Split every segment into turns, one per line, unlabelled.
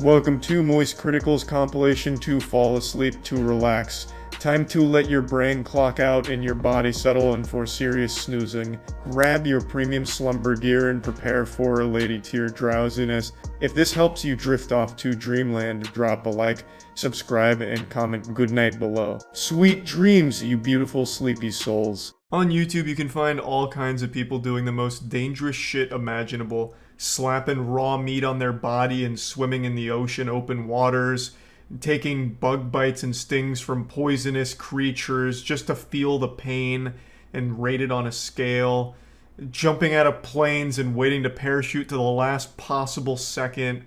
Welcome to moistcritikal's compilation to fall asleep to relax. Time to let your brain clock out and your body settle in for serious snoozing. Grab your premium slumber gear and prepare for a lady tier drowsiness. If this helps you drift off to dreamland, drop a like, subscribe, and comment goodnight below. Sweet dreams, you beautiful sleepy souls. On YouTube, you can find all kinds of people doing the most dangerous shit imaginable. Slapping raw meat on their body and swimming in the ocean open waters, taking bug bites and stings from poisonous creatures just to feel the pain and rate it on a scale, jumping out of planes and waiting to parachute to the last possible second,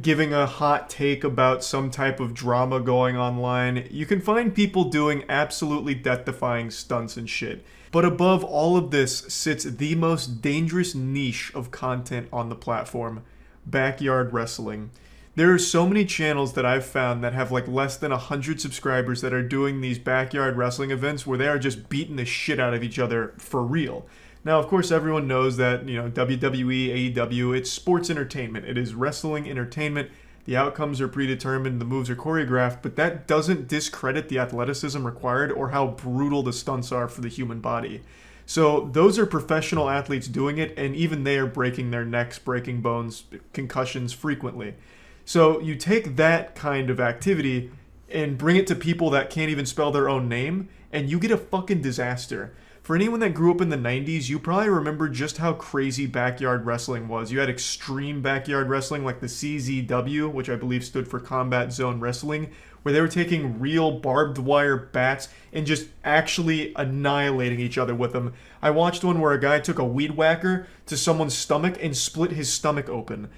giving a hot take about some type of drama going online. You can find people doing absolutely death-defying stunts and shit. But above all of this sits the most dangerous niche of content on the platform: backyard wrestling. There are so many channels that I've found that have like less than 100 subscribers that are doing these backyard wrestling events where they are just beating the shit out of each other for real. Now, of course, everyone knows that, WWE, AEW, it's sports entertainment. It is wrestling entertainment. The outcomes are predetermined, the moves are choreographed, but that doesn't discredit the athleticism required or how brutal the stunts are for the human body. So those are professional athletes doing it, and even they are breaking their necks, breaking bones, concussions frequently. So you take that kind of activity and bring it to people that can't even spell their own name, and you get a fucking disaster. For anyone that grew up in the 90s, you probably remember just how crazy backyard wrestling was. You had extreme backyard wrestling like the CZW, which I believe stood for Combat Zone Wrestling, where they were taking real barbed wire bats and just actually annihilating each other with them. I watched one where a guy took a weed whacker to someone's stomach and split his stomach open,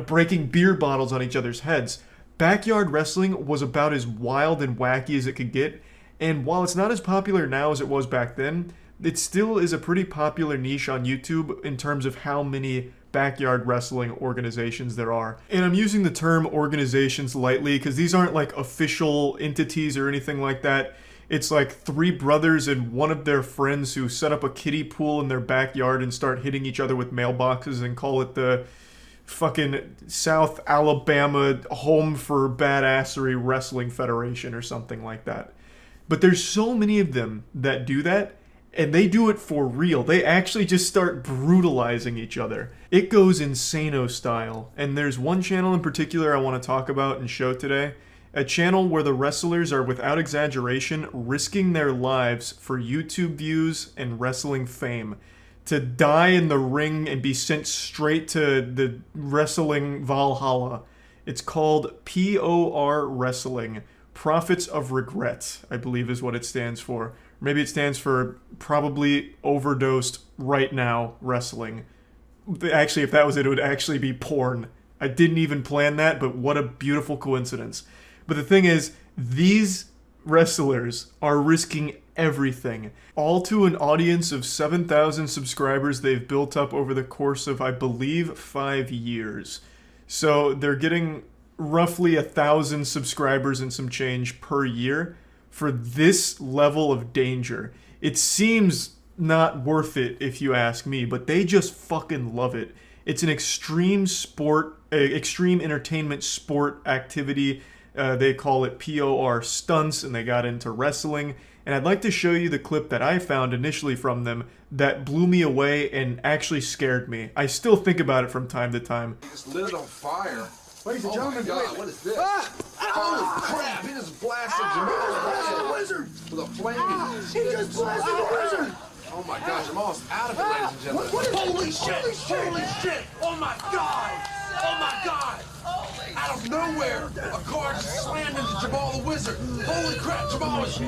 breaking beer bottles on each other's heads. Backyard wrestling was about as wild and wacky as it could get. And while it's not as popular now as it was back then, it still is a pretty popular niche on YouTube in terms of how many backyard wrestling organizations there are. And I'm using the term organizations lightly because these aren't like official entities or anything like that. It's like three brothers and one of their friends who set up a kiddie pool in their backyard and start hitting each other with mailboxes and call it the fucking South Alabama Home for Badassery Wrestling Federation or something like that. But there's so many of them that do that, and they do it for real. They actually just start brutalizing each other. It goes insano style, and there's one channel in particular I want to talk about and show today. A channel where the wrestlers are, without exaggeration, risking their lives for YouTube views and wrestling fame. To die in the ring and be sent straight to the wrestling Valhalla. It's called POR Wrestling. Prophets of Regret, I believe is what it stands for. Maybe it stands for probably overdosed right now wrestling. Actually, if that was it, it would actually be porn. I didn't even plan that, but what a beautiful coincidence. But the thing is, these wrestlers are risking everything, all to an audience of 7,000 subscribers they've built up over the course of, I believe, 5 years. So they're getting roughly 1,000 subscribers and some change per year for this level of danger. It seems not worth it if you ask me, but they just fucking love it. It's an extreme sport, extreme entertainment sport activity. They call it POR stunts, and they got into wrestling. And I'd like to show you the clip that I found initially from them that blew me away and actually scared me. I still think about it from time to time.
He just lit it on fire.
Ladies and gentlemen,
God, what is this? Holy crap, he just blasted Jamal
wizard!
with a flame.
He just blasted the wizard!
Oh my gosh, Jamal's out of it, ladies and gentlemen.
Holy shit! Holy shit! Oh my god! Oh my god!
Out of nowhere, a car just slammed into Jamal the Wizard. Holy crap, Jamal is...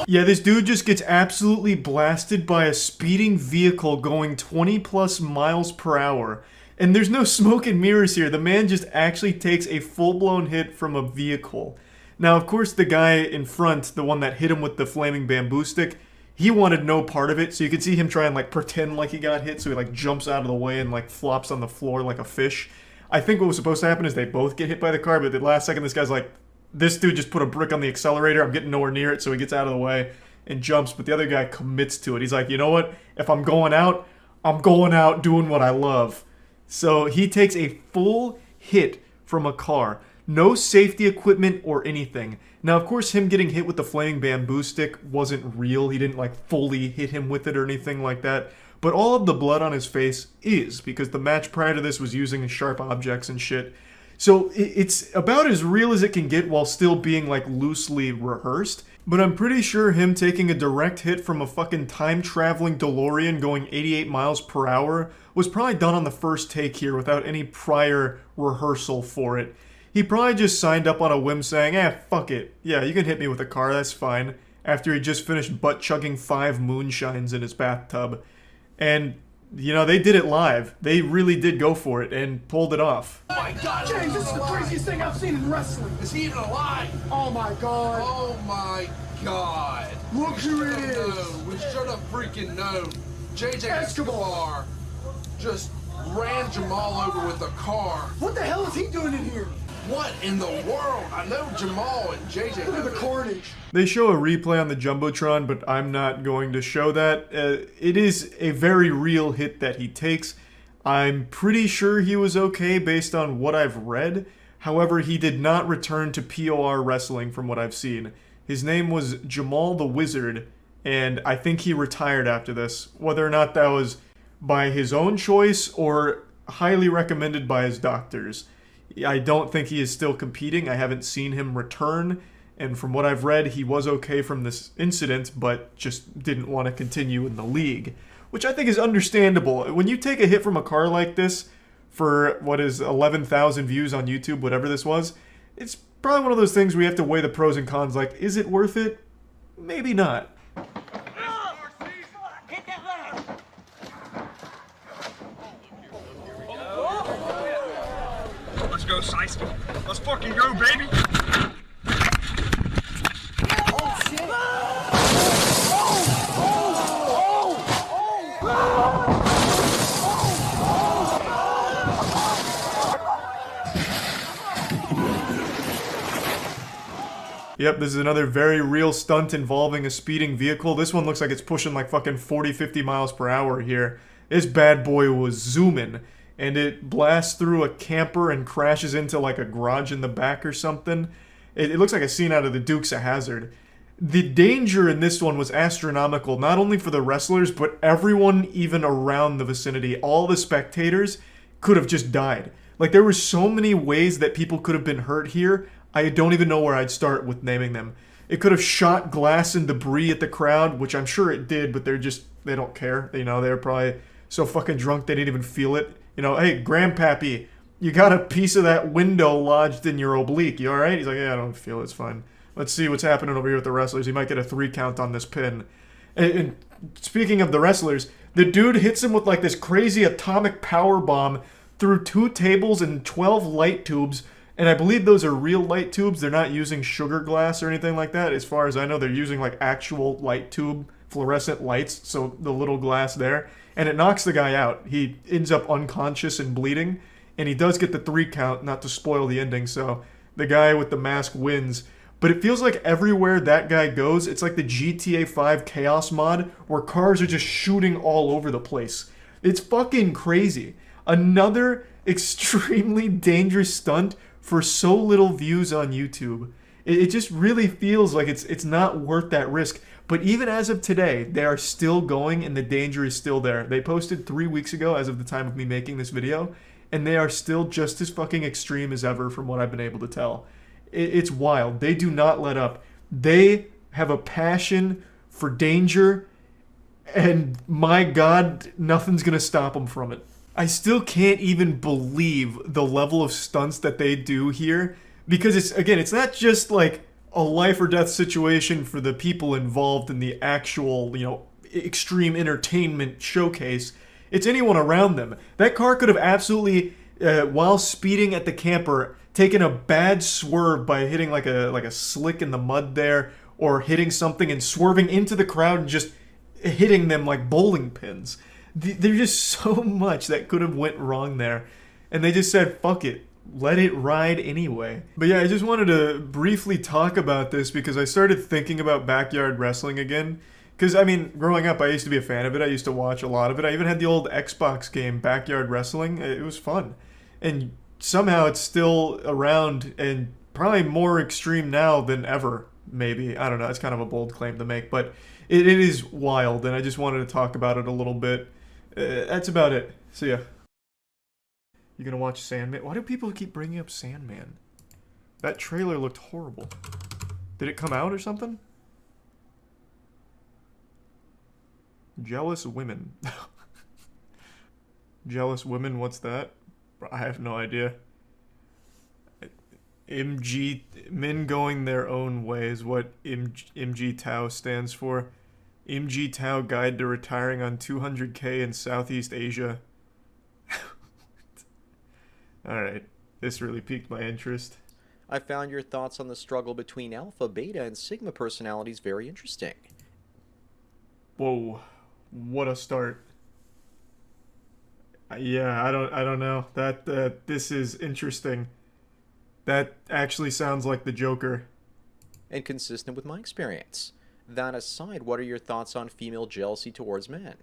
Yeah, this dude just gets absolutely blasted by a speeding vehicle going 20 plus miles per hour. And there's no smoke and mirrors here. The man just actually takes a full-blown hit from a vehicle. Now, of course, the guy in front, the one that hit him with the flaming bamboo stick, he wanted no part of it. So you can see him try and pretend like he got hit. So he jumps out of the way and flops on the floor like a fish. I think what was supposed to happen is they both get hit by the car. But at the last second, this guy's like, this dude just put a brick on the accelerator. I'm getting nowhere near it. So he gets out of the way and jumps. But the other guy commits to it. He's like, you know what? If I'm going out, I'm going out doing what I love. So he takes a full hit from a car. No safety equipment or anything. Now, of course, him getting hit with the flaming bamboo stick wasn't real. He didn't, like, fully hit him with it or anything like that. But all of the blood on his face is, because the match prior to this was using sharp objects and shit. So it's about as real as it can get while still being, like, loosely rehearsed. But I'm pretty sure him taking a direct hit from a fucking time-traveling DeLorean going 88 miles per hour was probably done on the first take here without any prior rehearsal for it. He probably just signed up on a whim saying, fuck it. Yeah, you can hit me with a car, that's fine. After he just finished butt-chugging 5 moonshines in his bathtub. And, you know, they did it live. They really did go for it and pulled it off.
Oh my god, James, this is the craziest thing I've seen in wrestling.
Is he even alive?
Oh my god.
Oh my god.
Look who it is.
We should have freaking known. JJ
Escobar
just ran Jamal over with a car.
What the hell is he doing in here?
What in the world? I know Jamal and JJ.
Look at the carnage.
They show a replay on the Jumbotron, but I'm not going to show that. It is a very real hit that he takes. I'm pretty sure he was okay based on what I've read. However, he did not return to POR wrestling from what I've seen. His name was Jamal the Wizard, and I think he retired after this. Whether or not that was by his own choice or highly recommended by his doctors. I don't think he is still competing. I haven't seen him return. And from what I've read, he was okay from this incident, but just didn't want to continue in the league. Which I think is understandable. When you take a hit from a car like this for, 11,000 views on YouTube, whatever this was, it's probably one of those things where you have to weigh the pros and cons. Like, is it worth it? Maybe not.
Let's go, Seisky. Let's fucking go, baby.
Oh shit.
Yep, this is another very real stunt involving a speeding vehicle. This one looks like it's pushing like fucking 40, 50 miles per hour here. This bad boy was zooming, and it blasts through a camper and crashes into like a garage in the back or something. It looks like a scene out of the Dukes of Hazzard. The danger in this one was astronomical, not only for the wrestlers, but everyone even around the vicinity. All the spectators could have just died. Like, there were so many ways that people could have been hurt here. I don't even know where I'd start with naming them. It could have shot glass and debris at the crowd, which I'm sure it did, but they don't care. You know, they're probably so fucking drunk they didn't even feel it. You know, hey, Grandpappy, you got a piece of that window lodged in your oblique. You alright? He's like, yeah, I don't feel it. It's fine. Let's see what's happening over here with the wrestlers. He might get a 3 count on this pin. And speaking of the wrestlers, the dude hits him with like this crazy atomic power bomb through 2 tables and 12 light tubes. And I believe those are real light tubes. They're not using sugar glass or anything like that. As far as I know, they're using like actual light tube fluorescent lights. So the little glass there. And it knocks the guy out. He ends up unconscious and bleeding. And he does get the 3 count, not to spoil the ending. So the guy with the mask wins. But it feels like everywhere that guy goes, it's like the GTA 5 Chaos mod, where cars are just shooting all over the place. It's fucking crazy. Another extremely dangerous stunt for so little views on YouTube. It just really feels like it's not worth that risk. But even as of today, they are still going and the danger is still there. They posted 3 weeks ago as of the time of me making this video, and they are still just as fucking extreme as ever from what I've been able to tell. It's wild. They do not let up. They have a passion for danger, and my God, nothing's gonna stop them from it. I still can't even believe the level of stunts that they do here, because it's not just like a life or death situation for the people involved in the actual, extreme entertainment showcase. It's anyone around them. That car could have absolutely, while speeding at the camper, taken a bad swerve by hitting like a slick in the mud there, or hitting something and swerving into the crowd and just hitting them like bowling pins. There's just so much that could have went wrong there, and they just said, fuck it, let it ride anyway. But yeah, I just wanted to briefly talk about this because I started thinking about backyard wrestling again. Because, I mean, growing up, I used to be a fan of it. I used to watch a lot of it. I even had the old Xbox game, Backyard Wrestling. It was fun. And somehow it's still around and probably more extreme now than ever, maybe. I don't know. It's kind of a bold claim to make, but it is wild, and I just wanted to talk about it a little bit. That's about it. See ya. You gonna watch Sandman? Why do people keep bringing up Sandman? That trailer looked horrible. Did it come out or something? Jealous women. Jealous women, what's that? I have no idea. MG, men going their own way is what MG Tao stands for. MG Tao Guide to Retiring on 200K in Southeast Asia. Alright, this really piqued my interest.
I found your thoughts on the struggle between alpha, beta, and sigma personalities very interesting.
Whoa, what a start. Yeah, I don't know. This is interesting. That actually sounds like the Joker.
And consistent with my experience. That aside, what are your thoughts on female jealousy towards men?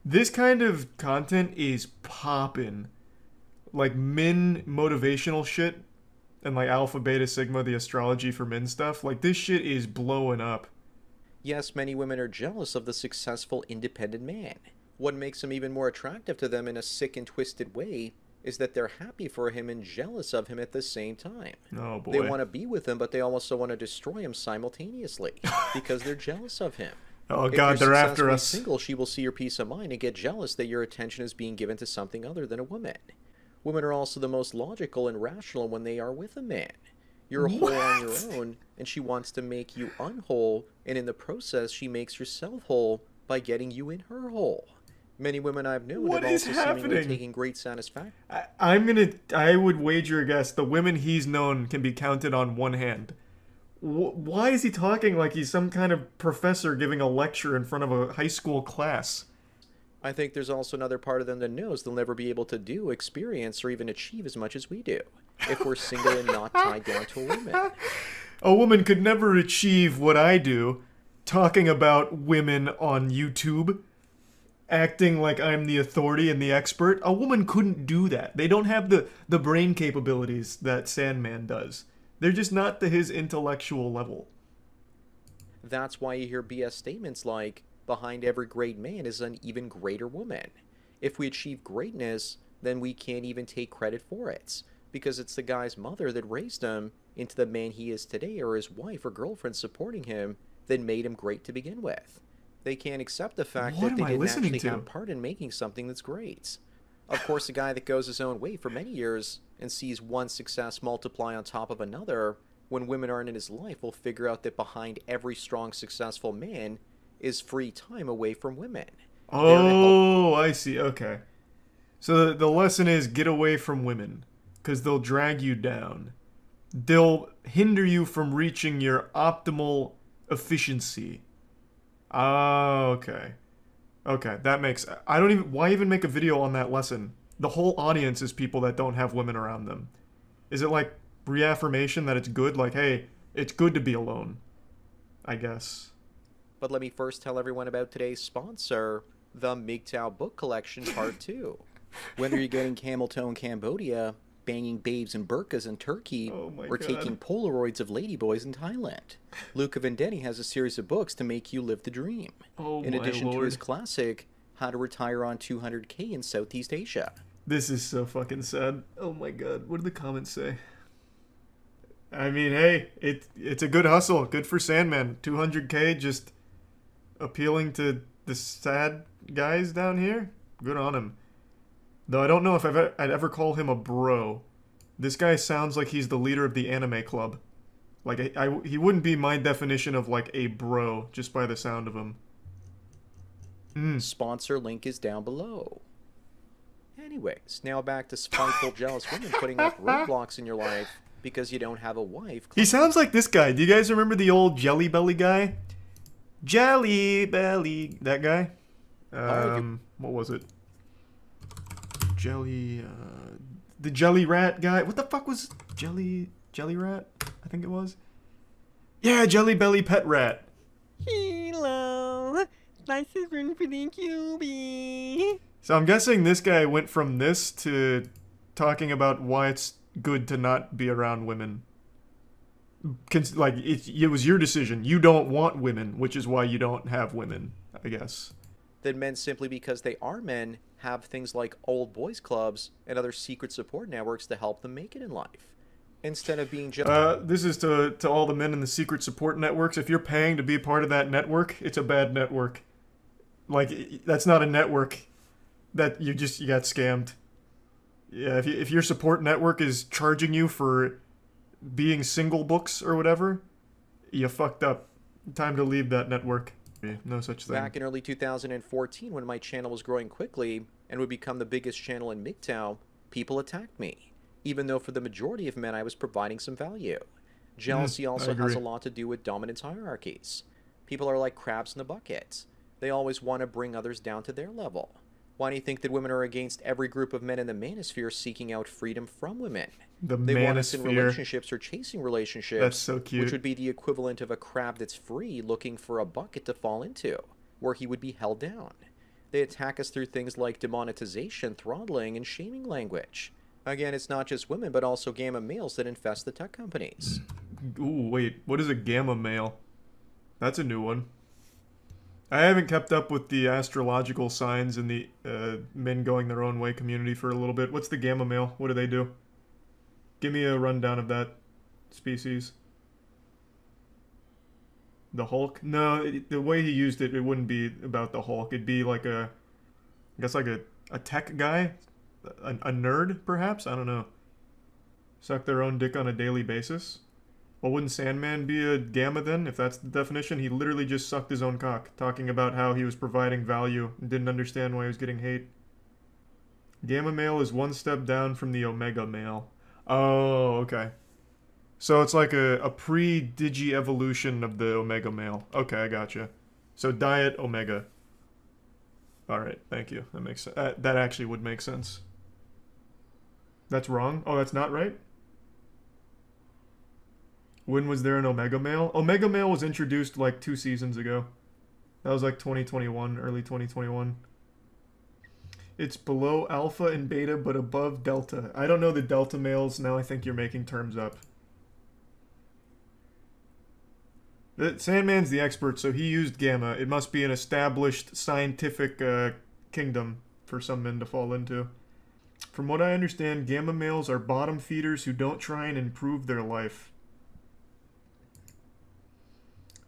This kind of content is poppin'. Like men motivational shit and like alpha, beta, sigma, the astrology for men stuff. Like this shit is blowing up.
Yes, many women are jealous of the successful independent man. What makes him even more attractive to them in a sick and twisted way is that they're happy for him and jealous of him at the same time.
Oh boy.
They want to be with him, but they also want to destroy him simultaneously because they're jealous of him.
Oh god, they're after us.
If you're single, she will see your peace of mind and get jealous that your attention is being given to something other than a woman. Women are also the most logical and rational when they are with a man. You're a whole on your own, and she wants to make you unwhole, and in the process, she makes herself whole by getting you in her hole. Many women I've known have also seemingly taken great satisfaction.
I would wager a guess the women he's known can be counted on one hand. Why is he talking like he's some kind of professor giving a lecture in front of a high school class?
I think there's also another part of them that knows they'll never be able to do, experience, or even achieve as much as we do if we're single and not tied down to a woman.
A woman could never achieve what I do, talking about women on YouTube, acting like I'm the authority and the expert. A woman couldn't do that. They don't have the brain capabilities that Sandman does. They're just not to his intellectual level.
That's why you hear BS statements like, behind every great man is an even greater woman. If we achieve greatness, then we can't even take credit for it, because it's the guy's mother that raised him into the man he is today, or his wife or girlfriend supporting him that made him great to begin with. They can't accept the fact that they didn't actually have part in making something that's great. Of course, a guy that goes his own way for many years and sees one success multiply on top of another, when women aren't in his life, will figure out that behind every strong, successful man is free time away from women.
Oh, I see. Okay. So the lesson is get away from women, because they'll drag you down. They'll hinder you from reaching your optimal efficiency. Oh, okay. Okay, that makes... why even make a video on that lesson? The whole audience is people that don't have women around them. Is it like reaffirmation that it's good? Like, hey, it's good to be alone. I guess.
But let me first tell everyone about today's sponsor, the MGTOW Book Collection Part 2. Whether you're getting camel toe in Cambodia, banging babes in burqas in Turkey, or taking Polaroids of ladyboys in Thailand, Luca Vendetti has a series of books to make you live the dream. In addition to his classic, How to Retire on 200K in Southeast Asia.
This is so fucking sad. Oh my god, what did the comments say? I mean, hey, it's a good hustle. Good for Sandman. 200K just appealing to the sad guys down here. Good on him. Though I don't know if I'd ever call him a bro. This guy sounds like he's the leader of the anime club. Like, he wouldn't be my definition of, like, a bro, just by the sound of him.
Sponsor link is down below. Anyways, now back to spiteful, jealous women putting up roadblocks in your life because you don't have a wife.
He sounds like this guy. Do you guys remember the old Jelly Belly guy? Jelly Belly. That guy? What was it? The Jelly Rat guy. What the fuck was Jelly Rat? I think it was. Yeah, Jelly Belly Pet Rat.
Hello, nice to run for the QB.
So I'm guessing this guy went from this to talking about why it's good to not be around women. Like, it was your decision. You don't want women, which is why you don't have women, I guess.
That men, simply because they are men, have things like old boys clubs and other secret support networks to help them make it in life. Instead of being just...
This is to all the men in the secret support networks. If you're paying to be a part of that network, it's a bad network. Like, that's not a network. That you got scammed. Yeah, if your support network is charging you for being single books or whatever, you fucked up. Time to leave that network. No such thing.
Back in early 2014, when my channel was growing quickly and would become the biggest channel in MGTOW, people attacked me, even though for the majority of men I was providing some value. Jealousy also has a lot to do with dominance hierarchies. People are like crabs in the bucket. They always want to bring others down to their level. Why do you think that women are against every group of men in the manosphere seeking out freedom from women? They want us in relationships or chasing relationships.
That's so cute.
Which would be the equivalent of a crab that's free looking for a bucket to fall into, where he would be held down. They attack us through things like demonetization, throttling, and shaming language. Again, it's not just women, but also gamma males that infest the tech companies.
Ooh, wait. What is a gamma male? That's a new one. I haven't kept up with the astrological signs in the men going their own way community for a little bit. What's the gamma male? What do they do? Give me a rundown of that species. The Hulk? No, the way he used it, it wouldn't be about the Hulk. It'd be like I guess like a tech guy? A nerd, perhaps? I don't know. Suck their own dick on a daily basis? Well, wouldn't Sandman be a gamma then, if that's the definition? He literally just sucked his own cock, talking about how he was providing value and didn't understand why he was getting hate. Gamma male is one step down from the omega male. Oh, okay. So it's like a pre-digi-evolution of the omega male. Okay, I gotcha. So diet omega. Alright, thank you. That makes sense. That actually would make sense. That's wrong? Oh, that's not right? When was there an Omega Male? Omega Male was introduced like 2 seasons ago. That was like 2021, early 2021. It's below Alpha and Beta, but above Delta. I don't know the Delta males. Now I think you're making terms up. Sandman's the expert, so he used Gamma. It must be an established scientific kingdom for some men to fall into. From what I understand, Gamma males are bottom feeders who don't try and improve their life.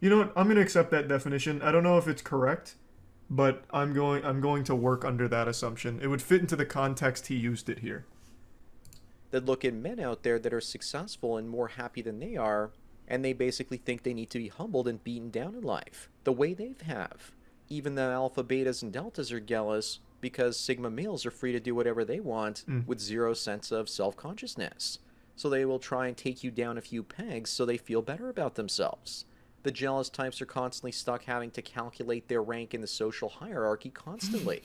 You know what? I'm going to accept that definition. I don't know if it's correct, but I'm going to work under that assumption. It would fit into the context he used it here.
That look at men out there that are successful and more happy than they are, and they basically think they need to be humbled and beaten down in life, the way they have. Even the alpha, betas, and deltas are jealous because sigma males are free to do whatever they want with zero sense of self-consciousness. So they will try and take you down a few pegs so they feel better about themselves. The jealous types are constantly stuck having to calculate their rank in the social hierarchy constantly,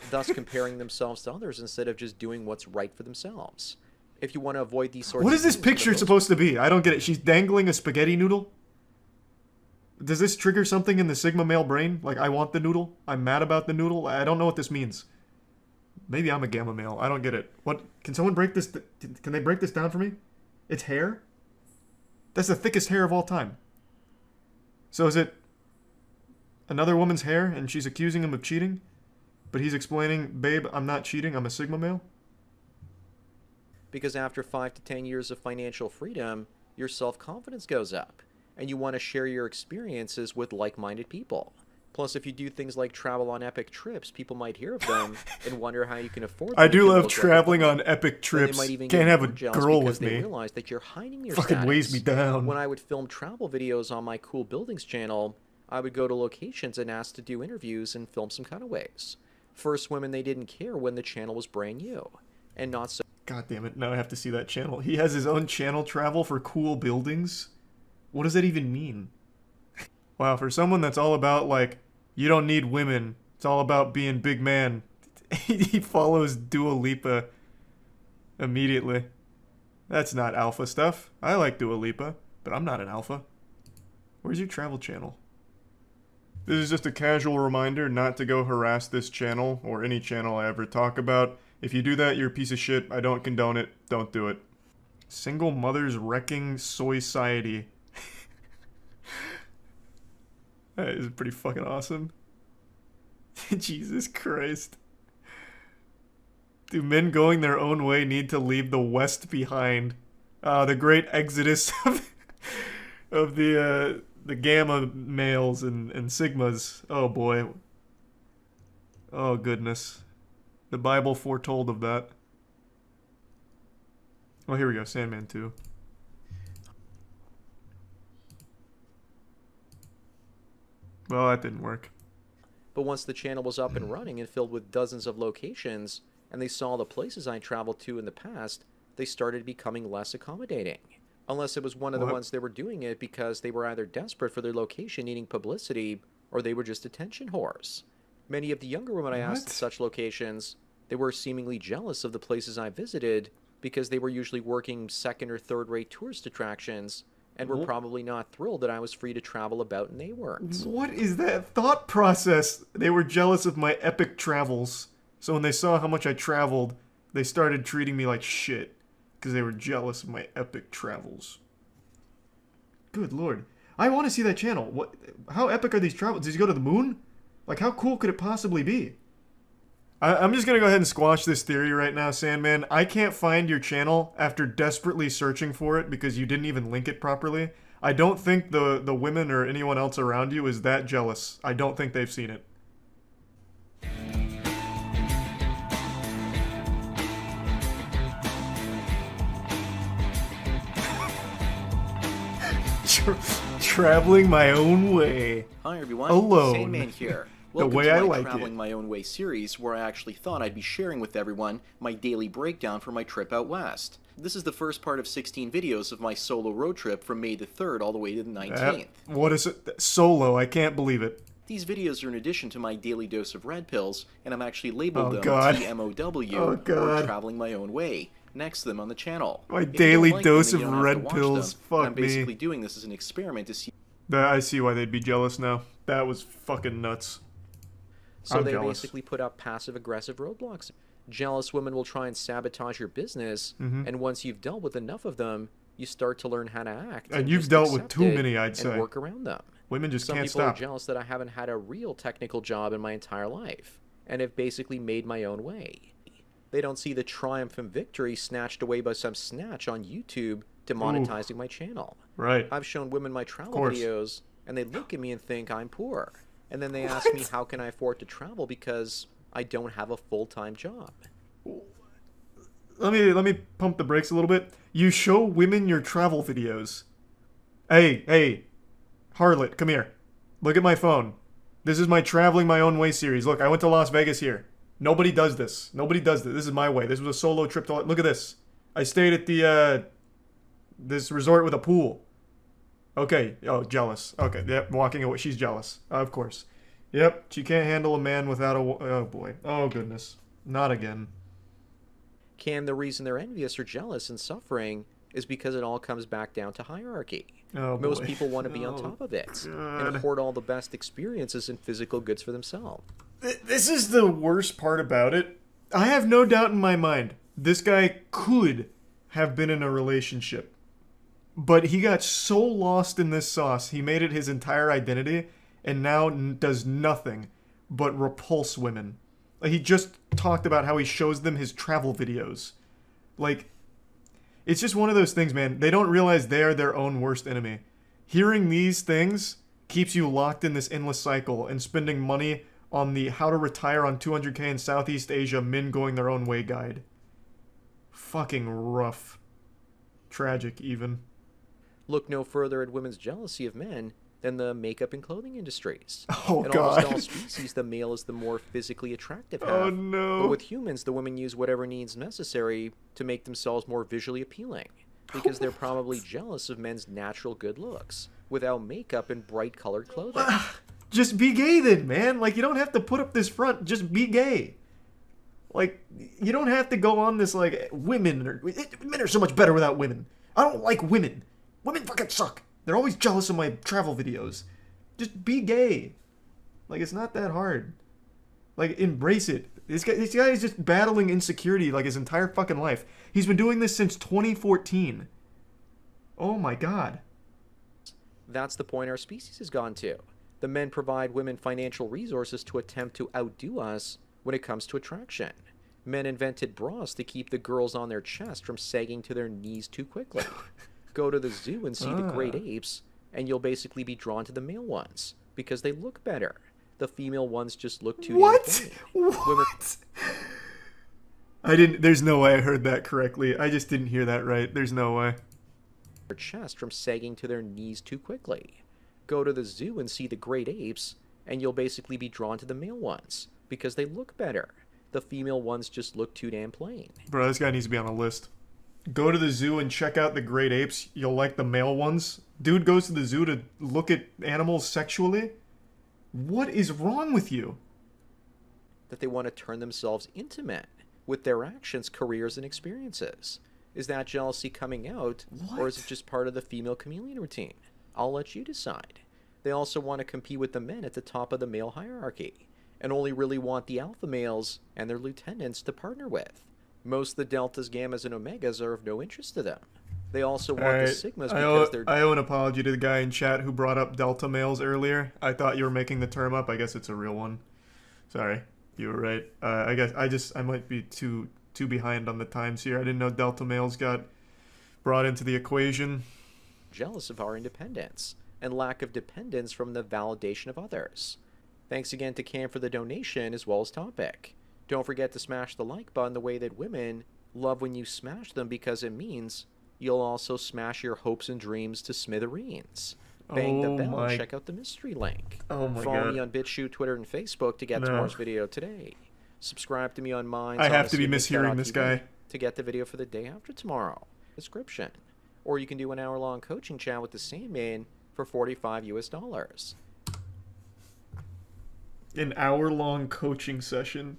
thus comparing themselves to others instead of just doing what's right for themselves. If you want to avoid these sorts of
What is this
things,
picture supposed to be? I don't get it. She's dangling a spaghetti noodle? Does this trigger something in the Sigma male brain? Like, I want the noodle? I'm mad about the noodle? I don't know what this means. Maybe I'm a gamma male. I don't get it. What? Can someone break this? Can they break this down for me? It's hair? That's the thickest hair of all time. So is it another woman's hair and she's accusing him of cheating? But he's explaining, babe, I'm not cheating, I'm a Sigma male?
Because after 5 to 10 years of financial freedom, your self-confidence goes up, and you want to share your experiences with like-minded people. Plus, if you do things like travel on epic trips, people might hear of them and wonder how you can afford them.
I do love traveling on epic trips. Can't have a girl with me.
They realize that you're hiding your
fucking
status.
weighs me down.
When I would film travel videos on my Cool Buildings channel, I would go to locations and ask to do interviews and film some cutaways. First women, they didn't care when the channel was brand new. And not so...
God damn it, now I have to see that channel. He has his own channel travel for Cool Buildings? What does that even mean? Wow, for someone that's all about, like, you don't need women, it's all about being big man, he follows Dua Lipa immediately. That's not alpha stuff. I like Dua Lipa, but I'm not an alpha. Where's your travel channel? This is just a casual reminder not to go harass this channel, or any channel I ever talk about. If you do that, you're a piece of shit. I don't condone it. Don't do it. Single mothers wrecking society. That is pretty fucking awesome. Jesus Christ. Do men going their own way need to leave the West behind? The great exodus of the gamma males and sigmas. Oh boy. Oh goodness. The Bible foretold of that. Oh, here we go. Sandman 2. Well, that didn't work.
But once the channel was up and running and filled with dozens of locations, and they saw the places I traveled to in the past, they started becoming less accommodating. Unless it was one of the ones that were doing it because they were either desperate for their location needing publicity, or they were just attention whores. Many of the younger women I asked at such locations, they were seemingly jealous of the places I visited because they were usually working second or third rate tourist attractions and were probably not thrilled that I was free to travel about and they weren't.
What is that thought process? They were jealous of my epic travels. So when they saw how much I traveled, they started treating me like shit because they were jealous of my epic travels. Good lord. I want to see that channel. What? How epic are these travels? Did you go to the moon? Like, how cool could it possibly be? I'm just going to go ahead and squash this theory right now, Sandman. I can't find your channel after desperately searching for it because you didn't even link it properly. I don't think the women or anyone else around you is that jealous. I don't think they've seen it. Traveling my own way.
Hi everyone,
Alone.
Sandman here.
The
Welcome
way
to
I
my
like
Traveling
it.
My Own Way series, where I actually thought I'd be sharing with everyone my daily breakdown for my trip out west. This is the first part of 16 videos of my solo road trip from May the 3rd all the way to the 19th.
What is it? Solo, I can't believe it.
These videos are in addition to my daily dose of red pills, and I'm actually labeled them
God.
TMOW,
Oh,
or
God.
Traveling My Own Way, next to them on the channel.
My
If you
daily
don't like them,
dose
then you
of
don't have to
red
watch
pills.
them.
Fuck
I'm
me.
basically doing this as an experiment to see.
I see why they'd be jealous now. That was fucking nuts.
So
I'm
they
jealous.
basically put up passive-aggressive roadblocks. Jealous women will try and sabotage your business, and once you've dealt with enough of them, you start to learn how to act.
And you've
just
dealt with
accept
too
it
many, I'd say.
And work around them.
Women just
Some
can't
people
stop.
are jealous that I haven't had a real technical job in my entire life, and have basically made my own way. They don't see the triumph and victory snatched away by some snatch on YouTube demonetizing my channel.
Right.
I've shown women my travel
course.
videos, and they look at me and think I'm poor. And then they ask me how can I afford to travel because I don't have a full-time job.
Let me pump the brakes a little bit. You show women your travel videos. Hey, harlot, come here. Look at my phone. This is my Traveling My Own Way series. Look, I went to Las Vegas here. Nobody does this. Nobody does this. This is my way. This was a solo trip to... Look at this. I stayed at the, this resort with a pool. Okay. Oh, jealous. Okay. Yep. Walking away. She's jealous. Of course. Yep. She can't handle a man without a... Oh, boy. Oh, goodness. Not again.
Cam, the reason they're envious or jealous and suffering is because it all comes back down to hierarchy.
Oh,
Most
boy.
people want to be on
Oh,
top of it
God.
and hoard all the best experiences and physical goods for themselves.
This is the worst part about it. I have no doubt in my mind this guy could have been in a relationship. But he got so lost in this sauce, he made it his entire identity, and now does nothing but repulse women. Like, he just talked about how he shows them his travel videos. Like, it's just one of those things, man. They don't realize they are their own worst enemy. Hearing these things keeps you locked in this endless cycle and spending money on the How to Retire on 200K in Southeast Asia Men Going Their Own Way guide. Fucking rough. Tragic, even.
Look no further at women's jealousy of men than the makeup and clothing industries.
Oh,
In
God.
almost all species, the male is the more physically attractive half.
Oh, no.
But with humans, the women use whatever needs necessary to make themselves more visually appealing, because they're probably jealous of men's natural good looks, without makeup and bright-colored clothing.
Just be gay then, man. Like, you don't have to put up this front. Just be gay. Like, you don't have to go on this, like, men are so much better without women. I don't like women. Women fucking suck. They're always jealous of my travel videos. Just be gay. Like, it's not that hard. Like, embrace it. This guy is just battling insecurity like his entire fucking life. He's been doing this since 2014. Oh my god.
That's the point our species has gone to. The men provide women financial resources to attempt to outdo us when it comes to attraction. Men invented bras to keep the girls on their chest from sagging to their knees too quickly. Go to the zoo and see the great apes, and you'll basically be drawn to the male ones because they look better. The female ones just look too
What?
damn plain.
What? I didn't. There's no way I heard that correctly. I just didn't hear that right. There's no way.
Their chest from sagging to their knees too quickly. Go to the zoo and see the great apes, and you'll basically be drawn to the male ones because they look better. The female ones just look too damn plain.
Bro, this guy needs to be on a list. Go to the zoo and check out the great apes. You'll like the male ones. Dude goes to the zoo to look at animals sexually? What is wrong with you?
That they want to turn themselves into men with their actions, careers, and experiences. Is that jealousy coming out, or is it just part of the female chameleon routine? I'll let you decide. They also want to compete with the men at the top of the male hierarchy, and only really want the alpha males and their lieutenants to partner with. Most of the deltas, gammas, and omegas are of no interest to them. They also want the sigmas because they're...
I owe an apology to the guy in chat who brought up delta males earlier. I thought you were making the term up. I guess it's a real one. Sorry. You were right. I guess I might be too behind on the times here. I didn't know delta males got brought into the equation.
Jealous of our independence and lack of dependence from the validation of others. Thanks again to Cam for the donation as well as topic. Don't forget to smash the like button the way that women love when you smash them because it means you'll also smash your hopes and dreams to smithereens. Bang the bell and check out the mystery link.
Oh my
Follow
god.
me on BitChute, Twitter, and Facebook to get tomorrow's video today. Subscribe to me on Minds.
I have to be mishearing this guy.
To get the video for the day after tomorrow. Description. Or you can do an hour-long coaching chat with the Sandman for $45 US.
An hour-long coaching session.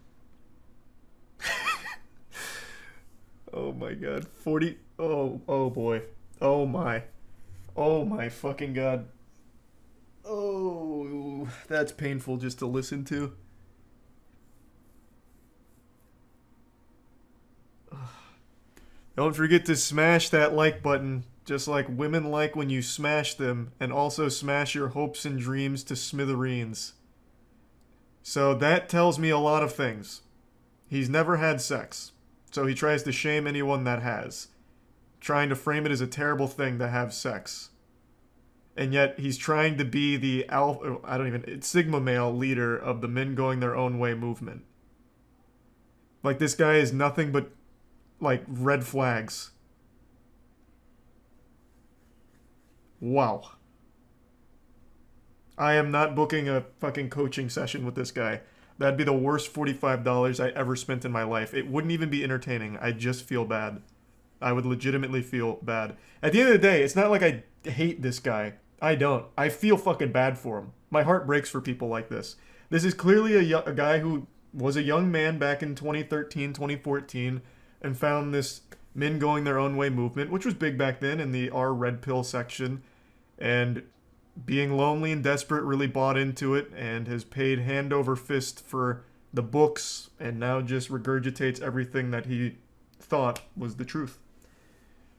Oh my god. 40... Oh boy. Oh my fucking god. Oh, that's painful just to listen to. Don't forget to smash that like button, just like women like when you smash them, and also smash your hopes and dreams to smithereens. So that tells me a lot of things. He's never had sex, so he tries to shame anyone that has, trying to frame it as a terrible thing to have sex. And yet he's trying to be the Sigma male leader of the men going their own way movement. Like, this guy is nothing but, like, red flags. Wow. I am not booking a fucking coaching session with this guy. That'd be the worst $45 I ever spent in my life. It wouldn't even be entertaining. I'd just feel bad. I would legitimately feel bad. At the end of the day, it's not like I hate this guy. I don't. I feel fucking bad for him. My heart breaks for people like this. This is clearly a guy who was a young man back in 2013, 2014, and found this men going their own way movement, which was big back then in the R red pill section, and being lonely and desperate really bought into it and has paid hand over fist for the books and now just regurgitates everything that he thought was the truth.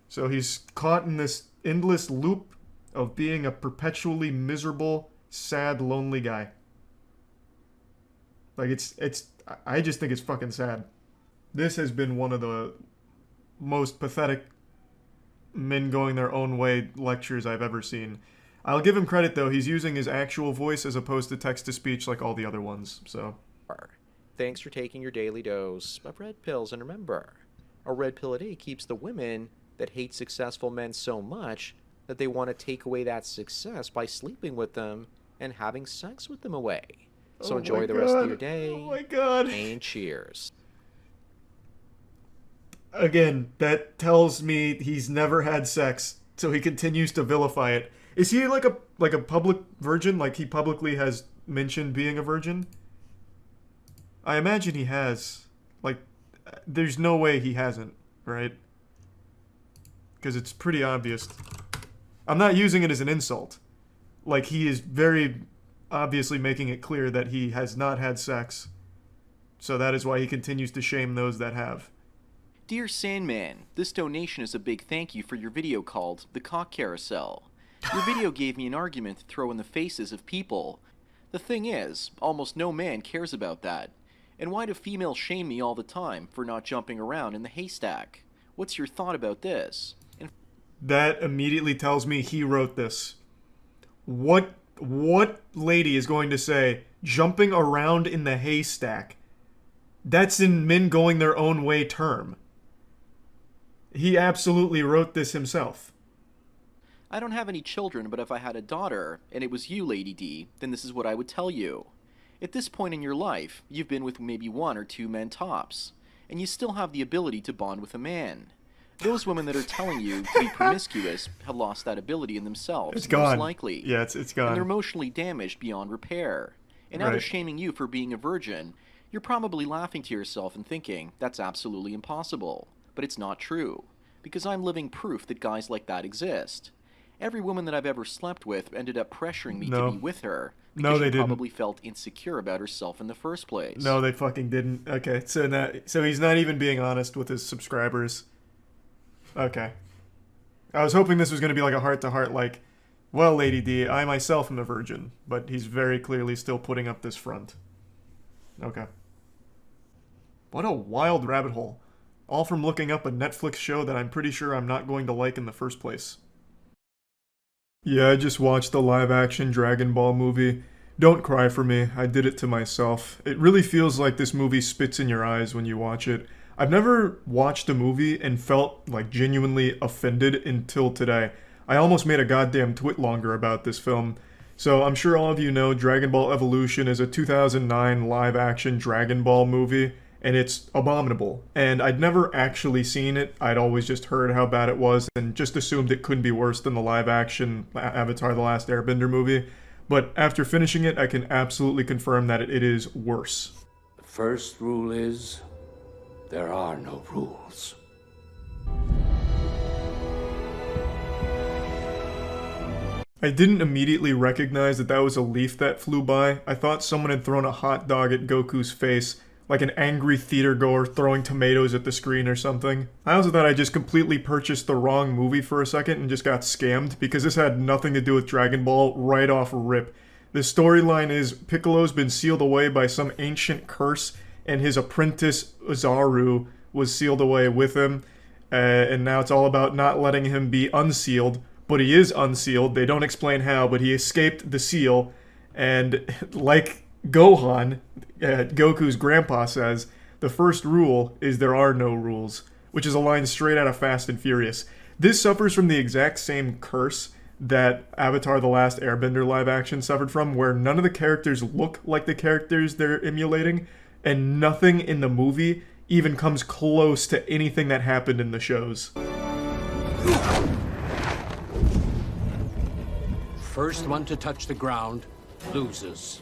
So he's caught in this endless loop of being a perpetually miserable, sad, lonely guy. Like, I just think it's fucking sad. This has been one of the most pathetic men going their own way lectures I've ever seen. I'll give him credit, though. He's using his actual voice as opposed to text-to-speech like all the other ones, so.
Thanks for taking your daily dose of red pills, and remember, a red pill a day keeps the women that hate successful men so much that they want to take away that success by sleeping with them and having sex with them away. So enjoy the rest of your day.
Oh my god.
And cheers.
Again, that tells me he's never had sex, so he continues to vilify it. Is he like a public virgin? Like, he publicly has mentioned being a virgin? I imagine he has. Like, there's no way he hasn't, right? Because it's pretty obvious. I'm not using it as an insult. Like, he is very obviously making it clear that he has not had sex So that is why he continues to shame those that have.
Dear Sandman, this donation is a big thank you for your video called The Cock Carousel. Your video gave me an argument to throw in the faces of people. The thing is, almost no man cares about that. And why do females shame me all the time for not jumping around in the haystack? What's your thought about this? And
that immediately tells me he wrote this. What lady is going to say, jumping around in the haystack? That's in men going their own way term. He absolutely wrote this himself.
I don't have any children, but if I had a daughter, and it was you, Lady D, then this is what I would tell you. At this point in your life, you've been with maybe 1 or 2 men tops, and you still have the ability to bond with a man. Those women that are telling you to be promiscuous have lost that ability in themselves,
It's gone.
most likely.
Yeah, it's gone.
And they're emotionally damaged beyond repair. And out of shaming you for being a virgin, you're probably laughing to yourself and thinking, that's absolutely impossible. But it's not true, because I'm living proof that guys like that exist. Every woman that I've ever slept with ended up pressuring me to be with her because she probably felt insecure about herself in the first place.
No, they fucking didn't. Okay, so he's not even being honest with his subscribers. Okay. I was hoping this was going to be like a heart-to-heart, like, well, Lady D, I myself am a virgin, but he's very clearly still putting up this front. Okay. What a wild rabbit hole. All from looking up a Netflix show that I'm pretty sure I'm not going to like in the first place. Yeah, I just watched the live-action Dragon Ball movie. Don't cry for me, I did it to myself. It really feels like this movie spits in your eyes when you watch it. I've never watched a movie and felt, like, genuinely offended until today. I almost made a goddamn twit-longer about this film. So I'm sure all of you know Dragon Ball Evolution is a 2009 live-action Dragon Ball movie, and it's abominable. And I'd never actually seen it, I'd always just heard how bad it was, and just assumed it couldn't be worse than the live-action Avatar: The Last Airbender movie. But after finishing it, I can absolutely confirm that it is worse.
The first rule is, there are no rules.
I didn't immediately recognize that was a leaf that flew by. I thought someone had thrown a hot dog at Goku's face, like an angry theatergoer throwing tomatoes at the screen or something. I also thought I just completely purchased the wrong movie for a second and just got scammed, because this had nothing to do with Dragon Ball right off rip. The storyline is Piccolo's been sealed away by some ancient curse, and his apprentice Uzaru was sealed away with him, and now it's all about not letting him be unsealed, but he is unsealed. They don't explain how, but he escaped the seal, and like Gohan, Goku's grandpa says, the first rule is there are no rules, which is a line straight out of Fast and Furious. This suffers from the exact same curse that Avatar: The Last Airbender live action suffered from, where none of the characters look like the characters they're emulating, and nothing in the movie even comes close to anything that happened in the shows.
First one to touch the ground loses.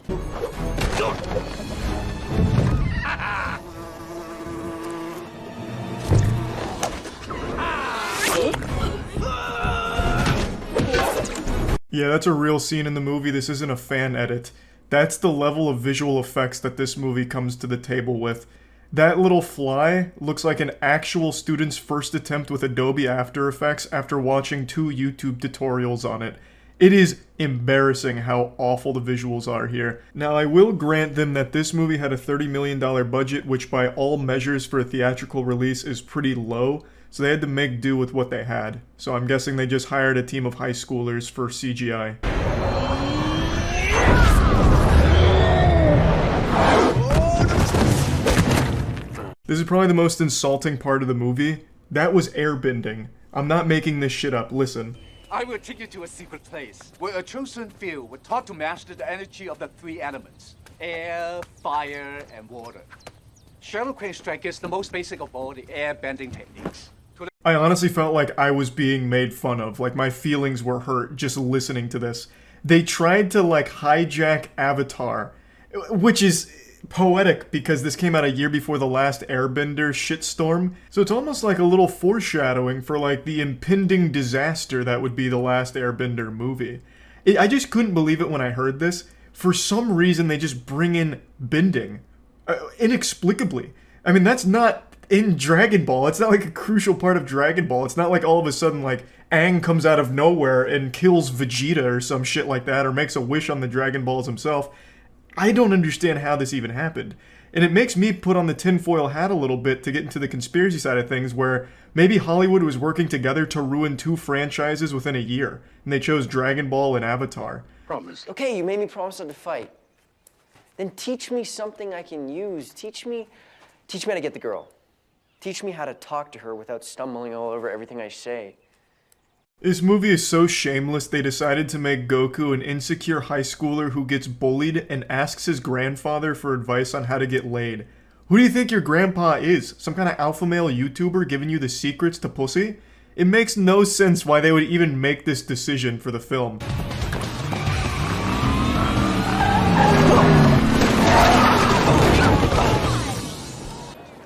Yeah, that's a real scene in the movie. This isn't a fan edit. That's the level of visual effects that this movie comes to the table with. That little fly looks like an actual student's first attempt with Adobe After Effects after watching 2 YouTube tutorials on it. It is embarrassing how awful the visuals are here. Now, I will grant them that this movie had a $30 million budget, which by all measures for a theatrical release is pretty low, so they had to make do with what they had. So I'm guessing they just hired a team of high schoolers for CGI. This is probably the most insulting part of the movie. That was airbending. I'm not making this shit up, listen.
I will take you to a secret place where a chosen few were taught to master the energy of the 3 elements: air, fire, and water. Shadow Crane Strike is the most basic of all the air bending techniques.
I honestly felt like I was being made fun of, like my feelings were hurt just listening to this. They tried to like hijack Avatar, which is poetic because this came out a year before the last Airbender shitstorm, so it's almost like a little foreshadowing for like the impending disaster that would be the last Airbender movie. I just couldn't believe it when I heard this. For some reason they just bring in bending. inexplicably. I mean, that's not in Dragon Ball. It's not like a crucial part of Dragon Ball. It's not like all of a sudden, like, Aang comes out of nowhere and kills Vegeta or some shit like that, or makes a wish on the Dragon Balls himself. I don't understand how this even happened. And it makes me put on the tinfoil hat a little bit to get into the conspiracy side of things, where maybe Hollywood was working together to ruin 2 franchises within a year, and they chose Dragon Ball and Avatar.
Promise. Okay, you made me promise not to fight. Then teach me something I can use. Teach me how to get the girl. Teach me how to talk to her without stumbling all over everything I say.
This movie is so shameless, they decided to make Goku an insecure high schooler who gets bullied and asks his grandfather for advice on how to get laid. Who do you think your grandpa is? Some kind of alpha male YouTuber giving you the secrets to pussy? It makes no sense why they would even make this decision for the film.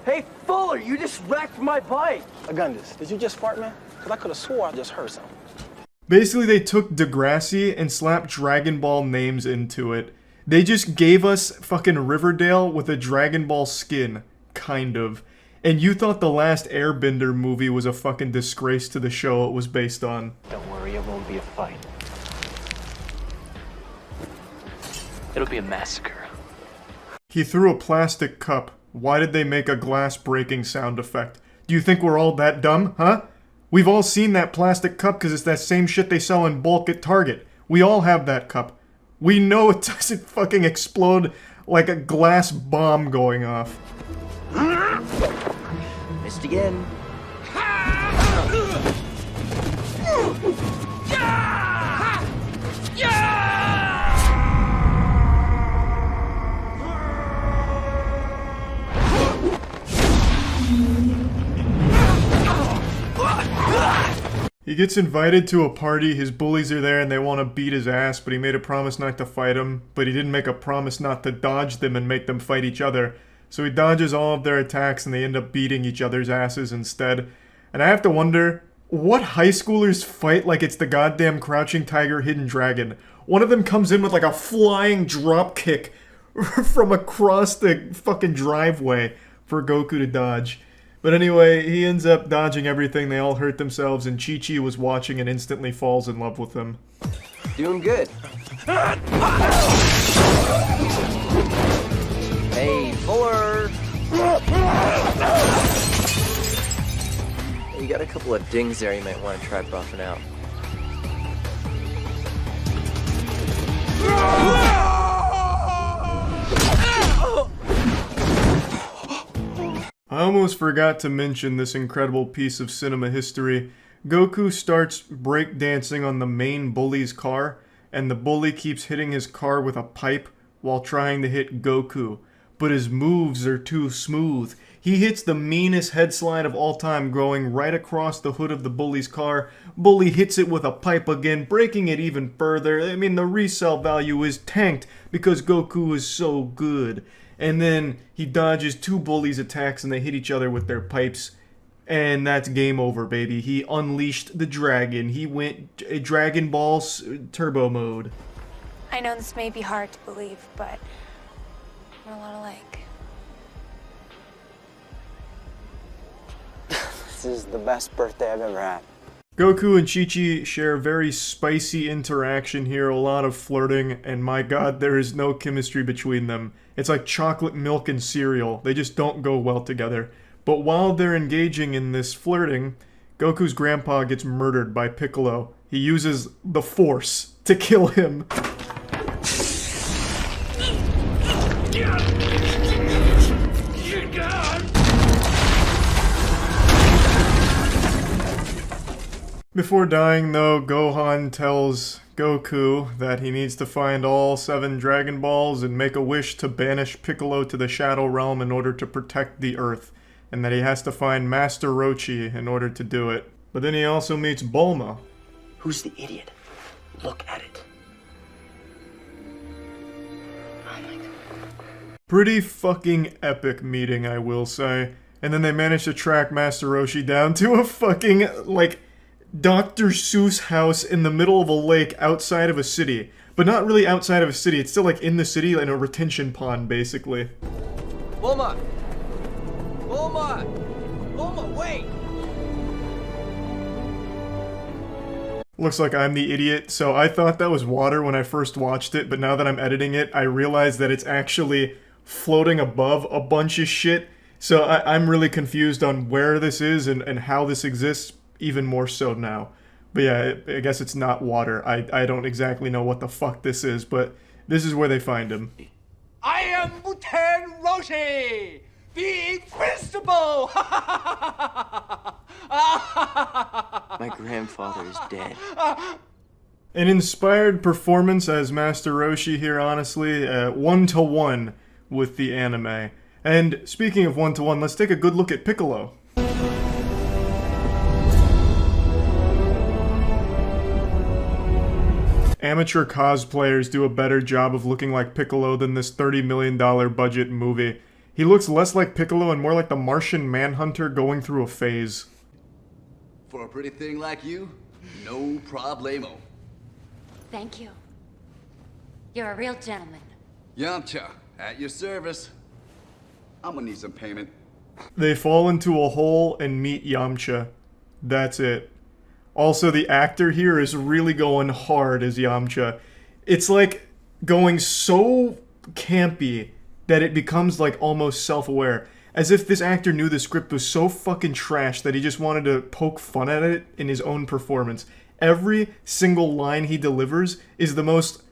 Hey, Fuller, you just wrecked my bike!
Agundis, did you just fart, man? Because I could have swore I just heard something.
Basically, they took Degrassi and slapped Dragon Ball names into it. They just gave us fucking Riverdale with a Dragon Ball skin. Kind of. And you thought the last Airbender movie was a fucking disgrace to the show it was based on.
Don't worry, it won't be a fight.
It'll be a massacre.
He threw a plastic cup. Why did they make a glass breaking sound effect? Do you think we're all that dumb, huh? We've all seen that plastic cup because it's that same shit they sell in bulk at Target. We all have that cup. We know it doesn't fucking explode like a glass bomb going off.
Missed again.
He gets invited to a party, his bullies are there and they want to beat his ass, but he made a promise not to fight them, but he didn't make a promise not to dodge them and make them fight each other. So he dodges all of their attacks and they end up beating each other's asses instead. And I have to wonder, what high schoolers fight like it's the goddamn Crouching Tiger, Hidden Dragon? One of them comes in with like a flying drop kick from across the fucking driveway for Goku to dodge. But anyway, he ends up dodging everything, they all hurt themselves, and Chi-Chi was watching and instantly falls in love with him.
Doing good. Hey, Fuller! You got a couple of dings there you might want to try buffing out.
I almost forgot to mention this incredible piece of cinema history. Goku starts breakdancing on the main bully's car, and the bully keeps hitting his car with a pipe while trying to hit Goku. But his moves are too smooth. He hits the meanest head slide of all time, going right across the hood of the bully's car. Bully hits it with a pipe again, breaking it even further. I mean, the resale value is tanked because Goku is so good. And then he dodges 2 bullies' attacks and they hit each other with their pipes. And that's game over, baby. He unleashed the dragon. He went Dragon Ball turbo mode.
I know this may be hard to believe, but we're a lot alike.
This is the best birthday I've ever had.
Goku and Chi-Chi share a very spicy interaction here, a lot of flirting, and my god, there is no chemistry between them. It's like chocolate milk and cereal. They just don't go well together. But while they're engaging in this flirting, Goku's grandpa gets murdered by Piccolo. He uses the Force to kill him. Before dying, though, Gohan tells Goku that he needs to find all 7 Dragon Balls and make a wish to banish Piccolo to the Shadow Realm in order to protect the Earth, and that he has to find Master Roshi in order to do it. But then he also meets Bulma.
Who's the idiot? Look at it. Oh my god.
Pretty fucking epic meeting, I will say. And then they manage to track Master Roshi down to a fucking, like, Dr. Seuss house in the middle of a lake outside of a city. But not really outside of a city, it's still like in the city in a retention pond, basically.
Bulma! Bulma! Bulma, wait!
Looks like I'm the idiot, so I thought that was water when I first watched it, but now that I'm editing it, I realize that it's actually floating above a bunch of shit, so I'm really confused on where this is and how this exists, even more so now. But yeah, I guess it's not water. I don't exactly know what the fuck this is, but this is where they find him.
I am Lieutenant Roshi, the Invincible!
My grandfather is dead.
An inspired performance as Master Roshi here, honestly, 1-to-1 with the anime. And speaking of 1-to-1, let's take a good look at Piccolo. Amateur cosplayers do a better job of looking like Piccolo than this $30 million budget movie. He looks less like Piccolo and more like the Martian Manhunter going through a phase.
For a pretty thing like you, no problemo.
Thank you. You're a real gentleman.
Yamcha, at your service. I'm gonna need some payment.
They fall into a hole and meet Yamcha. That's it. Also, the actor here is really going hard as Yamcha. It's like going so campy that it becomes like almost self-aware. As if this actor knew the script was so fucking trash that he just wanted to poke fun at it in his own performance. Every single line he delivers is the most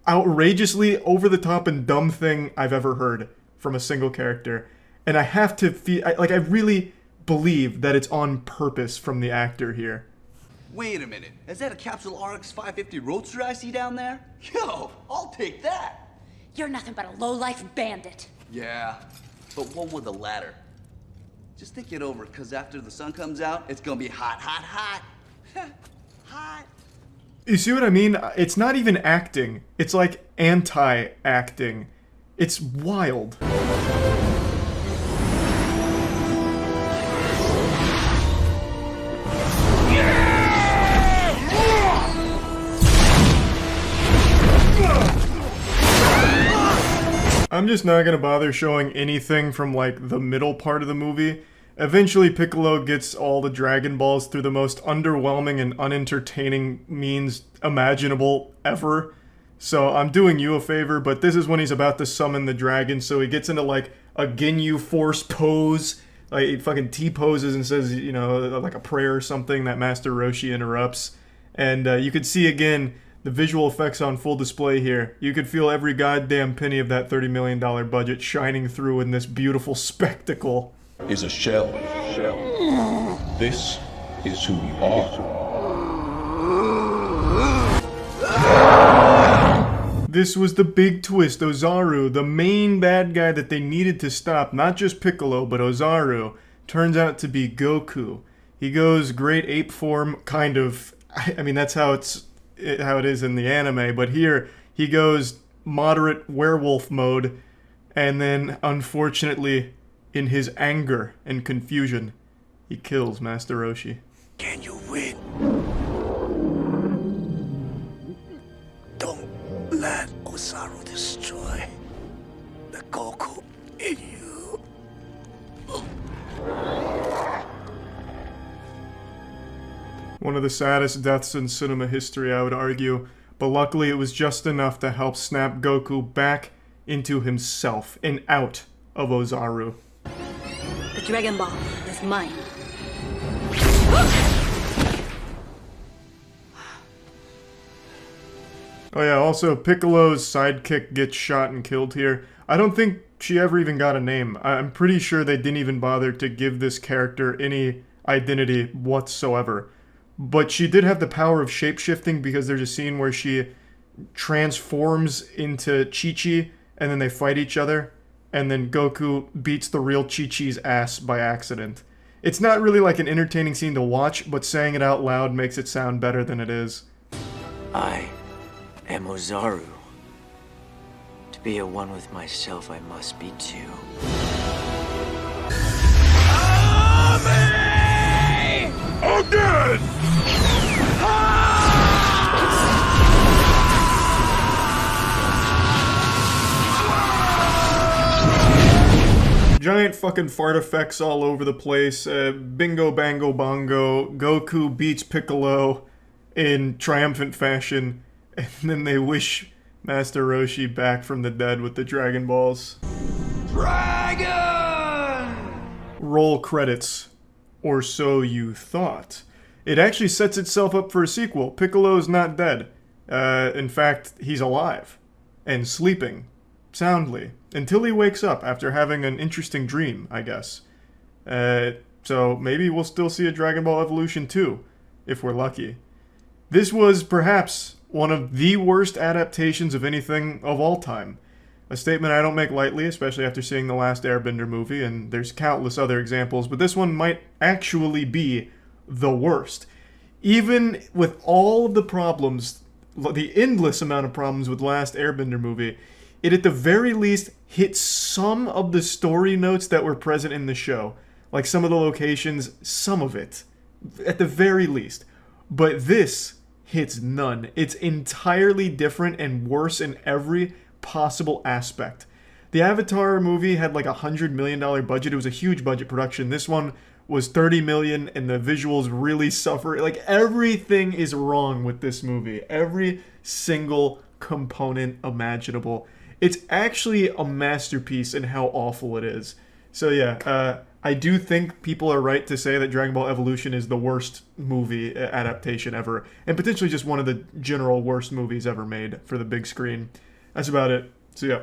outrageously over-the-top and dumb thing I've ever heard from a single character. And I have to feel, I really believe that it's on purpose from the actor here.
Wait a minute, is that a Capsule RX 550 Roadster I see down there? Yo, I'll take that!
You're nothing but a low-life bandit.
Yeah, but one with a ladder. Just think it over, cause after the sun comes out, it's gonna be hot, hot, hot. Hot.
You see what I mean? It's not even acting. It's like anti-acting. It's wild. I'm just not gonna bother showing anything from like the middle part of the movie. Eventually Piccolo gets all the Dragon Balls through the most underwhelming and unentertaining means imaginable ever. So I'm doing you a favor, but this is when he's about to summon the dragon, so he gets into like a Ginyu Force pose. Like he fucking T-poses and says, you know, like a prayer or something that Master Roshi interrupts. And you could see again the visual effects on full display here. You could feel every goddamn penny of that $30 million budget shining through in this beautiful spectacle.
Is a shell. This is who you are.
This was the big twist. Ozaru, the main bad guy that they needed to stop, not just Piccolo, but Ozaru, turns out to be Goku. He goes great ape form, kind of. I mean, that's how it is in the anime, but here he goes moderate werewolf mode, and then, unfortunately, in his anger and confusion, he kills Master Roshi.
Can you win? Don't let Ozaru destroy the Goku in you.
One of the saddest deaths in cinema history, I would argue, but luckily it was just enough to help snap Goku back into himself and out of Ozaru.
The Dragon Ball is mine.
Oh yeah, also Piccolo's sidekick gets shot and killed here. I don't think she ever even got a name. I'm pretty sure they didn't even bother to give this character any identity whatsoever. But she did have the power of shapeshifting because there's a scene where she transforms into Chi-Chi and then they fight each other. And then Goku beats the real Chi-Chi's ass by accident. It's not really like an entertaining scene to watch, but saying it out loud makes it sound better than it is.
I am Ozaru. To be at one with myself, I must be two.
Again!
Giant fucking fart effects all over the place. Bingo bango bongo. Goku beats Piccolo in triumphant fashion. And then they wish Master Roshi back from the dead with the Dragon Balls.
Dragon!
Roll credits. Or so you thought. It actually sets itself up for a sequel. Piccolo's not dead. In fact, he's alive. And sleeping. Soundly. Until he wakes up after having an interesting dream, I guess. So maybe we'll still see a Dragon Ball Evolution 2, if we're lucky. This was perhaps one of the worst adaptations of anything of all time. A statement I don't make lightly, especially after seeing the last Airbender movie, and there's countless other examples, but this one might actually be the worst. Even with all of the problems, the endless amount of problems with the last Airbender movie, it at the very least hit some of the story notes that were present in the show. Like some of the locations, some of it. At the very least. But this hits none. It's entirely different and worse in every possible aspect. The Avatar movie had like $100 million budget. It was a huge budget production. This one was $30 million and the visuals really suffer. Like everything is wrong with this movie. Every single component imaginable. It's actually a masterpiece in how awful it is. So yeah, I do think people are right to say that Dragon Ball Evolution is the worst movie adaptation ever, and potentially just one of the general worst movies ever made for the big screen. That's about it. So yeah.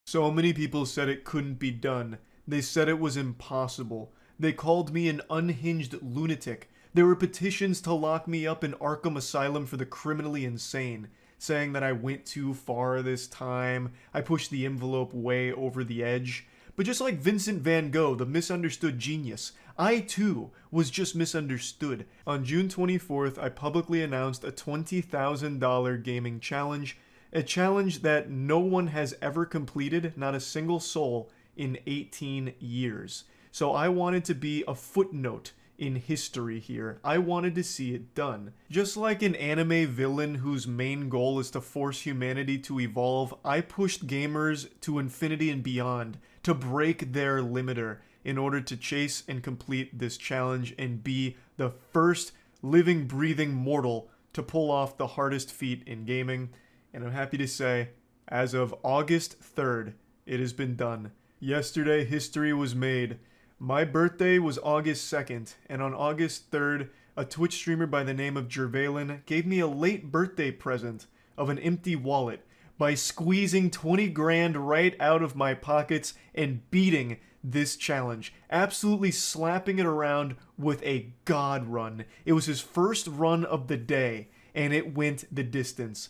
So many people said it couldn't be done. They said it was impossible. They called me an unhinged lunatic. There were petitions to lock me up in Arkham Asylum for the criminally insane, saying that I went too far this time, I pushed the envelope way over the edge. But just like Vincent van Gogh, the misunderstood genius, I too was just misunderstood. On June 24th, I publicly announced a $20,000 gaming challenge, a challenge that no one has ever completed, not a single soul, in 18 years. So I wanted to be a footnote in history here. I wanted to see it done. Just like an anime villain whose main goal is to force humanity to evolve, I pushed gamers to infinity and beyond to break their limiter in order to chase and complete this challenge and be the first living, breathing mortal to pull off the hardest feat in gaming. And I'm happy to say, as of August 3rd, it has been done. Yesterday, history was made. My birthday was August 2nd, and on August 3rd, a Twitch streamer by the name of Jervalen gave me a late birthday present of an empty wallet by squeezing 20 grand right out of my pockets and beating this challenge, absolutely slapping it around with a god run. It was his first run of the day, and it went the distance.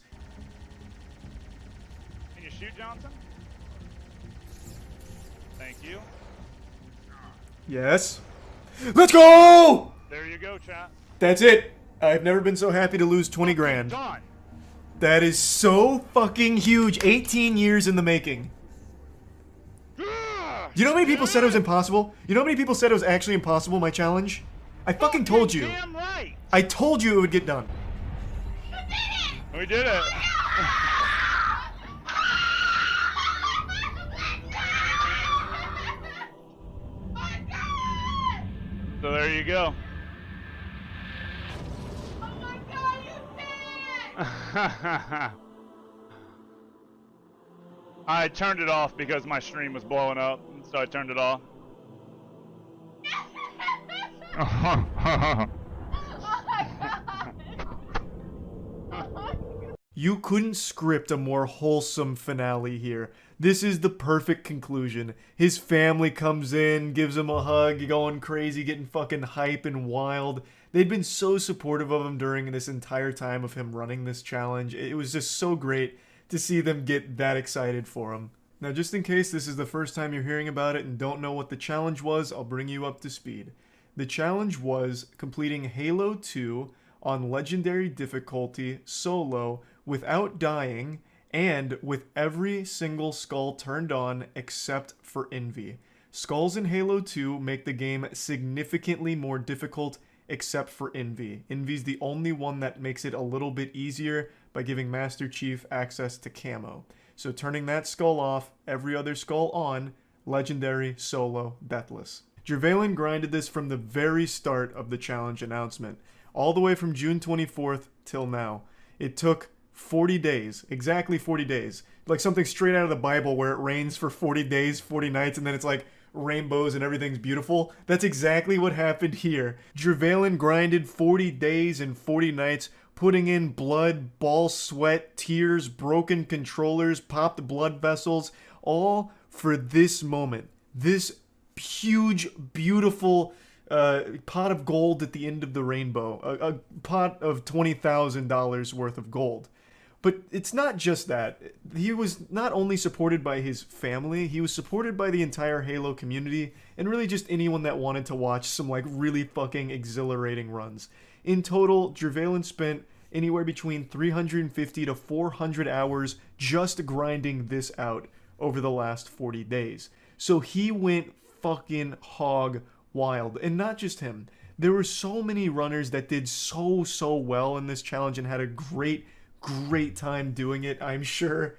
Can you shoot, Johnson? Thank you.
Yes. Let's go!
There you go, chat.
That's it. I've never been so happy to lose 20 grand.
Done.
That is so fucking huge. 18 years in the making. You know how many people said it was impossible? You know how many people said it was actually impossible, my challenge? I fucking told you.
Damn right.
I told you it would get done.
We did it. So there you go.
Oh my god, you did it!
I turned it off because my stream was blowing up, so I turned it off.
Oh my god!
You couldn't script a more wholesome finale here. This is the perfect conclusion. His family comes in, gives him a hug, going crazy, getting fucking hype and wild. They'd been so supportive of him during this entire time of him running this challenge. It was just so great to see them get that excited for him. Now, just in case this is the first time you're hearing about it and don't know what the challenge was, I'll bring you up to speed. The challenge was completing Halo 2 on Legendary difficulty, solo, without dying, and with every single skull turned on except for Envy. Skulls in Halo 2 make the game significantly more difficult except for Envy. Envy's the only one that makes it a little bit easier by giving Master Chief access to camo. So turning that skull off, every other skull on, legendary, solo, deathless. Jervalen grinded this from the very start of the challenge announcement, all the way from June 24th till now. It took 40 days, exactly 40 days. Like something straight out of the Bible where it rains for 40 days, 40 nights, and then it's like rainbows and everything's beautiful. That's exactly what happened here. Jervalen grinded 40 days and 40 nights, putting in blood, ball sweat, tears, broken controllers, popped blood vessels, all for this moment. This huge, beautiful pot of gold at the end of the rainbow. A pot of $20,000 worth of gold. But it's not just that. He was not only supported by his family, he was supported by the entire Halo community, and really just anyone that wanted to watch some like really fucking exhilarating runs. In total, Jervalen spent anywhere between 350 to 400 hours just grinding this out over the last 40 days. So he went fucking hog wild. And not just him. There were so many runners that did so well in this challenge and had a great time doing it, I'm sure.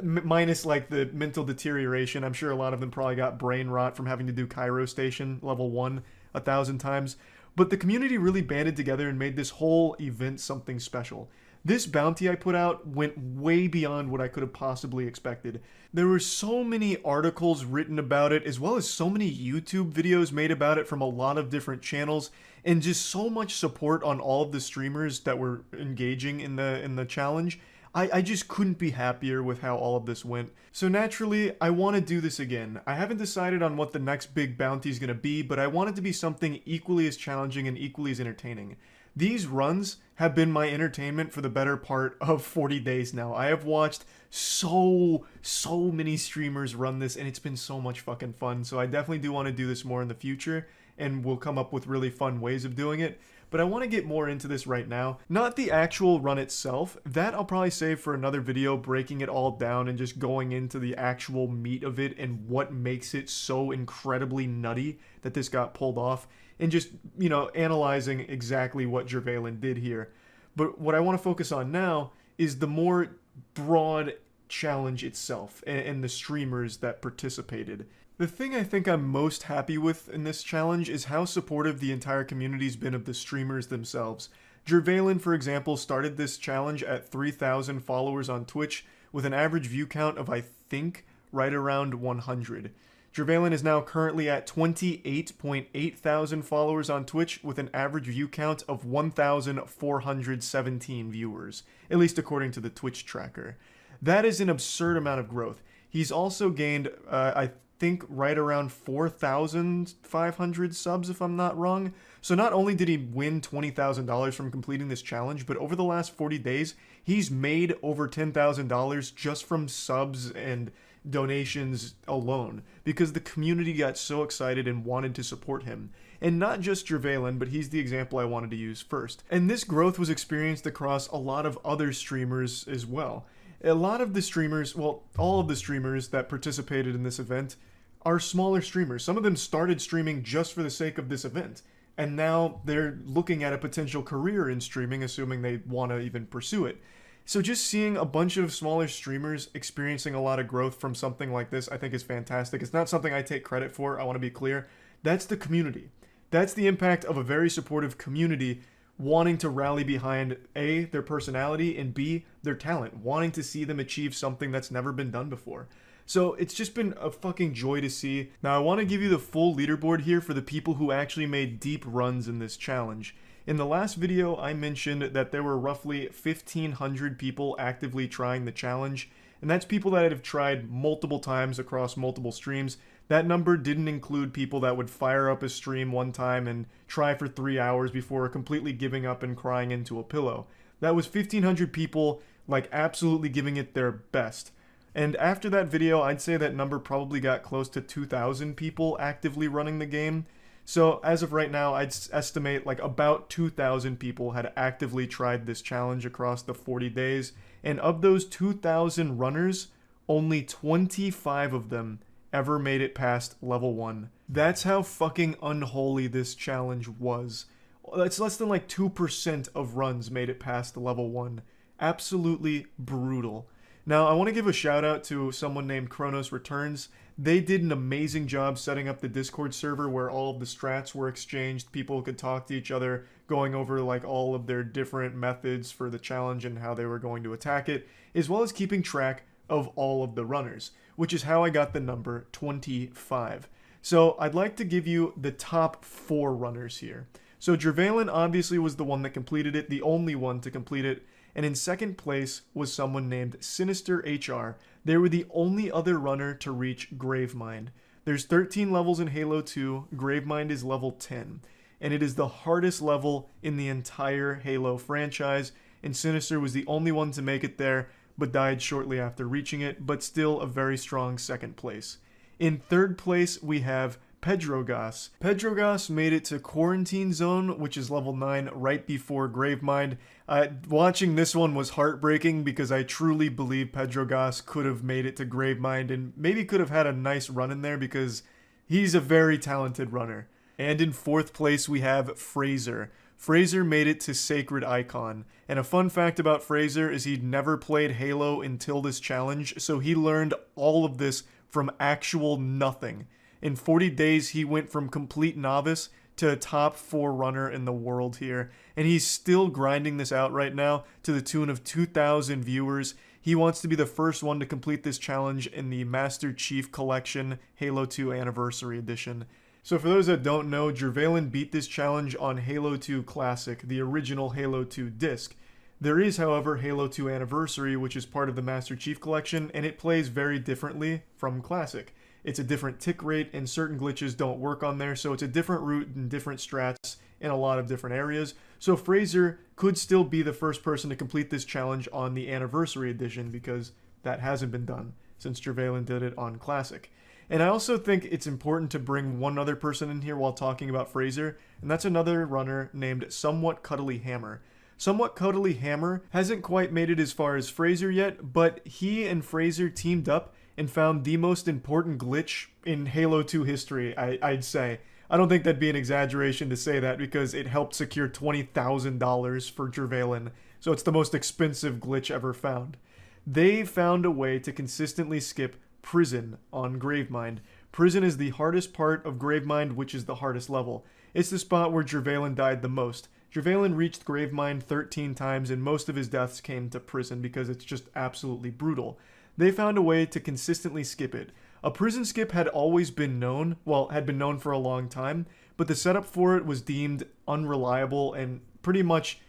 Minus like the mental deterioration. I'm sure a lot of them probably got brain rot from having to do Cairo Station level 1 1,000 times. But the community really banded together and made this whole event something special. This bounty I put out went way beyond what I could have possibly expected. There were so many articles written about it, as well as so many YouTube videos made about it from a lot of different channels, and just so much support on all of the streamers that were engaging in the challenge. I just couldn't be happier with how all of this went. So naturally, I want to do this again. I haven't decided on what the next big bounty is going to be, but I want it to be something equally as challenging and equally as entertaining. These runs have been my entertainment for the better part of 40 days now. I have watched so many streamers run this, and it's been so much fucking fun. So I definitely do want to do this more in the future, and we'll come up with really fun ways of doing it. But I want to get more into this right now. Not the actual run itself. That I'll probably save for another video, breaking it all down and just going into the actual meat of it and what makes it so incredibly nutty that this got pulled off. And just, you know, analyzing exactly what Jervalen did here. But what I want to focus on now is the more broad challenge itself and the streamers that participated. The thing I think I'm most happy with in this challenge is how supportive the entire community's been of the streamers themselves. Jervalen, for example, started this challenge at 3,000 followers on Twitch with an average view count of, I think, right around 100. Jervalen is now currently at 28.8 thousand followers on Twitch with an average view count of 1,417 viewers, at least according to the Twitch tracker. That is an absurd amount of growth. He's also gained, I think, right around 4,500 subs, if I'm not wrong. So not only did he win $20,000 from completing this challenge, but over the last 40 days, he's made over $10,000 just from subs and donations alone, because the community got so excited and wanted to support him. And not just Jervalen, but he's the example I wanted to use first. And this growth was experienced across a lot of other streamers as well. A lot of the streamers, well, all of the streamers that participated in this event are smaller streamers. Some of them started streaming just for the sake of this event, and now they're looking at a potential career in streaming, assuming they want to even pursue it. So just seeing a bunch of smaller streamers experiencing a lot of growth from something like this, I think is fantastic. It's not something I take credit for, I want to be clear. That's the community. That's the impact of a very supportive community wanting to rally behind A, their personality, and B, their talent, wanting to see them achieve something that's never been done before. So it's just been a fucking joy to see. Now I want to give you the full leaderboard here for the people who actually made deep runs in this challenge. In the last video, I mentioned that there were roughly 1,500 people actively trying the challenge, and that's people that have tried multiple times across multiple streams. That number didn't include people that would fire up a stream one time and try for 3 hours before completely giving up and crying into a pillow. That was 1,500 people, like, absolutely giving it their best. And after that video, I'd say that number probably got close to 2,000 people actively running the game. So as of right now, I'd estimate like about 2,000 people had actively tried this challenge across the 40 days. And of those 2,000 runners, only 25 of them ever made it past level 1. That's how fucking unholy this challenge was. That's less than like 2% of runs made it past the level 1. Absolutely brutal. Now, I want to give a shout out to someone named Chronos Returns. They did an amazing job setting up the Discord server where all of the strats were exchanged. People could talk to each other, going over like all of their different methods for the challenge and how they were going to attack it, as well as keeping track of all of the runners, which is how I got the number 25. So I'd like to give you the top 4 runners here. So Jervalen obviously was the one that completed it, the only one to complete it, and in second place was someone named Sinister HR. They were the only other runner to reach Gravemind. There's 13 levels in Halo 2, Gravemind is level 10, and it is the hardest level in the entire Halo franchise, and Sinister was the only one to make it there, but died shortly after reaching it, but still a very strong second place. In third place, we have Pedrogas. Pedrogas made it to Quarantine Zone, which is level 9, right before Gravemind. Watching this one was heartbreaking because I truly believe Pedrogas could have made it to Gravemind and maybe could have had a nice run in there because he's a very talented runner. And in fourth place, we have Fraser. Fraser made it to Sacred Icon. And a fun fact about Fraser is he'd never played Halo until this challenge, so he learned all of this from actual nothing. In 40 days, he went from complete novice to a top 4 runner in the world here. And he's still grinding this out right now to the tune of 2,000 viewers. He wants to be the first one to complete this challenge in the Master Chief Collection Halo 2 Anniversary Edition. So for those that don't know, Jervalen beat this challenge on Halo 2 Classic, the original Halo 2 disc. There is, however, Halo 2 Anniversary, which is part of the Master Chief Collection, and it plays very differently from Classic. It's a different tick rate, and certain glitches don't work on there, so it's a different route and different strats in a lot of different areas. So Fraser could still be the first person to complete this challenge on the Anniversary Edition, because that hasn't been done since Jervalen did it on Classic. And I also think it's important to bring one other person in here while talking about Fraser, and that's another runner named Somewhat Cuddly Hammer. Somewhat Cuddly Hammer hasn't quite made it as far as Fraser yet, but he and Fraser teamed up and found the most important glitch in Halo 2 history, I'd say. I don't think that'd be an exaggeration to say that because it helped secure $20,000 for Jervalen, so it's the most expensive glitch ever found. They found a way to consistently skip Prison on Gravemind. Prison is the hardest part of Gravemind, which is the hardest level. It's the spot where Jervalen died the most. Jervalen reached Gravemind 13 times and most of his deaths came to Prison because it's just absolutely brutal. They found a way to consistently skip it. A prison skip had always been known, had been known for a long time, but the setup for it was deemed unreliable and pretty much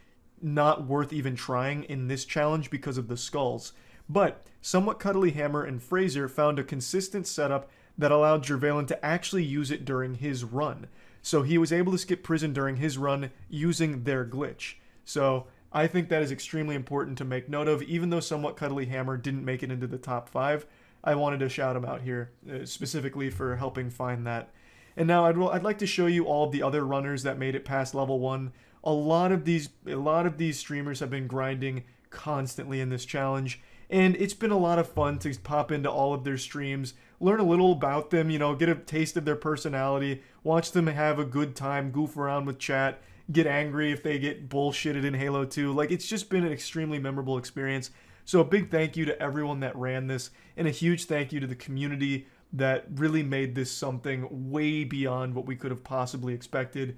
not worth even trying in this challenge because of the skulls. But Somewhat Cuddly Hammer and Fraser found a consistent setup that allowed Jervalen to actually use it during his run. So he was able to skip Prison during his run using their glitch. So I think that is extremely important to make note of. Even though Somewhat Cuddly Hammer didn't make it into the top 5, I wanted to shout him out here specifically for helping find that. And now I'd like to show you all of the other runners that made it past level 1. A lot of these streamers have been grinding constantly in this challenge, and it's been a lot of fun to pop into all of their streams, learn a little about them, get a taste of their personality, watch them have a good time, goof around with chat, get angry if they get bullshitted in Halo 2. It's just been an extremely memorable experience. So a big thank you to everyone that ran this, and a huge thank you to the community that really made this something way beyond what we could have possibly expected.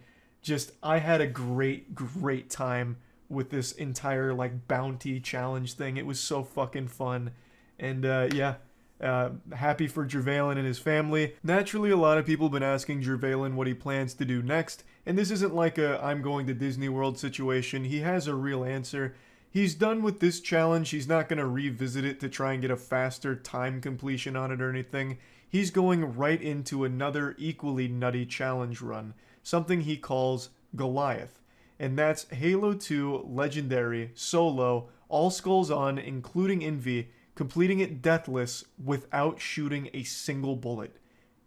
I had a great time with this entire bounty challenge thing. It was so fucking fun. And happy for Jervalen and his family. Naturally, a lot of people have been asking Jervalen what he plans to do next, and this isn't like a I'm going to Disney World situation. He has a real answer. He's done with this challenge. He's not going to revisit it to try and get a faster time completion on it or anything. He's going right into another equally nutty challenge run, something he calls Goliath. And that's Halo 2 Legendary Solo, all skulls on, including Envy, completing it deathless without shooting a single bullet.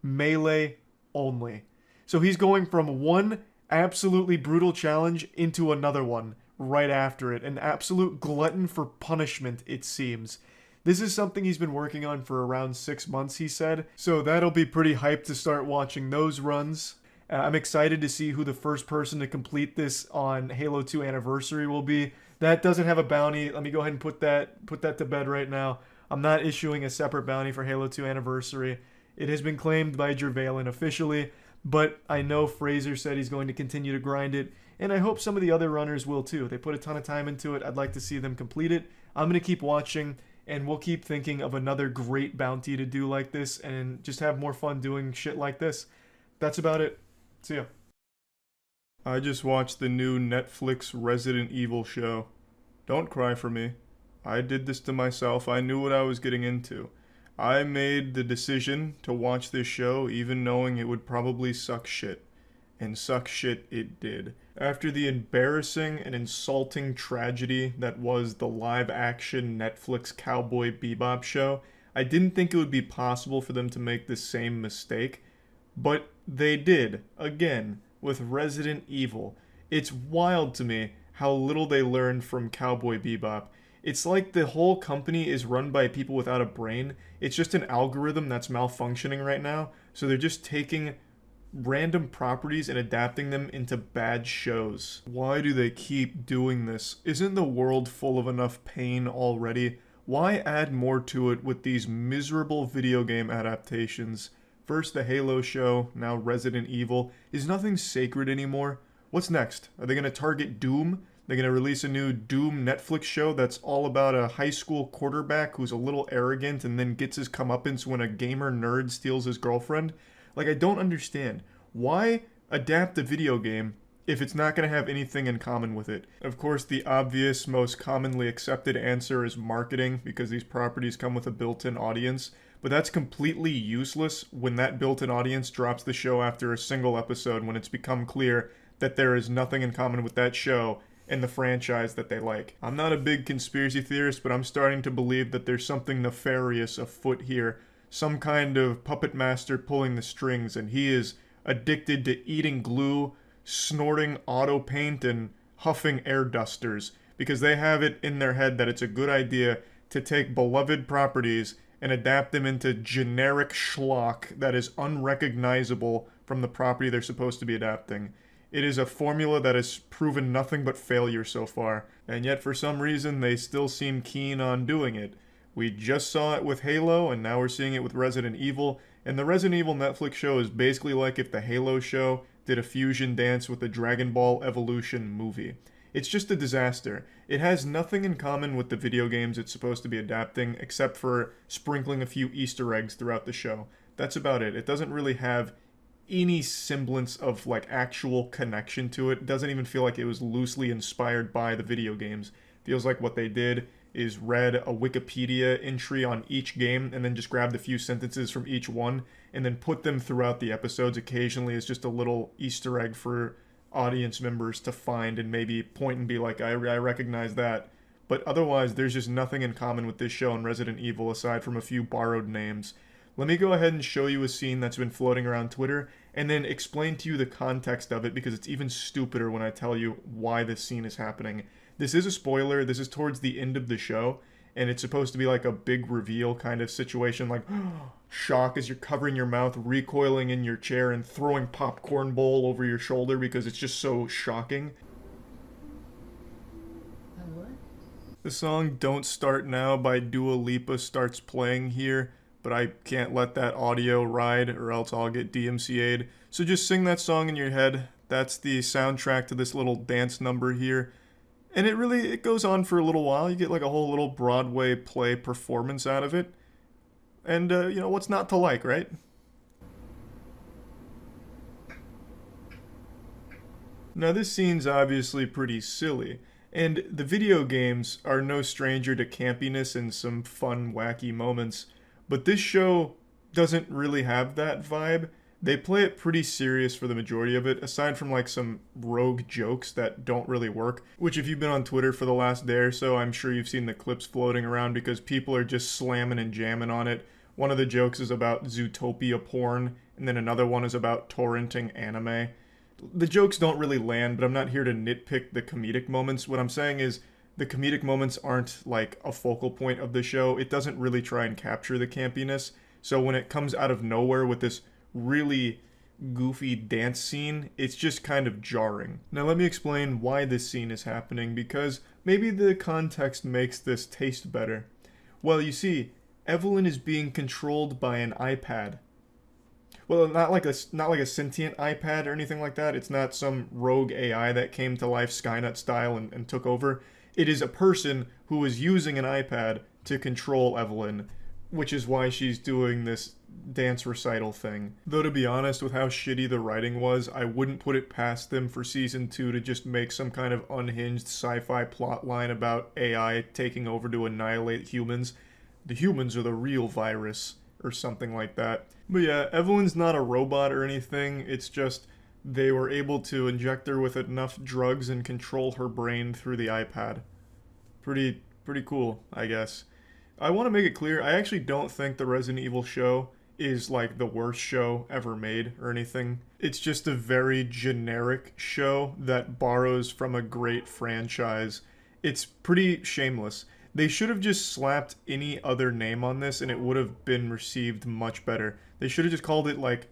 Melee only. So he's going from one absolutely brutal challenge into another one right after it. An absolute glutton for punishment, it seems. This is something he's been working on for around 6 months, he said. So that'll be pretty hyped to start watching those runs. I'm excited to see who the first person to complete this on Halo 2 Anniversary will be. That doesn't have a bounty. Let me go ahead and put that to bed right now. I'm not issuing a separate bounty for Halo 2 Anniversary. It has been claimed by Jervalen officially, but I know Fraser said he's going to continue to grind it, and I hope some of the other runners will too. They put a ton of time into it. I'd like to see them complete it. I'm going to keep watching, and we'll keep thinking of another great bounty to do like this and just have more fun doing shit like this. That's about it. See ya. I just watched the new Netflix Resident Evil show. Don't cry for me. I did this to myself. I knew what I was getting into. I made the decision to watch this show even knowing it would probably suck shit. And suck shit it did. After the embarrassing and insulting tragedy that was the live-action Netflix Cowboy Bebop show, I didn't think it would be possible for them to make the same mistake. But they did, again, with Resident Evil. It's wild to me how little they learned from Cowboy Bebop. It's like the whole company is run by people without a brain. It's just an algorithm that's malfunctioning right now. So they're just taking random properties and adapting them into bad shows. Why do they keep doing this? Isn't the world full of enough pain already? Why add more to it with these miserable video game adaptations? First the Halo show, now Resident Evil. Is nothing sacred anymore? What's next? Are they going to target Doom? They're going to release a new Doom Netflix show that's all about a high school quarterback who's a little arrogant and then gets his comeuppance when a gamer nerd steals his girlfriend. Like, I don't understand. Why adapt a video game if it's not going to have anything in common with it? Of course, the obvious, most commonly accepted answer is marketing, because these properties come with a built-in audience. But that's completely useless when that built-in audience drops the show after a single episode when it's become clear that there is nothing in common with that show and the franchise that they like. I'm not a big conspiracy theorist, but I'm starting to believe that there's something nefarious afoot here. Some kind of puppet master pulling the strings, and he is addicted to eating glue, snorting auto paint, and huffing air dusters, because they have it in their head that it's a good idea to take beloved properties and adapt them into generic schlock that is unrecognizable from the property they're supposed to be adapting. It is a formula that has proven nothing but failure so far, and yet for some reason they still seem keen on doing it. We just saw it with Halo, and now we're seeing it with Resident Evil, and the Resident Evil Netflix show is basically like if the Halo show did a fusion dance with the Dragonball Evolution movie. It's just a disaster. It has nothing in common with the video games it's supposed to be adapting, except for sprinkling a few Easter eggs throughout the show. That's about it. It doesn't really have any semblance of like actual connection to it. It doesn't even feel like it was loosely inspired by the video games. It feels like what they did is read a Wikipedia entry on each game and then just grabbed a few sentences from each one and then put them throughout the episodes occasionally as just a little Easter egg for audience members to find and maybe point and be like, I recognize that. But otherwise, there's just nothing in common with this show and Resident Evil aside from a few borrowed names. Let me go ahead and show you a scene that's been floating around Twitter and then explain to you the context of it, because it's even stupider when I tell you why this scene is happening. This is a spoiler. This is towards the end of the show, and it's supposed to be like a big reveal kind of situation, like shock as you're covering your mouth, recoiling in your chair, and throwing popcorn bowl over your shoulder because it's just so shocking. The song Don't Start Now by Dua Lipa starts playing here, but I can't let that audio ride or else I'll get DMCA'd. So just sing that song in your head. That's the soundtrack to this little dance number here. And it goes on for a little while. You get like a whole little Broadway play performance out of it. And, what's not to like, right? Now this scene's obviously pretty silly. And the video games are no stranger to campiness and some fun, wacky moments. But this show doesn't really have that vibe. They play it pretty serious for the majority of it, aside from like some rogue jokes that don't really work. Which if you've been on Twitter for the last day or so, I'm sure you've seen the clips floating around because people are just slamming and jamming on it. One of the jokes is about Zootopia porn, and then another one is about torrenting anime. The jokes don't really land, but I'm not here to nitpick the comedic moments. What I'm saying is the comedic moments aren't like a focal point of the show. It doesn't really try and capture the campiness. So when it comes out of nowhere with this really goofy dance scene, it's just kind of jarring. Now let me explain why this scene is happening, because maybe the context makes this taste better. Well, you see, Evelyn is being controlled by an iPad. Well, not like a sentient iPad or anything like that. It's not some rogue AI that came to life Skynet style and took over. It is a person who is using an iPad to control Evelyn, which is why she's doing this dance recital thing. Though to be honest, with how shitty the writing was, I wouldn't put it past them for season 2 to just make some kind of unhinged sci-fi plot line about AI taking over to annihilate humans. The humans are the real virus, or something like that. But yeah, Evelyn's not a robot or anything, it's just they were able to inject her with enough drugs and control her brain through the iPad. Pretty cool, I guess. I want to make it clear, I actually don't think the Resident Evil show is like the worst show ever made or anything. It's just a very generic show that borrows from a great franchise. It's pretty shameless. They should have just slapped any other name on this and it would have been received much better. They should have just called it like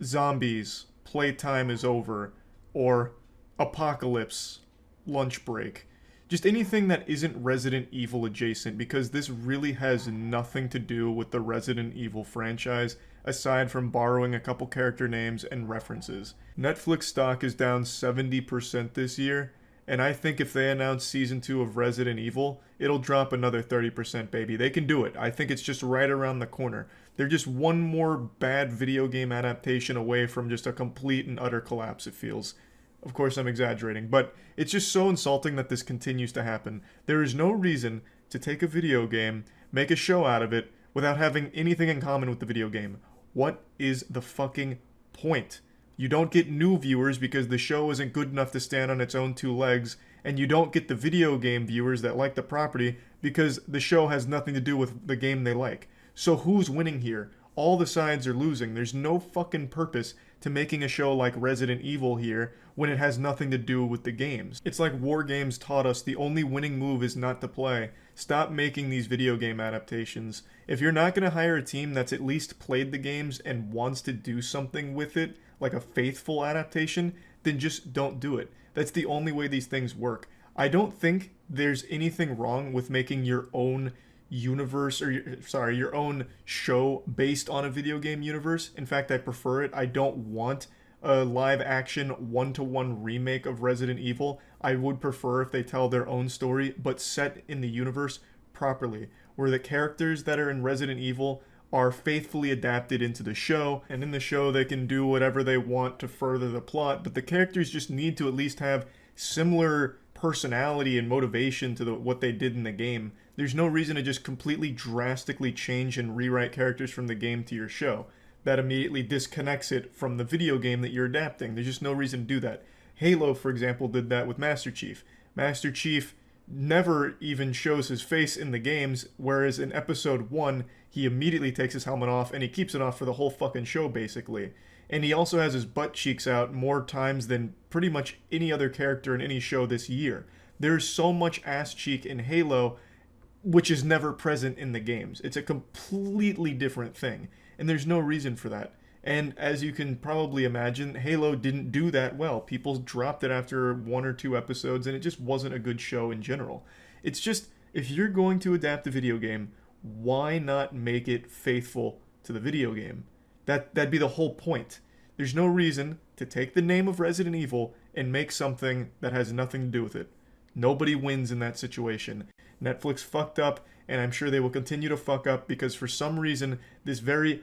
Zombies, Playtime is Over, or Apocalypse, Lunch Break. Just anything that isn't Resident Evil adjacent, because this really has nothing to do with the Resident Evil franchise, aside from borrowing a couple character names and references. Netflix stock is down 70% this year, and I think if they announce season 2 of Resident Evil, it'll drop another 30%, baby. They can do it. I think it's just right around the corner. They're just one more bad video game adaptation away from just a complete and utter collapse, it feels. Of course, I'm exaggerating, but it's just so insulting that this continues to happen. There is no reason to take a video game, make a show out of it, without having anything in common with the video game. What is the fucking point? You don't get new viewers because the show isn't good enough to stand on its own 2 legs, and you don't get the video game viewers that like the property because the show has nothing to do with the game they like. So who's winning here? All the sides are losing. There's no fucking purpose to making a show like Resident Evil here when it has nothing to do with the games. It's like War Games taught us the only winning move is not to play. Stop making these video game adaptations. If you're not going to hire a team that's at least played the games and wants to do something with it, like a faithful adaptation, then just don't do it. That's the only way these things work. I don't think there's anything wrong with making your own universe, or your own show based on a video game universe. In fact, I prefer it. I don't want a live action one-to-one remake of Resident Evil. I would prefer if they tell their own story, but set in the universe properly, where the characters that are in Resident Evil are faithfully adapted into the show, and in the show they can do whatever they want to further the plot, but the characters just need to at least have similar personality and motivation to what they did in the game. There's no reason to just completely drastically change and rewrite characters from the game to your show. That immediately disconnects it from the video game that you're adapting. There's just no reason to do that. Halo, for example, did that with Master Chief. Master Chief never even shows his face in the games, whereas in episode 1, he immediately takes his helmet off and he keeps it off for the whole fucking show, basically. And he also has his butt cheeks out more times than pretty much any other character in any show this year. There's so much ass cheek in Halo, which is never present in the games. It's a completely different thing, and there's no reason for that. And as you can probably imagine, Halo didn't do that well. People dropped it after 1 or 2 episodes, and it just wasn't a good show in general. It's just, if you're going to adapt a video game, why not make it faithful to the video game? That'd be the whole point. There's no reason to take the name of Resident Evil and make something that has nothing to do with it. Nobody wins in that situation. Netflix fucked up, and I'm sure they will continue to fuck up because for some reason, this very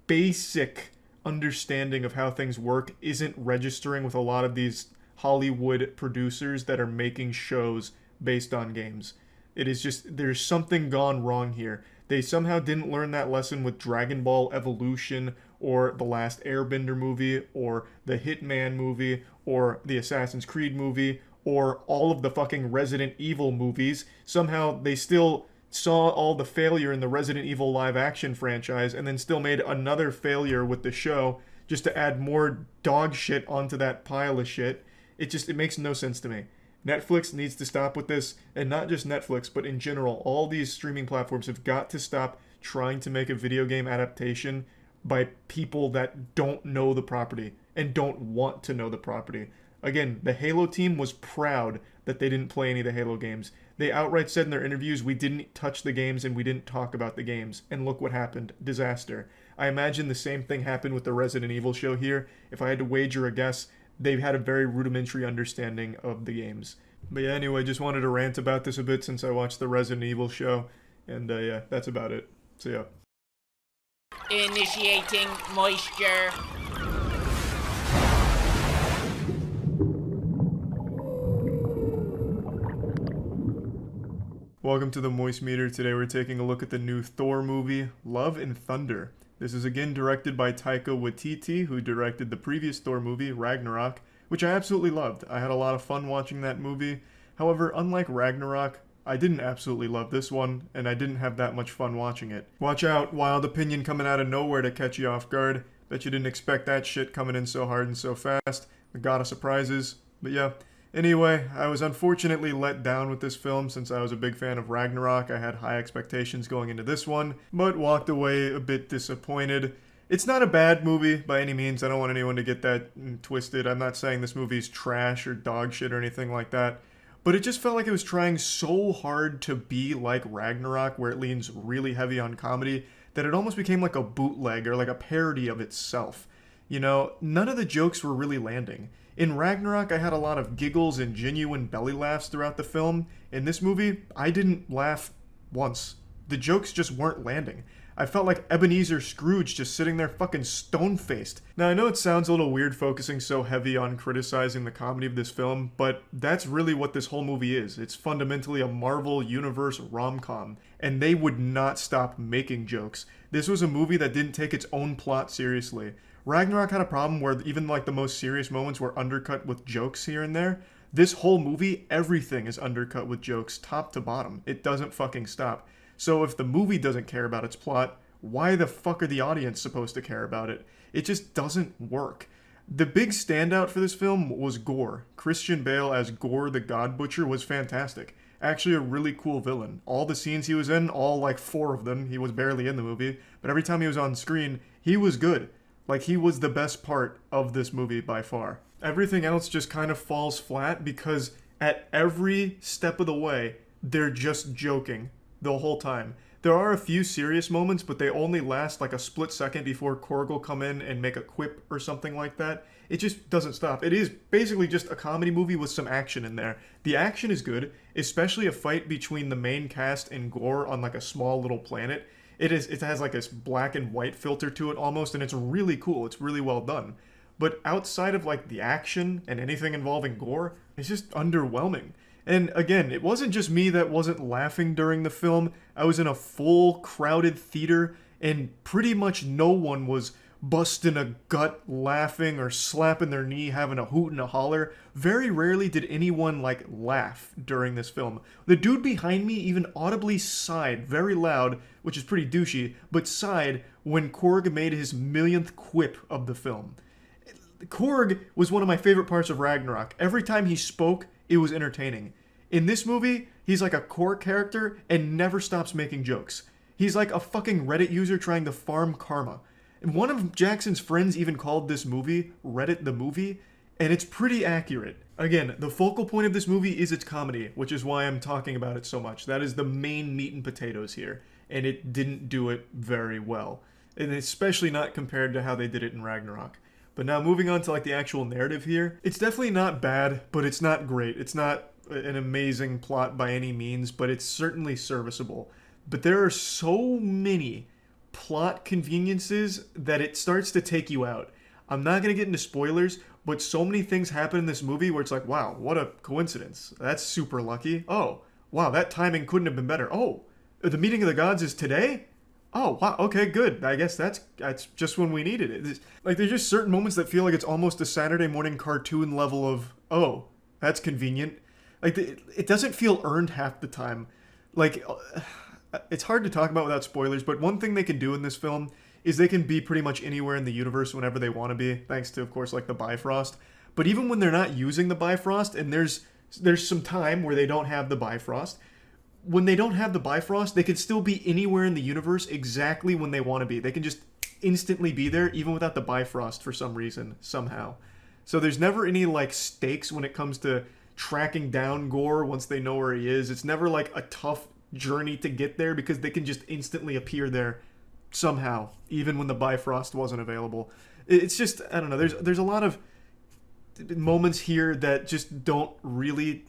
basic understanding of how things work isn't registering with a lot of these Hollywood producers that are making shows based on games. It is just, there's something gone wrong here. They somehow didn't learn that lesson with Dragon Ball Evolution, or the last Airbender movie, or the Hitman movie, or the Assassin's Creed movie, or all of the fucking Resident Evil movies. Somehow they still saw all the failure in the Resident Evil live action franchise and then still made another failure with the show just to add more dog shit onto that pile of shit. It makes no sense to me. Netflix needs to stop with this, and not just Netflix, but in general, all these streaming platforms have got to stop trying to make a video game adaptation by people that don't know the property and don't want to know the property. Again, the Halo team was proud that they didn't play any of the Halo games. They outright said in their interviews, we didn't touch the games and we didn't talk about the games. And look what happened. Disaster. I imagine the same thing happened with the Resident Evil show here. If I had to wager a guess, they've had a very rudimentary understanding of the games. But yeah, anyway, just wanted to rant about this a bit since I watched the Resident Evil show. And yeah, that's about it. See ya.
Initiating moisture.
Welcome to the Moist Meter. Today we're taking a look at the new Thor movie, Love and Thunder. This is again directed by Taika Waititi, who directed the previous Thor movie, Ragnarok, which I absolutely loved. I had a lot of fun watching that movie. However, unlike Ragnarok, I didn't absolutely love this one, and I didn't have that much fun watching it. Watch out, wild opinion coming out of nowhere to catch you off guard. Bet you didn't expect that shit coming in so hard and so fast. The god of surprises. But yeah. Anyway, I was unfortunately let down with this film since I was a big fan of Ragnarok. I had high expectations going into this one, but walked away a bit disappointed. It's not a bad movie by any means. I don't want anyone to get that twisted. I'm not saying this movie's trash or dog shit or anything like that. But it just felt like it was trying so hard to be like Ragnarok, where it leans really heavy on comedy, that it almost became like a bootleg or like a parody of itself. You know, none of the jokes were really landing. In Ragnarok, I had a lot of giggles and genuine belly laughs throughout the film. In this movie, I didn't laugh once. The jokes just weren't landing. I felt like Ebenezer Scrooge just sitting there fucking stone-faced. Now, I know it sounds a little weird focusing so heavy on criticizing the comedy of this film, but that's really what this whole movie is. It's fundamentally a Marvel Universe rom-com, and they would not stop making jokes. This was a movie that didn't take its own plot seriously. Ragnarok had a problem where even like the most serious moments were undercut with jokes here and there. This whole movie, everything is undercut with jokes top to bottom. It doesn't fucking stop. So if the movie doesn't care about its plot, why the fuck are the audience supposed to care about it? It just doesn't work. The big standout for this film was Gore. Christian Bale as Gore the God Butcher was fantastic. Actually a really cool villain. All the scenes he was in, all like 4 of them, he was barely in the movie, but every time he was on screen, he was good. Like, he was the best part of this movie by far. Everything else just kind of falls flat because at every step of the way, they're just joking the whole time. There are a few serious moments, but they only last like a split second before Korg will come in and make a quip or something like that. It just doesn't stop. It is basically just a comedy movie with some action in there. The action is good, especially a fight between the main cast and Gore on like a small little planet. It has like this black and white filter to it almost, and it's really cool. It's really well done. But outside of like the action and anything involving Gore, it's just underwhelming. And again, it wasn't just me that wasn't laughing during the film. I was in a full crowded theater, and pretty much no one was busting a gut laughing or slapping their knee having a hoot and a holler. Very rarely did anyone like laugh during this film. The dude behind me even audibly sighed very loud, which is pretty douchey, but sighed when Korg made his millionth quip of the film. Korg was one of my favorite parts of Ragnarok. Every time he spoke, it was entertaining. In this movie, he's like a core character and never stops making jokes. He's like a fucking Reddit user trying to farm karma. And one of Jackson's friends even called this movie Reddit the Movie, and it's pretty accurate. Again, the focal point of this movie is its comedy, which is why I'm talking about it so much. That is the main meat and potatoes here, and it didn't do it very well. And especially not compared to how they did it in Ragnarok. But now moving on to like the actual narrative here, it's definitely not bad, but it's not great. It's not an amazing plot by any means, but it's certainly serviceable. But there are so many plot conveniences that it starts to take you out. I'm not going to get into spoilers, but so many things happen in this movie where it's like, wow, what a coincidence. That's super lucky. Oh, wow, that timing couldn't have been better. Oh, the meeting of the gods is today? Oh, wow, okay, good. I guess that's just when we needed it. Like, there's just certain moments that feel like it's almost a Saturday morning cartoon level of, oh, that's convenient. Like, it doesn't feel earned half the time. Like, it's hard to talk about without spoilers, but one thing they can do in this film is they can be pretty much anywhere in the universe whenever they want to be, thanks to, of course, like the Bifrost. But even when they're not using the Bifrost, and there's some time where they don't have the Bifrost, when they don't have the Bifrost, they can still be anywhere in the universe exactly when they want to be. They can just instantly be there, even without the Bifrost for some reason, somehow. So there's never any, like, stakes when it comes to tracking down Gore once they know where he is. It's never like a tough journey to get there because they can just instantly appear there somehow, even when the Bifrost wasn't available. It's just, I don't know, there's a lot of moments here that just don't really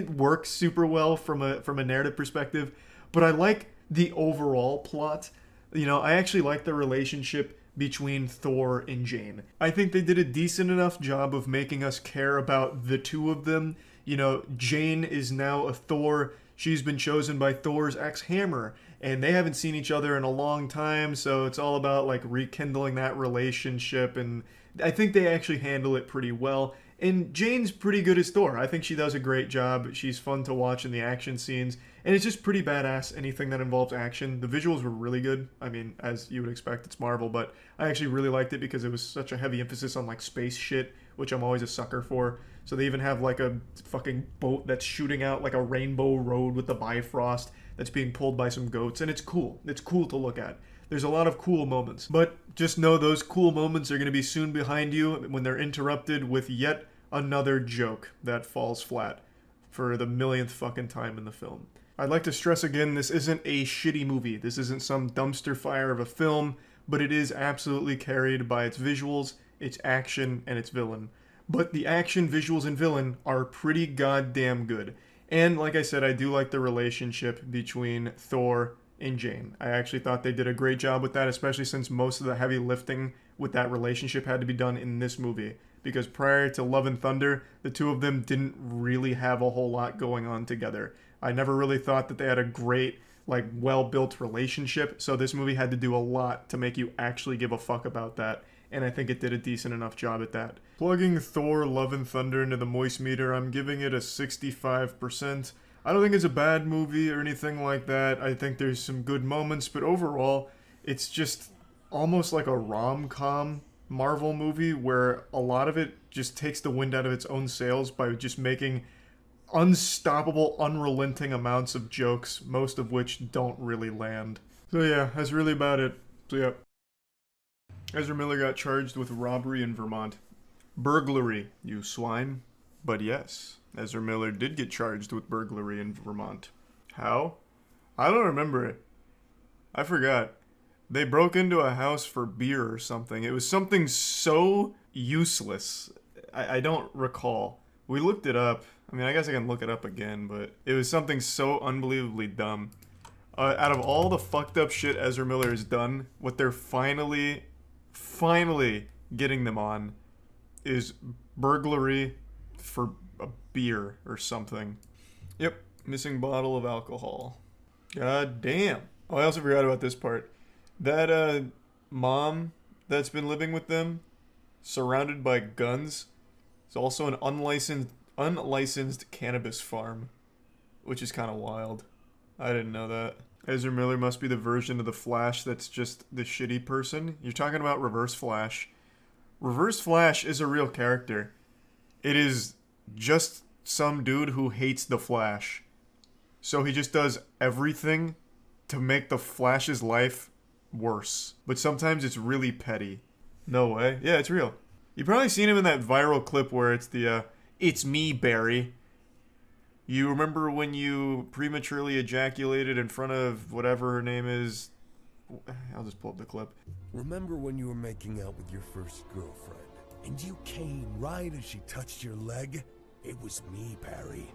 work super well from a narrative perspective, but I like the overall plot. You know, I actually like the relationship between Thor and Jane. I think they did a decent enough job of making us care about the two of them. You know, Jane is now a Thor. She's been chosen by Thor's ex-Hammer, and they haven't seen each other in a long time, so it's all about like rekindling that relationship, and I think they actually handle it pretty well. And Jane's pretty good as Thor. I think she does a great job. She's fun to watch in the action scenes, and it's just pretty badass, anything that involves action. The visuals were really good. I mean, as you would expect, it's Marvel, but I actually really liked it because it was such a heavy emphasis on like space shit, which I'm always a sucker for. So they even have like a fucking boat that's shooting out like a rainbow road with the Bifrost that's being pulled by some goats, and it's cool. It's cool to look at. There's a lot of cool moments, but just know those cool moments are going to be soon behind you when they're interrupted with yet another joke that falls flat for the millionth fucking time in the film. I'd like to stress again, this isn't a shitty movie. This isn't some dumpster fire of a film, but it is absolutely carried by its visuals, its action, and its villain. But the action, visuals, and villain are pretty goddamn good. And like I said, I do like the relationship between Thor and Jane. I actually thought they did a great job with that, especially since most of the heavy lifting with that relationship had to be done in this movie. Because prior to Love and Thunder, the two of them didn't really have a whole lot going on together. I never really thought that they had a great, like, well-built relationship, so this movie had to do a lot to make you actually give a fuck about that, and I think it did a decent enough job at that. Plugging Thor Love and Thunder into the moist meter, I'm giving it a 65%. I don't think it's a bad movie or anything like that. I think there's some good moments, but overall, it's just almost like a rom-com Marvel movie where a lot of it just takes the wind out of its own sails by just making unstoppable, unrelenting amounts of jokes, most of which don't really land. So yeah, that's really about it. So yeah. Ezra Miller got charged with robbery in Vermont. Burglary, you swine. But yes, Ezra Miller did get charged with burglary in Vermont. How? I don't remember it. I forgot. They broke into a house for beer or something. It was something so useless. I don't recall. We looked it up. I mean, I guess I can look it up again, but it was something so unbelievably dumb. Out of all the fucked up shit Ezra Miller has done, what they're finally getting them on is burglary for a beer or something. Yep, missing bottle of alcohol. God damn. Oh, I also forgot about this part. That mom that's been living with them, surrounded by guns, is also an unlicensed cannabis farm, which is kind of wild. I didn't know that. Ezra Miller must be the version of the Flash that's just the shitty person. You're talking about Reverse Flash. Reverse Flash is a real character. It is just some dude who hates the Flash. So he just does everything to make the Flash's life worse. But sometimes it's really petty. No way. Yeah, it's real. You've probably seen him in that viral clip where it's the, "It's me, Barry. You remember when you prematurely ejaculated in front of whatever her name is?" I'll just pull up the clip.
Remember when you were making out with your first girlfriend, and you came right as she touched your leg? It was me, Barry.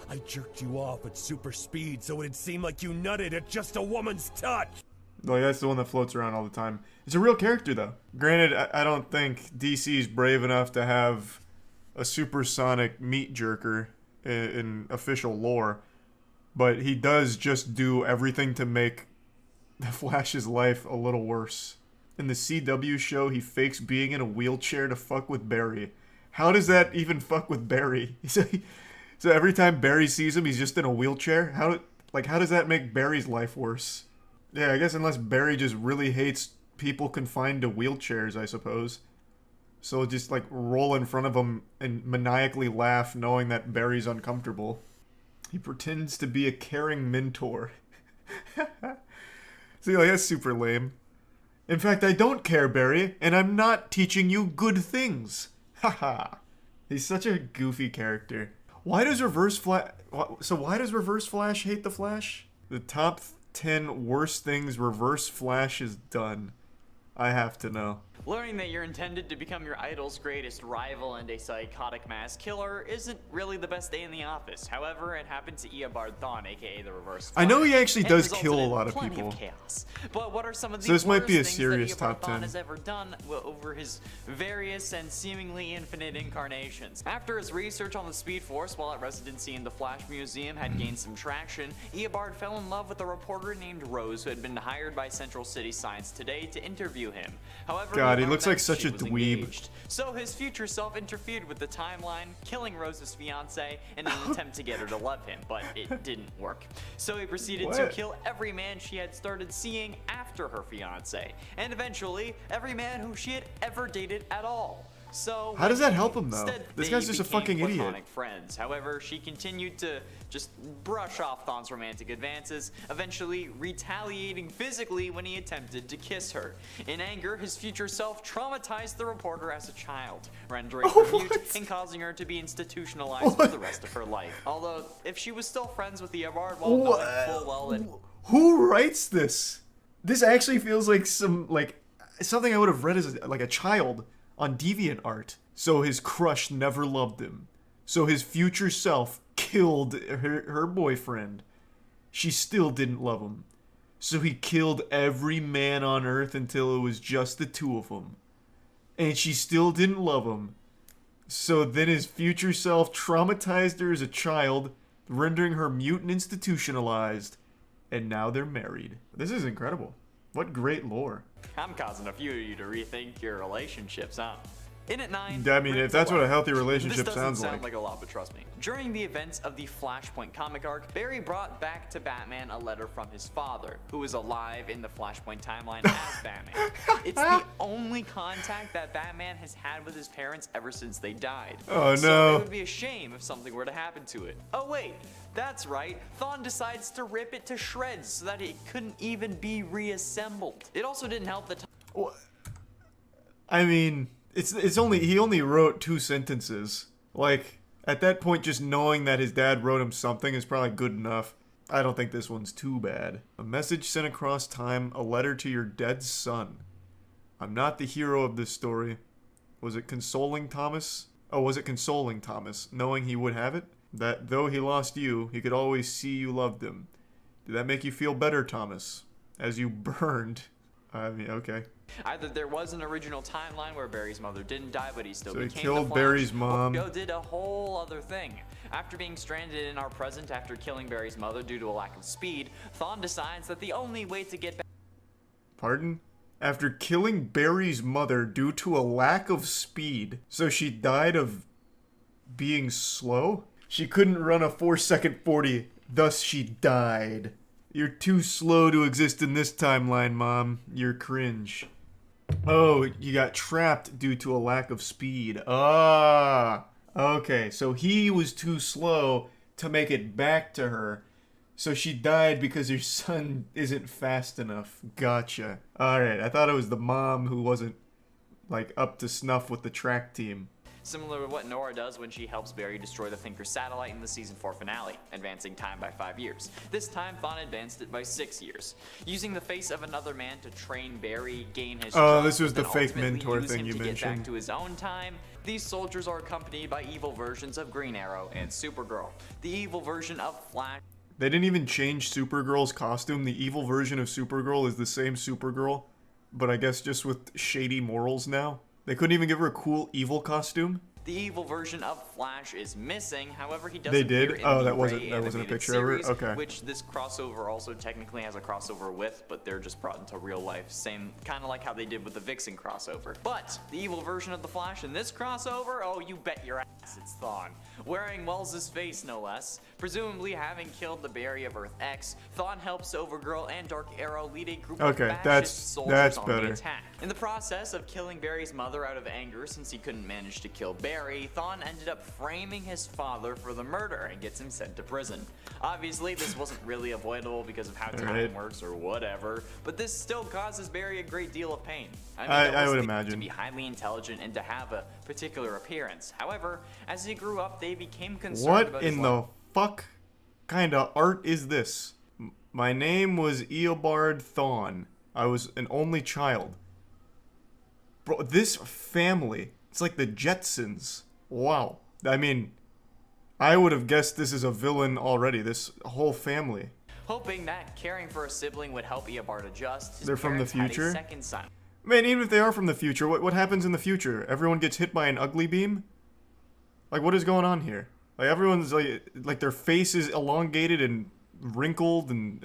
I jerked you off at super speed so it'd seem like you nutted at just a woman's touch.
Like, that's the one that floats around all the time. It's a real character, though. Granted, I don't think DC's brave enough to have a supersonic meat jerker in official lore, but he does just do everything to make the Flash's life a little worse. In the CW show, he fakes being in a wheelchair to fuck with Barry. How does that even fuck with Barry? So every time Barry sees him, he's just in a wheelchair? How does that make Barry's life worse? Yeah, I guess unless Barry just really hates people confined to wheelchairs, I suppose. So just, like, roll in front of him and maniacally laugh knowing that Barry's uncomfortable. He pretends to be a caring mentor. See, like, that's super lame. In fact, I don't care, Barry, and I'm not teaching you good things. Haha. He's such a goofy character. Why does Reverse Flash... So why does Reverse Flash hate the Flash? The top 10 worst things Reverse Flash has done. I have to know.
Learning that you're intended to become your idol's greatest rival and a psychotic mass killer isn't really the best day in the office. However, it happened to Eobard Thawne, aka the Reverse Flash.
I know he actually does
resulted
kill a
in
lot of
plenty
people.
Chaos. But what are some of the
So this might be a
worst things
serious
that
top
Eobard Thawne
10.
has ever done over his various and seemingly infinite incarnations? After his research on the Speed Force while at residency in the Flash Museum had gained some traction, Eobard fell in love with a reporter named Rose who had been hired by Central City Science Today to interview him. However,
God, he
learned
looks
that
like such
she
a
was
dweeb.
engaged. So his future self interfered with the timeline, killing Rose's fiance in an attempt to get her to love him, but it didn't work. So he proceeded to
What?
kill every man she had started seeing after her fiance, and eventually every man who she had ever dated at all. So
How does that help him, though?
instead,
This
they
guy's just a
became
fucking idiot.
platonic friends. However, she continued to just brush off Thawne's romantic advances, eventually retaliating physically when he attempted to kiss her. In anger, his future self traumatized the reporter as a child, rendering her mute and causing her to be institutionalized for the rest of her life. Although, if she was still friends with Eobard, well, knowing full well that
Who writes this? This actually feels like something I would have read as a child on DeviantArt. So his crush never loved him. So his future self killed her boyfriend. She still didn't love him. So he killed every man on Earth until it was just the two of them. And she still didn't love him. So then his future self traumatized her as a child, rendering her mute and institutionalized. And now they're married. This is incredible. What great lore.
I'm causing a few of you to rethink your relationships, huh? In at 9.
I mean, if that's what a healthy relationship
this
sounds
doesn't
like.
sound like a lot, but trust me. During the events of the Flashpoint comic arc, Barry brought back to Batman a letter from his father, who is alive in the Flashpoint timeline as Batman. It's the only contact that Batman has had with his parents ever since they died.
Oh,
So
no.
it would be a shame if something were to happen to it. Oh wait, that's right. Thawne decides to rip it to shreds so that it couldn't even be reassembled. It also didn't help that.
I mean, he only wrote 2 sentences. Like, at that point, just knowing that his dad wrote him something is probably good enough. I don't think this one's too bad. A message sent across time, a letter to your dead son. I'm not the hero of this story. Was it consoling Thomas? Oh, was it consoling Thomas, knowing he would have it? That though he lost you, he could always see you loved him. Did that make you feel better, Thomas? As you burned. I mean, okay.
Either there was an original timeline where Barry's mother didn't die, but he still
So he
became
killed
the Flash,
Barry's mom.
or Joe did a whole other thing. After being stranded in our present after killing Barry's mother due to a lack of speed, Thawne decides that the only way to get back.
Pardon? After killing Barry's mother due to a lack of speed. So she died of being slow? She couldn't run a 4-second 40, thus she died. You're too slow to exist in this timeline, Mom. You're cringe. Oh, you got trapped due to a lack of speed. Ah, okay. So he was too slow to make it back to her. So she died because her son isn't fast enough. Gotcha. Alright, I thought it was the mom who wasn't, like, up to snuff with the track team.
Similar to what Nora does when she helps Barry destroy the Thinker satellite in the season 4 finale, advancing time by 5 years. This time, Thawne advanced it by 6 years. Using the face of another man to train Barry, gain his
Oh,
trust,
this was the
then
fake
ultimately
mentor
use
thing
him
you
to get
mentioned.
back to his own time. These soldiers are accompanied by evil versions of Green Arrow and Supergirl. The evil version of Flash.
They didn't even change Supergirl's costume. The evil version of Supergirl is the same Supergirl, but I guess just with shady morals now. They couldn't even give her a cool evil costume.
The evil version of Flash is missing. However, he does
They
appear
did?
in
Oh,
the
that wasn't
Ray
a
animated
picture of her?
series,
Okay.
which this crossover also technically has a crossover with, but they're just brought into real life. Same, kind of like how they did with the Vixen crossover. But the evil version of the Flash in this crossover, oh, you bet your ass it's Thawne. Wearing Wells' face, no less. Presumably having killed the Barry of Earth X, Thawne helps Overgirl and Dark Arrow lead a group of fascist soldiers
that's
on
better.
the attack. In the process of killing Barry's mother out of anger since he couldn't manage to kill Barry, Barry, Thawne ended up framing his father for the murder and gets him sent to prison. Obviously, this wasn't really avoidable because of how time works or whatever, but this still causes Barry a great deal of pain.
I would imagine.
To be highly intelligent and to have a particular appearance. However, as he grew up, they became concerned about his
What in the fuck kind of art is this? My name was Eobard Thawne. I was an only child. Bro, this family, it's like the Jetsons. Wow. I mean, I would have guessed this is a villain already, this whole family.
Hoping that caring for a sibling would help Eobard adjust, his
They're from the
parents had a
future?
second son.
Man, even if they are from the future, what happens in the future? Everyone gets hit by an ugly beam? Like, what is going on here? Like, everyone's like their face is elongated and wrinkled, and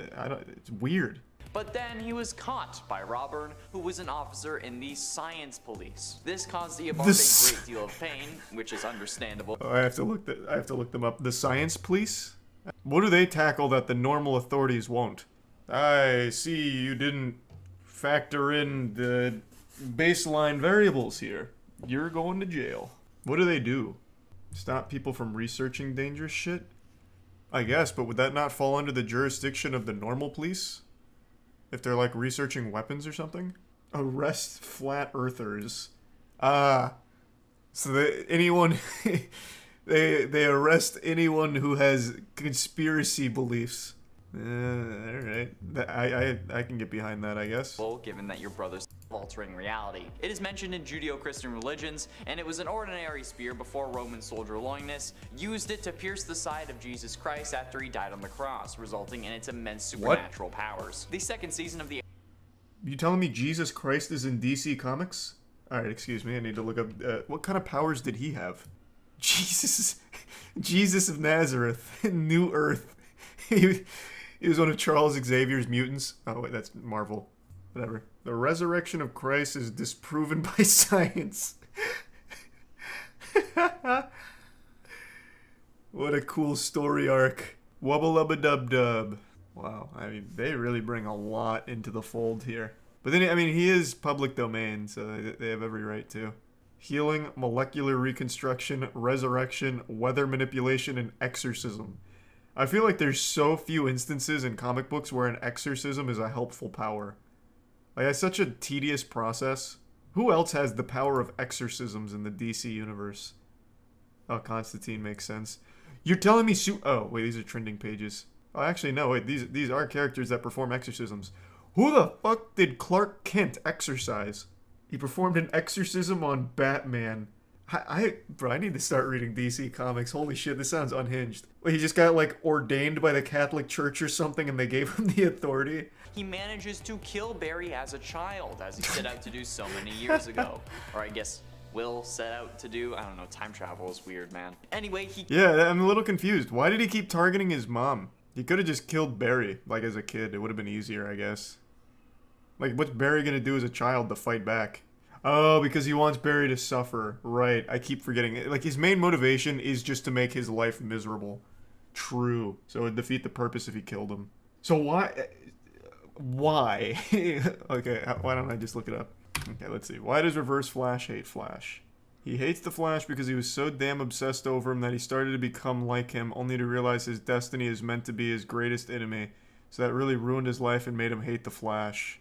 it's weird.
But then he was caught by Robert, who was an officer in the science police. This caused Eobard a great deal of pain, which is understandable.
Oh, I have to look them up. The science police? What do they tackle that the normal authorities won't? I see you didn't factor in the baseline variables here. You're going to jail. What do they do? Stop people from researching dangerous shit? I guess, but would that not fall under the jurisdiction of the normal police? If they're like researching weapons or something? Arrest flat earthers. So anyone they arrest anyone who has conspiracy beliefs. Alright. I can get behind that, I guess.
Well, given that your brother's altering reality. It is mentioned in Judeo-Christian religions, and it was an ordinary spear before Roman soldier Longinus used it to pierce the side of Jesus Christ after he died on the cross, resulting in its immense supernatural powers. The second season of the...
You telling me Jesus Christ is in DC Comics? Alright, excuse me, I need to look up, what kind of powers did he have? Jesus of Nazareth, New Earth. He was one of Charles Xavier's mutants. Oh wait, that's Marvel. Whatever. The resurrection of Christ is disproven by science. What a cool story arc. Wubba lubba dub dub. Wow, I mean, they really bring a lot into the fold here. But then, I mean, he is public domain, so they have every right to. Healing, molecular reconstruction, resurrection, weather manipulation, and exorcism. I feel like there's so few instances in comic books where an exorcism is a helpful power. Like, it's such a tedious process. Who else has the power of exorcisms in the DC universe? Oh, Constantine makes sense. You're telling me oh, wait, these are trending pages. Oh, actually, no, wait, these are characters that perform exorcisms. Who the fuck did Clark Kent exorcise? He performed an exorcism on Batman. Bro, I need to start reading DC Comics. Holy shit, this sounds unhinged. Wait, he just got, like, ordained by the Catholic Church or something and they gave him the authority?
He manages to kill Barry as a child, as he set out to do so many years ago. Or I guess Will set out to do. I don't know, time travel is weird, man. Anyway,
Yeah, I'm a little confused. Why did he keep targeting his mom? He could have just killed Barry, like, as a kid. It would have been easier, I guess. Like, what's Barry gonna do as a child to fight back? Oh, because he wants Barry to suffer. Right, I keep forgetting it. Like, his main motivation is just to make his life miserable. True. So it would defeat the purpose if he killed him. So why? Why? Okay, why don't I just look it up? Okay, let's see. Why does Reverse Flash hate Flash? He hates the Flash because he was so damn obsessed over him that he started to become like him, only to realize his destiny is meant to be his greatest enemy. So that really ruined his life and made him hate the Flash.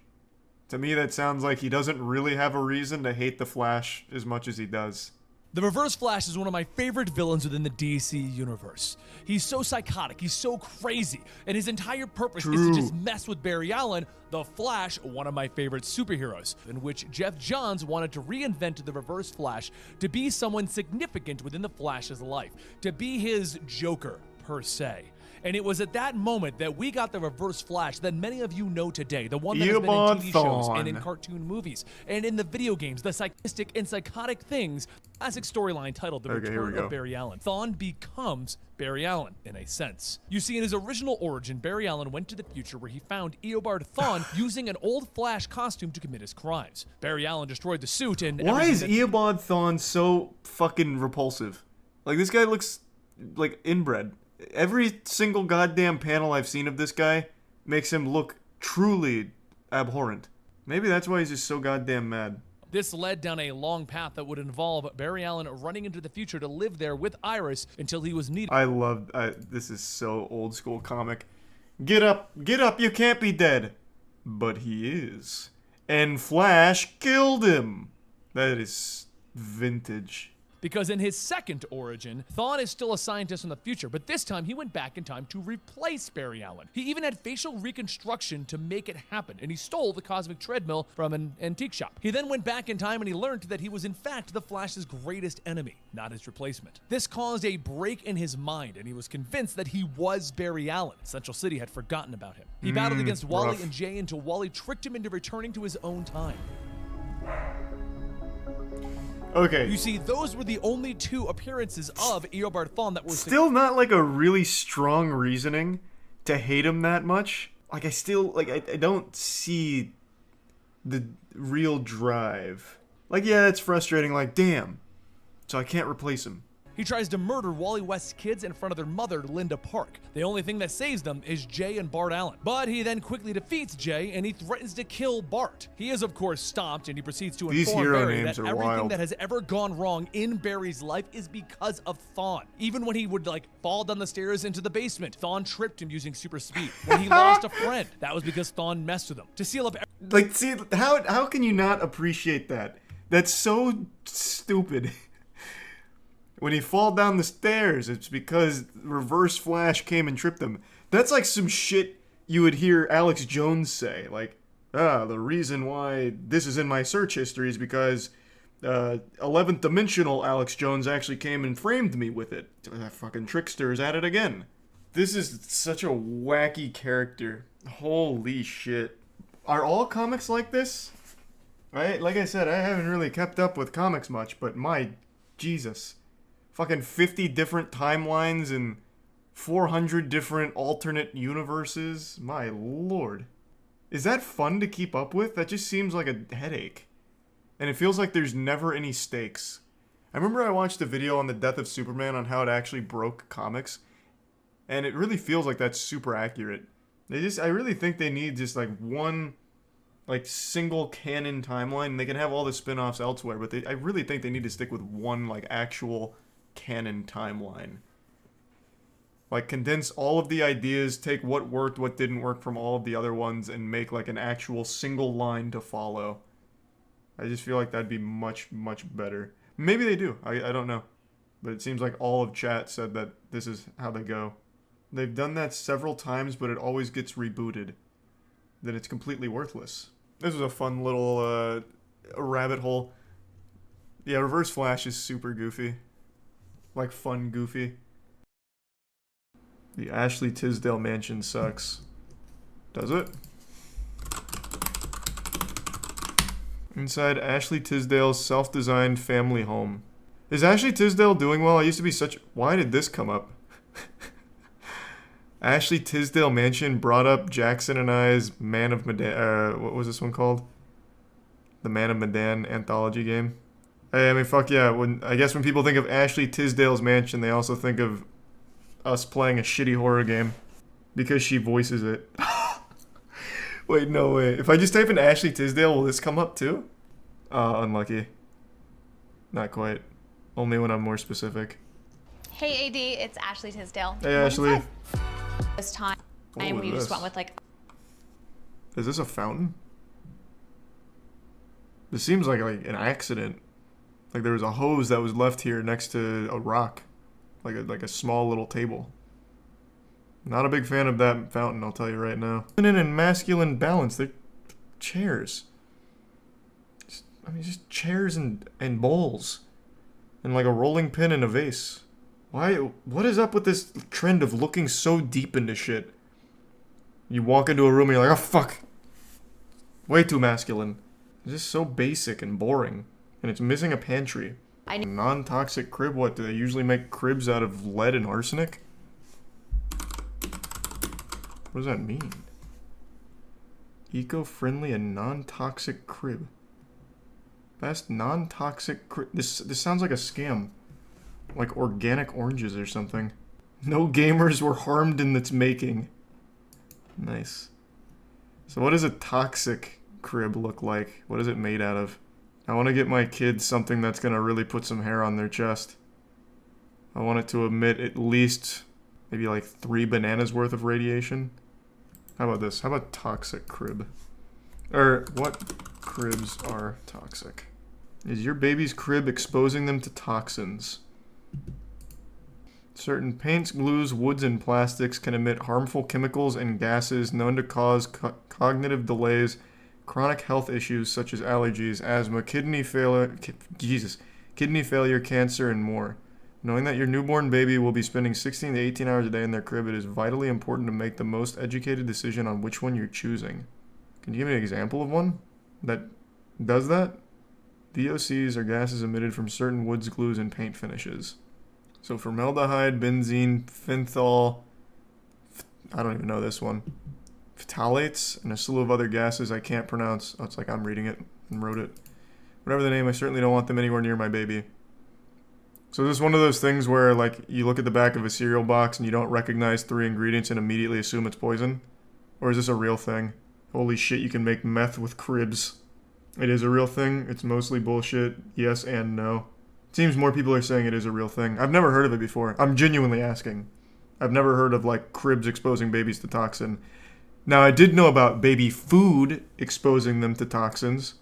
To me, that sounds like he doesn't really have a reason to hate the Flash as much as he does.
The Reverse Flash is one of my favorite villains within the DC universe. He's so psychotic, he's so crazy, and his entire purpose is to just mess with Barry Allen, the Flash, one of my favorite superheroes, in which Jeff Johns wanted to reinvent the Reverse Flash to be someone significant within the Flash's life, to be his Joker, per se. And it was at that moment that we got the Reverse Flash that many of you know today. The one that has been in TV shows and in cartoon movies and in the video games, the psychistic and psychotic things. Classic storyline titled The Return of Barry Allen. Thawne becomes Barry Allen, in a sense. You see, in his original origin, Barry Allen went to the future where he found Eobard Thawne using an old Flash costume to commit his crimes. Barry Allen destroyed the suit and...
Why is Eobard Thawne so fucking repulsive? Like, this guy looks like inbred. Every single goddamn panel I've seen of this guy makes him look truly abhorrent. Maybe that's why he's just so goddamn mad.
This led down a long path that would involve Barry Allen running into the future to live there with Iris until he was needed.
I love, this is so old school comic. Get up, you can't be dead. But he is. And Flash killed him. That is vintage.
Because in his second origin, Thawne is still a scientist in the future, but this time he went back in time to replace Barry Allen. He even had facial reconstruction to make it happen, and he stole the cosmic treadmill from an antique shop. He then went back in time and he learned that he was in fact the Flash's greatest enemy, not his replacement. This caused a break in his mind, and he was convinced that he was Barry Allen. Central City had forgotten about him. He battled against Wally and Jay until Wally tricked him into returning to his own time.
Okay.
You see, those were the only two appearances of Eobard Thawne that were
still not like a really strong reasoning to hate him that much. Like I still I don't see the real drive. Like yeah, it's frustrating, like damn. So I can't replace him.
He tries to murder Wally West's kids in front of their mother, Linda Park. The only thing that saves them is Jay and Bart Allen. But he then quickly defeats Jay, and he threatens to kill Bart. He is, of course, stopped, and he proceeds to inform Barry that everything that has ever gone wrong in Barry's life is because of Thawne. Even when he would, fall down the stairs into the basement, Thawne tripped him using super speed. When he lost a friend, that was because Thawne messed with him. To seal up
see, how can you not appreciate that? That's so stupid. When he fall down the stairs, it's because Reverse Flash came and tripped him. That's like some shit you would hear Alex Jones say. Like, the reason why this is in my search history is because 11th dimensional Alex Jones actually came and framed me with it. That fucking trickster is at it again. This is such a wacky character. Holy shit. Are all comics like this? Right? Like I said, I haven't really kept up with comics much, but my Jesus. Fucking 50 different timelines and 400 different alternate universes. My lord. Is that fun to keep up with? That just seems like a headache. And it feels like there's never any stakes. I remember I watched a video on the death of Superman on how it actually broke comics. And it really feels like that's super accurate. I really think they need just one single canon timeline. They can have all the spin-offs elsewhere, but I really think they need to stick with one actual canon timeline. Condense all of the ideas, take what worked, what didn't work from all of the other ones, and make an actual single line to follow. I just feel like that'd be much, much better. Maybe they do. I don't know. But it seems like all of chat said that this is how they go. They've done that several times, but it always gets rebooted. Then it's completely worthless. This was a fun little rabbit hole. Yeah, Reverse Flash is super goofy. Fun goofy. The Ashley Tisdale mansion sucks. Does it? Inside Ashley Tisdale's self-designed family home. Is Ashley Tisdale doing well? I used to be such... Why did this come up? Ashley Tisdale mansion brought up Jackson and I's Man of Medan... what was this one called? The Man of Medan anthology game. Hey, I mean, fuck yeah. I guess when people think of Ashley Tisdale's mansion, they also think of us playing a shitty horror game. Because she voices it. Wait, no way. If I just type in Ashley Tisdale, will this come up too? Unlucky. Not quite. Only when I'm more specific.
Hey AD, it's Ashley Tisdale.
Hey Ashley.
This time, we just went with
Is this a fountain? This seems like an accident. There was a hose that was left here next to a rock. Like a small little table. Not a big fan of that fountain, I'll tell you right now. Feminine and masculine balance. They're chairs. Just chairs and bowls. And a rolling pin in a vase. What is up with this trend of looking so deep into shit? You walk into a room and you're like, oh fuck. Way too masculine. It's just so basic and boring. And it's missing a pantry. Non-toxic crib? What, do they usually make cribs out of lead and arsenic? What does that mean? Eco-friendly and non-toxic crib. Best non-toxic crib. This sounds like a scam. Like organic oranges or something. No gamers were harmed in its making. Nice. So what does a toxic crib look like? What is it made out of? I want to get my kids something that's going to really put some hair on their chest. I want it to emit at least maybe like 3 bananas worth of radiation. How about this? How about toxic crib? Or what cribs are toxic? Is your baby's crib exposing them to toxins? Certain paints, glues, woods, and plastics can emit harmful chemicals and gases known to cause cognitive delays, chronic health issues such as allergies, asthma, kidney failure, cancer, and more. Knowing that your newborn baby will be spending 16 to 18 hours a day in their crib, it is vitally important to make the most educated decision on which one you're choosing. Can you give me an example of one that does that? VOCs are gases emitted from certain woods, glues, and paint finishes. So formaldehyde, benzene, phenthol, I don't even know this one, phthalates, and a slew of other gases I can't pronounce. Oh, it's like I'm reading it and wrote it. Whatever the name, I certainly don't want them anywhere near my baby. So this is one of those things where, like, you look at the back of a cereal box and you don't recognize 3 ingredients and immediately assume it's poison? Or is this a real thing? Holy shit, you can make meth with cribs. It is a real thing. It's mostly bullshit. Yes and no. It seems more people are saying it is a real thing. I've never heard of it before. I'm genuinely asking. I've never heard of, like, cribs exposing babies to toxin. Now, I did know about baby food exposing them to toxins,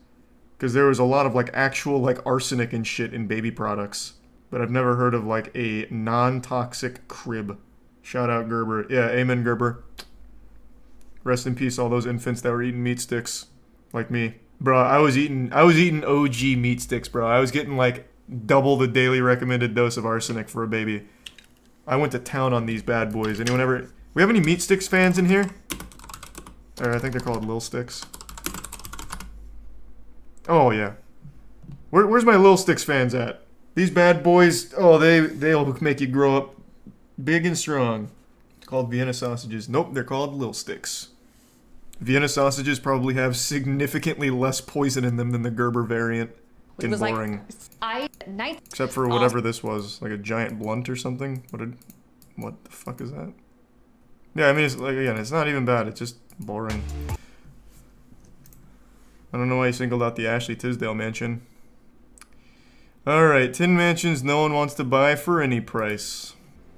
because there was a lot of, like, actual, like, arsenic and shit in baby products. But I've never heard of, like, a non-toxic crib. Shout out Gerber. Yeah, amen Gerber. Rest in peace all those infants that were eating meat sticks. Like me. Bro, I was eating OG meat sticks, bro. I was getting, like, double the daily recommended dose of arsenic for a baby. I went to town on these bad boys. Anyone ever... We have any meat sticks fans in here? Or I think they're called Lil Sticks. Oh, yeah. Where's my Lil Sticks fans at? These bad boys, oh, they'll make you grow up big and strong. It's called Vienna sausages. Nope, they're called Lil Sticks. Vienna sausages probably have significantly less poison in them than the Gerber variant. And boring. Except for whatever this was, like a giant blunt or something. What the fuck is that? Yeah, I mean, it's like, again, it's not even bad. It's just boring. I don't know why you singled out the Ashley Tisdale mansion. Alright, 10 mansions no one wants to buy for any price.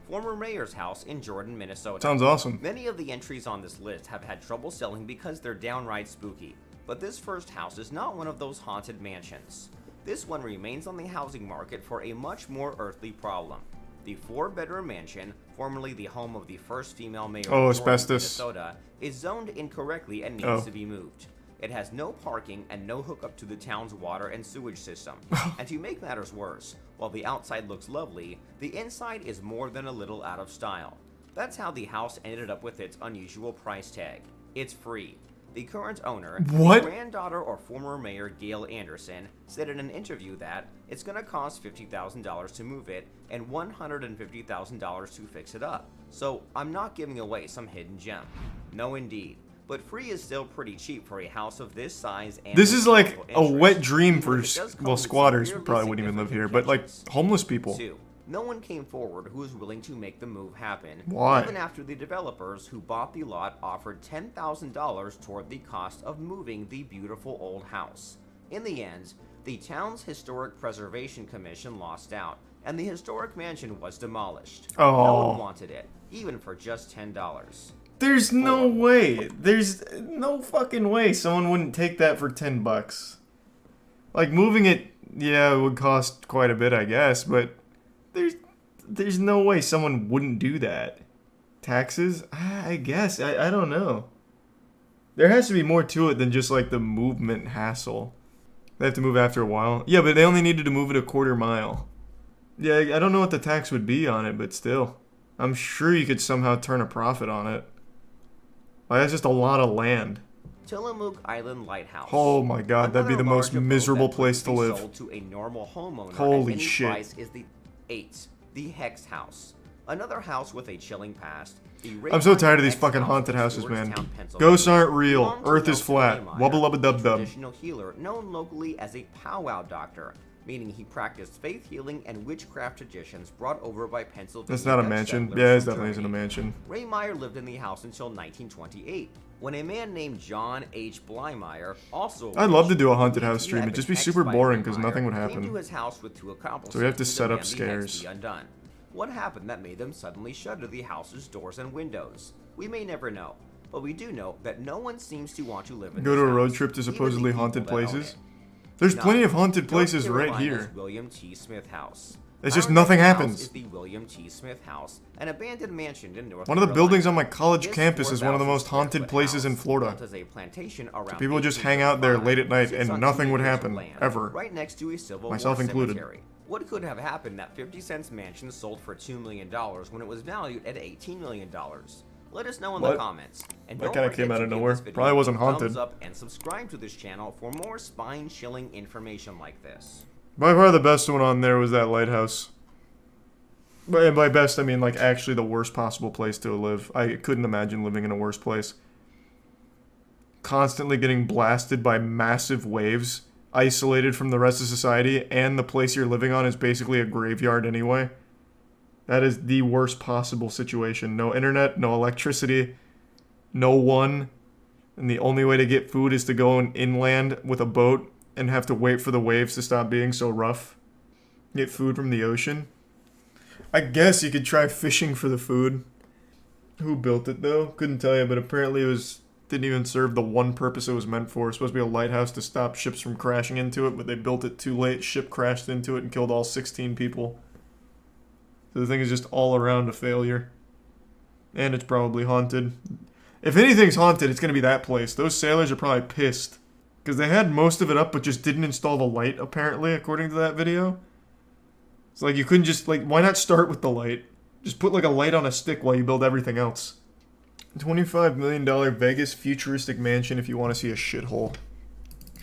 Former mayor's house in Jordan, Minnesota.
Sounds awesome.
Many of the entries on this list have had trouble selling because they're downright spooky. But this first house is not one of those haunted mansions. This one remains on the housing market for a much more earthly problem. The 4-bedroom mansion, formerly the home of the first female mayor of Minnesota, is zoned incorrectly and needs to be moved. It has no parking and no hookup to the town's water and sewage system. And to make matters worse, while the outside looks lovely, the inside is more than a little out of style. That's how the house ended up with its unusual price tag. It's free. The current owner, the granddaughter or former mayor Gail Anderson, said in an interview that it's going to cost $50,000 to move it and $150,000 to fix it up. So I'm not giving away some hidden gem. No indeed. But free is still pretty cheap for a house of this size and
this is like a wet dream for, well, squatters probably wouldn't even live here, but like homeless people.
2. No one came forward who was willing to make the move happen.
Why?
Even after the developers who bought the lot offered $10,000 toward the cost of moving the beautiful old house. In the end, the town's Historic Preservation Commission lost out, and the historic mansion was demolished.
Oh.
No one wanted it, even for just $10.
There's no way. There's no fucking way someone wouldn't take that for $10. Like, moving it, yeah, it would cost quite a bit, I guess, but there's no way someone wouldn't do that. Taxes? I guess. I don't know. There has to be more to it than just, like, the movement hassle. They have to move after a while. Yeah, but they only needed to move it a quarter mile. Yeah, I don't know what the tax would be on it, but still. I'm sure you could somehow turn a profit on it. Like, that's just a lot of land.
Tillamook Island Lighthouse.
Oh my god, that'd be the most miserable place to live.
Sold to a normal homeowner
Holy
at any
shit.
price is the 8, the Hex House. Another house with a chilling past.
I'm so tired of these fucking haunted houses, man. Ghosts aren't real. Earth is flat. Wubba lubba dub dub.
Traditional healer known locally as a powwow doctor. meaning he practiced faith healing and witchcraft traditions brought over by Pennsylvania.
That's not a
Dutch
mansion.
settlers
Yeah, it
from
definitely isn't a
Germany.
mansion.
Rehmeyer lived in the house until 1928, when a man named John H. Blymeyer, also
I'd love to do a haunted house
BT
stream. It'd
epic
just be
X
super
by
boring because
Rehmeyer,
nothing would
came
happen.
to his house with two accomplices
So we have to set up
demand the X
scares.
be undone. What happened that made them suddenly shutter the house's doors and windows? We may never know, but we do know that no one seems to want to live in
Go
this
to a road
house,
trip to
even the
supposedly
people
haunted
that own
places.
it.
There's
Nine,
plenty of haunted
North
places right
Carolina's
here.
William T. Smith House.
It's just
Our
nothing
next house
happens.
is the William T. Smith House, an abandoned mansion in North
One of the
Carolina.
buildings on my college
This
campus is one of the
4,000
most haunted
square foot
places in
house,
Florida.
built as a plantation around
People just hang out there late at night
1855,
and
sits on
nothing
2
would
acres of
happen,
land,
ever.
Right next to a Civil
Myself
War
included.
cemetery. What could have happened? That 50 Cent's mansion sold for $2 million when it was valued at $18 million. Let us know in the
What?
comments. And
That
don't
kinda
forget
came out
to
of
give
nowhere.
this video
Probably wasn't
a thumbs
haunted.
up and subscribe to this channel for more spine-chilling information like this.
By far the best one on there was that lighthouse. And by best, I mean like actually the worst possible place to live. I couldn't imagine living in a worse place. Constantly getting blasted by massive waves, isolated from the rest of society, and the place you're living on is basically a graveyard anyway. That is the worst possible situation. No internet, no electricity, no one, and the only way to get food is to go inland with a boat and have to wait for the waves to stop being so rough. Get food from the ocean. I guess you could try fishing for the food. Who built it though? Couldn't tell you, but apparently didn't even serve the one purpose it was meant for. It was supposed to be a lighthouse to stop ships from crashing into it, but they built it too late. Ship crashed into it and killed all 16 people. So the thing is just all around a failure. And it's probably haunted. If anything's haunted, it's going to be that place. Those sailors are probably pissed. Because they had most of it up, but just didn't install the light, apparently, according to that video. It's like, you couldn't just, like, why not start with the light? Just put, like, a light on a stick while you build everything else. $25 million Vegas futuristic mansion if you want to see a shithole.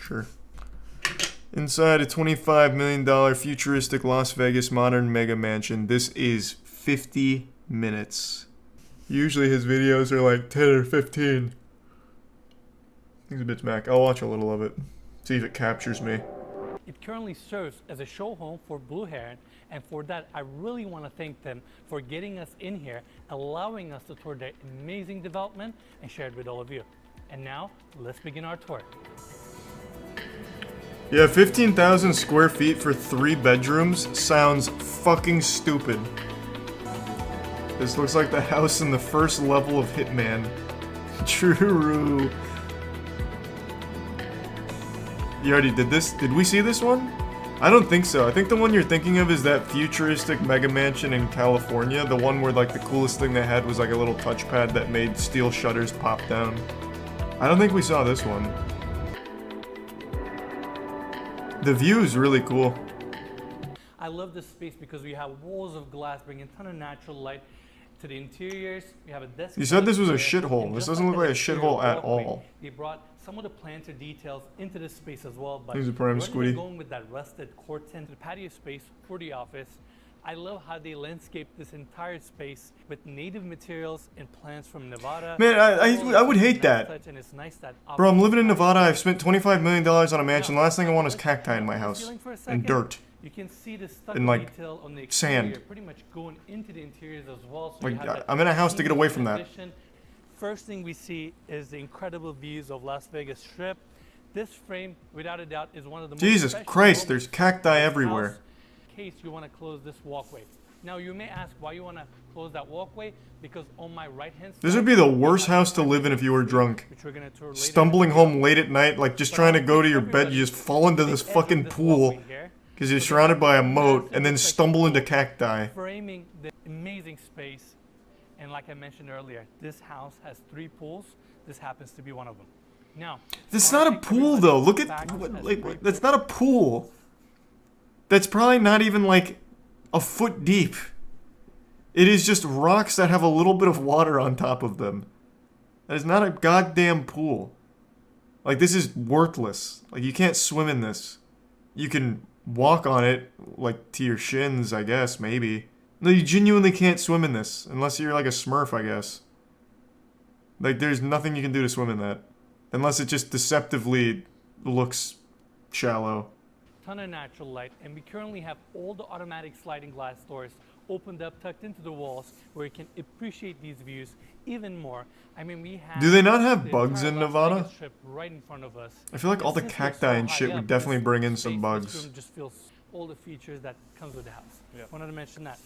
Sure. Inside a $25 million futuristic Las Vegas modern mega mansion, this is 50 minutes. Usually his videos are like 10 or 15. He's a bit smack. I'll watch a little of it. See if it captures me.
It currently serves as a show home for Blue Heron, and for that I really want to thank them for getting us in here, allowing us to tour their amazing development and share it with all of you. And now, let's begin our tour.
Yeah, 15,000 square feet for 3 bedrooms sounds fucking stupid. This looks like the house in the first level of Hitman. True. You already did this? Did we see this one? I don't think so. I think the one you're thinking of is that futuristic mega mansion in California. The one where like the coolest thing they had was like a little touchpad that made steel shutters pop down. I don't think we saw this one. The view is really cool.
I love this space because we have walls of glass bringing a ton of natural light to the interiors. We have a desk.
You said this was a shithole. This doesn't look like a shithole at all.
They brought some of the planter details into this space as well, but
Here's a prime
rather than
squiddy.
going with that rusted corten to the patio space for the office, I love how they landscape this entire space with native materials and plants from Nevada.
Man, I would hate that.
And it's nice that
Bro, I'm living in Nevada. I've spent $25 million on a mansion. The last thing I want is cacti in my house. And dirt.
You can see the stucco
And like
detail on the
sand.
exterior, pretty much going into the interiors as well. So
Like,
you have that
I'm in a house to get away from that.
transition. First thing we see is the incredible views of Las Vegas Strip. This frame, without a doubt, is one of the most
Jesus
special
Christ,
moments
there's cacti
in this
everywhere.
house in case you want to close this walkway. Now you may ask why you want to close that walkway, because on my right hand side,
This would be the worst house to live in if you were drunk.
which we're gonna tour later.
Stumbling home late at night, like just trying to go to your bed, you just fall into this fucking pool because you're surrounded by a moat and then stumble into cacti.
Framing the amazing space, and like I mentioned earlier, this house has 3 pools. This happens to be one of them. Now,
That's not a pool though. Look at, like, that's not a pool. That's probably not even like a foot deep. It is just rocks that have a little bit of water on top of them. That is not a goddamn pool. Like, this is worthless. Like, you can't swim in this. You can walk on it, like, to your shins, I guess, maybe. No, you genuinely can't swim in this. Unless you're like a Smurf, I guess. Like, there's nothing you can do to swim in that. Unless it just deceptively looks shallow.
ton of natural light, and we currently have all the automatic sliding glass doors opened up, tucked into the walls, where you can appreciate these views even more. I mean, we have.
Do they not have
the
bugs
entire
in
Las
Nevada?
Vegas Strip right in front of us.
I feel like all the
Since we're
cacti
so
and
high
shit
up,
would definitely
this
bring in
space,
some
this
bugs.
room just feels all the features that comes with the house.
Yep.
Wanted to mention that.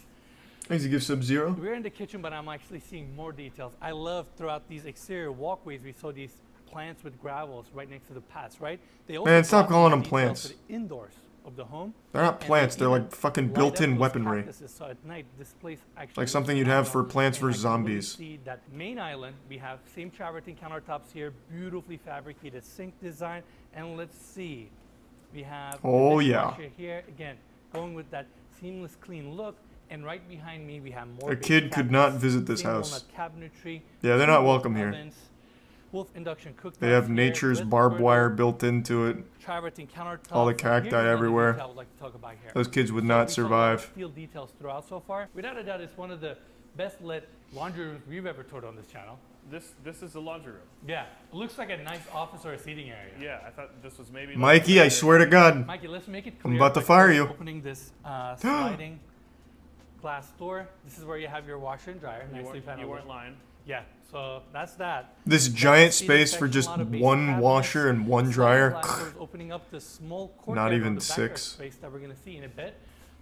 Thanks, you give Sub-Zero.
We're in the kitchen, but I'm actually seeing more details. I love throughout these exterior walkways, we saw these plants with gravels right next to the paths, right? They also
Man, stop
brought
calling
these
them
details
plants.
to the indoors of the home.
They're not
And
plants, they're
even
like fucking
light
built-in
up those
weaponry.
cactuses, so at night, this place actually
Like something
looks
you'd have
phenomenal.
for Plants
And I
vs.
can really
Zombies.
see that main island, we have same travertine countertops here, beautifully fabricated sink design, and let's see, we have
Oh,
the
yeah.
dishwasher here again, going with that seamless, clean look. And right behind me, we have more.
A
big
kid could not
cabinets,
visit this
same
house.
walnut cabinetry,
Yeah, they're
two
not
wolf
welcome here.
ovens, wolf induction cooktops
They have
here,
nature's
with
barbed
further
wire built into it.
travertine countertops.
All the
And
cacti
here's another
everywhere.
detail I would like to talk about here.
Those kids would
So
not
we saw a lot of
survive.
Steel details throughout so far. Without a doubt, it's one of the best lit laundry rooms we've ever toured on this channel.
This is the laundry room.
Yeah, it looks like a nice office or a seating area.
Yeah, I thought this was maybe.
Mikey, I swear to God.
Mikey, let's make it
I'm
clear
about to
by
fire
first
you.
Opening this sliding glass door. This is where you have your washer and dryer. Nicely
You weren't lying.
Yeah, so that's that.
This
That's
giant
the seating
space for
section,
just
a lot of basic
one
cabinets,
washer and one
sliding
dryer.
glass doors opening up this small
Not
courtyard
even
on the backyard
6.
space that we're gonna see in a bit.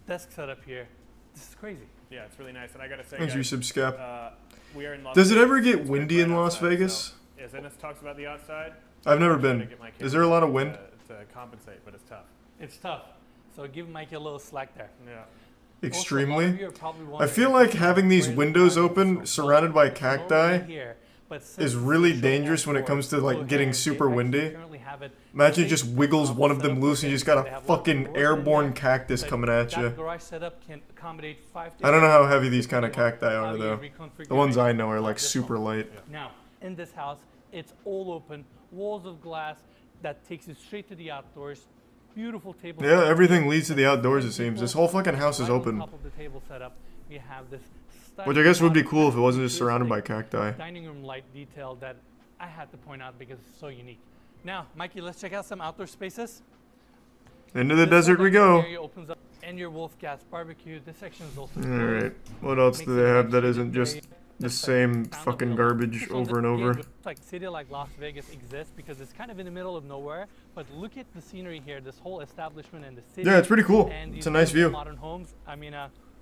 Desk setup here. This is crazy.
Yeah, it's really nice, and I gotta say,
Thanks,
guys,
Resubscap.
we are in Las
Does it
Vegas.
ever get
It's
windy
right
in Las
outside,
Vegas?
So, as Ennis talks about the outside,
I've never
I'm trying
been.
to get my
Is there a lot of
camera
wind?
to compensate, but it's tough.
It's tough. So give Mikey a little slack there.
Yeah.
Extremely. I feel like having these windows open, surrounded by cacti, is really dangerous when it comes to like getting super windy. Imagine it just wiggles one of them loose and you just got a fucking airborne cactus coming at you.
That garage setup can accommodate 5 to
I don't know
8
how heavy these kind of cacti are though.
reconfiguration
The ones I know are
of
like
this
super
home.
light.
Now, in this house, it's all open, walls of glass that takes you straight to the outdoors. Beautiful table.
Yeah,
setup.
everything leads to the outdoors it seems. This whole fucking house is
Right on
open.
top of the table setup, we have this
Which I guess would be
stunning
cool if it wasn't just surrounded by cacti.
dining room light detail that I had to point out because it's so unique. Now, Mikey, let's check out some outdoor spaces.
Into the
This
desert
whole
we
dining
go.
area opens up, and your Wolf Gas barbecue. This section is also
Alright, what else do they have that isn't just the same fucking garbage over and over?
It's like a city like Las Vegas exists because it's kind of in the middle of nowhere. But look at the scenery here, this whole establishment and the city.
Yeah, it's pretty cool.
And
It's
these
a nice
beautiful
view.
Modern homes. I mean,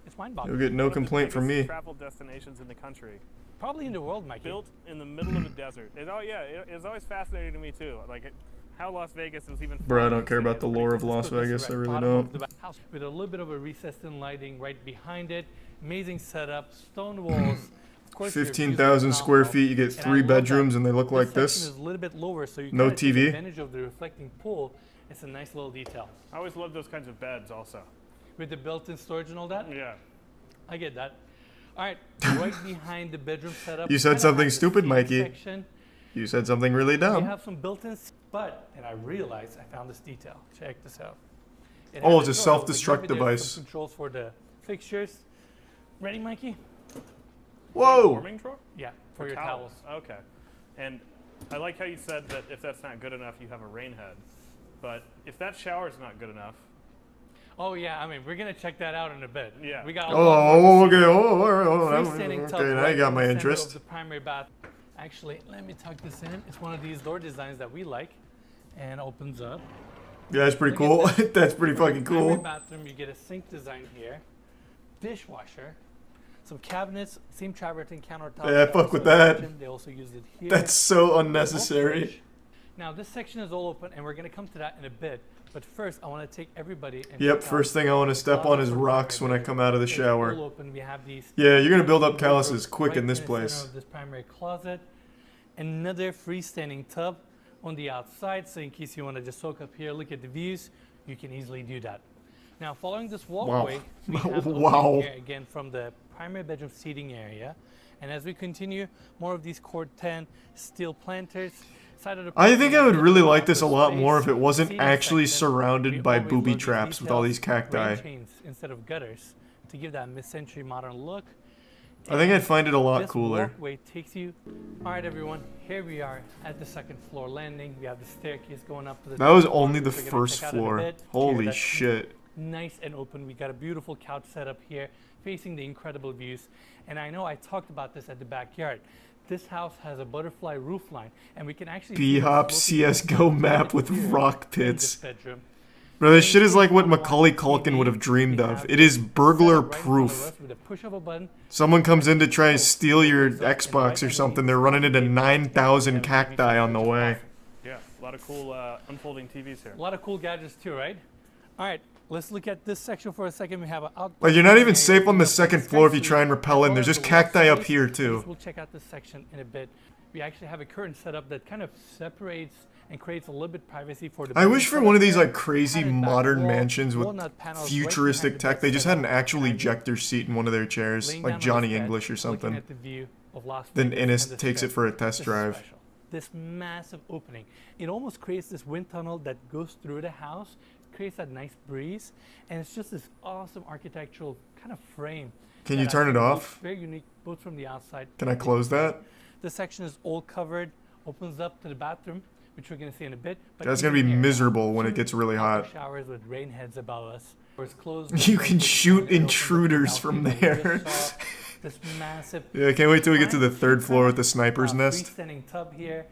it's mind-boggling.
You'll get no complaint from me.
Travel destinations in the country.
Probably in the world, Mikey.
Built in the middle of a desert. It's always fascinating to me too. Like how Las Vegas is even.
Bro, I don't care about the lore of Las Vegas. I really
Bottom of
don't.
the house with a little bit of a recessed in lighting right behind it. Amazing setup, stone walls. Of course, your views are
15,000 square
phenomenal.
feet, you get
And I
3
love that
bedrooms and they look like
section
this.
is a little bit lower, so you
No
kinda take
TV.
advantage of the reflecting pool. It's a nice little detail.
I always love those kinds of beds also.
With the built-in storage and all that?
Yeah.
I get that. All right, right behind the bedroom setup.
You said
kinda
something
has a
stupid,
seating
Mikey.
section.
You said something really
We
dumb.
have some built-in, but, and I realized I found this detail. Check this out. It
Oh,
has
it's a
drawer with
self-destruct
some
device.
controls for the fixtures. Ready, Mikey?
Whoa!
Warming drawer?
Yeah, for your towels.
Okay. And I like how you said that if that's not good enough, you have a rain head. But if that shower's not good enough.
Oh yeah, I mean we're gonna check that out in a bit.
Yeah.
We got a lot more
Oh,
to see.
okay. Oh, all right.
Freestanding tub
Okay, now
right
you got
in
my
the center
interest.
of the primary bath. Actually, let me tuck this in. It's one of these door designs that we like, and opens up.
Yeah, that's pretty
Look
cool.
at that.
That's pretty fucking
Primary
cool.
bathroom, you get a sink design here, dishwasher, some cabinets, same travertine countertop.
Yeah, fuck with that.
They also used it here.
That's so unnecessary.
Now this section is all open, and we're gonna come to that in a bit. But first, I want to take everybody. And
Yep,
check out
first thing I want to step on is
closet
rocks when I come out of the
It's
shower.
all open. We have these
Yeah, you're gonna build up calluses quick
right
in this
the center
place.
of this primary closet. Another freestanding tub on the outside, so in case you want to just soak up here, look at the views, you can easily do that. Now, following this walkway, we have
Wow.
opening here again from the primary bedroom seating area. And as we continue, more of these Cord 10 steel planters. Side of the
I think I would really like this a
space,
lot more if it wasn't
seating
actually
section.
surrounded
We
by
always
booby
love these
traps with all these
details,
cacti.
rain chains instead of gutters to give that mid-century modern look.
I think I'd find it a lot
this
cooler.
Walkway takes you. All right, everyone. Here we are at the second floor landing. We have the staircase going up to the.
That was
third floor,
only the
which we're gonna
first
check out in a
floor.
bit.
Holy
That's
shit.
Nice and open. We got a beautiful couch set up here, facing the incredible views. And I know I talked about this at the backyard. This house has a butterfly roof line, and we can actually see
B-Hop
the
CSGO map with rock
in this
pits.
bedroom.
Bro, this shit is like what Macaulay Culkin would have dreamed of. It is burglar proof.
With a push of a button,
Someone comes in to try and steal your Xbox or something, they're running into 9,000 cacti on the way.
Yeah, a lot of cool unfolding TVs here.
a lot of cool gadgets too, right? All right, let's look at this section for a second. We have an out.
Like, you're not even safe on the second floor if you try and rappel in. There's just cacti up here, too.
We'll check out this section in a bit. We actually have a curtain set up that kind of separates and creates a little bit privacy for the.
I wish for one of these, like,
Had
crazy
it back
modern
wall,
mansions with
walnut panels right
futuristic
behind the
tech,
bed
they just had
setup.
an actual ejector seat in one of their chairs,
Laying
like
down on
Johnny
this bed,
English or
looking
something.
at the view of Las
Then
Vegas
Innes
and the
takes it
Strip.
for a test
This is
drive.
special. This massive opening, it almost creates this wind tunnel that goes through the house, creates that nice breeze, and it's just this awesome architectural kind of frame.
Can
that
you
I
turn
think
it
looks
off?
Very unique, both from the outside.
Can I
and the
close
inside.
that?
This section is all covered, opens up to the bathroom, which we're going to see in a bit. But
That's gonna be
even here,
miserable when it
two
gets really hot.
showers with rain heads above us. Doors closed,
You can shoot intruders from there.
this massive.
Yeah, I can't wait till we get to the third floor with the sniper's nest.
Freestanding tub here,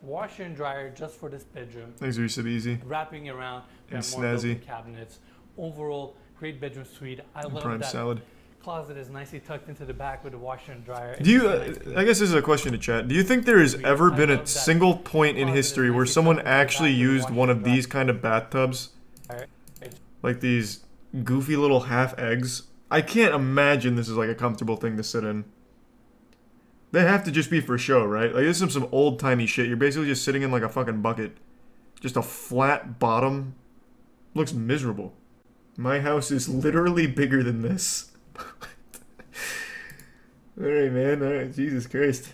washer and dryer just for this bedroom.
Thanks, Yusuf Easy.
Wrapping around, we
And
have more built-in
snazzy.
cabinets. Overall, great bedroom suite. I love
prime
that.
salad.
Closet is nicely tucked into the back with a washer and dryer.
Do you, I guess this is a question to chat. Do you think there has ever been a single point in history where someone actually used one of these kind of bathtubs? Like these goofy little half eggs? I can't imagine this is like a comfortable thing to sit in. They have to just be for show, right? Like this is some old timey shit. You're basically just sitting in like a fucking bucket. Just a flat bottom. Looks miserable. My house is literally bigger than this. Alright, man. Alright, Jesus Christ.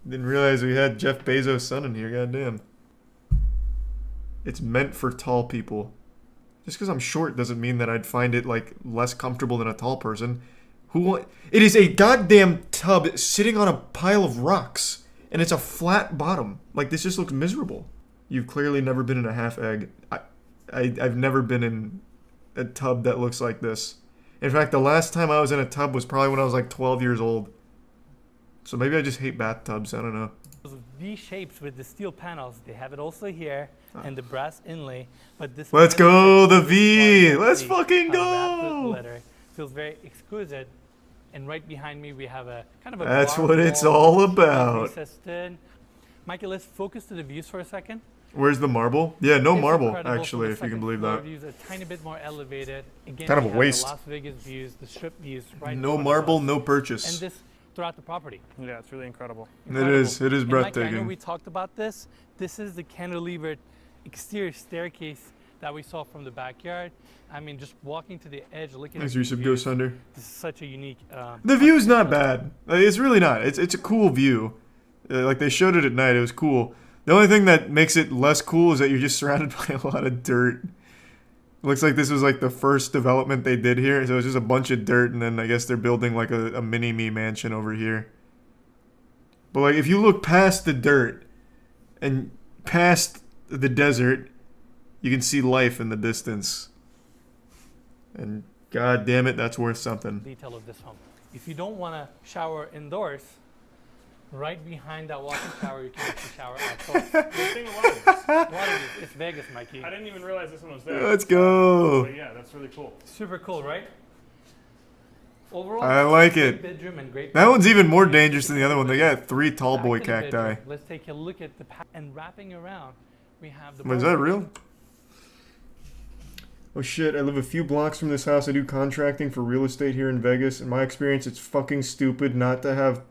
Didn't realize we had Jeff Bezos' son in here, goddamn. It's meant for tall people. Just because I'm short doesn't mean that I'd find it, like, less comfortable than a tall person. It is a goddamn tub sitting on a pile of rocks. And it's a flat bottom. Like, this just looks miserable. You've clearly never been in a half egg. I've never been in a tub that looks like this. In fact, the last time I was in a tub was probably when I was like 12 years old. So maybe I just hate bathtubs. I don't know.
V shapes with the steel panels. They have it also here and the brass inlay. But this.
Let's go the V. Let's fucking go.
Letter feels very exquisite. And right behind me we have a kind of a.
That's
bar
what it's
wall,
all about.
recessed in. Mikey, let's focus to the views for a second.
Where's the marble? Yeah, no
It's
marble,
incredible.
actually,
From
if
the
you can
second
believe
floor
that.
Views a tiny bit more elevated. Again,
Kind of
we
a
have
waste.
The Las Vegas views, the strip views, right?
No
in front of
marble,
us.
no purchase.
And this throughout the property.
Yeah, it's really incredible.
It is
And Mikey, I know
breathtaking.
we talked about this. This is the cantilevered exterior staircase that we saw from the backyard. I mean, just walking to the edge, looking
Thanks,
at the
Yusuf
views,
Ghost Hunter.
This is such a unique.
The view's not bad. It's really not. It's a cool view. Like they showed it at night. It was cool. The only thing that makes it less cool is that you're just surrounded by a lot of dirt. Looks like this was like the first development they did here. So it's just a bunch of dirt, and then I guess they're building like a mini-me mansion over here. But like if you look past the dirt and past the desert, you can see life in the distance. And god damn it, that's worth something.
Detail of this home. If you don't want to shower indoors, right behind that walk-in shower, you can actually shower outdoors. It's Vegas, Mikey.
I didn't even realize this one was there.
Let's go.
But yeah, that's really cool.
Super cool, right? Overall,
I like
great
it.
bedroom and great
That one's even more dangerous than the other one. They got 3 tall boy
Back to the
cacti.
bedroom. Let's take a look at the and wrapping around. We have the.
Wait, is that real? Oh shit, I live a few blocks from this house. I do contracting for real estate here in Vegas. In my experience, it's fucking stupid not to have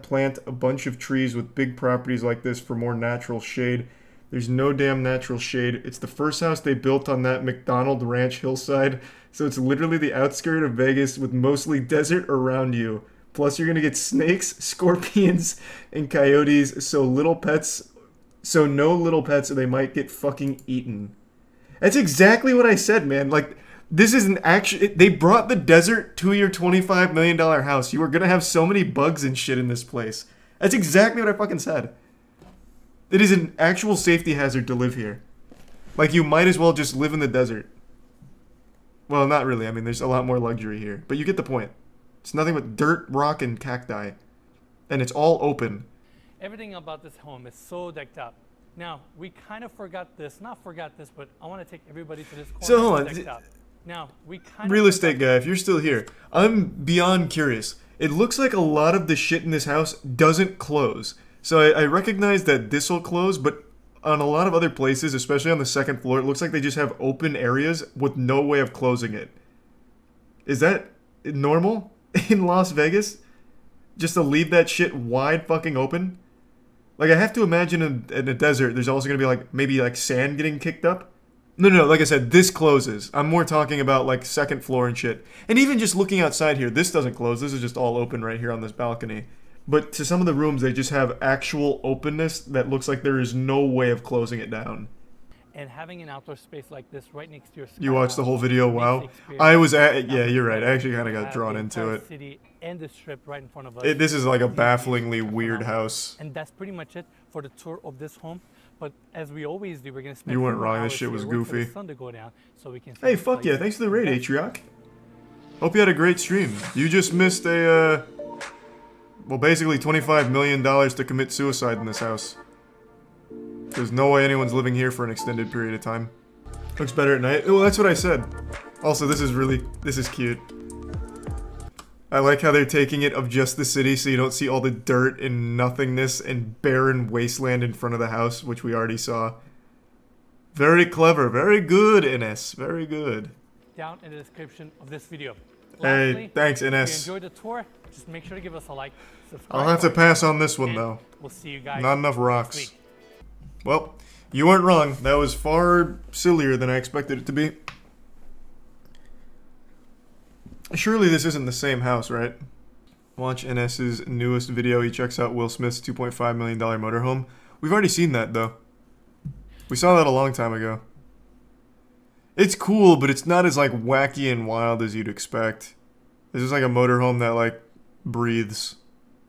plant a bunch of trees with big properties like this for more natural shade. There's no damn natural shade. It's the first house they built on that McDonald Ranch hillside, so it's literally the outskirt of Vegas with mostly desert around you. Plus you're gonna get snakes, scorpions, and coyotes, so no little pets or they might get fucking eaten. That's exactly what I said, man. Like, This is an actual... They brought the desert to your $25 million house. You are going to have so many bugs and shit in this place. That's exactly what I fucking said. It is an actual safety hazard to live here. Like, you might as well just live in the desert. Well, not really. I mean, there's a lot more luxury here. But you get the point. It's nothing but dirt, rock, and cacti. And it's all open.
Everything about this home is so decked out. Now, we kind of forgot this. Not forgot this, but I want to take everybody to this corner.
So, hold on.
Decked out. Now, we kind
Real
of
estate guy, if you're still here, I'm beyond curious. It looks like a lot of the shit in this house doesn't close. So I recognize that this will close, but on a lot of other places, especially on the second floor, it looks like they just have open areas with no way of closing it. Is that normal in Las Vegas? Just to leave that shit wide fucking open? Like, I have to imagine in a desert, there's also going to be, like, maybe, like, sand getting kicked up. No, like I said, this closes. I'm more talking about, like, second floor and shit. And even just looking outside here, this doesn't close. This is just all open right here on this balcony. But to some of the rooms, they just have actual openness that looks like there is no way of closing it down.
And having an outdoor space like this right next to your
You watched the whole video? Wow. I was at... Yeah, you're right. I actually kind of got drawn into it.
City and the strip right in front of us.
This is like a bafflingly weird house.
And that's pretty much it for the tour of this home. But as we always do, we're going to spend...
You weren't wrong. This shit was goofy.
For the sun to go down so we can
hey, fuck yeah. Thanks for the raid, Atriok. Hope you had a great stream. You just missed a... Well, basically $25 million to commit suicide in this house. There's no way anyone's living here for an extended period of time. Looks better at night. Well, that's what I said. Also, this is cute. I like how they're taking it of just the city so you don't see all the dirt and nothingness and barren wasteland in front of the house, which we already saw. Very clever. Very good, Ines. Very good.
Down in the description of this video.
Hey,
Lastly,
thanks, Ines.
If you enjoyed the tour, just make sure to give us a like, subscribe.
I'll have to pass on this one, though.
We'll see you guys
Not enough
next
rocks.
week.
Well, you weren't wrong. That was far sillier than I expected it to be. Surely this isn't the same house, right? Watch NS's newest video. He checks out Will Smith's $2.5 million motorhome. We've already seen that, though. We saw that a long time ago. It's cool, but it's not as, like, wacky and wild as you'd expect. This is like a motorhome that, like, breathes.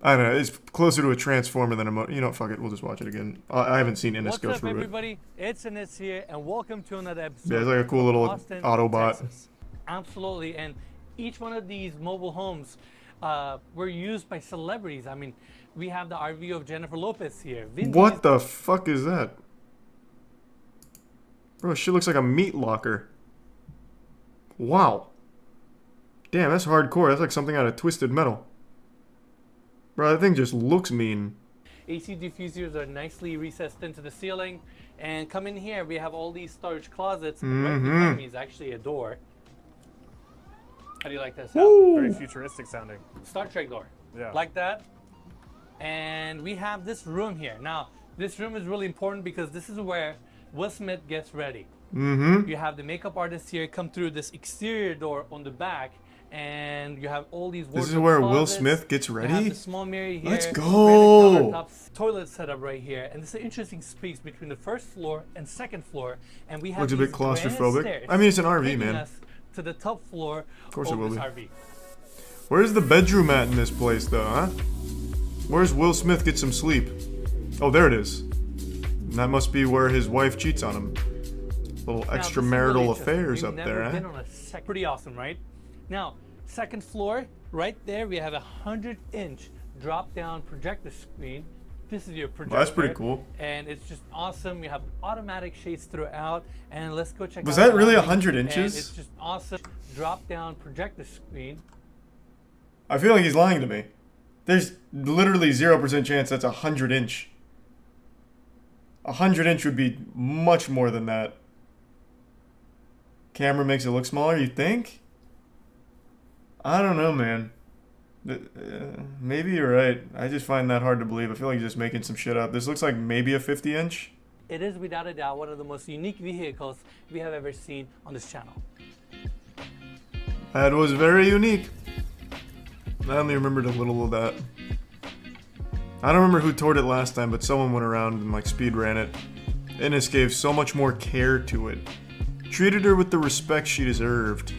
I don't know. It's closer to a transformer than a motor. You know, fuck it. We'll just watch it again. I haven't seen Ines go through it.
What's up, everybody? It's Ines here, and welcome to another episode.
Yeah, it's like a cool little
Austin,
Autobot.
Texas. Absolutely, and each one of these mobile homes were used by celebrities. I mean, we have the RV of Jennifer Lopez here.
What the fuck is that? Bro, shit looks like a meat locker. Wow. Damn, that's hardcore. That's like something out of Twisted Metal. Bro, that thing just looks mean.
AC diffusers are nicely recessed into the ceiling. And come in here, we have all these storage closets. Right behind me is actually a door. How do you like that sound?
Ooh. Very futuristic sounding.
Star Trek door.
Yeah.
Like that. And we have this room here. Now, this room is really important because this is where Will Smith gets ready. You have the makeup artist here come through this exterior door on the back. And you have all these.
This is where Will Smith gets ready?
You have the small mirror here.
Let's go!
Toilet setup right here, and this is an interesting space between the first floor and second floor. And we have
looks a bit claustrophobic.
Stairs
I mean, it's an RV, man.
Us to the top floor
of course it will be.
RV.
Where's the bedroom at in this place, though, huh? Where's Will Smith get some sleep? Oh, there it is. And that must be where his wife cheats on him. Little extramarital affairs up there, huh?
Pretty awesome, right? Now, second floor, right there, we have a 100-inch drop-down projector screen. This is your projector.
Well, that's pretty cool.
And it's just awesome. We have automatic shades throughout. And let's go check out.
Was that really 100 inches?
And it's just awesome. Drop-down projector screen.
I feel like he's lying to me. There's literally 0% chance that's 100-inch. 100-inch would be much more than that. Camera makes it look smaller, you think? I don't know, man. Maybe you're right. I just find that hard to believe. I feel like you're just making some shit up. This looks like maybe a 50-inch.
It is without a doubt one of the most unique vehicles we have ever seen on this channel.
That was very unique. I only remembered a little of that. I don't remember who toured it last time, but someone went around and like speed ran it. Ines gave so much more care to it. treated her with the respect she deserved.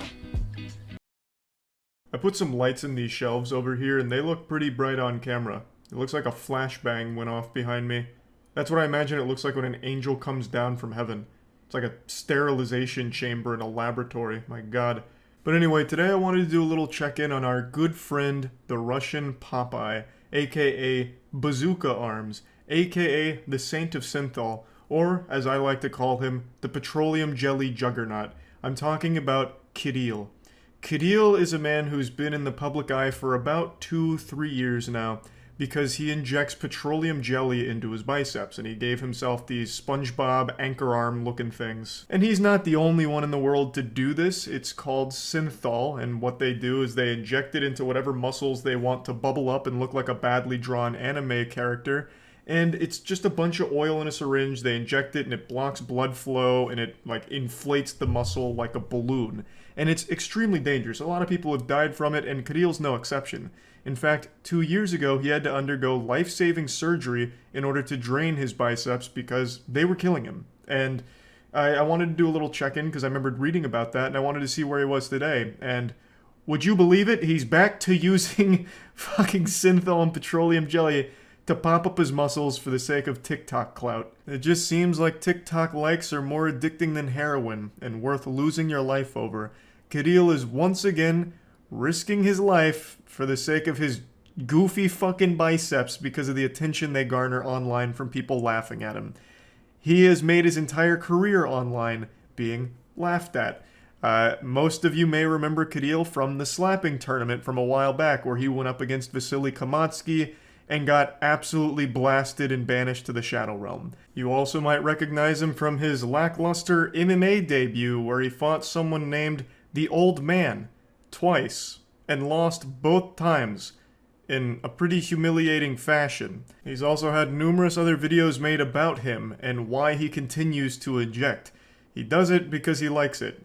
I put some lights in these shelves over here and they look pretty bright on camera. It looks like a flashbang went off behind me. That's what I imagine it looks like when an angel comes down from heaven. It's like a sterilization chamber in a laboratory, my god. But anyway, today I wanted to do a little check-in on our good friend, the Russian Popeye, aka Bazooka Arms, aka the Saint of Synthol, or, as I like to call him, the Petroleum Jelly Juggernaut. I'm talking about Critikal. Critikal is a man who's been in the public eye for about 2-3 years now, because he injects petroleum jelly into his biceps, and he gave himself these SpongeBob anchor arm looking things. And he's not the only one in the world to do this. It's called synthol, and what they do is they inject it into whatever muscles they want to bubble up and look like a badly drawn anime character. And it's just a bunch of oil in a syringe. They inject it and it blocks blood flow and it like inflates the muscle like a balloon. And it's extremely dangerous. A lot of people have died from it, and Critil's no exception. In fact, 2 years ago, he had to undergo life-saving surgery in order to drain his biceps because they were killing him. And I wanted to do a little check-in because I remembered reading about that, and I wanted to see where he was today. And would you believe it? He's back to using fucking synthol and petroleum jelly to pop up his muscles for the sake of TikTok clout. It just seems like TikTok likes are more addicting than heroin and worth losing your life over. Critikal is once again risking his life for the sake of his goofy fucking biceps because of the attention they garner online from people laughing at him. He has made his entire career online being laughed at. Most of you may remember Critikal from the slapping tournament from a while back where he went up against Vasily Kamatsky and got absolutely blasted and banished to the Shadow Realm. You also might recognize him from his lackluster MMA debut where he fought someone named The Old Man twice and lost both times in a pretty humiliating fashion. He's also had numerous other videos made about him and why he continues to inject. He does it because he likes it.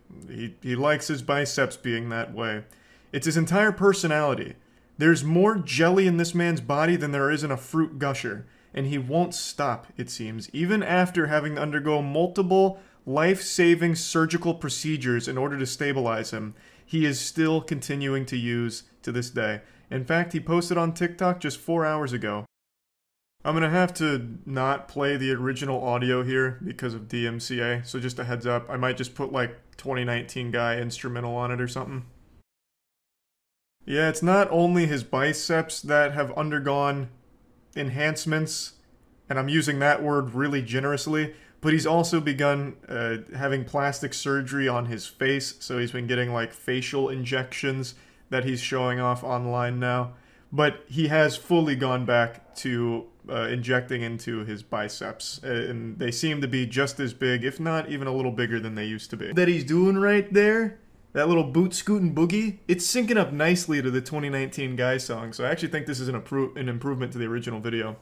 He likes his biceps being that way. It's his entire personality. There's more jelly in this man's body than there is in a fruit gusher, and he won't stop, it seems, even after having to undergo multiple life-saving surgical procedures in order to stabilize him. He is still continuing to use to this day. In fact, he posted on TikTok just 4 hours ago. I'm gonna have to not play the original audio here because of DMCA, so just a heads up, I might just put like 2019 guy instrumental on it or something. Yeah, it's not only his biceps that have undergone enhancements, and I'm using that word really generously, but he's also begun having plastic surgery on his face, so he's been getting like facial injections that he's showing off online now. But he has fully gone back to injecting into his biceps, and they seem to be just as big, if not even a little bigger than they used to be. That he's doing right there, that little boot scootin' boogie, it's syncing up nicely to the 2019 Guy song, so I actually think this is an improvement to the original video.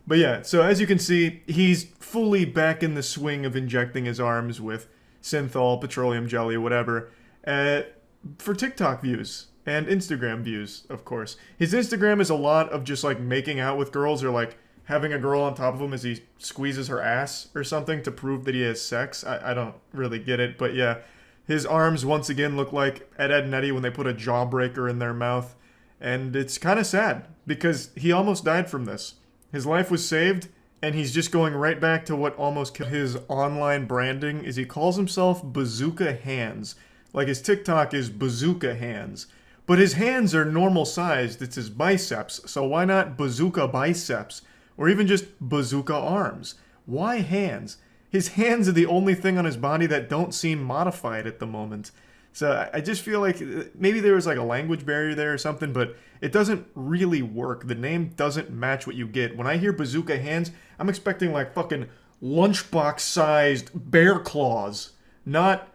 But yeah, so as you can see, he's fully back in the swing of injecting his arms with synthol, petroleum jelly, whatever, for TikTok views and Instagram views, of course. His Instagram is a lot of just like making out with girls or like having a girl on top of him as he squeezes her ass or something to prove that he has sex. I don't really get it, but yeah. His arms once again look like Ed, Edd n Eddy when they put a jawbreaker in their mouth. And it's kind of sad because he almost died from this. His life was saved, and he's just going right back to what almost killed his online branding is he calls himself Bazooka Hands. Like his TikTok is Bazooka Hands. But his hands are normal sized, it's his biceps, so why not Bazooka Biceps? Or even just Bazooka Arms? Why hands? His hands are the only thing on his body that don't seem modified at the moment. So I just feel like maybe there was like a language barrier there or something, but it doesn't really work. The name doesn't match what you get. When I hear Bazooka Hands, I'm expecting like fucking lunchbox-sized bear claws, not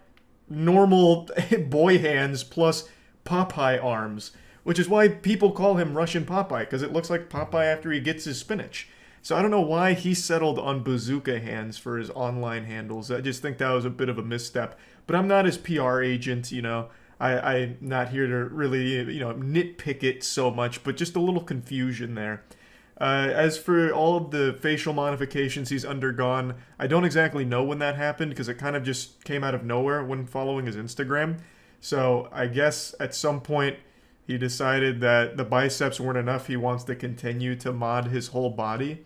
normal boy hands plus Popeye arms, which is why people call him Russian Popeye, because it looks like Popeye after he gets his spinach. So I don't know why he settled on Bazooka Hands for his online handles. I just think that was a bit of a misstep. But I'm not his PR agent, you know. I'm not here to really, you know, nitpick it so much, but just a little confusion there. As for all of the facial modifications he's undergone, I don't exactly know when that happened because it kind of just came out of nowhere when following his Instagram. So I guess at some point he decided that the biceps weren't enough. He wants to continue to mod his whole body.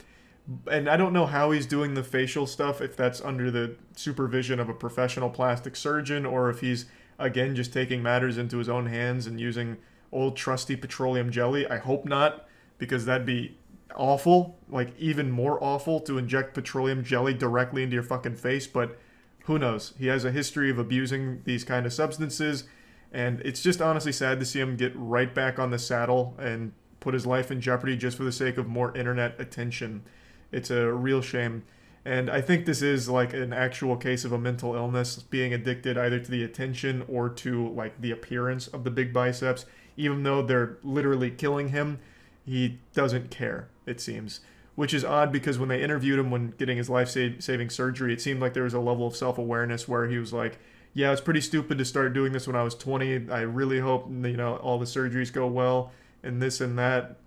And I don't know how he's doing the facial stuff, if that's under the supervision of a professional plastic surgeon or if he's, again, just taking matters into his own hands and using old trusty petroleum jelly. I hope not, because that'd be awful, like even more awful to inject petroleum jelly directly into your fucking face, but who knows? He has a history of abusing these kind of substances, and it's just honestly sad to see him get right back on the saddle and put his life in jeopardy just for the sake of more internet attention. It's a real shame. And I think this is like an actual case of a mental illness, being addicted either to the attention or to like the appearance of the big biceps. Even though they're literally killing him, he doesn't care, it seems. Which is odd because when they interviewed him when getting his life-saving surgery, it seemed like there was a level of self-awareness where he was like, yeah, it's pretty stupid to start doing this when I was 20. I really hope, you know, all the surgeries go well and this and that.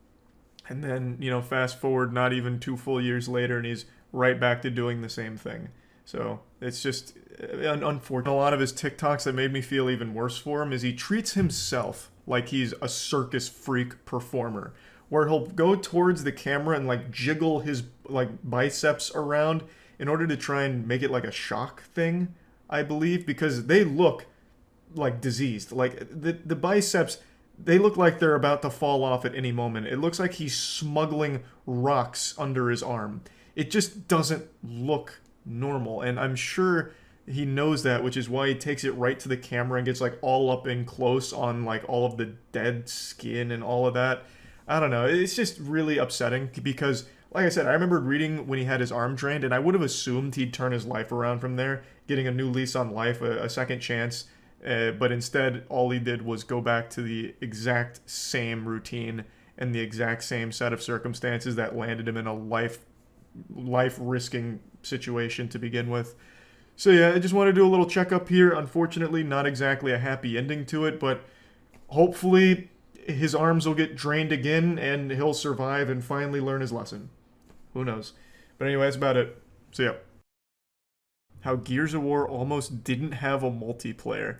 And then, you know, fast forward not even 2 full years later and he's right back to doing the same thing. So it's just unfortunate. A lot of his TikToks that made me feel even worse for him is he treats himself like he's a circus freak performer, where he'll go towards the camera and like jiggle his like biceps around in order to try and make it like a shock thing, I believe, because they look like diseased. Like the biceps, they look like they're about to fall off at any moment. It looks like he's smuggling rocks under his arm. It just doesn't look normal, and I'm sure he knows that, which is why he takes it right to the camera and gets like all up in close on like all of the dead skin and all of that. I don't know. It's just really upsetting because, like I said, I remember reading when he had his arm drained, and I would have assumed he'd turn his life around from there, getting a new lease on life, a second chance. But instead, all he did was go back to the exact same routine and the exact same set of circumstances that landed him in a life-risking situation to begin with. So yeah, I just want to do a little checkup here. Unfortunately, not exactly a happy ending to it, but hopefully his arms will get drained again and he'll survive and finally learn his lesson. Who knows? But anyway, that's about it. So yeah. How Gears of War almost didn't have a multiplayer.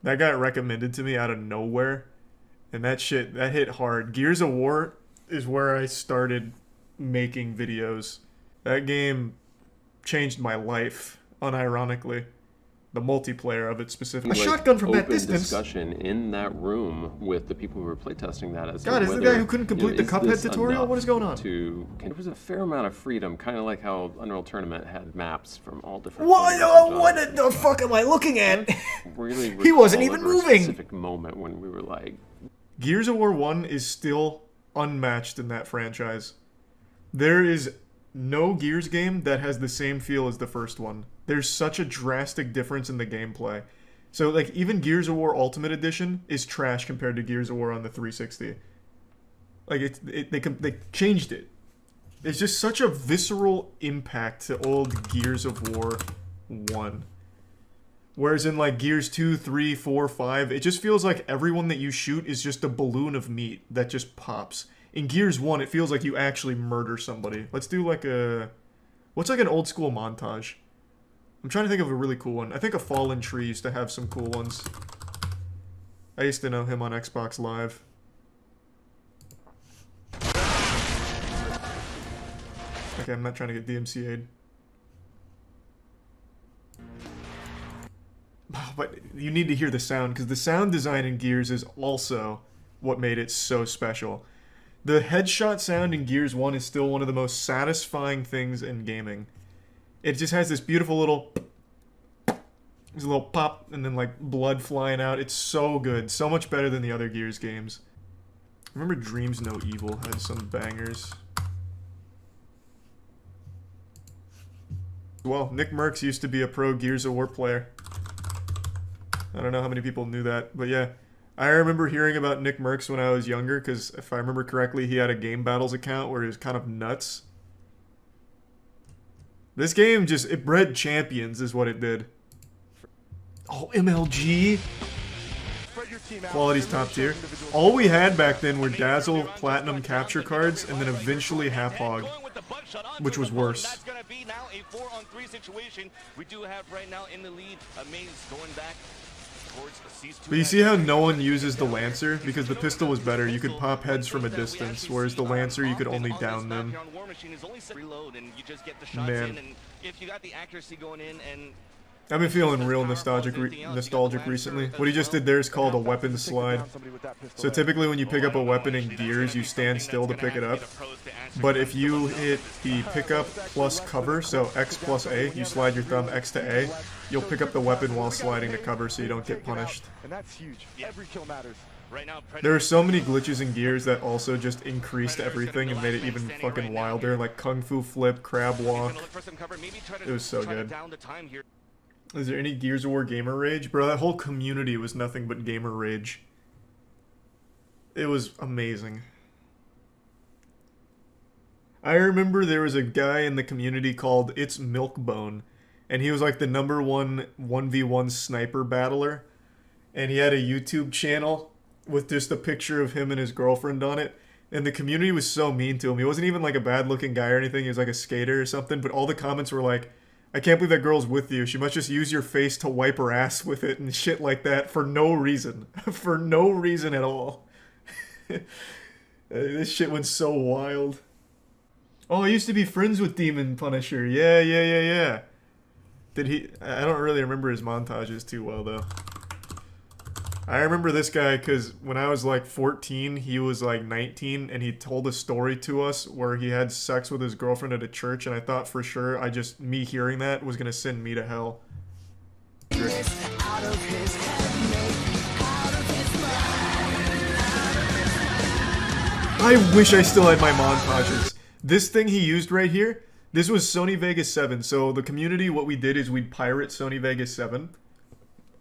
That got recommended to me out of nowhere, and that hit hard. Gears of War is where I started making videos. That game changed my life, unironically. The multiplayer of it specifically. A shotgun from that distance.
Discussion in that room with the people who were playtesting that. As
God, is the guy who couldn't complete the Cuphead tutorial? What is going on?
There was a fair amount of freedom, kind of like how Unreal Tournament had maps from all different.
What the fuck am I looking at?
Really,
he wasn't even moving.
A specific moment when we were like,
Gears of War 1 is still unmatched in that franchise. There is no Gears game that has the same feel as the first one. There's such a drastic difference in the gameplay. So, like, even Gears of War Ultimate Edition is trash compared to Gears of War on the 360. Like, they changed it. There's just such a visceral impact to old Gears of War 1. Whereas in, like, Gears 2, 3, 4, 5, it just feels like everyone that you shoot is just a balloon of meat that just pops. In Gears 1, it feels like you actually murder somebody. Let's do, like, what's, like, an old school montage? I'm trying to think of a really cool one. I think a Fallen Tree used to have some cool ones. I used to know him on Xbox Live. Okay, I'm not trying to get DMCA'd. But you need to hear the sound, because the sound design in Gears is also what made it so special. The headshot sound in Gears 1 is still one of the most satisfying things in gaming. It just has this beautiful little... There's a little pop, and then, like, blood flying out. It's so good. So much better than the other Gears games. I remember Dreams No Evil had some bangers. Well, Nick Merckx used to be a pro Gears of War player. I don't know how many people knew that, but yeah. I remember hearing about Nick Merckx when I was younger, because if I remember correctly, he had a Game Battles account where he was kind of nuts. This game just, it bred champions is what it did. Oh, MLG? Quality's top tier. All we had back then were Dazzle, Platinum capture cards, and then eventually Half Hog, which was worse.
That's going to be now a 4-on-3 situation. We do have right now in the lead Maze going back towards C2.
But you see how no one uses the Lancer? Because the pistol was better. You could pop heads from a distance, whereas the Lancer, you could only down them. Man.
If you got the accuracy going in and
I've been feeling real nostalgic recently. What he just did there is called a weapon slide. So typically when you pick up a weapon in Gears, you stand still to pick it up. But if you hit the pickup plus cover, so X plus A, you slide your thumb X to A, you'll pick up the weapon while sliding to cover so you don't get punished.
And that's huge. Every kill matters.
There are so many glitches in Gears that also just increased everything and made it even fucking wilder, like Kung Fu Flip, Crab Walk. It was so good. Is there any Gears of War gamer rage? Bro, that whole community was nothing but gamer rage. It was amazing. I remember there was a guy in the community called It's Milkbone, and he was like the #1 1v1 sniper battler, and he had a YouTube channel with just a picture of him and his girlfriend on it, and the community was so mean to him. He wasn't even like a bad looking guy or anything, he was like a skater or something, but all the comments were like, I can't believe that girl's with you. She must just use your face to wipe her ass with it and shit like that for no reason. For no reason at all. This shit went so wild. Oh, I used to be friends with Demon Punisher. Yeah. Did he... I don't really remember his montages too well, though. I remember this guy because when I was like 14, he was like 19, and he told a story to us where he had sex with his girlfriend at a church, and I thought for sure me hearing that was going to send me to hell. I wish I still had my montages. This thing he used right here, this was Sony Vegas 7. So the community, what we did is we'd pirate Sony Vegas 7.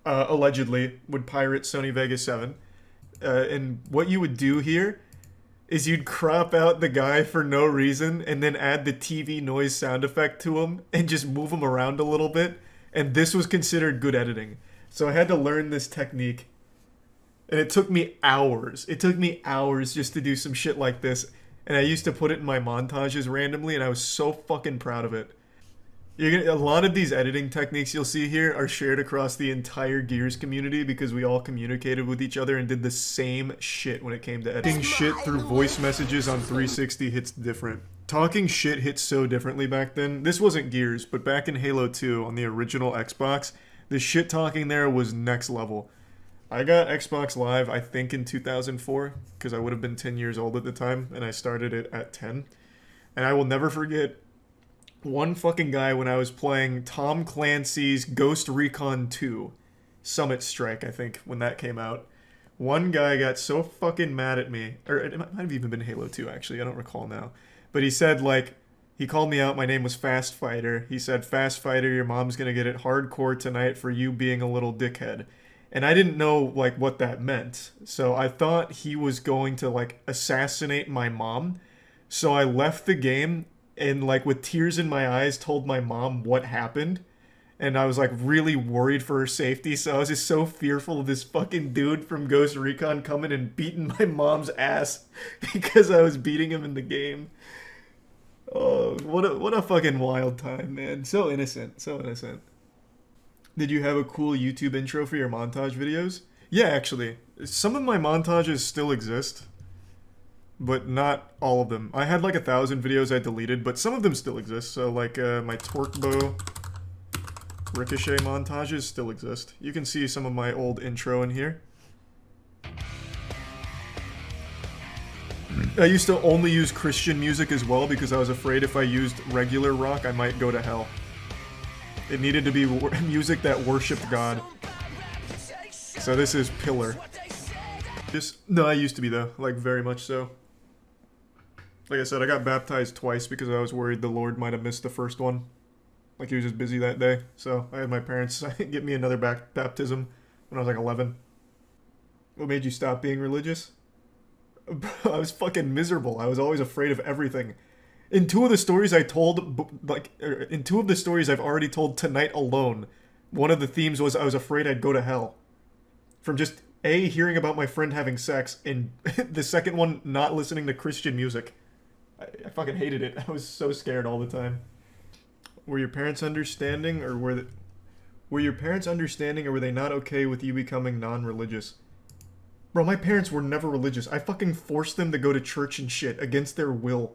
Allegedly would pirate Sony Vegas 7. And what you would do here is you'd crop out the guy for no reason and then add the TV noise sound effect to him and just move him around a little bit. And this was considered good editing. So I had to learn this technique. And it took me hours. It took me hours just to do some shit like this. And I used to put it in my montages randomly, and I was so fucking proud of it. A lot of these editing techniques you'll see here are shared across the entire Gears community because we all communicated with each other and did the same shit when it came to editing. Shit through voice messages on 360 hits different. Talking shit hits so differently back then. This wasn't Gears, but back in Halo 2 on the original Xbox, the shit talking there was next level. I got Xbox Live, I think, in 2004 because I would have been 10 years old at the time, and I started it at 10. And I will never forget one fucking guy when I was playing Tom Clancy's Ghost Recon 2 Summit Strike, I think, when that came out. One guy got so fucking mad at me, or it might have even been Halo 2 actually, I don't recall now. But he said, like, he called me out, my name was Fast Fighter. He said, Fast Fighter, your mom's gonna get it hardcore tonight for you being a little dickhead. And I didn't know, like, what that meant. So I thought he was going to, like, assassinate my mom. So I left the game and, like, with tears in my eyes, told my mom what happened. And I was, like, really worried for her safety. So I was just so fearful of this fucking dude from Ghost Recon coming and beating my mom's ass because I was beating him in the game. Oh, what a fucking wild time, man. So innocent. So innocent. Did you have a cool YouTube intro for your montage videos? Yeah, actually. Some of my montages still exist. But not all of them. I had like 1,000 videos I deleted, but some of them still exist. So like my Torque Bow Ricochet montages still exist. You can see some of my old intro in here. I used to only use Christian music as well because I was afraid if I used regular rock I might go to hell. It needed to be music that worshipped God. So this is Pillar. No, I used to be though, like very much so. Like I said, I got baptized twice because I was worried the Lord might have missed the first one. Like he was just busy that day. So I had my parents get me another baptism when I was like 11. What made you stop being religious? I was fucking miserable. I was always afraid of everything. In two of the stories I told, like, in two of the stories I've already told tonight alone, one of the themes was I was afraid I'd go to hell. From just A, hearing about my friend having sex, and the second one, not listening to Christian music. I fucking hated it. I was so scared all the time. Were your parents understanding, or were your parents understanding, or were they not okay with you becoming non-religious? Bro, my parents were never religious. I fucking forced them to go to church and shit against their will.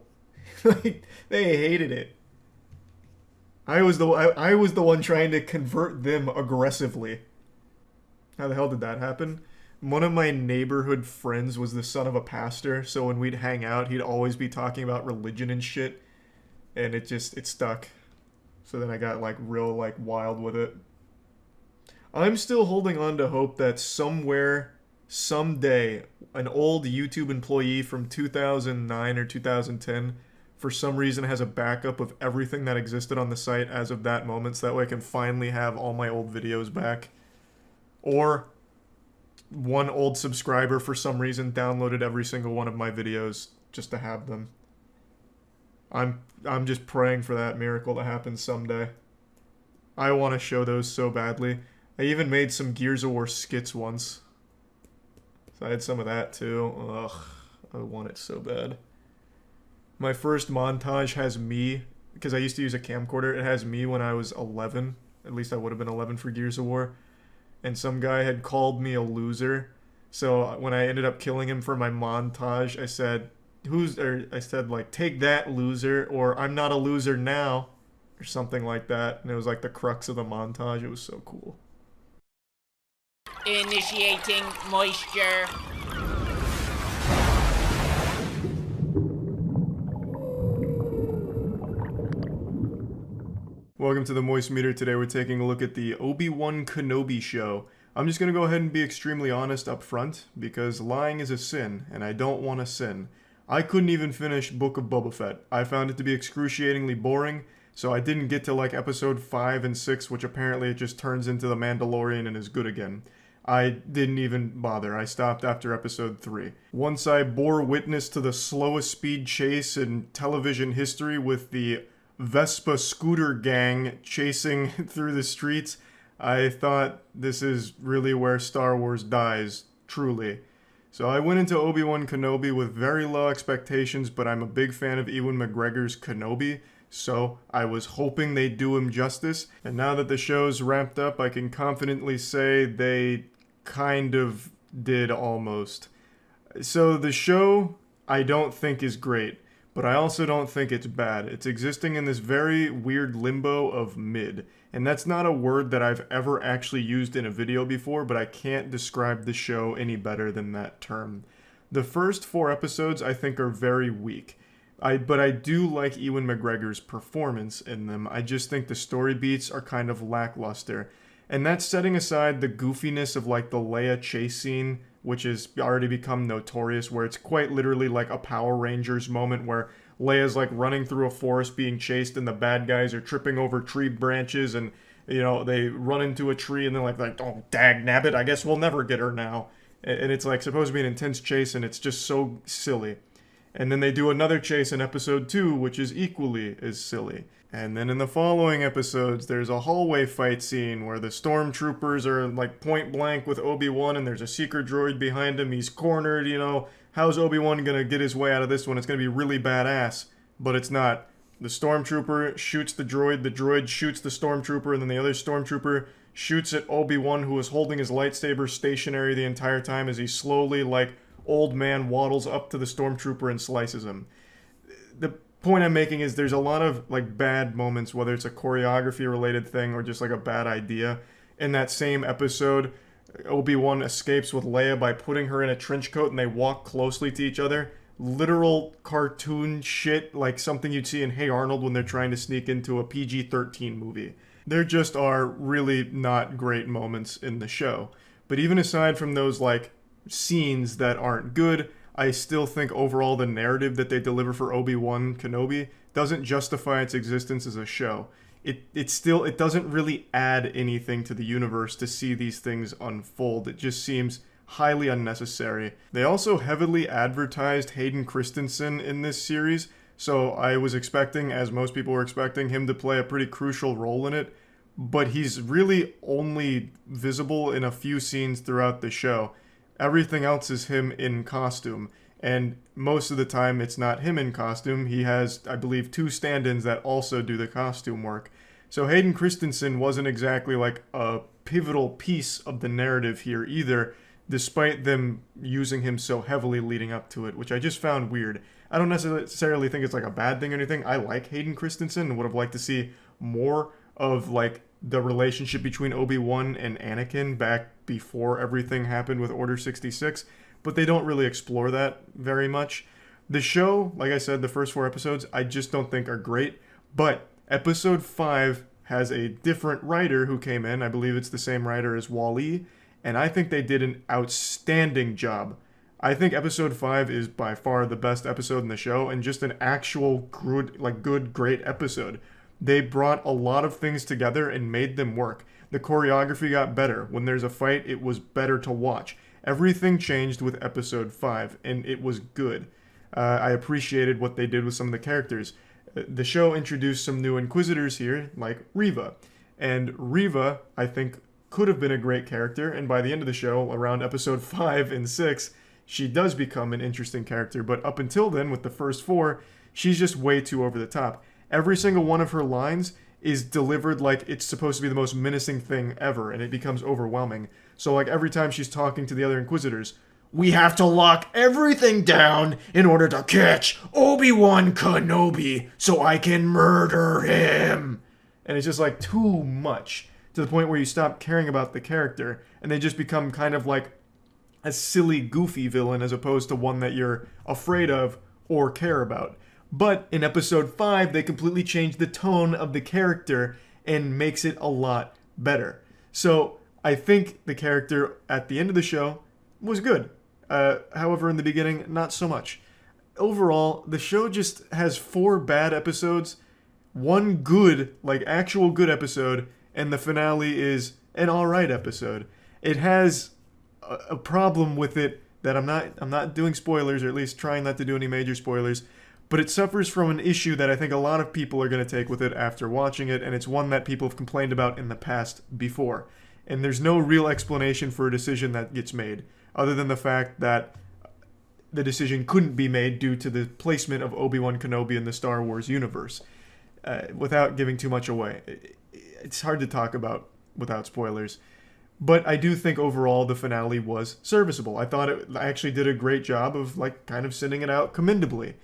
Like, they hated it. I was the one trying to convert them aggressively. How the hell did that happen? One of my neighborhood friends was the son of a pastor, so when we'd hang out, he'd always be talking about religion and shit, and it stuck. So then I got like real like wild with it. I'm still holding on to hope that somewhere, someday, an old YouTube employee from 2009 or 2010 for some reason has a backup of everything that existed on the site as of that moment, so that way I can finally have all my old videos back. Or one old subscriber for some reason downloaded every single one of my videos just to have them. I'm just praying for that miracle to happen someday. I want to show those so badly. I even made some Gears of War skits once. So I had some of that too. Ugh, I want it so bad. My first montage has me, because I used to use a camcorder, it has me when I was 11. At least I would have been 11 for Gears of War. And some guy had called me a loser. So when I ended up killing him for my montage, I said, like, take that, loser, or I'm not a loser now, or something like that. And it was like the crux of the montage. It was so cool.
Initiating moisture.
Welcome to the Moist Meter. Today we're taking a look at the Obi-Wan Kenobi show. I'm just going to go ahead and be extremely honest up front, because lying is a sin, and I don't want to sin. I couldn't even finish Book of Boba Fett. I found it to be excruciatingly boring, so I didn't get to like episode 5 and 6, which apparently it just turns into The Mandalorian and is good again. I didn't even bother. I stopped after episode 3. Once I bore witness to the slowest speed chase in television history with the Vespa scooter gang chasing through the streets, I thought this is really where Star Wars dies, truly. So I went into Obi-Wan Kenobi with very low expectations, but I'm a big fan of Ewan McGregor's Kenobi, so I was hoping they'd do him justice. And now that the show's wrapped up, I can confidently say they kind of did almost. So the show, I don't think is great. But I also don't think it's bad. It's existing in this very weird limbo of mid. And that's not a word that I've ever actually used in a video before, but I can't describe the show any better than that term. The first 4 episodes I think are very weak. But I do like Ewan McGregor's performance in them. I just think the story beats are kind of lackluster. And that's setting aside the goofiness of like the Leia chase scene, which has already become notorious, where it's quite literally like a Power Rangers moment where Leia's like running through a forest being chased and the bad guys are tripping over tree branches and, you know, they run into a tree and they're like oh, dag nabbit, I guess we'll never get her now. And it's like supposed to be an intense chase and it's just so silly. And then they do another chase in episode 2, which is equally as silly. And then in the following episodes, there's a hallway fight scene where the stormtroopers are like point blank with Obi-Wan and there's a secret droid behind him. He's cornered, you know. How's Obi-Wan gonna get his way out of this one? It's gonna be really badass. But it's not. The stormtrooper shoots the droid shoots the stormtrooper, and then the other stormtrooper shoots at Obi-Wan, who is holding his lightsaber stationary the entire time as he slowly, like, old man waddles up to the stormtrooper and slices him. The point I'm making is there's a lot of like bad moments, whether it's a choreography related thing or just like a bad idea. In that same episode, Obi-Wan escapes with Leia by putting her in a trench coat and they walk closely to each other. Literal cartoon shit, like something you'd see in Hey Arnold when they're trying to sneak into a PG-13 movie. There just are really not great moments in the show. But even aside from those like scenes that aren't good, I still think overall the narrative that they deliver for Obi-Wan Kenobi doesn't justify its existence as a show. It doesn't really add anything to the universe to see these things unfold. It just seems highly unnecessary. They also heavily advertised Hayden Christensen in this series, so I was expecting, as most people were expecting, him to play a pretty crucial role in it, but he's really only visible in a few scenes throughout the show. Everything else is him in costume. And most of the time, it's not him in costume. He has, I believe, 2 stand-ins that also do the costume work. So Hayden Christensen wasn't exactly like a pivotal piece of the narrative here either, despite them using him so heavily leading up to it, which I just found weird. I don't necessarily think it's like a bad thing or anything. I like Hayden Christensen and would have liked to see more of like the relationship between Obi-Wan and Anakin back before everything happened with Order 66. But they don't really explore that very much. The show, like I said, the first 4 episodes, I just don't think are great. But episode 5 has a different writer who came in. I believe it's the same writer as Wall-E. And I think they did an outstanding job. I think episode 5 is by far the best episode in the show. And just an actual good, great episode. They brought a lot of things together and made them work. The choreography got better. When there's a fight, it was better to watch. Everything changed with episode 5, and it was good. I appreciated what they did with some of the characters. The show introduced some new Inquisitors here, like Reva. And Reva, I think, could have been a great character, and by the end of the show, around episode 5 and 6, she does become an interesting character. But up until then, with the first 4, she's just way too over the top. Every single one of her lines is delivered like it's supposed to be the most menacing thing ever, and it becomes overwhelming. So like every time she's talking to the other Inquisitors, we have to lock everything down in order to catch Obi-Wan Kenobi so I can murder him. And it's just like too much to the point where you stop caring about the character and they just become kind of like a silly, goofy villain as opposed to one that you're afraid of or care about. But in episode 5, they completely changed the tone of the character and makes it a lot better. So I think the character at the end of the show was good. However, in the beginning, not so much. Overall, the show just has 4 bad episodes, 1 good, like actual good episode, and the finale is an alright episode. It has a problem with it that I'm not doing spoilers, or at least trying not to do any major spoilers, but it suffers from an issue that I think a lot of people are going to take with it after watching it, and it's one that people have complained about in the past before. And there's no real explanation for a decision that gets made, other than the fact that the decision couldn't be made due to the placement of Obi-Wan Kenobi in the Star Wars universe. Without giving too much away, it's hard to talk about without spoilers. But I do think overall the finale was serviceable. I thought it actually did a great job of like kind of sending it out commendably.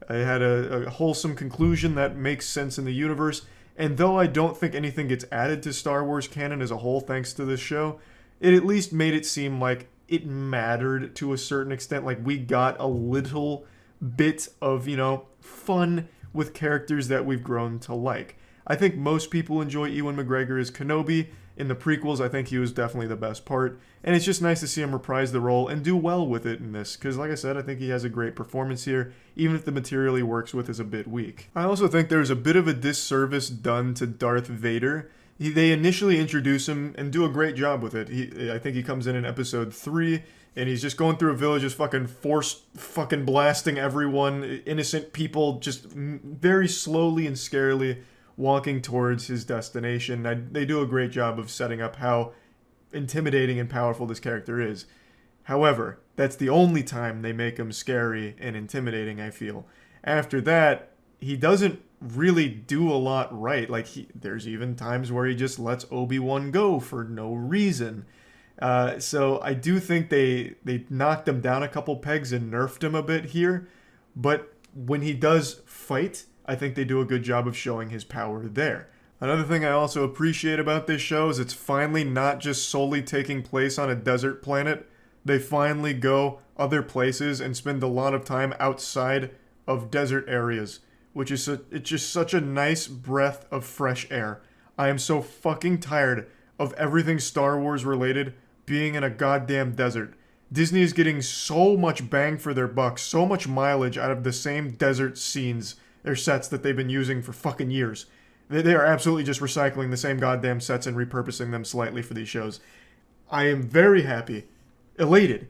It had a wholesome conclusion that makes sense in the universe. And though I don't think anything gets added to Star Wars canon as a whole thanks to this show, it at least made it seem like it mattered to a certain extent. Like we got a little bit of, fun with characters that we've grown to like. I think most people enjoy Ewan McGregor as Kenobi. In the prequels, I think he was definitely the best part. And it's just nice to see him reprise the role and do well with it in this. Because like I said, I think he has a great performance here, even if the material he works with is a bit weak. I also think there's a bit of a disservice done to Darth Vader. They initially introduce him and do a great job with it. I think he comes in episode 3, and he's just going through a village, just fucking blasting everyone, innocent people, just very slowly and scarily walking towards his destination. They do a great job of setting up how intimidating and powerful this character is. However, that's the only time they make him scary and intimidating, I feel. After that, he doesn't really do a lot right. Like, there's even times where he just lets Obi-Wan go for no reason. So I do think they knocked him down a couple pegs and nerfed him a bit here. But when he does fight, I think they do a good job of showing his power there. Another thing I also appreciate about this show is it's finally not just solely taking place on a desert planet. They finally go other places and spend a lot of time outside of desert areas, which is it's just such a nice breath of fresh air. I am so fucking tired of everything Star Wars related being in a goddamn desert. Disney is getting so much bang for their buck, so much mileage out of the same desert scenes or sets that they've been using for fucking years. They are absolutely just recycling the same goddamn sets and repurposing them slightly for these shows. I am very happy, elated,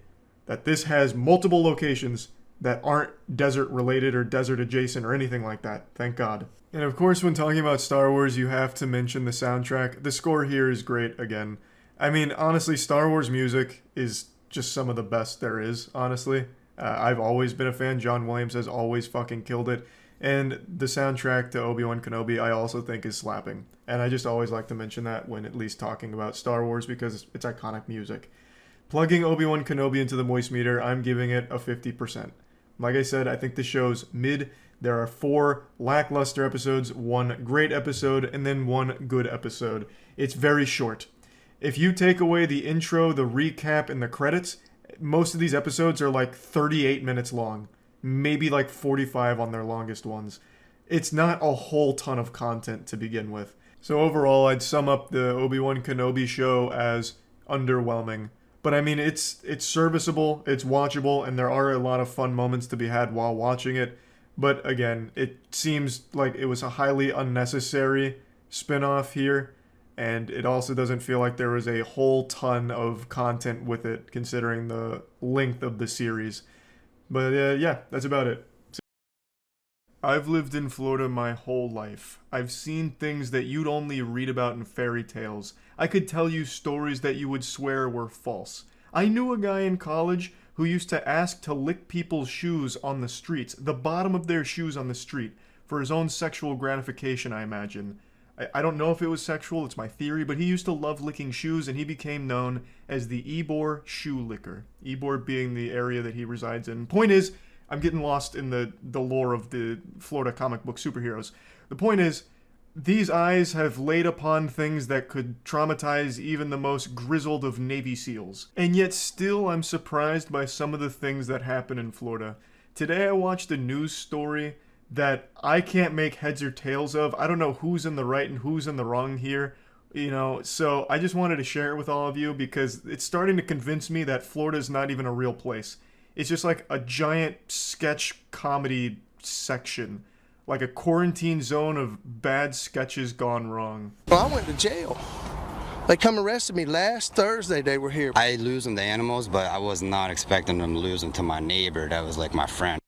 that this has multiple locations that aren't desert related or desert adjacent or anything like that. Thank God. And of course, when talking about Star Wars, you have to mention the soundtrack. The score here is great again. I mean, honestly, Star Wars music is just some of the best there is, honestly. I've always been a fan. John Williams has always fucking killed it. And the soundtrack to Obi-Wan Kenobi I also think is slapping. And I just always like to mention that when at least talking about Star Wars because it's iconic music. Plugging Obi-Wan Kenobi into the moist meter, I'm giving it a 50%. Like I said, I think the show's mid. There are 4 lackluster episodes, 1 great episode, and then 1 good episode. It's very short. If you take away the intro, the recap, and the credits, most of these episodes are like 38 minutes long. Maybe like 45 on their longest ones. It's not a whole ton of content to begin with. So overall, I'd sum up the Obi-Wan Kenobi show as underwhelming. But I mean, it's serviceable, it's watchable, and there are a lot of fun moments to be had while watching it. But again, it seems like it was a highly unnecessary spin-off here. And it also doesn't feel like there was a whole ton of content with it, considering the length of the series. But yeah, that's about it. I've lived in Florida my whole life. I've seen things that you'd only read about in fairy tales. I could tell you stories that you would swear were false. I knew a guy in college who used to ask to lick people's shoes on the streets, the bottom of their shoes on the street, for his own sexual gratification, I imagine. I don't know if it was sexual, it's my theory, but he used to love licking shoes, and he became known as the Ybor shoe licker. Ybor being the area that he resides in. Point is, I'm getting lost in the lore of the Florida comic book superheroes. The point is, these eyes have laid upon things that could traumatize even the most grizzled of Navy SEALs. And yet still I'm surprised by some of the things that happen in Florida. Today I watched a news story that I can't make heads or tails of. I don't know who's in the right and who's in the wrong here, so I just wanted to share it with all of you because it's starting to convince me that Florida is not even a real place. It's just like a giant sketch comedy section, like a quarantine zone of bad sketches gone wrong.
Well, I went to jail. They come arrested me last Thursday. They were here.
I lose them to animals, but I was not expecting them to lose them to my neighbor that was like my friend.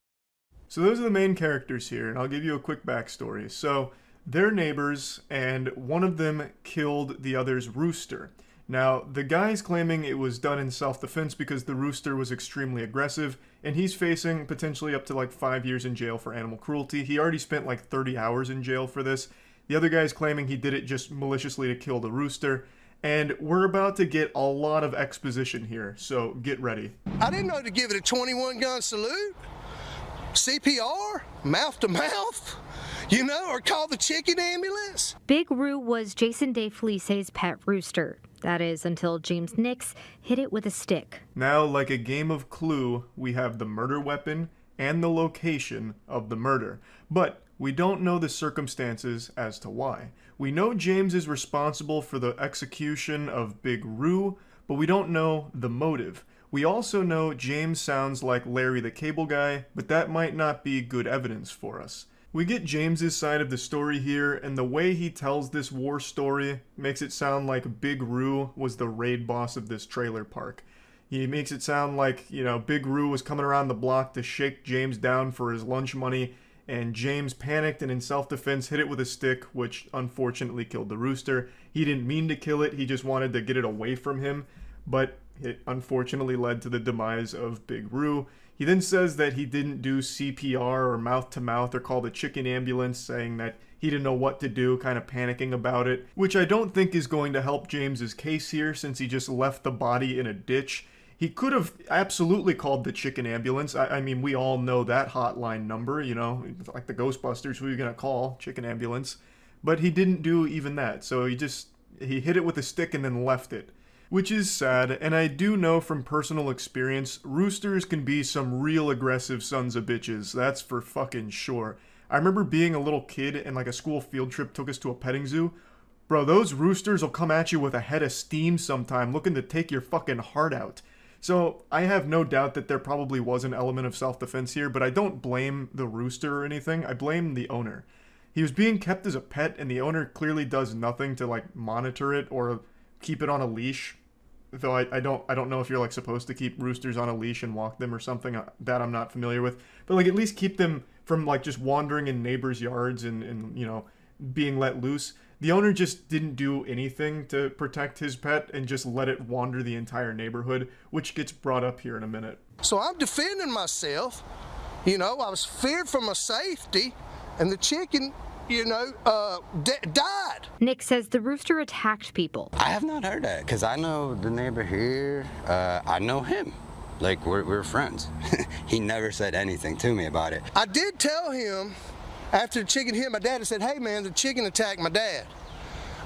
So those are the main characters here, and I'll give you a quick backstory. So they're neighbors, and one of them killed the other's rooster. Now, the guy's claiming it was done in self-defense because the rooster was extremely aggressive, and he's facing potentially up to like 5 years in jail for animal cruelty. He already spent like 30 hours in jail for this. The other guy's claiming he did it just maliciously to kill the rooster. And we're about to get a lot of exposition here, so get ready.
I didn't know to give it a 21-gun salute. CPR, mouth to mouth, or call the chicken ambulance.
Big Roo was Jason Day Felice's pet rooster. That is, until James Nix hit it with a stick.
Now, like a game of Clue, we have the murder weapon and the location of the murder. But we don't know the circumstances as to why. We know James is responsible for the execution of Big Roo, but we don't know the motive. We also know James sounds like Larry the Cable Guy, but that might not be good evidence for us. We get James's side of the story here, and the way he tells this war story makes it sound like Big Roo was the raid boss of this trailer park. He makes it sound like, Big Roo was coming around the block to shake James down for his lunch money, and James panicked and in self-defense hit it with a stick, which unfortunately killed the rooster. He didn't mean to kill it, he just wanted to get it away from him, but it unfortunately led to the demise of Big Roo. He then says that he didn't do CPR or mouth-to-mouth or call the chicken ambulance, saying that he didn't know what to do, kind of panicking about it, which I don't think is going to help James's case here since he just left the body in a ditch. He could have absolutely called the chicken ambulance. I mean, we all know that hotline number, like the Ghostbusters, who are you going to call? Chicken ambulance. But he didn't do even that, so he hit it with a stick and then left it. Which is sad, and I do know from personal experience, roosters can be some real aggressive sons of bitches, that's for fucking sure. I remember being a little kid and like a school field trip took us to a petting zoo. Bro, those roosters will come at you with a head of steam sometime, looking to take your fucking heart out. So I have no doubt that there probably was an element of self-defense here, but I don't blame the rooster or anything, I blame the owner. He was being kept as a pet, and the owner clearly does nothing to like monitor it or keep it on a leash. Though I don't know if you're like supposed to keep roosters on a leash and walk them or something, that I'm not familiar with. But like at least keep them from like just wandering in neighbors' yards and being let loose. The owner just didn't do anything to protect his pet and just let it wander the entire neighborhood, which gets brought up here in a minute.
So I'm defending myself. You know, I was feared for my safety, and the chicken, you know, died.
Nick says the rooster attacked people.
I have not heard that, because I know the neighbor here. I know him. Like, we're friends. He never said anything to me about it.
I did tell him, after the chicken hit my dad, I said, hey man, the chicken attacked my dad.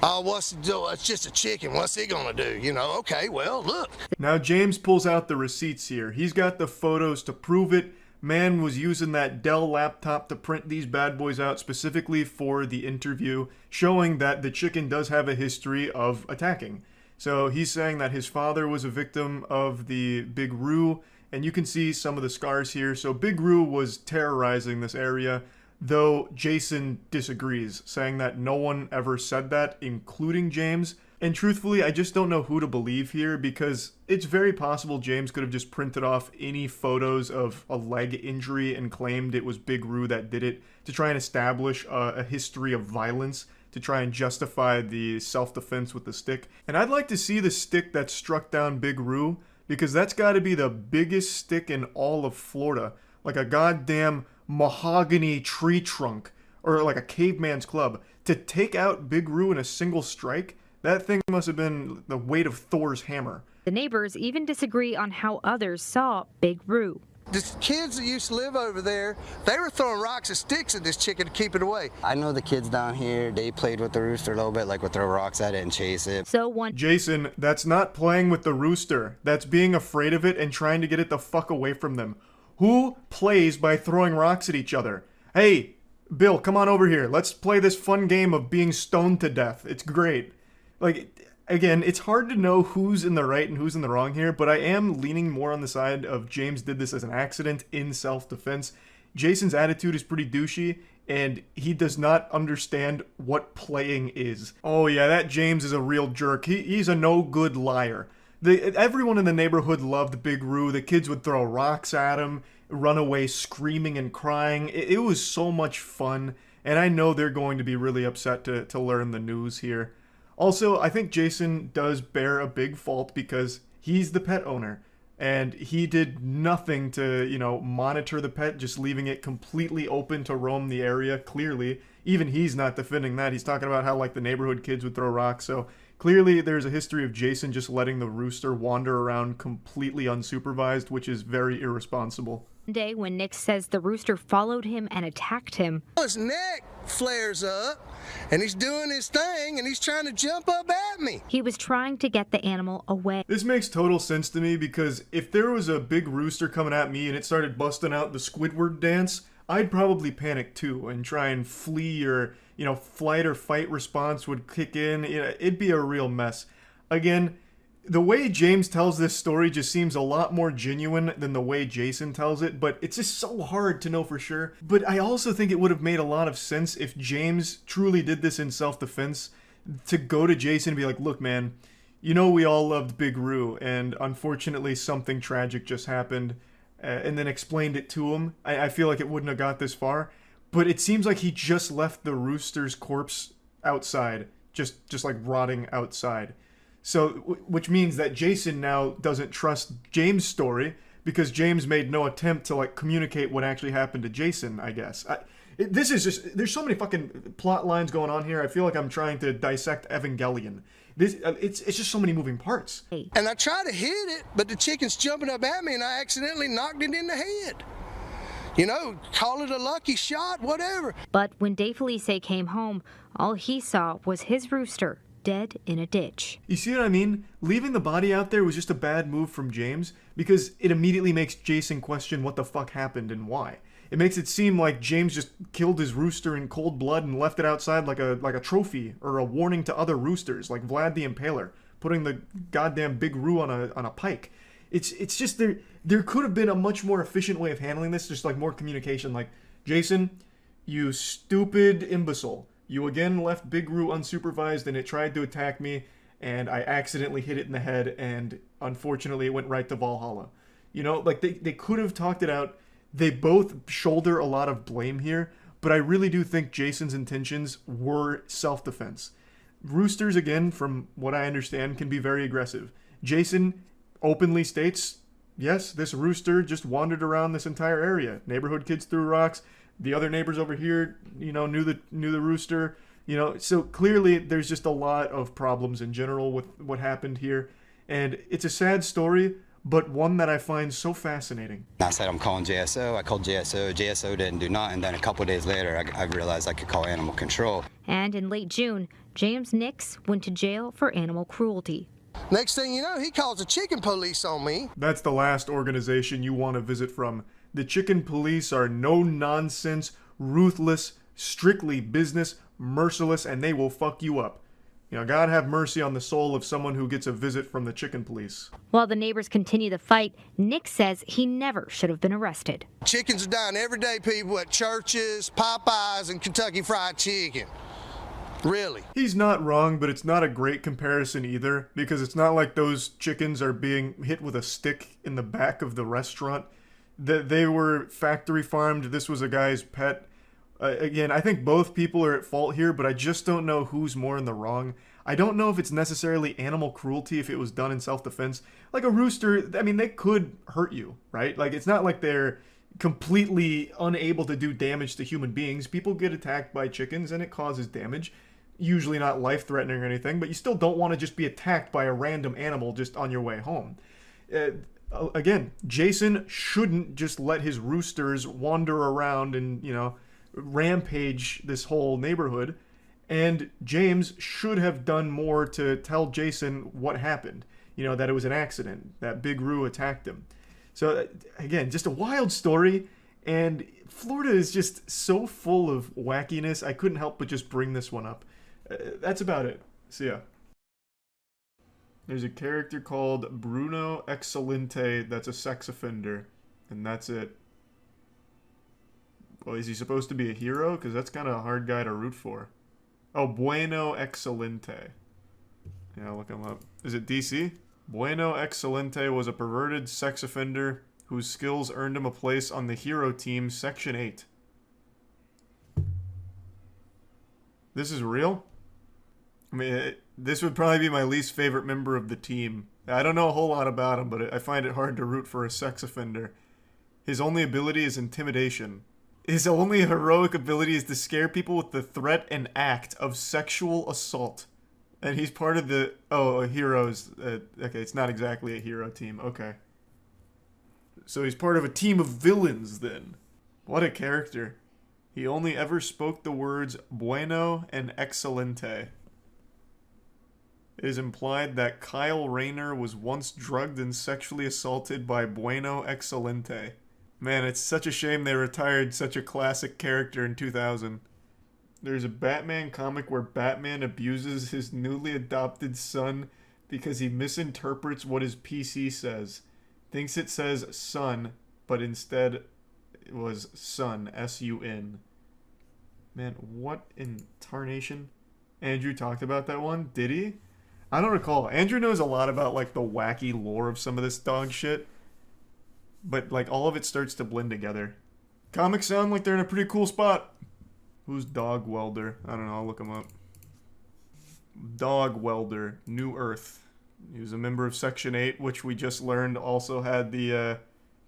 What's it do? It's just a chicken. What's he gonna do? You know, okay, well, look.
Now James pulls out the receipts here. He's got the photos to prove it. Man was using that Dell laptop to print these bad boys out specifically for the interview, showing that the chicken does have a history of attacking. So he's saying that his father was a victim of the Big Roo, and you can see some of the scars here. So Big Roo was terrorizing this area, though Jason disagrees, saying that no one ever said that, including James. And truthfully, I just don't know who to believe here, because it's very possible James could have just printed off any photos of a leg injury and claimed it was Big Roo that did it to try and establish a history of violence, to try and justify the self-defense with the stick. And I'd like to see the stick that struck down Big Roo, because that's got to be the biggest stick in all of Florida. Like a goddamn mahogany tree trunk, or like a caveman's club. To take out Big Roo in a single strike, that thing must have been the weight of Thor's hammer.
The neighbors even disagree on how others saw Big Roo.
The kids that used to live over there, they were throwing rocks and sticks at this chicken to keep it away.
I know the kids down here, they played with the rooster a little bit, like would throw rocks at it and chase it.
Jason, that's not playing with the rooster. That's being afraid of it and trying to get it the fuck away from them. Who plays by throwing rocks at each other? Hey, Bill, come on over here. Let's play this fun game of being stoned to death. It's great. Like, again, it's hard to know who's in the right and who's in the wrong here, but I am leaning more on the side of James did this as an accident in self-defense. Jason's attitude is pretty douchey, and he does not understand what playing is. Oh yeah, that James is a real jerk. He's a no-good liar. Everyone in the neighborhood loved Big Roo. The kids would throw rocks at him, run away screaming and crying. It was so much fun, and I know they're going to be really upset to learn the news here. Also, I think Jason does bear a big fault because he's the pet owner, and he did nothing to, you know, monitor the pet, just leaving it completely open to roam the area, clearly. Even he's not defending that. He's talking about how, like, the neighborhood kids would throw rocks, so clearly there's a history of Jason just letting the rooster wander around completely unsupervised, which is very irresponsible.
One day when Nick says the rooster followed him and attacked him.
His neck flares up, and he's doing his thing, and he's trying to jump up at me.
He was trying to get the animal away.
This makes total sense to me, because if there was a big rooster coming at me and it started busting out the Squidward dance, I'd probably panic too and try and flee, or, you know, flight or fight response would kick in. It'd be a real mess. Again, the way James tells this story just seems a lot more genuine than the way Jason tells it, but it's just so hard to know for sure. But I also think it would have made a lot of sense if James truly did this in self-defense, to go to Jason and be like, look man, you know we all loved Big Roo, and unfortunately something tragic just happened, and then explained it to him. I feel like it wouldn't have got this far, but it seems like he just left the rooster's corpse outside, just like rotting outside. So, which means that Jason now doesn't trust James' story, because James made no attempt to, like, communicate what actually happened to Jason, I guess. This is just, there's so many fucking plot lines going on here. I feel like I'm trying to dissect Evangelion. It's just so many moving parts.
And I try to hit it, but the chicken's jumping up at me, and I accidentally knocked it in the head. You know, call it a lucky shot, whatever.
But when Dave Felice came home, all he saw was his rooster dead in a ditch.
You see what I mean? Leaving the body out there was just a bad move from James, because it immediately makes Jason question what the fuck happened and why. It makes it seem like James just killed his rooster in cold blood and left it outside like a trophy or a warning to other roosters, like Vlad the Impaler, putting the goddamn Big Roo on a pike. It's just there could have been a much more efficient way of handling this, just like more communication, like, Jason, you stupid imbecile. You again left Big Roo unsupervised and it tried to attack me, and I accidentally hit it in the head, and unfortunately it went right to Valhalla. You know, like, they could have talked it out. They both shoulder a lot of blame here, but I really do think Jason's intentions were self-defense. Roosters, again, from what I understand, can be very aggressive. Jason openly states, yes, this rooster just wandered around this entire area. Neighborhood kids threw rocks. The other neighbors over here, you know, knew the rooster. You know, so clearly there's just a lot of problems in general with what happened here. And it's a sad story, but one that I find so fascinating.
I said I'm calling JSO. I called JSO. JSO didn't do nothing. Then a couple days later, I realized I could call animal control.
And in late June, James Nix went to jail for animal cruelty.
Next thing you know, he calls the chicken police on me.
That's the last organization you want to visit from. The chicken police are no-nonsense, ruthless, strictly business, merciless, and they will fuck you up. You know, God have mercy on the soul of someone who gets a visit from the chicken police.
While the neighbors continue the fight, Nick says he never should have been arrested.
Chickens are dying every day, people, at churches, Popeyes, and Kentucky Fried Chicken. Really.
He's not wrong, but it's not a great comparison either, because it's not like those chickens are being hit with a stick in the back of the restaurant. They were factory farmed. This was a guy's pet. Again, I think both people are at fault here, but I just don't know who's more in the wrong. I don't know if it's necessarily animal cruelty if it was done in self-defense. Like a rooster, I mean, they could hurt you, right? Like, it's not like they're completely unable to do damage to human beings. People get attacked by chickens and it causes damage. Usually not life-threatening or anything, but you still don't want to just be attacked by a random animal just on your way home. Again, Jason shouldn't just let his roosters wander around and, you know, rampage this whole neighborhood. And James should have done more to tell Jason what happened. You know, that it was an accident, that Big Roo attacked him. So, again, just a wild story. And Florida is just so full of wackiness, I couldn't help but just bring this one up. That's about it. See ya. There's a character called Bruno Excelente that's a sex offender. And that's it. Well, is he supposed to be a hero? Because that's kind of a hard guy to root for. Oh, Bueno Excelente. Yeah, look him up. Is it DC? Bueno Excelente was a perverted sex offender whose skills earned him a place on the hero team, Section 8. This is real? I mean, this would probably be my least favorite member of the team. I don't know a whole lot about him, but I find it hard to root for a sex offender. His only ability is intimidation. His only heroic ability is to scare people with the threat and act of sexual assault. And he's part of the... Oh, heroes. Okay, it's not exactly a hero team. Okay. So he's part of a team of villains, then. What a character. He only ever spoke the words bueno and excelente. It is implied that Kyle Rayner was once drugged and sexually assaulted by Bueno Excelente. Man, it's such a shame they retired such a classic character in 2000. There's a Batman comic where Batman abuses his newly adopted son because he misinterprets what his PC says. Thinks it says son, but instead it was sun, S-U-N. Man, what in tarnation? Andrew talked about that one, did he? I don't recall. Andrew knows a lot about, like, the wacky lore of some of this dog shit. But, like, all of it starts to blend together. Comics sound like they're in a pretty cool spot. Who's Dog Welder? I don't know, I'll look him up. Dog Welder, New Earth. He was a member of Section 8, which we just learned also had the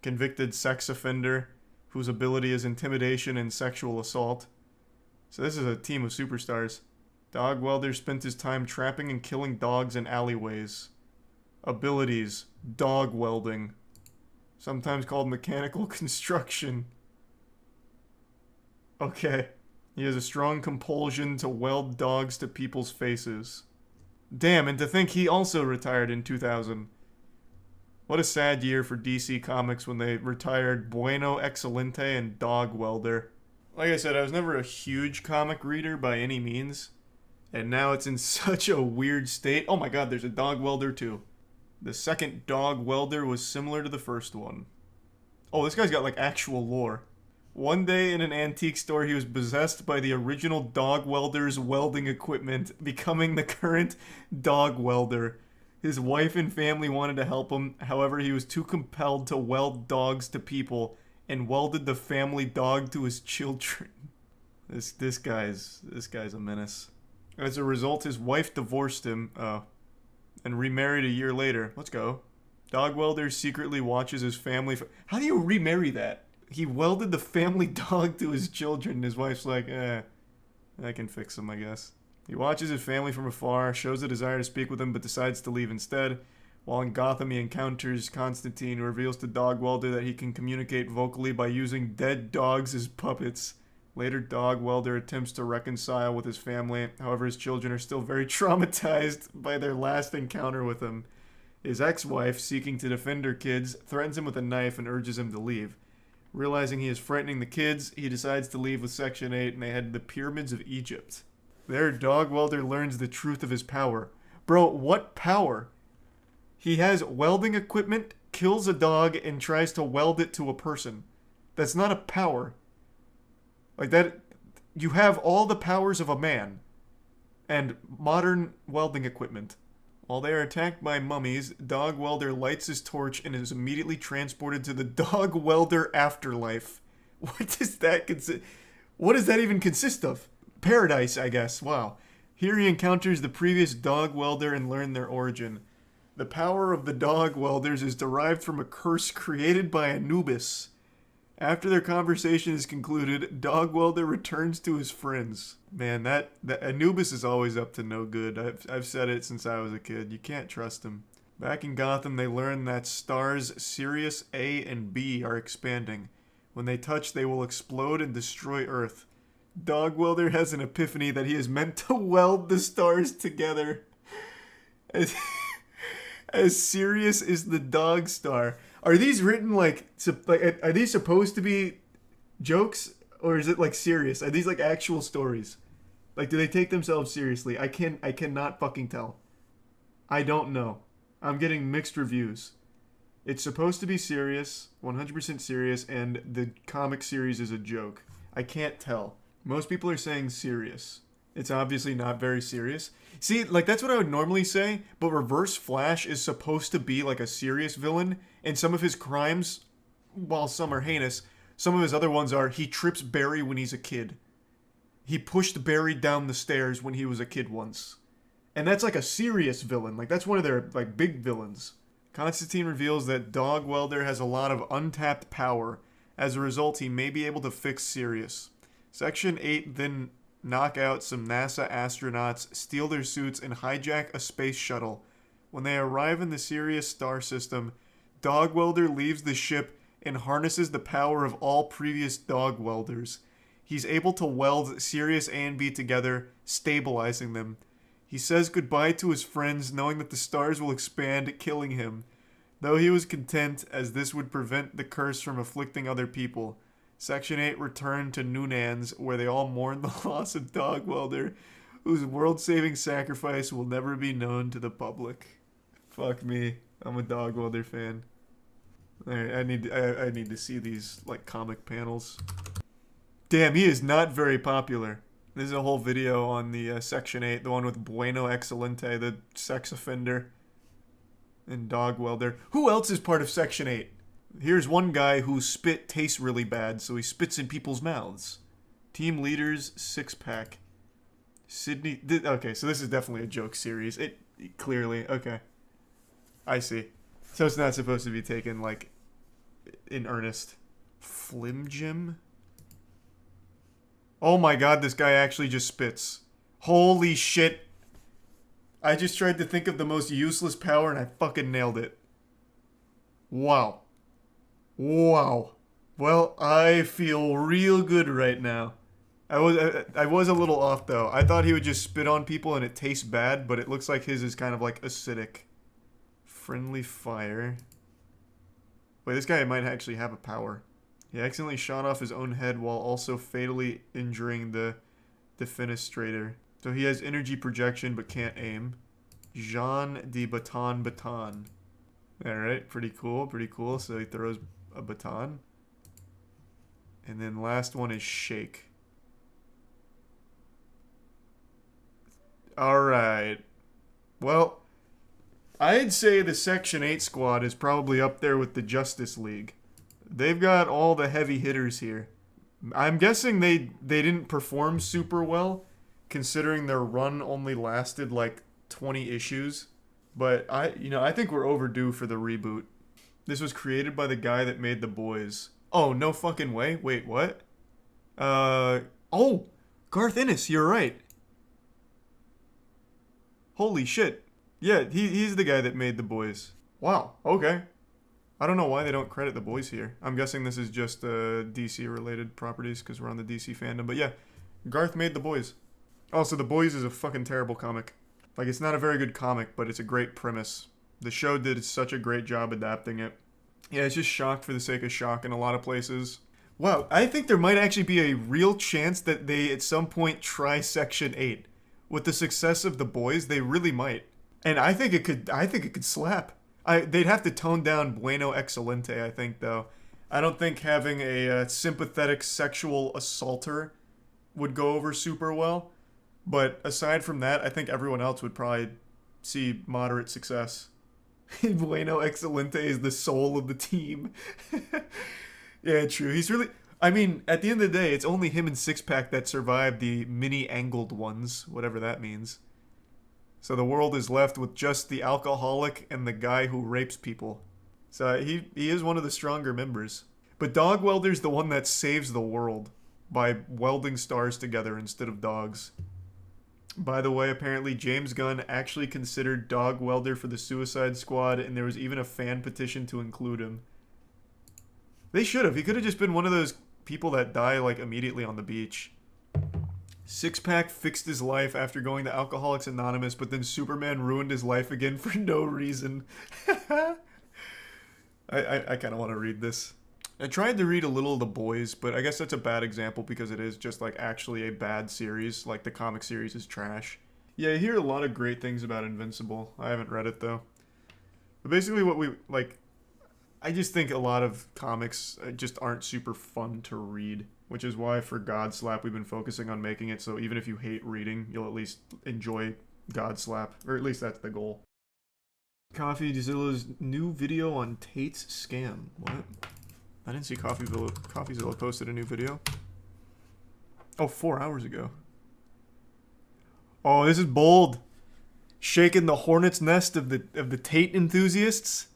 convicted sex offender whose ability is intimidation and sexual assault. So this is a team of superstars. Dog Welder spent his time trapping and killing dogs in alleyways. Abilities: dog welding. Sometimes called mechanical construction. Okay. He has a strong compulsion to weld dogs to people's faces. Damn, and to think he also retired in 2000. What a sad year for DC Comics when they retired Bueno Excelente and Dog Welder. Like I said, I was never a huge comic reader by any means. And now it's in such a weird state. Oh my god, there's a Dog Welder too. The second Dog Welder was similar to the first one. Oh, this guy's got like actual lore. One day in an antique store, he was possessed by the original Dog Welder's welding equipment, becoming the current Dog Welder. His wife and family wanted to help him, however he was too compelled to weld dogs to people and welded the family dog to his children. This guy's a menace. As a result, his wife divorced him, and remarried a year later. Let's go. Dog welder secretly watches his family. How do you remarry that? He welded the family dog to his children, and his wife's like, I can fix him, I guess. He watches his family from afar, shows a desire to speak with them, but decides to leave instead. While in Gotham, he encounters Constantine, who reveals to Dog Welder that he can communicate vocally by using dead dogs as puppets. Later, Dog Welder attempts to reconcile with his family. However, his children are still very traumatized by their last encounter with him. His ex-wife, seeking to defend her kids, threatens him with a knife and urges him to leave. Realizing he is frightening the kids, he decides to leave with Section 8, and they head to the pyramids of Egypt. There, Dog Welder learns the truth of his power. Bro, what power? He has welding equipment, kills a dog, and tries to weld it to a person. That's not a power. Like that, you have all the powers of a man. And modern welding equipment. While they are attacked by mummies, Dog Welder lights his torch and is immediately transported to the Dog Welder afterlife. What does that consist? What does that even consist of? Paradise, I guess. Wow. Here he encounters the previous Dog Welder and learns their origin. The power of the Dog Welders is derived from a curse created by Anubis. After their conversation is concluded, Dog Welder returns to his friends. Man, that Anubis is always up to no good. I've said it since I was a kid. You can't trust him. Back in Gotham, they learn that stars Sirius A and B are expanding. When they touch, they will explode and destroy Earth. Dog Welder has an epiphany that he is meant to weld the stars together. As Sirius is the dog star. Are these written like are these supposed to be jokes, or is it like serious? Are these like actual stories? Like, do they take themselves seriously? I cannot fucking tell. I don't know. I'm getting mixed reviews. It's supposed to be serious, 100% serious, and the comic series is a joke. I can't tell. Most people are saying serious. It's obviously not very serious. See, like, that's what I would normally say, but Reverse Flash is supposed to be like a serious villain, and some of his crimes, while some are heinous, some of his other ones are he trips Barry when he's a kid. He pushed Barry down the stairs when he was a kid once. And that's like a serious villain. Like, that's one of their, like, big villains. Constantine reveals that Dog Welder has a lot of untapped power. As a result, he may be able to fix Sirius. Section 8 then knock out some NASA astronauts, steal their suits, and hijack a space shuttle. When they arrive in the Sirius star system, Dog Welder leaves the ship and harnesses the power of all previous Dog Welders. He's able to weld Sirius A and B together, stabilizing them. He says goodbye to his friends, knowing that the stars will expand, killing him. Though he was content, as this would prevent the curse from afflicting other people. Section 8 returned to Noonan's, where they all mourn the loss of Dog Welder, whose world-saving sacrifice will never be known to the public. Fuck me. I'm a Dog Welder fan. Alright, I need to see these, like, comic panels. Damn, he is not very popular. This is a whole video on the Section 8, the one with Bueno Excelente, the sex offender, and Dog Welder. Who else is part of Section 8? Here's one guy whose spit tastes really bad, so he spits in people's mouths. Team Leaders, 6-pack. Sydney... Okay, so this is definitely a joke series. It clearly... Okay. I see. So it's not supposed to be taken, like, in earnest. Flim Jim? Oh my god, this guy actually just spits. Holy shit. I just tried to think of the most useless power and I fucking nailed it. Wow. Wow. Well, I feel real good right now. I was a little off though. I thought he would just spit on people and it tastes bad, but it looks like his is kind of like acidic. Friendly fire. Wait, this guy might actually have a power. He accidentally shot off his own head while also fatally injuring the defenestrator. So he has energy projection but can't aim. Jean de Baton Baton. Alright, pretty cool, pretty cool. So he throws a baton. And then last one is Shake. Alright. Well, I'd say the Section 8 squad is probably up there with the Justice League. They've got all the heavy hitters here. I'm guessing they didn't perform super well considering their run only lasted like 20 issues. But I think we're overdue for the reboot. This was created by the guy that made The Boys. Oh, no fucking way. Wait, what? Oh, Garth Ennis, you're right. Holy shit. Yeah, he's the guy that made The Boys. Wow, okay. I don't know why they don't credit The Boys here. I'm guessing this is just DC-related properties because we're on the DC fandom. But yeah, Garth made The Boys. Also, The Boys is a fucking terrible comic. Like, it's not a very good comic, but it's a great premise. The show did such a great job adapting it. Yeah, it's just shock for the sake of shock in a lot of places. Wow, I think there might actually be a real chance that they, at some point, try Section 8. With the success of The Boys, they really might. And I think it could slap. They'd have to tone down Bueno Excelente, I think, though. I don't think having a sympathetic sexual assaulter would go over super well. But aside from that, I think everyone else would probably see moderate success. Bueno Excelente is the soul of the team. Yeah, true. He's really... I mean, at the end of the day, it's only him and Six-Pack that survived the mini-angled ones, whatever that means. So the world is left with just the alcoholic and the guy who rapes people. So he is one of the stronger members. But Dog Welder's the one that saves the world by welding stars together instead of dogs. By the way, apparently James Gunn actually considered Dog Welder for the Suicide Squad, and there was even a fan petition to include him. They should have. He could have just been one of those people that die, like, immediately on the beach. Six-Pack fixed his life after going to Alcoholics Anonymous, but then Superman ruined his life again for no reason. I kind of want to read this. I tried to read a little of The Boys, but I guess that's a bad example because it is just, like, actually a bad series. Like, the comic series is trash. Yeah, I hear a lot of great things about Invincible. I haven't read it, though. But basically what we, like... I just think a lot of comics just aren't super fun to read, which is why for Godslap we've been focusing on making it so even if you hate reading, you'll at least enjoy Godslap, or at least that's the goal. CoffeeZilla's new video on Tate's scam. What? I didn't see CoffeeZilla posted a new video. Oh, 4 hours ago. Oh, this is bold. Shaking the hornet's nest of the Tate enthusiasts.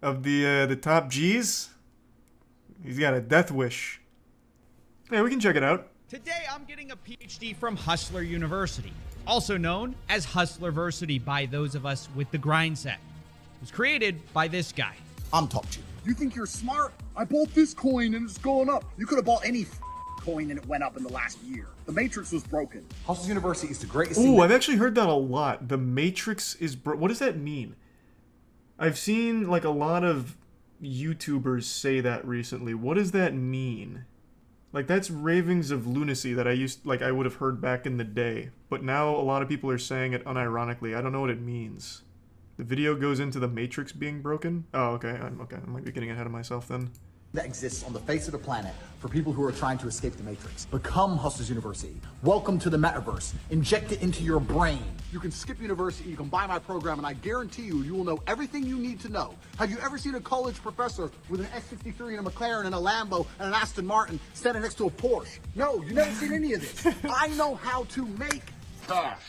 Of the top G's. He's got a death wish. Yeah, we can check it out.
Today I'm getting a PhD from Hustler University, also known as Hustlerversity by those of us with the grind set. It was created by this guy.
I'm top G. You think you're smart? I bought this coin and it's going up. You could have bought any coin and it went up in the last year. The Matrix was broken. Hustler University is the greatest thing.
Ooh, I've actually heard that a lot. The Matrix is what does that mean? I've seen, like, a lot of YouTubers say that recently. What does that mean? Like, that's ravings of lunacy that I would have heard back in the day. But now a lot of people are saying it unironically. I don't know what it means. The video goes into the Matrix being broken? Oh, okay. I might be getting ahead of myself then.
That exists on the face of the planet for people who are trying to escape the Matrix. Become Hustlers University. Welcome to the metaverse. Inject it into your brain. You can skip university, you can buy my program, and I guarantee you will know everything you need to know. Have you ever seen a college professor with an S63 and a McLaren and a Lambo and an Aston Martin standing next to a Porsche? No, you've never seen any of this. I know how to make cash.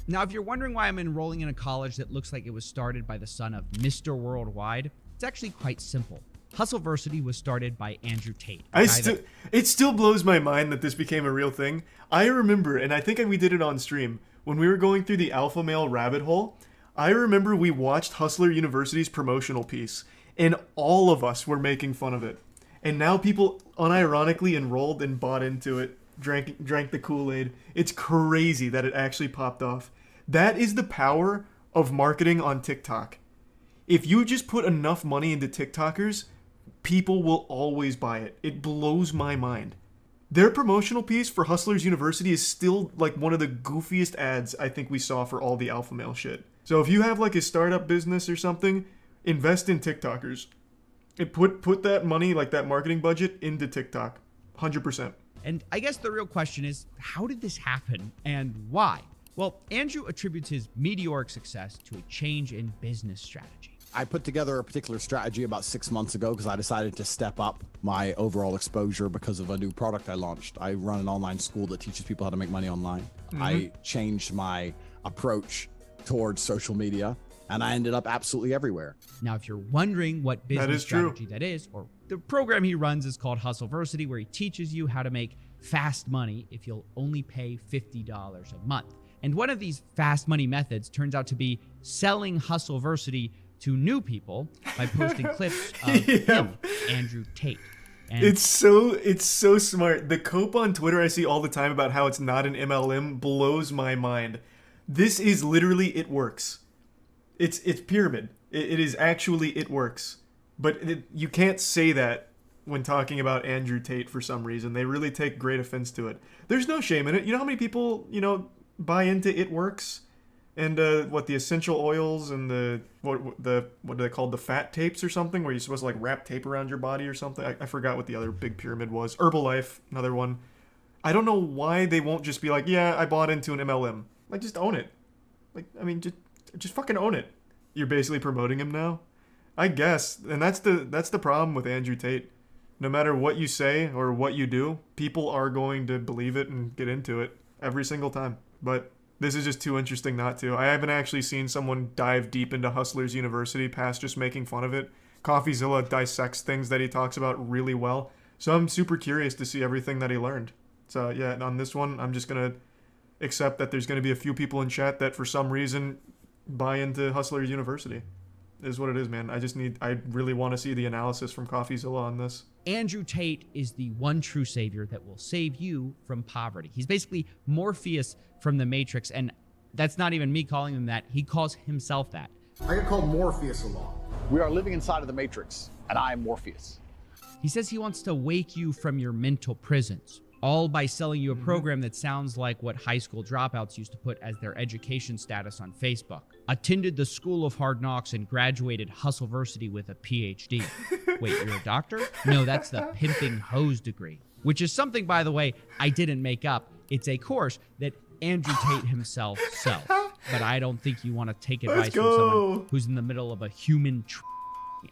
Now, if you're wondering why I'm enrolling in a college that looks like it was started by the son of Mr. Worldwide, it's actually quite simple. Hustleversity was started by Andrew Tate.
It still blows my mind that this became a real thing. I remember, and I think we did it on stream, when we were going through the alpha male rabbit hole, I remember we watched Hustler University's promotional piece, and all of us were making fun of it. And now people unironically enrolled and bought into it, drank the Kool-Aid. It's crazy that it actually popped off. That is the power of marketing on TikTok. If you just put enough money into TikTokers, people will always buy it. It blows my mind. Their promotional piece for Hustlers University is still like one of the goofiest ads I think we saw for all the alpha male shit. So if you have like a startup business or something, invest in TikTokers. And put that money, like that marketing budget, into TikTok. 100%.
And I guess the real question is, how did this happen and why? Well, Andrew attributes his meteoric success to a change in business strategy.
I put together a particular strategy about 6 months ago because I decided to step up my overall exposure because of a new product I launched. I run an online school that teaches people how to make money online. I changed my approach towards social media, and I ended up absolutely everywhere.
Now, if you're wondering what business strategy that is, or the program he runs is called Hustleversity, where he teaches you how to make fast money if you'll only pay $50 a month. And one of these fast money methods turns out to be selling Hustleversity to new people by posting clips of him, Andrew Tate. And
it's so smart. The cope on Twitter I see all the time about how it's not an MLM blows my mind. This is literally it works. It's pyramid. It is actually it works. But you can't say that when talking about Andrew Tate for some reason. They really take great offense to it. There's no shame in it. You know how many people, buy into it works? And the essential oils and what are they called, the fat tapes or something, where you're supposed to like wrap tape around your body or something. I forgot what the other big pyramid was. Herbalife, another one. I don't know why they won't just be like, yeah, I bought into an MLM. Like, just own it. Like, I mean, just fucking own it. You're basically promoting him now, I guess. And that's the problem with Andrew Tate. No matter what you say or what you do, people are going to believe it and get into it every single time. But this is just too interesting not to. I haven't actually seen someone dive deep into Hustlers University past just making fun of it. CoffeeZilla dissects things that he talks about really well. So I'm super curious to see everything that he learned. So yeah, on this one, I'm just going to accept that there's going to be a few people in chat that for some reason buy into Hustlers University. Is what it is, man. I really want to see the analysis from CoffeeZilla on this.
Andrew Tate is the one true savior that will save you from poverty. He's basically Morpheus from the Matrix, and that's not even me calling him that. He calls himself that.
I get called Morpheus a lot. We are living inside of the Matrix, and I am Morpheus.
He says he wants to wake you from your mental prisons, all by selling you a program that sounds like what high school dropouts used to put as their education status on Facebook. Attended the School of Hard Knocks and graduated Hustleversity with a PhD. Wait, you're a doctor? No, that's the pimping hose degree, which is something, by the way, I didn't make up. It's a course that Andrew Tate himself sells. But I don't think you want to take advice from someone who's in the middle of a human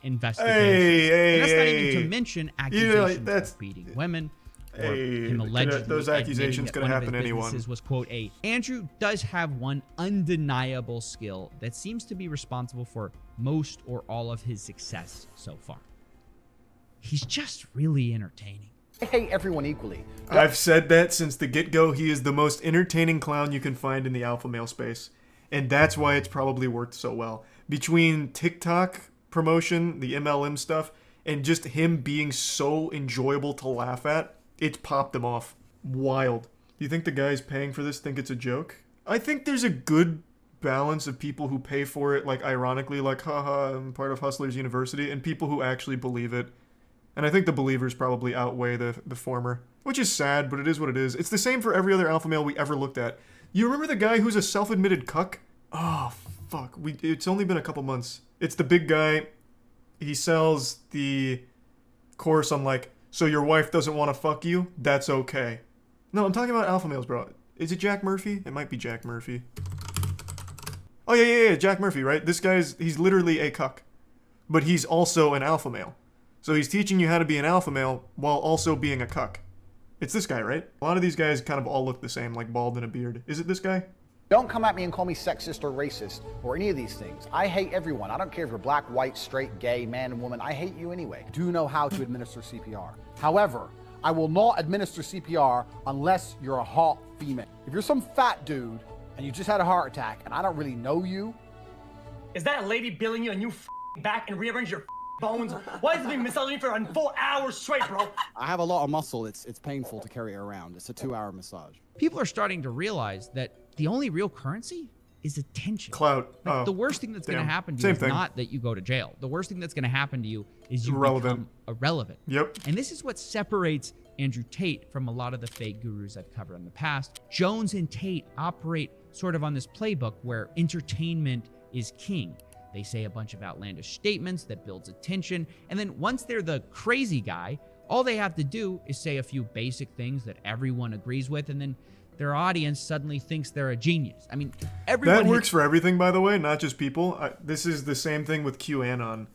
investigation. And that's not even to mention accusations of beating women. Or him allegedly
those accusations
could
happen to anyone.
Was, quote, Andrew does have one undeniable skill that seems to be responsible for most or all of his success so far. He's just really entertaining.
I hate everyone equally.
I've said that since the get-go. He is the most entertaining clown you can find in the alpha male space. And that's why it's probably worked so well. Between TikTok promotion, the MLM stuff, and just him being so enjoyable to laugh at, it's popped them off. Wild. Do you think the guys paying for this think it's a joke? I think there's a good balance of people who pay for it, like ironically, like, haha, I'm part of Hustlers University, and people who actually believe it. And I think the believers probably outweigh the former, which is sad, but it is what it is. It's the same for every other alpha male we ever looked at. You remember the guy who's a self-admitted cuck? Oh, fuck. It's only been a couple months. It's the big guy. He sells the course on, like, so your wife doesn't want to fuck you? That's okay. No, I'm talking about alpha males, bro. Is it Jack Murphy? It might be Jack Murphy. Oh, yeah, Jack Murphy, right? This he's literally a cuck. But he's also an alpha male. So he's teaching you how to be an alpha male while also being a cuck. It's this guy, right? A lot of these guys kind of all look the same, like bald and a beard. Is it this guy?
Don't come at me and call me sexist or racist or any of these things. I hate everyone. I don't care if you're black, white, straight, gay, man, and woman. I hate you anyway. I do know how to administer CPR. However, I will not administer CPR unless you're a hot female. If you're some fat dude and you just had a heart attack and I don't really know you.
Is that a lady billing you and you back and rearrange your bones? Why is it being massaged me for a full hour straight, bro?
I have a lot of muscle. It's painful to carry it around. It's a 2-hour massage.
People are starting to realize that the only real currency is attention.
Clout.
Like, the worst thing that's going to happen to you is not that you go to jail. The worst thing that's going to happen to you is you become irrelevant.
Yep.
And this is what separates Andrew Tate from a lot of the fake gurus I've covered in the past. Jones and Tate operate sort of on this playbook where entertainment is king. They say a bunch of outlandish statements that builds attention, and then once they're the crazy guy, all they have to do is say a few basic things that everyone agrees with, and then their audience suddenly thinks they're a genius. I mean, everyone
That works for everything, by the way, not just people. This is the same thing with QAnon.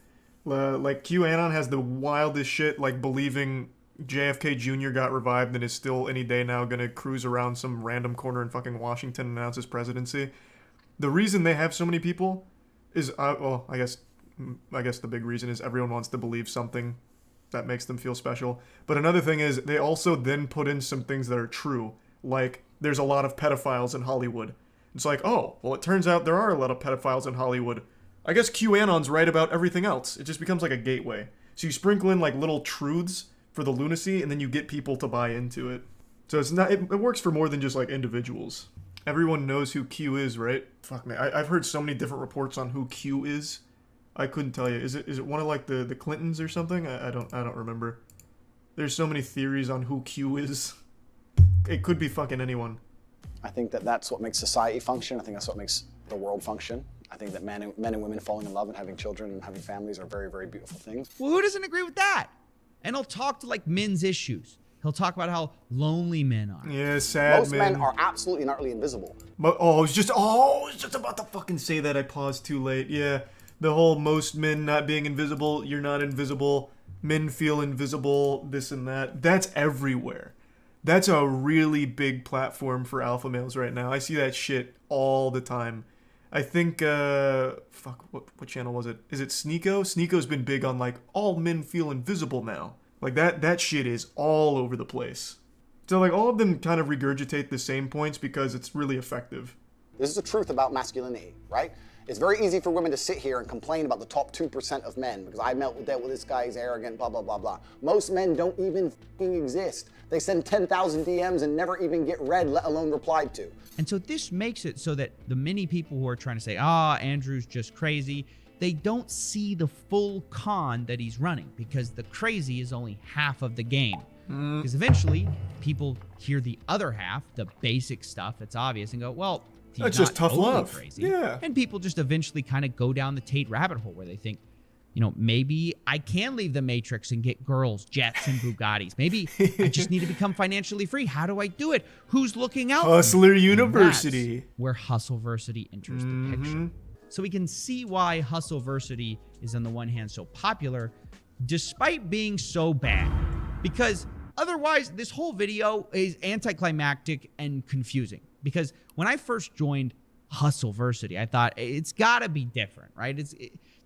Like, QAnon has the wildest shit, like believing JFK Jr. got revived and is still any day now gonna cruise around some random corner in fucking Washington and announce his presidency. The reason they have so many people is, well, I guess the big reason is everyone wants to believe something that makes them feel special. But another thing is they also then put in some things that are true. Like, there's a lot of pedophiles in Hollywood. It's like, oh, well, it turns out there are a lot of pedophiles in Hollywood. I guess QAnon's right about everything else. It just becomes like a gateway. So you sprinkle in like little truths for the lunacy, and then you get people to buy into it. So it's not. It works for more than just like individuals. Everyone knows who Q is, right? Fuck man, I've heard so many different reports on who Q is. I couldn't tell you. Is it one of like the Clintons or something? I don't remember. There's so many theories on who Q is. It could be fucking anyone.
I think that that's what makes society function. I think that's what makes the world function. I think that men and women falling in love and having children and having families are very, very beautiful things.
Well, who doesn't agree with that? And he'll talk to like men's issues. He'll talk about how lonely men are.
Yeah, sad
Most men are absolutely and utterly invisible.
But I was just about to fucking say that. I paused too late. Yeah, the whole most men not being invisible. You're not invisible. Men feel invisible. This and that. That's everywhere. That's a really big platform for alpha males right now. I see that shit all the time. I think, fuck, what channel was it? Is it Sneeko? Sneeko's been big on, like, all men feel invisible now. Like, that shit is all over the place. So, like, all of them kind of regurgitate the same points because it's really effective.
This is the truth about masculinity, right? It's very easy for women to sit here and complain about the top 2% of men because I dealt with this guy, he's arrogant, blah, blah, blah, blah. Most men don't even fucking exist. They send 10,000 DMs and never even get read, let alone replied to.
And so this makes it so that the many people who are trying to say, Andrew's just crazy, they don't see the full con that he's running because the crazy is only half of the game. Because eventually people hear the other half, the basic stuff that's obvious, and go, well,
that's just tough love.
Crazy.
Yeah.
And people just eventually kind of go down the Tate rabbit hole where they think, you know, maybe I can leave the Matrix and get girls, jets, and Bugattis. Maybe I just need to become financially free. How do I do it? Who's looking out?
Hustler University.
That's where Hustleversity enters the picture. So we can see why Hustleversity is on the one hand so popular, despite being so bad. Because otherwise, this whole video is anticlimactic and confusing. Because when I first joined Hustleversity, I thought it's got to be different, right?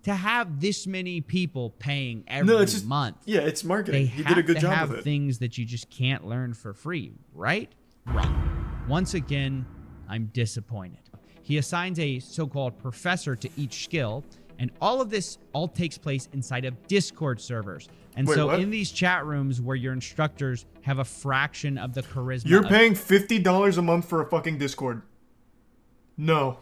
To have this many people paying every month.
Yeah, it's marketing. He did a good job with it.
They have to have things that you just can't learn for free, right? Wrong. Once again, I'm disappointed. He assigns a so-called professor to each skill, and all of this takes place inside of Discord servers. And
Wait,
so
what?
in these chat rooms where your instructors have a fraction of the charisma.
You're paying $50 a month for a fucking Discord. No.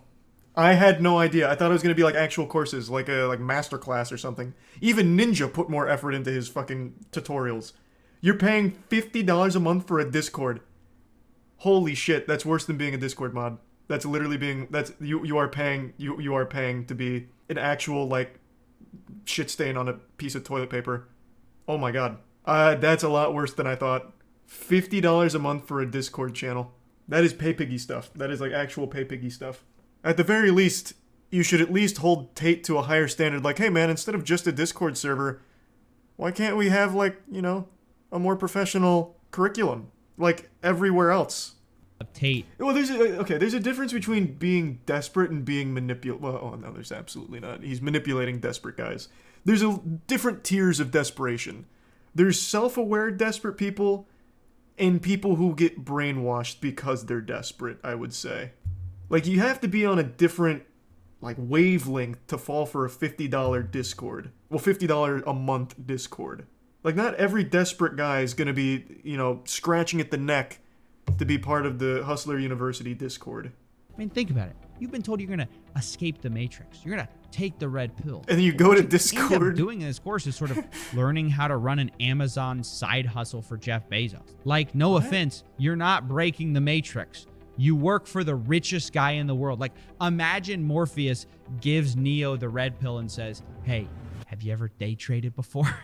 I had no idea. I thought it was going to be like actual courses, like a masterclass or something. Even Ninja put more effort into his fucking tutorials. You're paying $50 a month for a Discord. Holy shit, that's worse than being a Discord mod. That's literally being, you are paying to be an actual like shit stain on a piece of toilet paper. Oh my god. That's a lot worse than I thought. $50 a month for a Discord channel. That is pay piggy stuff. That is like actual pay piggy stuff. At the very least, you should at least hold Tate to a higher standard. Like, hey man, instead of just a Discord server, why can't we have like, you know, a more professional curriculum like everywhere else?
Tate.
Well, there's a difference between being desperate and being manipulated. Well, oh no, there's absolutely not. He's manipulating desperate guys. There's different tiers of desperation. There's self-aware desperate people and people who get brainwashed because they're desperate, I would say. Like, you have to be on a different, like, wavelength to fall for a $50 Discord. Well, $50 a month Discord. Like, not every desperate guy is going to be, you know, scratching at the neck to be part of the Hustler University Discord.
I mean, think about it. You've been told you're going to escape the Matrix. You're going to take the red pill.
And then you go to
What
Discord.
you end up doing in this course is sort of learning how to run an Amazon side hustle for Jeff Bezos. Like, no offense, you're not breaking the Matrix. You work for the richest guy in the world. Like, imagine Morpheus gives Neo the red pill and says, hey, have you ever day traded before?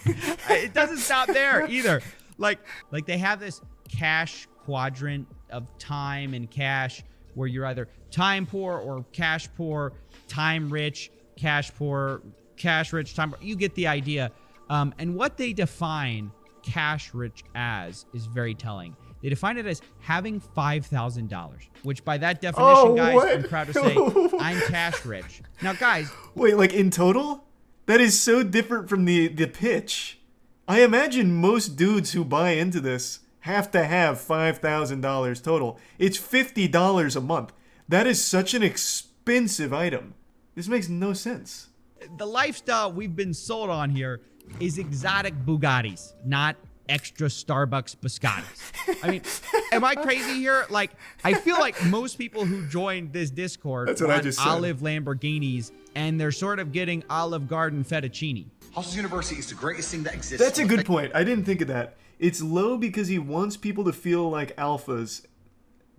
It doesn't stop there either. Like they have this cash quadrant of time and cash where you're either time poor or cash poor, time rich, cash poor, cash rich, time poor. You get the idea. And what they define cash rich as is very telling. They define it as having $5,000, which by that definition, guys,
what?
I'm proud to say I'm cash rich. Now, guys.
Wait, like in total? That is so different from the pitch. I imagine most dudes who buy into this have to have $5,000 total. It's $50 a month. That is such an expensive item. This makes no sense.
The lifestyle we've been sold on here is exotic Bugattis, not extra Starbucks biscottis. I mean, am I crazy here? Like, I feel like most people who joined this Discord
That's what I
want
just said.
olive Lamborghinis, and they're sort of getting Olive Garden fettuccine.
Hustlers University is the greatest thing that exists.
That's a good point. I didn't think of that. It's low because he wants people to feel like alphas.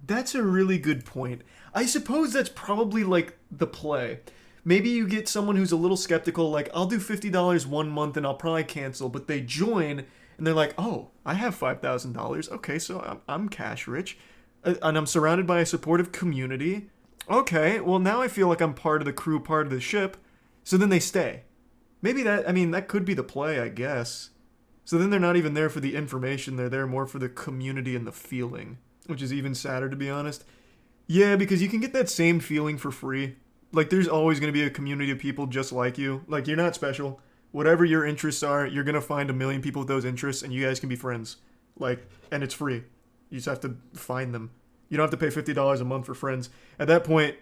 That's a really good point. I suppose that's probably like the play. Maybe you get someone who's a little skeptical, like, I'll do $50 one month and I'll probably cancel, but they join and they're like, oh, I have $5,000. Okay, so I'm cash rich and I'm surrounded by a supportive community. Okay, well, now I feel like I'm part of the crew, part of the ship. So then they stay. Maybe that could be the play, I guess. So then they're not even there for the information. They're there more for the community and the feeling, which is even sadder, to be honest. Yeah, because you can get that same feeling for free. Like, there's always going to be a community of people just like you. Like, you're not special. Whatever your interests are, you're going to find a million people with those interests, and you guys can be friends. Like, and it's free. You just have to find them. You don't have to pay $50 a month for friends. At that point,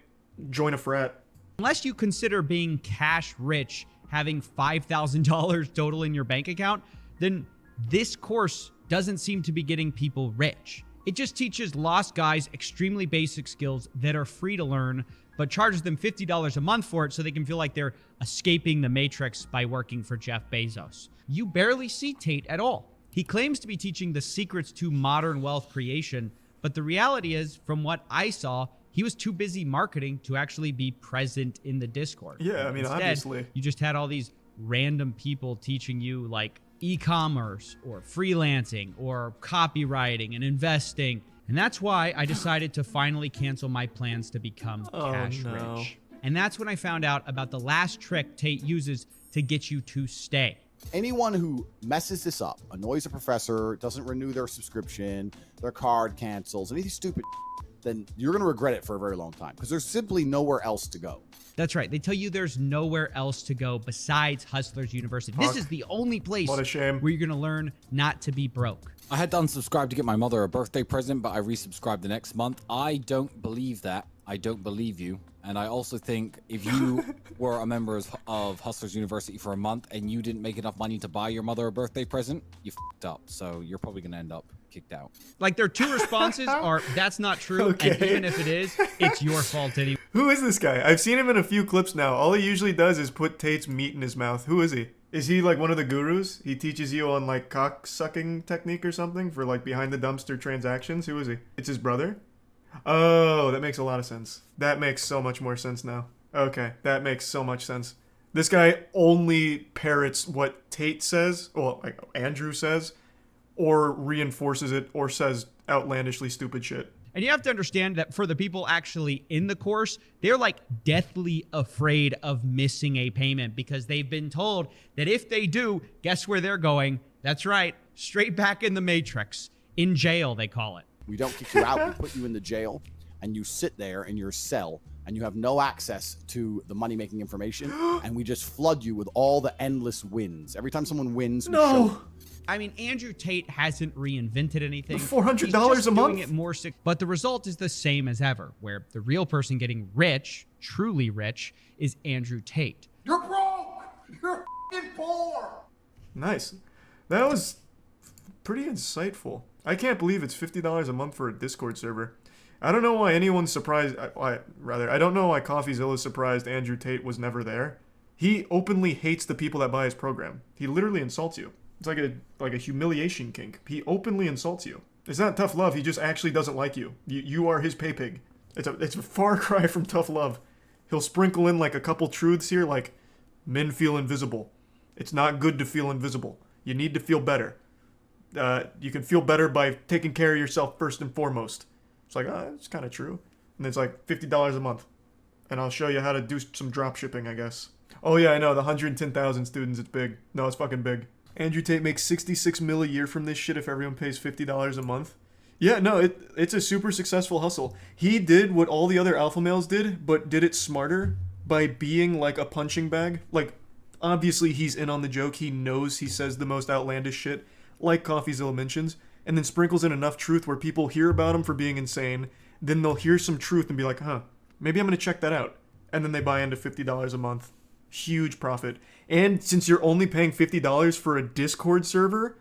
join a frat.
Unless you consider being cash rich, having $5,000 total in your bank account, then this course doesn't seem to be getting people rich. It just teaches lost guys extremely basic skills that are free to learn, but charges them $50 a month for it so they can feel like they're escaping the Matrix by working for Jeff Bezos. You barely see Tate at all. He claims to be teaching the secrets to modern wealth creation, but the reality is, from what I saw, he was too busy marketing to actually be present in the Discord.
Yeah, I mean,
Instead,
obviously.
You just had all these random people teaching you like e-commerce or freelancing or copywriting and investing. And that's why I decided to finally cancel my plans to become cash rich. And that's when I found out about the last trick Tate uses to get you to stay.
Anyone who messes this up, annoys a professor, doesn't renew their subscription, their card cancels, anything stupid, then you're going to regret it for a very long time because there's simply nowhere else to go.
That's right. They tell you there's nowhere else to go besides Hustlers University. This is the only place
What a shame.
where you're going to learn not to be broke.
I had to unsubscribe to get my mother a birthday present, but I resubscribed the next month. I don't believe that. I don't believe you. And I also think if you were a member of Hustlers University for a month and you didn't make enough money to buy your mother a birthday present, you f***ed up. So you're probably going to end up kicked out.
Like, their two responses are, that's not true.
Okay.
And even if it is, it's your fault anyway.
Who is this guy? I've seen him in a few clips now. All he usually does is put Tate's meat in his mouth. Who is he? Is he like one of the gurus? He teaches you on like cock sucking technique or something for like behind the dumpster transactions? Who is he? It's his brother? Oh, that makes a lot of sense. That makes so much more sense now. Okay, that makes so much sense. This guy only parrots what Tate says, or like Andrew says, or reinforces it, or says outlandishly stupid shit.
And you have to understand that for the people actually in the course, they're like deathly afraid of missing a payment because they've been told that if they do, guess where they're going? That's right, straight back in the Matrix. In jail, they call it.
We don't kick you out. We put you in the jail, and you sit there in your cell, and you have no access to the money-making information, and we just flood you with all the endless wins. Every time someone wins, we show.
I mean, Andrew Tate hasn't reinvented anything.
$400 a month?
Doing it more but the result is the same as ever, where the real person getting rich, truly rich, is Andrew Tate.
You're broke! You're f***ing poor!
Nice. That was pretty insightful. I can't believe it's $50 a month for a Discord server. I don't know why anyone's surprised. I don't know why CoffeeZilla's surprised Andrew Tate was never there. He openly hates the people that buy his program. He literally insults you. It's like a humiliation kink. He openly insults you. It's not tough love. He just actually doesn't like you. You are his pay pig. It's a far cry from tough love. He'll sprinkle in like a couple truths here, like men feel invisible. It's not good to feel invisible. You need to feel better. you can feel better by taking care of yourself first and foremost. It's like, it's kind of true. And it's like $50 a month. And I'll show you how to do some drop shipping, I guess. Oh yeah, I know, the 110,000 students, it's big. No, it's fucking big. Andrew Tate makes $66 million a year from this shit if everyone pays $50 a month. Yeah, no, it's a super successful hustle. He did what all the other alpha males did, but did it smarter by being like a punching bag. Like, obviously he's in on the joke. He knows he says the most outlandish shit, like CoffeeZilla mentions, and then sprinkles in enough truth where people hear about him for being insane. Then they'll hear some truth and be like, huh, maybe I'm going to check that out. And then they buy into $50 a month. Huge profit. And since you're only paying $50 for a Discord server,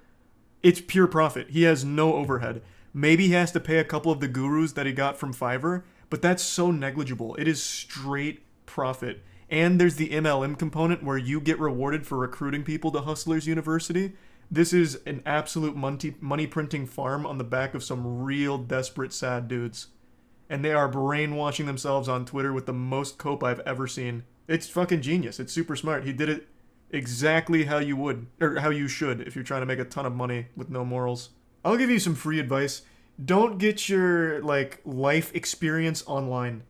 it's pure profit. He has no overhead. Maybe he has to pay a couple of the gurus that he got from Fiverr, but that's so negligible. It is straight profit. And there's the MLM component where you get rewarded for recruiting people to Hustlers University. This is an absolute money printing farm on the back of some real desperate sad dudes. And they are brainwashing themselves on Twitter with the most cope I've ever seen. It's fucking genius. It's super smart. He did it exactly how you would, or how you should, if you're trying to make a ton of money with no morals. I'll give you some free advice. Don't get your, like, life experience online.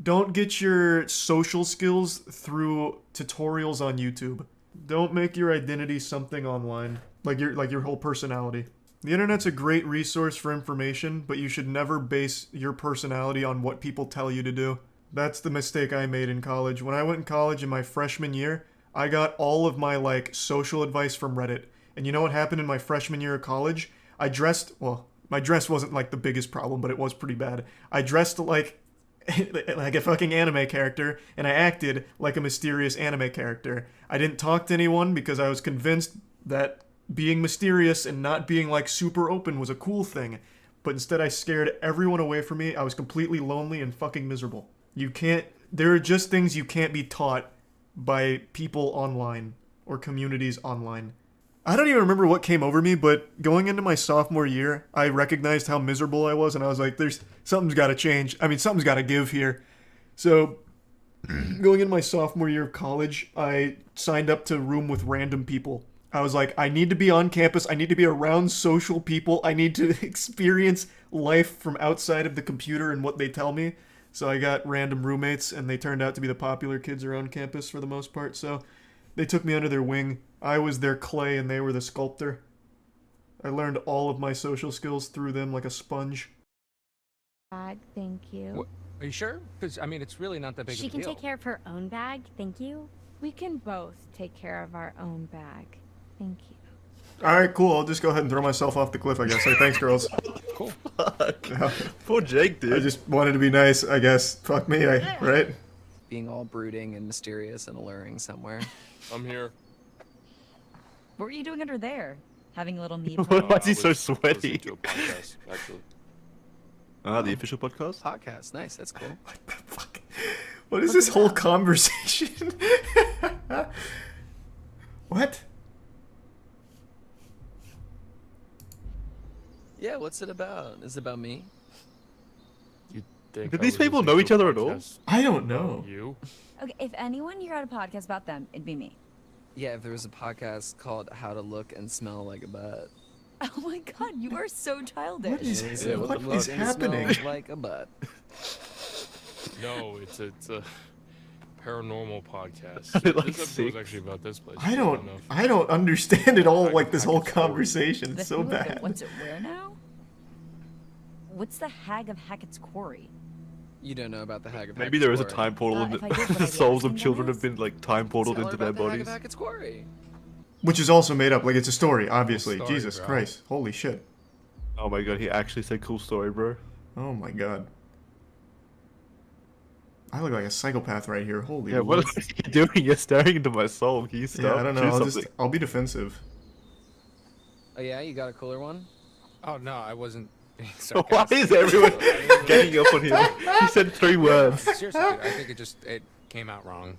Don't get your social skills through tutorials on YouTube. Don't make your identity something online, like your whole personality. The internet's a great resource for information, but you should never base your personality on what people tell you to do. That's the mistake I made in college. When I went in college in my freshman year, I got all of my, like, social advice from Reddit. And you know what happened in my freshman year of college? I dressed, well, my dress wasn't, like, the biggest problem, but it was pretty bad. I dressed like a fucking anime character, and I acted like a mysterious anime character. I didn't talk to anyone because I was convinced that being mysterious and not being, like, super open was a cool thing. But instead I scared everyone away from me. I was completely lonely and fucking miserable. There are just things you can't be taught by people online or communities online. I don't even remember what came over me, but going into my sophomore year, I recognized how miserable I was, and I was like, something's got to change. I mean, something's got to give here. So, going into my sophomore year of college, I signed up to room with random people. I was like, I need to be on campus. I need to be around social people. I need to experience life from outside of the computer and what they tell me. So I got random roommates, and they turned out to be the popular kids around campus for the most part. So they took me under their wing. I was their clay, and they were the sculptor. I learned all of my social skills through them like a sponge.
Thank you.
What? Are you sure? Because, I mean, it's really not that big of a deal.
She can take care of her own bag, thank you. We can both take care of our own bag. Thank you.
Alright, cool. I'll just go ahead and throw myself off the cliff, I guess. Hey, thanks, girls.
Cool.
Fuck. Yeah.
Poor Jake, dude.
I just wanted to be nice, I guess. Fuck me, right?
Being all brooding and mysterious and alluring somewhere.
I'm here.
What were you doing under there? Having a little knee
Why is he so sweaty?
To a podcast, actually.
The official podcast?
Podcast, nice, that's cool.
What the fuck? What is this whole conversation? What?
Yeah, what's it about? Is it about me?
Do these people know each other at all?
I don't know.
You?
Okay, if anyone here had a podcast about them, it'd be me.
Yeah, if there was a podcast called How to Look and Smell Like a Butt.
Oh my god, you are so childish.
What is,
Yeah,
what
look
is
and
happening?
smell like a butt.
No, it's a paranormal podcast.
I like
This episode was actually about this place.
I don't understand at all, like, this whole conversation. It's so bad.
What's it where now? What's the Hag of Hackett's Quarry?
You don't know about the Hag of
Maybe there is a time portal and the souls of children have been, like, time portaled into their
The Hag
bodies.
of Hackett's Quarry.
Which is also made up. Like, it's a story, obviously.
Story,
Jesus
bro.
Christ. Holy shit.
Oh my god, he actually said cool story, bro.
Oh my god. I look like a psychopath right here. Holy
Yeah, what
Lord.
are you doing? You're staring into my soul. Can you stop?
Yeah, I don't know.
Do
I'll be defensive.
Oh yeah, you got a cooler one?
Oh no, I wasn't being
Why
sarcastic.
is everyone getting up on him? He said 3 words.
Seriously, dude, I think it came out wrong.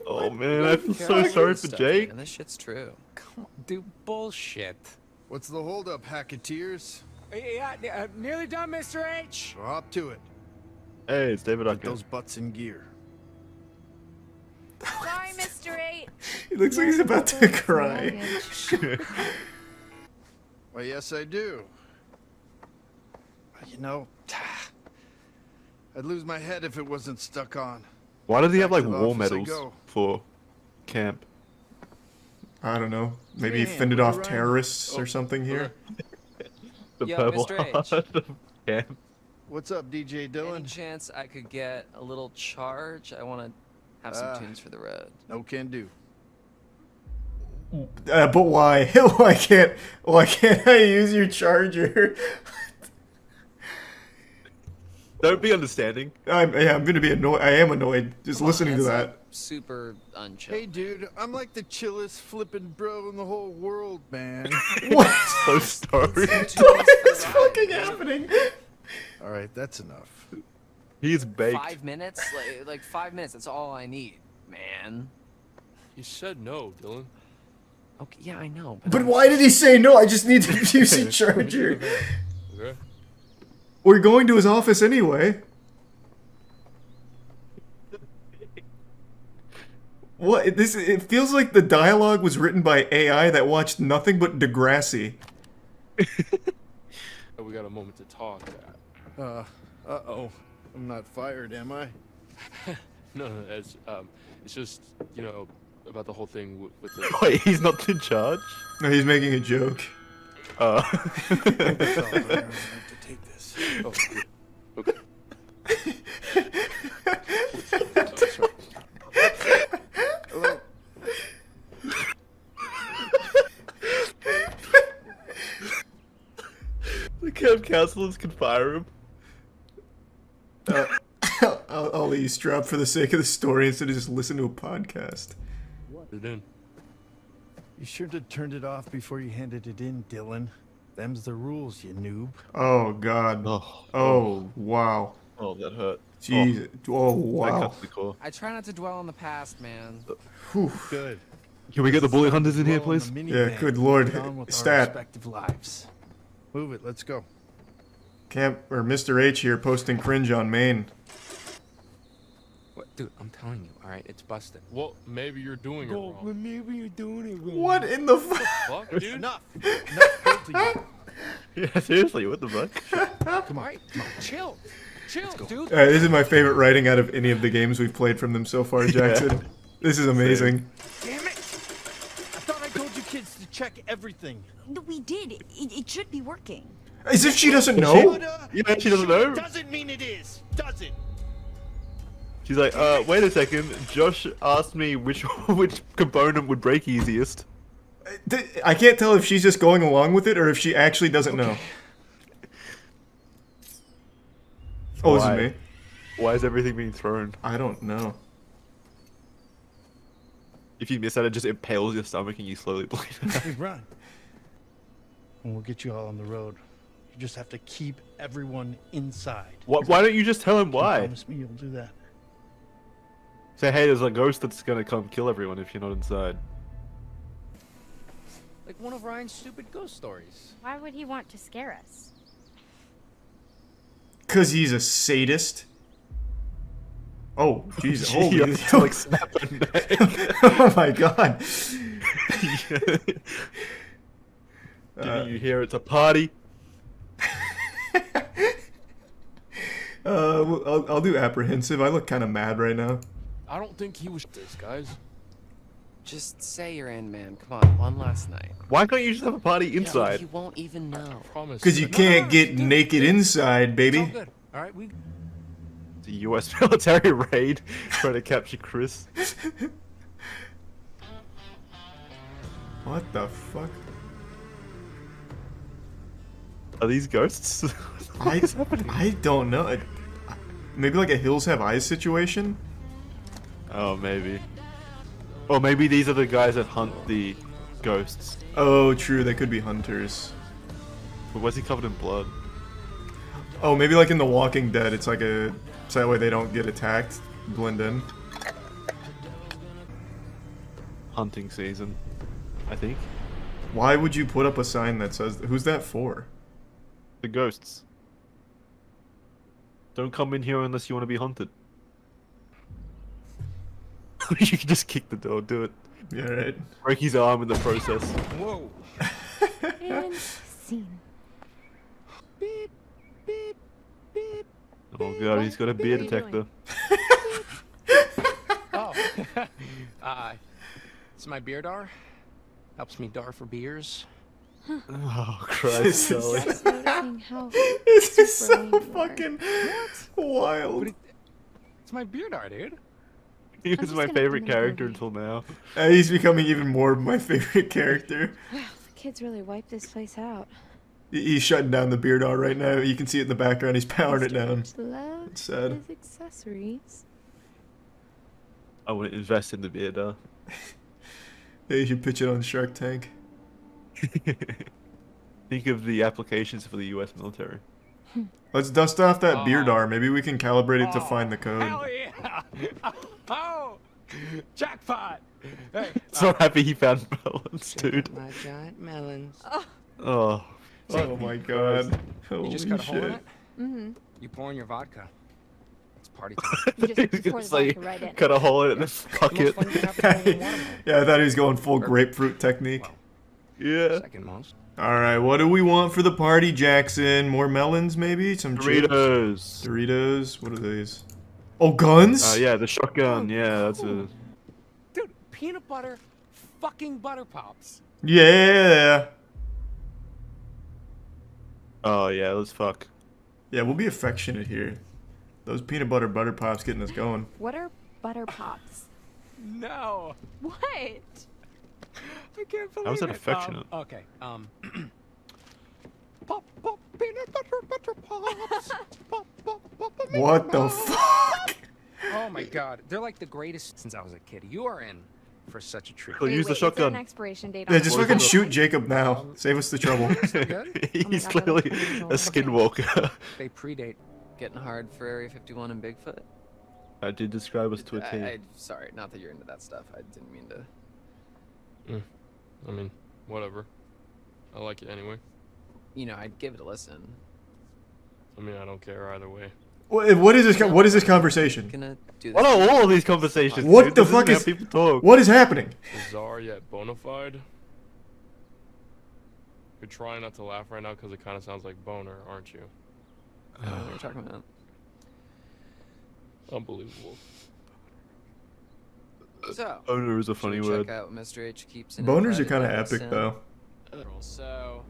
Oh man, I feel so sorry for Jake.
And this shit's true.
Come on, dude, bullshit.
What's the holdup, Hacketeers?
Yeah, nearly done, Mr. H.
We're up to it.
Hey, it's David
Get
Duncan.
those butts in gear.
Sorry, Mr. 8.
He looks like he's about to cry.
Why, yes, I do. You know, I'd lose my head if it wasn't stuck on.
Why does he have
Back
like
to the
war
office I
medals
go.
for camp?
I don't know. Maybe he
Damn,
fended
we're
off
right.
terrorists or something here.
The
Yo,
purple
Mr. H.
heart of camp.
What's up, DJ
Any
Dylan?
chance I could get a little charge? I want to have some tunes for the road.
No can do.
But why? Why can't I use your charger?
Don't be understanding.
I'm gonna be annoyed. I am annoyed just listening to that.
Super unchill.
Hey, dude, I'm like the chillest flippin' bro in the whole world, man.
What?
So sorry.
What is fucking happening?
All right, that's enough.
He's baked.
5 minutes? Like 5 minutes. That's all I need, man.
You said no, Dylan.
Okay, yeah, I know.
But why did he say no? I just need to use your charger.
Okay.
We're going to his office anyway. What? It feels like the dialogue was written by AI that watched nothing but Degrassi.
We got a moment to talk.
Uh-oh. I'm not fired, am I?
No, it's just, you know, about the whole thing with the...
Wait, he's not in charge?
No, he's making a joke.
I'm gonna have to take this.
Oh, okay.
Hello?
The camp counselors can fire him.
I'll eavesdrop for the sake of the story instead of just listen to a podcast.
It in.
You sure to turned it off before you handed it in, Dylan. Them's the rules, you noob.
Oh God. Oh wow.
Oh, that hurt.
Jeez. Oh
That
wow.
cuts the core.
I try not to dwell on the past, man.
Whew.
Good.
Can we get the bullet hunters in here,
Well, on
please?
the
Yeah,
minivan,
good lord.
get on with our
Stat.
respective lives. Move it. Let's go.
Camp or Mr. H here posting cringe on Maine.
What, dude, I'm telling you, all right, it's busted.
Well, maybe you're doing it wrong.
Maybe you're doing it wrong.
What in the fuck?
Fuck, dude.
Enough. Enough. Both of you.
Yeah, seriously, what the fuck?
Come on, chill. Chill, dude.
This is my favorite writing out of any of the games we've played from them so far, Jackson. This is amazing.
Damn it! I thought I told you kids to check everything.
No, we did. It should be working.
As if she doesn't know.
Yeah, she doesn't know.
Doesn't mean it is. Does it?
She's like, wait a second. Josh asked me which component would break easiest.
I can't tell if she's just going along with it or if she actually doesn't know. Oh, this is me.
Why is everything being thrown?
I don't know.
If you miss that, it just impales your stomach and you slowly bleed out.
Hey, run. And we'll get you all on the road. You just have to keep everyone inside.
Why don't you just tell him
You
why?
promise me you'll do that.
Say, hey, there's a ghost that's gonna come kill everyone if you're not inside.
Like one of Ryan's stupid ghost stories.
Why would he want to scare us?
'Cause he's a sadist. Oh, Jesus.
Gee,
Holy
I have to, like, snap her neck.
Oh my God.
Didn't you hear it's a party?
I'll do apprehensive. I look kind of mad right now.
I don't think he was this, guys.
Just say you're in, man. Come on, one last night.
Why can't you just have a party inside?
He won't even know.
Promise.
Because you can't get naked inside,
It's all
baby.
good. All right, we.
The U.S. military raid trying to capture Chris.
What the fuck?
Are these ghosts?
I don't know. Maybe like a Hills Have Eyes situation?
Oh, maybe. Or maybe these are the guys that hunt the ghosts.
Oh, true. They could be hunters.
But why's he covered in blood?
Oh, maybe like in The Walking Dead, it's like a... So that way they don't get attacked. Blend in.
Hunting season, I think.
Why would you put up a sign that says... Who's that for?
The ghosts. Don't come in here unless you want to be hunted. You can just kick the door, do it.
Yeah, right.
Break his arm in the process.
Whoa.
scene.
Beep, beep, beep.
Oh god, he's got a beer detector.
Oh, it's my beer dar. Helps me dar for beers.
Oh Christ, Charlie.
Just noticing how
This is
super
so
lame you are.
fucking wild.
It's my beer dar, dude.
He was my favorite character until now.
He's becoming even more of my favorite character.
Wow, the kids really wiped this place out.
He's shutting down the beard all right now. You can see it in the background. He's powering it down.
Love
It's sad.
his accessories.
I want to invest in the beer though.
Hey, you should pitch it on Shark Tank.
Think of the applications for the U.S. military.
Let's dust off that beard R. Maybe we can calibrate it to find the code.
Hell yeah! Oh, jackpot! Hey,
So happy he found melons, dude.
my giant melons.
Oh.
Oh my god.
You
Holy
just cut a hole in
shit.
it.
Mm-hmm.
You pour in your vodka. It's party time.
You just have to pour the
It's like,
vodka right in.
cut a hole in it and fuck it.
Yeah, I thought he was going full grapefruit technique.
Yeah.
Second most.
Alright, what do we want for the party, Jackson? More melons, maybe? Some chips?
Doritos.
Doritos? What are these? Oh, guns?
Yeah, the shotgun. Yeah, that's a.
Dude, peanut butter fucking butter pops.
Yeah.
Oh yeah, let's fuck.
Yeah, we'll be affectionate here. Those peanut butter pops getting us going.
What are butter pops?
No.
What?
I can't believe
How is that
it.
affectionate?
Okay. Pop, pop, peanut butter pops. Pop, pop, pop,
What the fuck?
Oh my god, they're like the greatest since I was a kid. You are in for such a treat.
He'll use the
Is there
shotgun.
an expiration date
Yeah,
on
just
it?
fucking shoot Jacob now. Save us the trouble.
He's
God,
clearly
that
a
looks
skinwalker.
They predate.
Getting hard for Area 51 and Bigfoot.
I did describe us to a T.
Sorry, not that you're into that stuff. I didn't mean to.
I mean, whatever. I like it anyway.
You know, I'd give it a listen.
I mean, I don't care either way.
What is this? What is this conversation?
Gonna do
What are all of these conversations?
What
dude?
the
This
fuck
isn't
is?
how people talk.
What is happening?
Bizarre yet bona fide. You're trying not to laugh right now because it kind of sounds like boner, aren't you?
I don't know what you're talking about.
Unbelievable.
So,
Boner is a
should
funny
we
word.
check out what Mr. H keeps in
Boners are
private
kind of
letters
epic
in?
though.
So,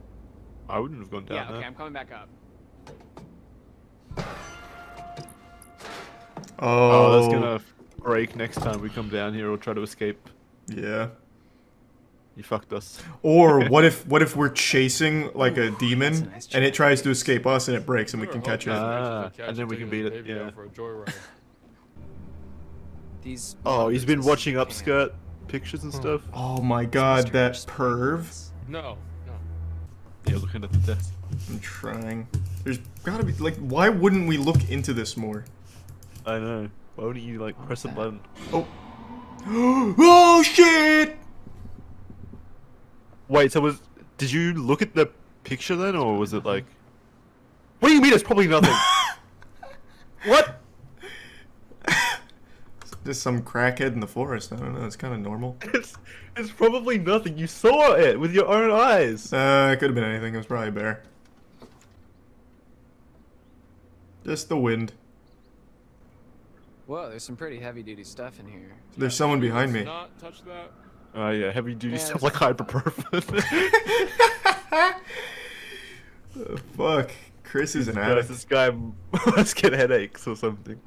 I wouldn't have gone down
yeah,
there.
okay, I'm coming back up.
Oh, that's gonna break next time we come down here or try to escape.
Yeah.
You fucked us.
Or what if we're chasing like a demon and it tries to escape us and it breaks and we can catch it?
And then we can beat it.
Maybe
Yeah.
go for a joyride.
These.
Oh, he's been watching upskirt pictures and stuff.
Oh my god, that perv.
No.
Yeah, looking at the desk.
I'm trying. There's gotta be like, why wouldn't we look into this more?
I know. Why wouldn't you like press a button?
Oh. Oh shit!
Wait, so did you look at the picture then, or was it like? What do you mean? It's probably nothing. What?
Just some crackhead in the forest. I don't know. It's kind of normal.
It's probably nothing. You saw it with your own eyes.
It could have been anything. It was probably a bear. Just the wind.
Whoa, there's some pretty heavy-duty stuff in here.
There's someone behind me.
Not touch that.
Oh yeah, heavy duty
Yeah,
stuff
that's
like ibuprofen.
Fuck. Chris is an
Guys,
addict.
this guy must get headaches or something.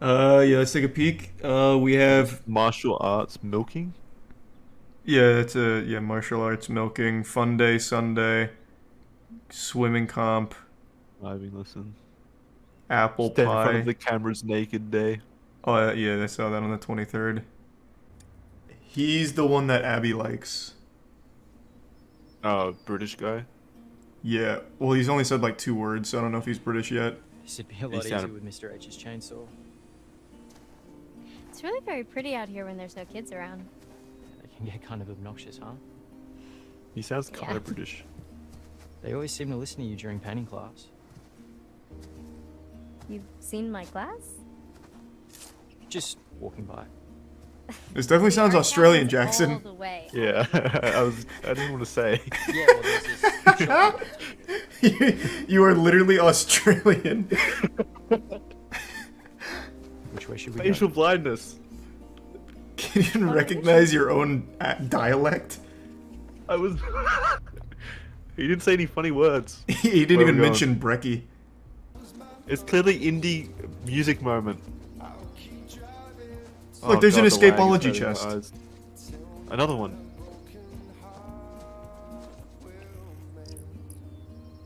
Yeah, let's take a peek. We have
Martial arts milking.
Yeah, it's martial arts milking, fun day Sunday, swimming comp,
Diving lesson.
apple
Stand in front
pie.
of the camera's naked day.
Oh yeah, I saw that on the 23rd. He's the one that Abby likes.
Oh, British guy.
Yeah, well he's only said like 2 words, so I don't know if he's British yet.
This would be a lot easier with Mr. H's chainsaw.
It's really very pretty out here when there's no kids around.
They can get kind of obnoxious, huh?
He sounds kind of British.
They always seem to listen to you during painting class.
You've seen my class?
Just walking by.
This definitely sounds Australian,
All
Jackson.
the way.
Yeah, I didn't want to say.
Yeah, well, there's this.
You are literally Australian.
Which way should we
Facial
go?
blindness.
Can you even recognize your own dialect?
I was. He didn't say any funny words.
He didn't
Where
even
we going?
mention Brecky.
It's clearly indie music moment.
Look, there's an
God, the lag is
escapology
hurting my
chest.
eyes. Another one.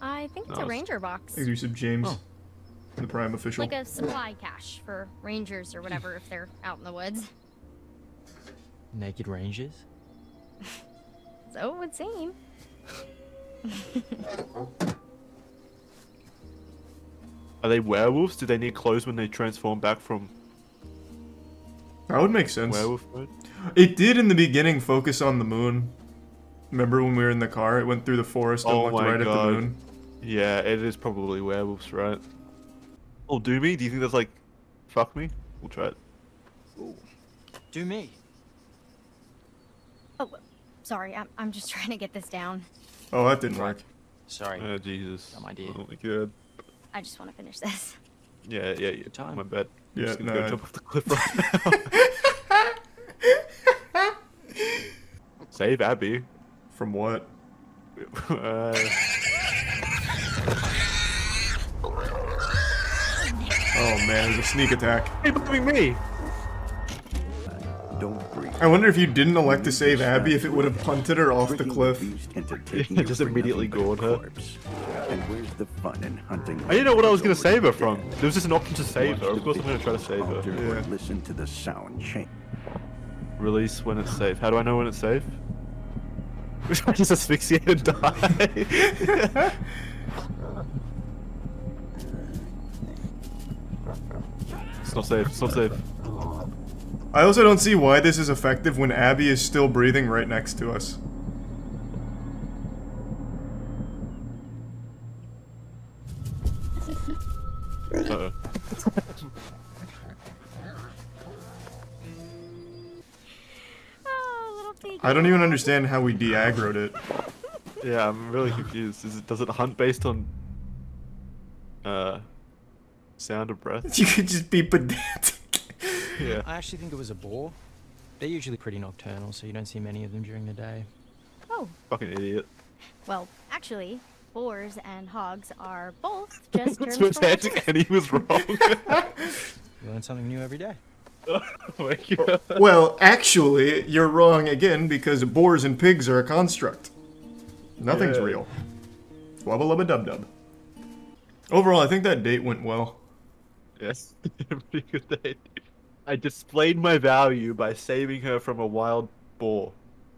I think it's a
Nice.
ranger box.
Exclusive James, the Prime official.
Like a supply cache for rangers or whatever if they're out in the woods.
Naked rangers?
So it would seem.
Are they werewolves? Do they need clothes when they transform back from
That would make sense.
werewolf mode?
It did in the beginning focus on the moon. Remember when we were in the car? It went through the forest and
Oh
looked
my
right at the
God.
moon.
Yeah, it is probably werewolves, right? Oh, do me? Do you think that's like, fuck me? We'll try it.
Do me.
Oh, sorry. I'm just trying to get this down.
Oh, that didn't work.
Sorry.
Oh, Jesus.
Not my dear.
Oh my God.
I just want to finish this.
Yeah,
time.
my bad. I'm
Yeah,
just gonna go
no.
jump off the cliff right now. Save Abby.
From what? Oh man, it was a sneak attack.
Hey, look me!
Don't breathe.
I wonder if you didn't elect to save Abby, if it would have punted her off the cliff.
Yeah, just immediately gored her.
And where's the fun in hunting?
I didn't know what I was gonna save her from. There was just an option to save her. Of course I'm gonna try to save her.
Yeah. Listen to the sound change.
Release when it's safe. How do I know when it's safe? I just asphyxiate and die. It's not safe. It's not safe.
I also don't see why this is effective when Abby is still breathing right next to us.
Uh-oh.
I don't even understand how we de-aggroed it.
Yeah, I'm really confused. Does it hunt based on sound of breath?
You could just be pedantic.
Yeah.
I actually think it was a boar. They're usually pretty nocturnal, so you don't see many of them during the day.
Oh,
Fucking idiot.
well, actually, boars and hogs are both just terms
That's
for
what
horses.
and he was wrong.
You learn something new every day.
Oh my God.
Well, actually, you're wrong again because boars and pigs are a construct. Nothing's
Yeah.
real. Wubba lubba dub dub. Overall, I think that date went well.
Yes, pretty good day. I displayed my value by saving her from a wild boar.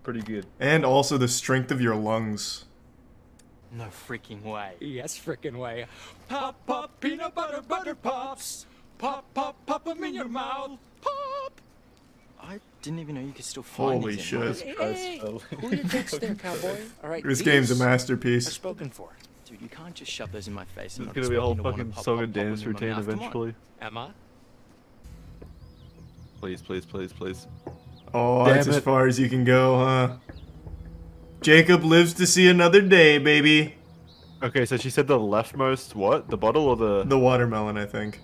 Pretty good.
And also the strength of your lungs.
No freaking way.
Yes, frickin' way. Pop, pop, peanut butter, butter pops. Pop, pop, pop them in your mouth. Pop.
I didn't even know you could still find
Holy
these
shit.
anymore.
Hey, who you text there, cowboy? All right,
This game's a
these are
masterpiece.
spoken for.
Dude, you can't just shove those in my face.
There's
and not
gonna be a whole
expect me to wanna
fucking
pop,
song
pop,
and
pop
dance
them in my
routine
mouth. Come on.
eventually.
Emma?
Please, please, please, please.
Oh,
Damn
that's as
it.
far as you can go, huh? Jacob lives to see another day, baby.
Okay, so she said the leftmost what? The bottle or the...
The watermelon, I think.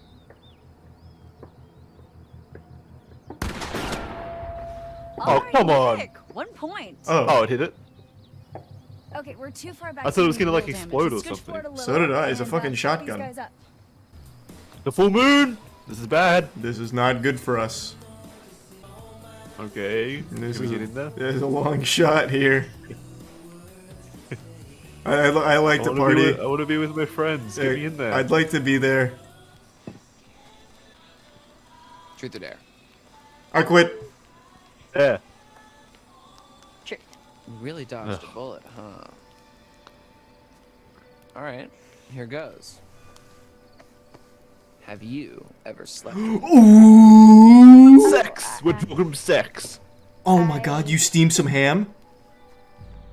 Oh, come on!
Nick, 1 point.
Oh, it hit it?
Okay, we're too far back.
I thought it was
to do
gonna, like,
real damage.
explode or
Just scooch
something.
forward a little
So did I, it's a
and,
fucking
shut these
shotgun.
guys up.
The full moon! This is bad.
This is not good for us.
Okay,
This
can we
is
get in there?
There's a long shot here. I like to party.
I want to be with my friends. Get me in there.
I'd like to be there.
Truth or dare?
I quit.
Yeah.
You really dodged a bullet, huh? Alright, here goes. Have you ever slept with
Ooh.
Sex! We're talking sex!
Oh my god, you steamed some ham?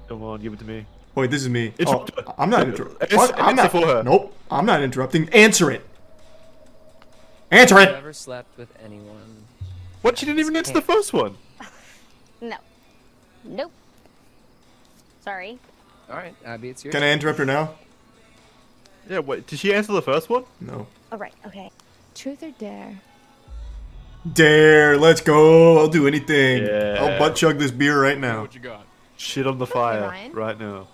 Come on, give it to me.
Wait, this is me.
Interrupt
Oh,
her.
I'm not interrupting.
Answer-
I'm not.
answer for her.
Nope, I'm not interrupting. Answer it. Answer
Have you
it.
ever slept with anyone
What? She didn't even answer the first one.
No. Nope. Sorry.
All right, Abby, it's your
Can I interrupt her now?
Yeah, wait, did she answer the first one?
No.
All right. Okay.
Truth or dare?
Dare, let's go. I'll do anything.
Yeah.
I'll butt chug this beer right now.
What you got?
Shit on the fire
Ryan.
right now.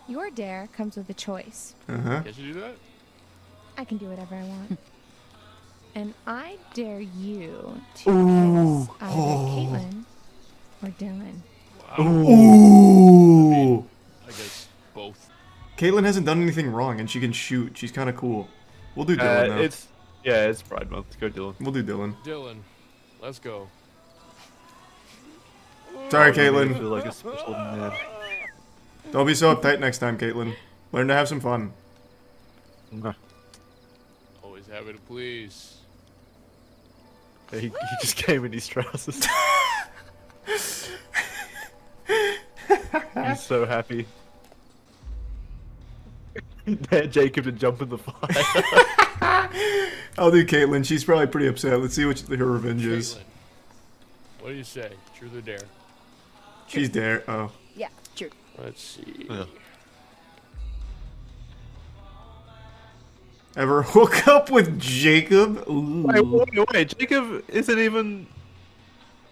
Your dare comes with a choice.
Uh-huh.
Can't you do that?
I can do whatever I want. And I dare you to
Ooh.
kiss either Caitlin or Dylan.
Ooh.
I guess both.
Caitlin hasn't done anything wrong, and she can shoot. She's kind of cool. We'll do Dylan now.
It's Pride Month. Go Dylan.
We'll do Dylan.
Dylan, let's go.
Sorry,
I feel
Caitlin.
like a special man.
Don't be so uptight next time, Caitlin. Learn to have some fun.
Always happy to please.
He just came in his trousers. He's so happy. Dare Jacob to jump in the fire.
I'll do Caitlin. She's probably pretty upset. Let's see what her revenge is.
Caitlin, what do you say? Truth or dare?
She's dare. Oh.
Yeah. True.
Let's see.
Ever hook up with Jacob? Ooh.
Wait. Jacob isn't even.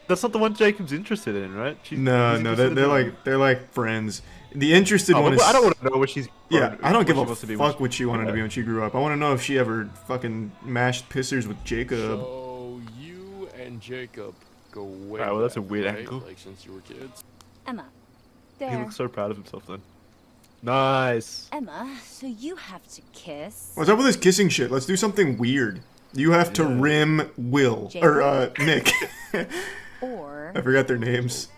That's not the one Jacob's interested in, right?
No, they're like friends. The interested one is.
I don't want to know what she's.
Yeah, I don't give a
wants to be
fuck what she wanted to be when she grew up. I want to know if she ever fucking mashed pissers with Jacob.
So you and Jacob go way
Alright, well, that's a
back,
weird
right?
angle.
Like since you were kids.
Emma.
He
Dare.
looks so proud of himself then. Nice.
Emma, so you have to kiss.
What's up with this kissing shit? Let's do something weird. You have to rim Will or Nick.
Or
I forgot their names.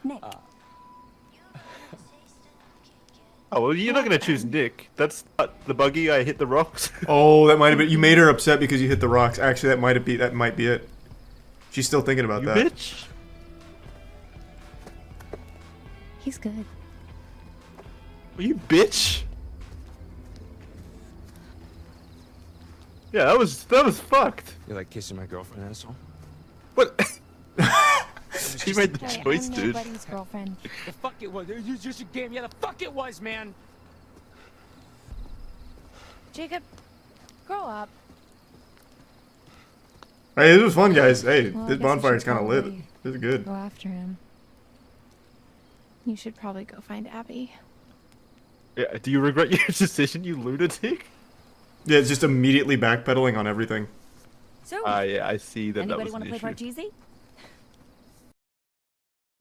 Nick.
Oh well, you're not gonna choose Nick. That's not the buggy. I hit the rocks.
Oh, that might have been. You made her upset because you hit the rocks. Actually, that might be it. She's still thinking about that.
Bitch.
He's good.
You bitch. Yeah, that was fucked.
You like kissing my girlfriend, asshole?
What? She made the
Hey,
choice,
I'm
dude.
nobody's girlfriend.
The fuck it was. It was just a game. Yeah, the fuck it was, man.
Jacob, grow up.
Hey, this was fun, guys. Hey,
Well, I
this
guess we
bonfire is
should
kind of lit.
probably
This is good.
Go after him. You should probably go find Abby.
Yeah, do you regret your decision, you lunatic?
Yeah, it's just immediately backpedaling on everything.
So.
Yeah, I see that.
Anybody
was
want
an
to play
issue.
Parcheesi?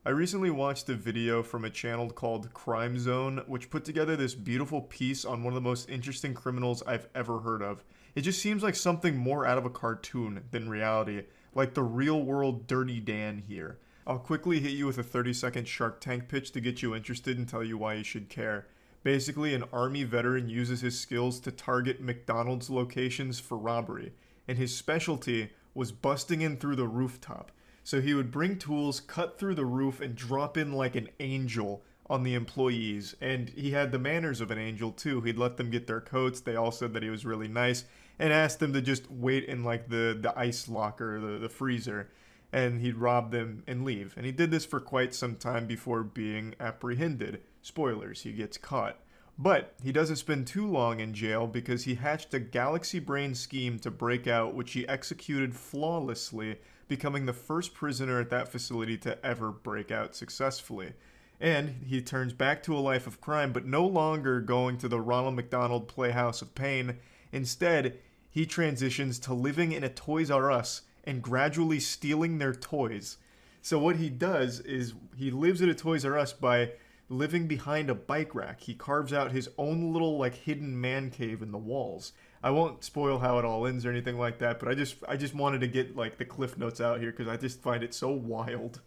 I recently watched a video from a channel called Crime Zone, which put together this beautiful piece on one of the most interesting criminals I've ever heard of. It just seems like something more out of a cartoon than reality, like the real world Dirty Dan here. I'll quickly hit you with a 30-second Shark Tank pitch to get you interested and tell you why you should care. Basically, an army veteran uses his skills to target McDonald's locations for robbery, and his specialty was busting in through the rooftop. So he would bring tools, cut through the roof, and drop in like an angel on the employees. And he had the manners of an angel too. He'd let them get their coats. They all said that he was really nice, and asked them to just wait in like the ice locker, the freezer. And he'd rob them and leave. And he did this for quite some time before being apprehended. Spoilers, he gets caught. But he doesn't spend too long in jail because he hatched a galaxy brain scheme to break out, which he executed flawlessly, becoming the first prisoner at that facility to ever break out successfully. And he turns back to a life of crime, but no longer going to the Ronald McDonald Playhouse of Pain. Instead, he transitions to living in a Toys R Us and gradually stealing their toys. So what he does is he lives at a Toys R Us by living behind a bike rack. He carves out his own little like hidden man cave in the walls. I won't spoil how it all ends or anything like that, but I just wanted to get like the cliff notes out here because I just find it so wild.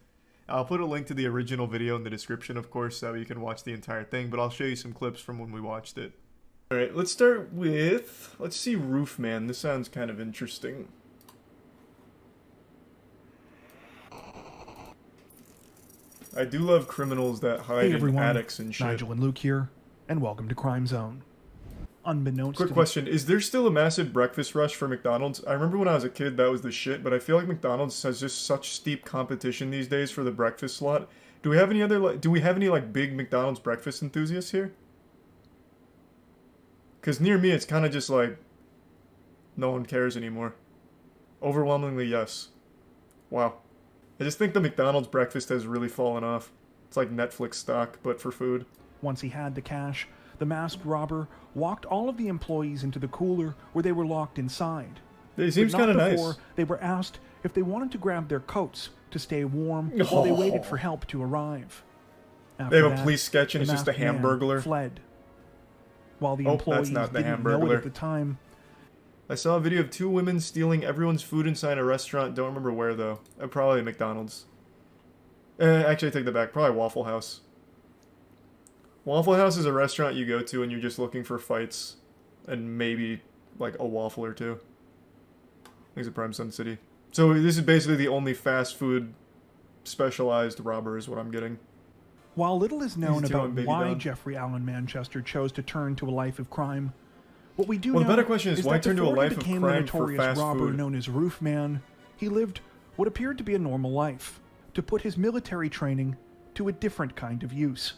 I'll put a link to the original video in the description, of course, so you can watch the entire thing, but I'll show you some clips from when we watched it. Alright, let's start with, let's see Roofman. This sounds kind of interesting. I do love criminals that hide
Hey
in
everyone,
attics and shit.
Nigel and Luke here, and welcome to Crime Zone. unbeknownst
Quick
to
question. Is there still a massive breakfast rush for McDonald's? I remember when I was a kid that was the shit, but I feel like McDonald's has just such steep competition these days for the breakfast slot. Do we have any other, do we have any, like, big McDonald's breakfast enthusiasts here? Because near me, it's kind of just like, no one cares anymore. Overwhelmingly, yes. Wow. I just think the McDonald's breakfast has really fallen off. It's like Netflix stock, but for food.
Once he had the cash, the masked robber walked all of the employees into the cooler where they were locked inside.
It seems
kind of
nice.
They were asked if they wanted to grab their coats to stay warm while they waited for help to arrive.
They have
After
a police sketch and
the
it's just a
masked man
Hamburglar.
fled. While the
Oh,
employees
that's not the
didn't know it
Hamburglar.
at the time,
I saw a video of 2 women stealing everyone's food inside a restaurant. Don't remember where, though. Probably McDonald's. Actually, I take that back. Probably Waffle House. Waffle House is a restaurant you go to and you're just looking for fights. And maybe, like, a waffle or two. I think it's a Prime Sun City. So this is basically the only fast food specialized robber is what I'm getting.
while little is known
He's doing
about
Baby
why
Don.
Jeffrey Allen Manchester chose to turn to a life of crime, what we do
Well,
know
the better question is why
that
turn to a
before he
life of
became
crime
the
for
notorious
fast
robber
food?
known as Roof Man, he lived what appeared to be a normal life, to put his military training to a different kind of use.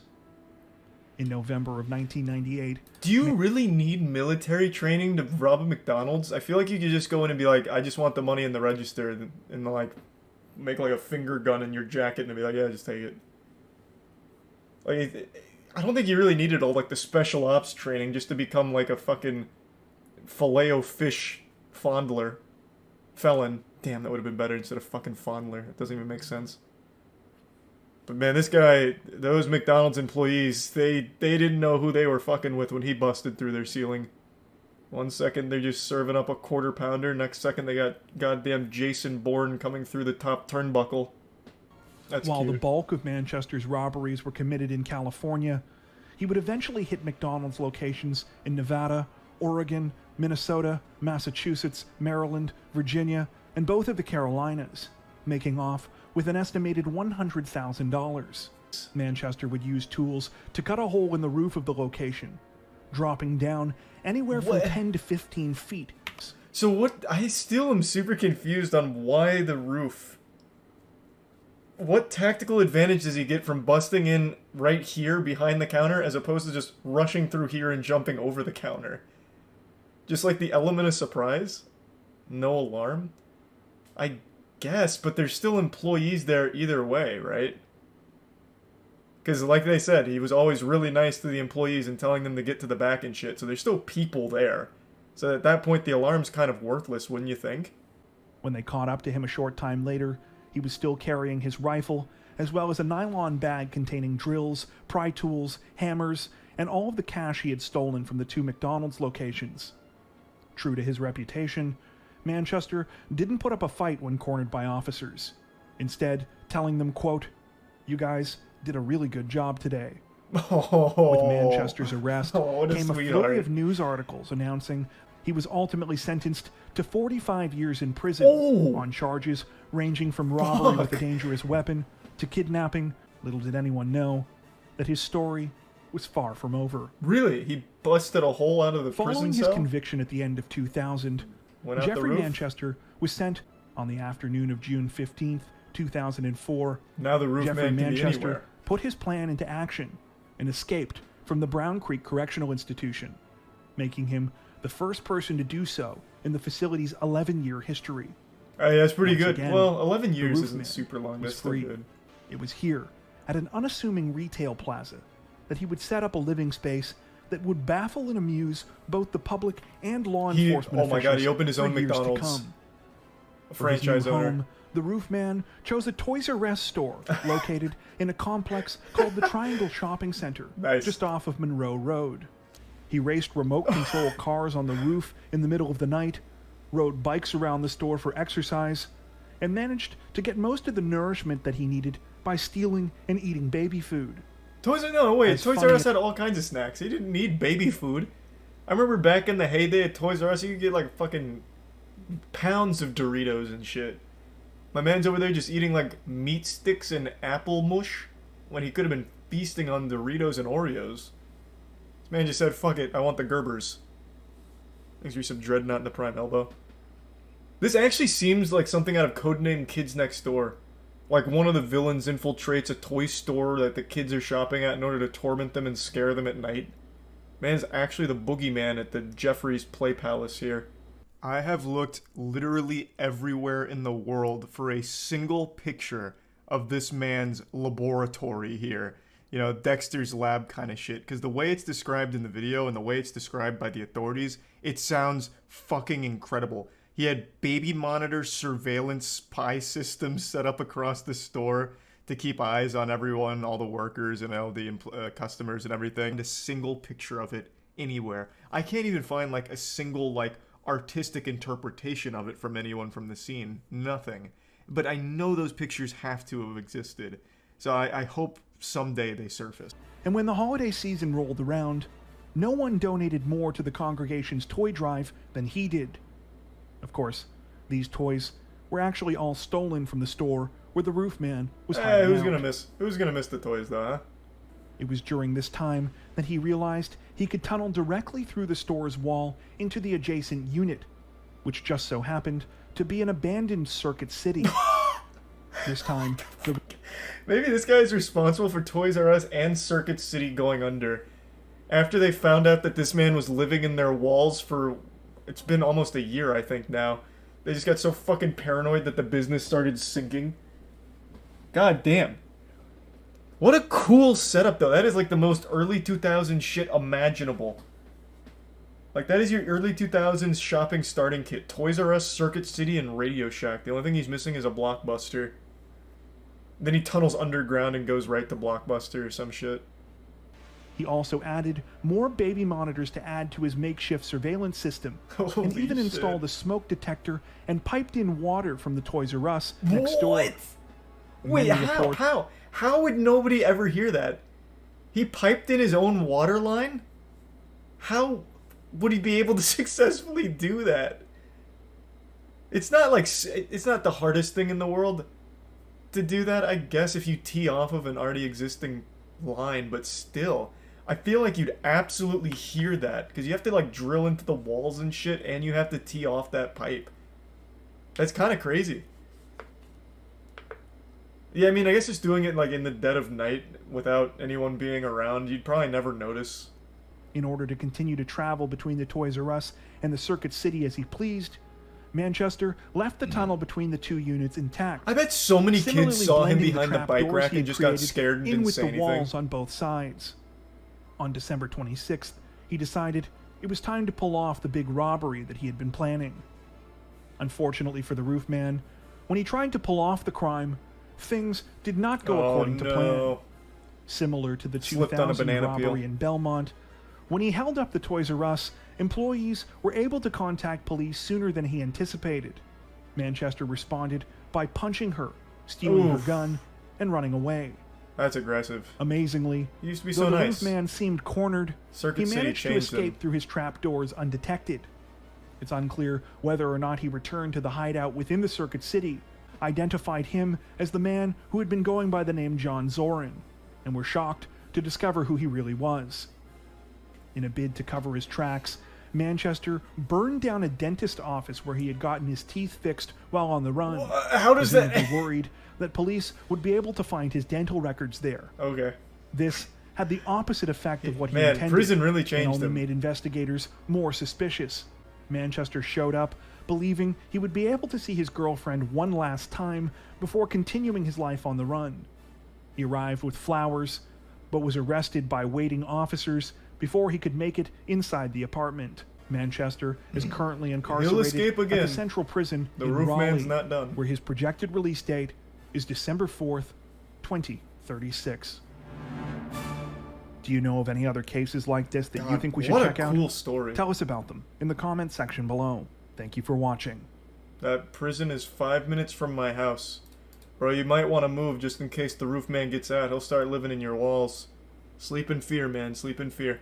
In November of 1998...
Do you really need military training to rob a McDonald's? I feel like you could just go in and be like, I just want the money in the register, and like, make like a finger gun in your jacket and be like, yeah, just take it. Like, I don't think you really needed all like the special ops training just to become like a fucking filet-o-fish fondler. Felon. Damn, that would have been better instead of fucking fondler. It doesn't even make sense. But man, this guy, those McDonald's employees, they didn't know who they were fucking with when he busted through their ceiling. 1 second they're just serving up a quarter pounder, next second they got goddamn Jason Bourne coming through the top turnbuckle. That's
While
cute.
the bulk of Manchester's robberies were committed in California, he would eventually hit McDonald's locations in Nevada, Oregon, Minnesota, Massachusetts, Maryland, Virginia, and both of the Carolinas, making off with an estimated $100,000. Manchester would use tools to cut a hole in the roof of the location, dropping down anywhere from 10 to 15 feet.
So what, I still am super confused on why the roof. What tactical advantage does he get from busting in right here behind the counter as opposed to just rushing through here and jumping over the counter? Just like the element of surprise? No alarm? I guess, but there's still employees there either way, right? Because like they said, he was always really nice to the employees and telling them to get to the back and shit, so there's still people there. So at that point, the alarm's kind of worthless, wouldn't you think?
When they caught up to him a short time later, he was still carrying his rifle, as well as a nylon bag containing drills, pry tools, hammers, and all of the cash he had stolen from the 2 McDonald's locations. True to his reputation, Manchester didn't put up a fight when cornered by officers, instead telling them, quote, "You guys did a really good job today." With Manchester's arrest
what a
came a
sweetheart.
flurry of news articles announcing he was ultimately sentenced to 45 years in prison on charges ranging from robbery with a dangerous weapon to kidnapping. Little did anyone know that his story was far from over.
Really? He busted a hole out of the
Following
prison
his
cell?
conviction at the end of 2000,
Went out the
Jeffrey
roof?
Manchester was sent on the afternoon of June 15th, 2004.
Now the roof
Jeffrey
man can be
Manchester
anywhere.
put his plan into action and escaped from the Brown Creek Correctional Institution, making him the first person to do so in the facility's 11-year history.
Hey, that's pretty
Once
good.
again,
Well, 11
the
years
roof
isn't
man
super long.
was
That's still
free.
good.
It was here, at an unassuming retail plaza, that he would set up a living space that would baffle and amuse both the public and law enforcement
oh my god, he
officials
opened his
for
own
years to
McDonald's.
come.
A
For his new
franchise owner.
home, the roof man chose a Toys R Us store located in a complex called the Triangle Shopping Center, just off of Monroe Road. He raced remote control cars on the roof in the middle of the night, rode bikes around the store for exercise, and managed to get most of the nourishment that he needed by stealing and eating baby food.
Toys R Us had all kinds of snacks. He didn't need baby food. I remember back in the heyday at Toys R Us, you could get like fucking pounds of Doritos and shit. My man's over there just eating like meat sticks and apple mush when he could have been feasting on Doritos and Oreos. This man just said, fuck it, I want the Gerbers. Thanks for some Dreadnought in the prime elbow. This actually seems like something out of Codename Kids Next Door. Like one of the villains infiltrates a toy store that the kids are shopping at in order to torment them and scare them at night. Man's actually the boogeyman at the Jeffrey's Play Palace here. I have looked literally everywhere in the world for a single picture of this man's laboratory here. You know, Dexter's lab kind of shit. Because the way it's described in the video and the way it's described by the authorities, it sounds fucking incredible. He had baby monitor surveillance spy systems set up across the store to keep eyes on everyone, all the workers and all the customers and everything. A single picture of it anywhere. I can't even find like a single like artistic interpretation of it from anyone from the scene. Nothing. But I know those pictures have to have existed. So I hope someday they surface.
And when the holiday season rolled around, no one donated more to the congregation's toy drive than he did. Of course, these toys were actually all stolen from the store where the Roof Man was hiding
who's
out.
gonna miss the toys though, huh?
It was during this time that he realized he could tunnel directly through the store's wall into the adjacent unit, which just so happened to be an abandoned Circuit City. This time,
maybe this guy is responsible for Toys R Us and Circuit City going under. After they found out that this man was living in their walls for... It's been almost a year, I think, now. They just got so fucking paranoid that the business started sinking. God damn. What a cool setup, though. That is like the most early 2000s shit imaginable. Like, that is your early 2000s shopping starting kit. Toys R Us, Circuit City, and Radio Shack. The only thing he's missing is a Blockbuster. Then he tunnels underground and goes right to Blockbuster or some shit.
He also added more baby monitors to add to his makeshift surveillance system,
Holy
and even
shit.
installed a smoke detector and piped in water from the Toys R Us next door.
Wait,
Many reports-
How would nobody ever hear that? He piped in his own water line? How would he be able to successfully do that? It's not like, it's not the hardest thing in the world to do that, I guess, if you tee off of an already existing line, but still, I feel like you'd absolutely hear that, because you have to like drill into the walls and shit, and you have to tee off that pipe. That's kind of crazy. Yeah, I mean, I guess just doing it like in the dead of night without anyone being around, you'd probably never notice.
In order to continue to travel between the Toys R Us and the Circuit City as he pleased, Manchester left the tunnel between the two units intact.
I bet so many kids
Similarly
saw him
blending
behind the
trap
bike
doors
rack
he
and
had
just got
created
scared and
in
didn't
with
say
the
anything.
walls on both sides. On December 26th, he decided it was time to pull off the big robbery that he had been planning. Unfortunately for the Roof Man, when he tried to pull off the crime, things did not go according to plan. Similar to the
Slipped on a
2000
banana
robbery
peel.
in Belmont, when he held up the Toys R Us, employees were able to contact police sooner than he anticipated. Manchester responded by punching her, stealing her
Oof.
gun, and running away.
That's aggressive.
Amazingly,
He used to be
though
so
the
nice.
Roof Man seemed cornered,
Circuit
he
City
managed to
changed
escape
him.
through his trapdoors undetected. It's unclear whether or not he returned to the hideout within the Circuit City, identified him as the man who had been going by the name John Zorin, and were shocked to discover who he really was. In a bid to cover his tracks, Manchester burned down a dentist office where he had gotten his teeth fixed while on the run.
How does that-
presumably worried that police would be able to find his dental records there.
Okay.
This had the opposite effect of what he
Man,
intended.
prison really
and
changed
only
him.
made investigators more suspicious. Manchester showed up, believing he would be able to see his girlfriend one last time before continuing his life on the run. He arrived with flowers, but was arrested by waiting officers before he could make it inside the apartment. Manchester is currently incarcerated
escape
at
again.
the Central Prison
The
in
Roof
Raleigh,
Man's not done.
where his projected release date is December 4th, 2036. Do you know of any other cases like this that you
God,
think we should
what a
check out?
cool story.
Tell us about them in the comments section below. Thank you for watching.
That prison is 5 minutes from my house. Bro, you might want to move just in case the Roof Man gets out. He'll start living in your walls. Sleep in fear, man. Sleep in fear.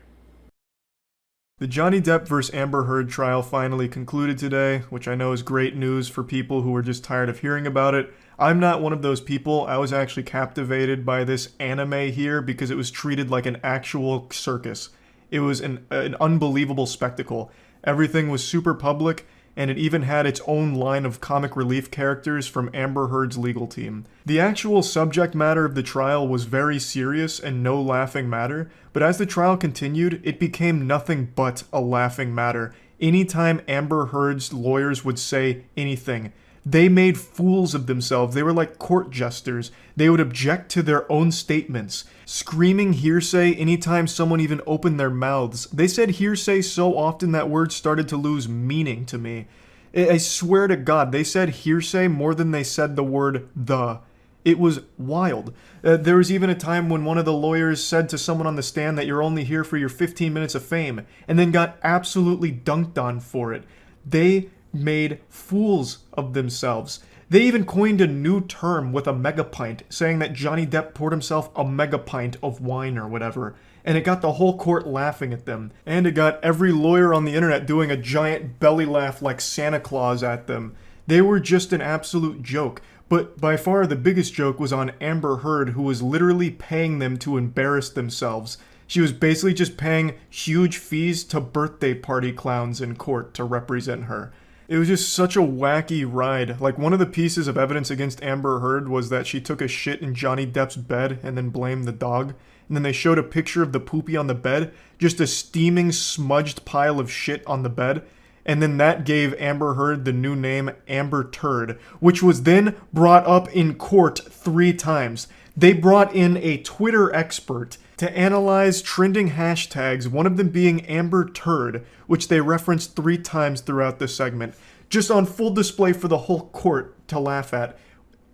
The Johnny Depp vs. Amber Heard trial finally concluded today, which I know is great news for people who are just tired of hearing about it. I'm not one of those people. I was actually captivated by this anime here because it was treated like an actual circus. It was an unbelievable spectacle. Everything was super public, and it even had its own line of comic relief characters from Amber Heard's legal team. The actual subject matter of the trial was very serious and no laughing matter, but as the trial continued, it became nothing but a laughing matter. Anytime Amber Heard's lawyers would say anything, they made fools of themselves. They were like court jesters. They would object to their own statements, screaming hearsay anytime someone even opened their mouths. They said hearsay so often that word started to lose meaning to me. I swear to God, they said hearsay more than they said the word the. It was wild. There was even a time when one of the lawyers said to someone on the stand that you're only here for your 15 minutes of fame, and then got absolutely dunked on for it. They made fools of themselves. They even coined a new term with a megapint, saying that Johnny Depp poured himself a megapint of wine or whatever. And it got the whole court laughing at them. And it got every lawyer on the internet doing a giant belly laugh like Santa Claus at them. They were just an absolute joke. But by far the biggest joke was on Amber Heard, who was literally paying them to embarrass themselves. She was basically just paying huge fees to birthday party clowns in court to represent her. It was just such a wacky ride. Like, one of the pieces of evidence against Amber Heard was that she took a shit in Johnny Depp's bed and then blamed the dog. And then they showed a picture of the poopy on the bed, just a steaming, smudged pile of shit on the bed. And then that gave Amber Heard the new name Amber Turd, which was then brought up in court 3 times. They brought in a Twitter expert to analyze trending hashtags, one of them being Amber Turd, which they referenced 3 times throughout the segment, just on full display for the whole court to laugh at.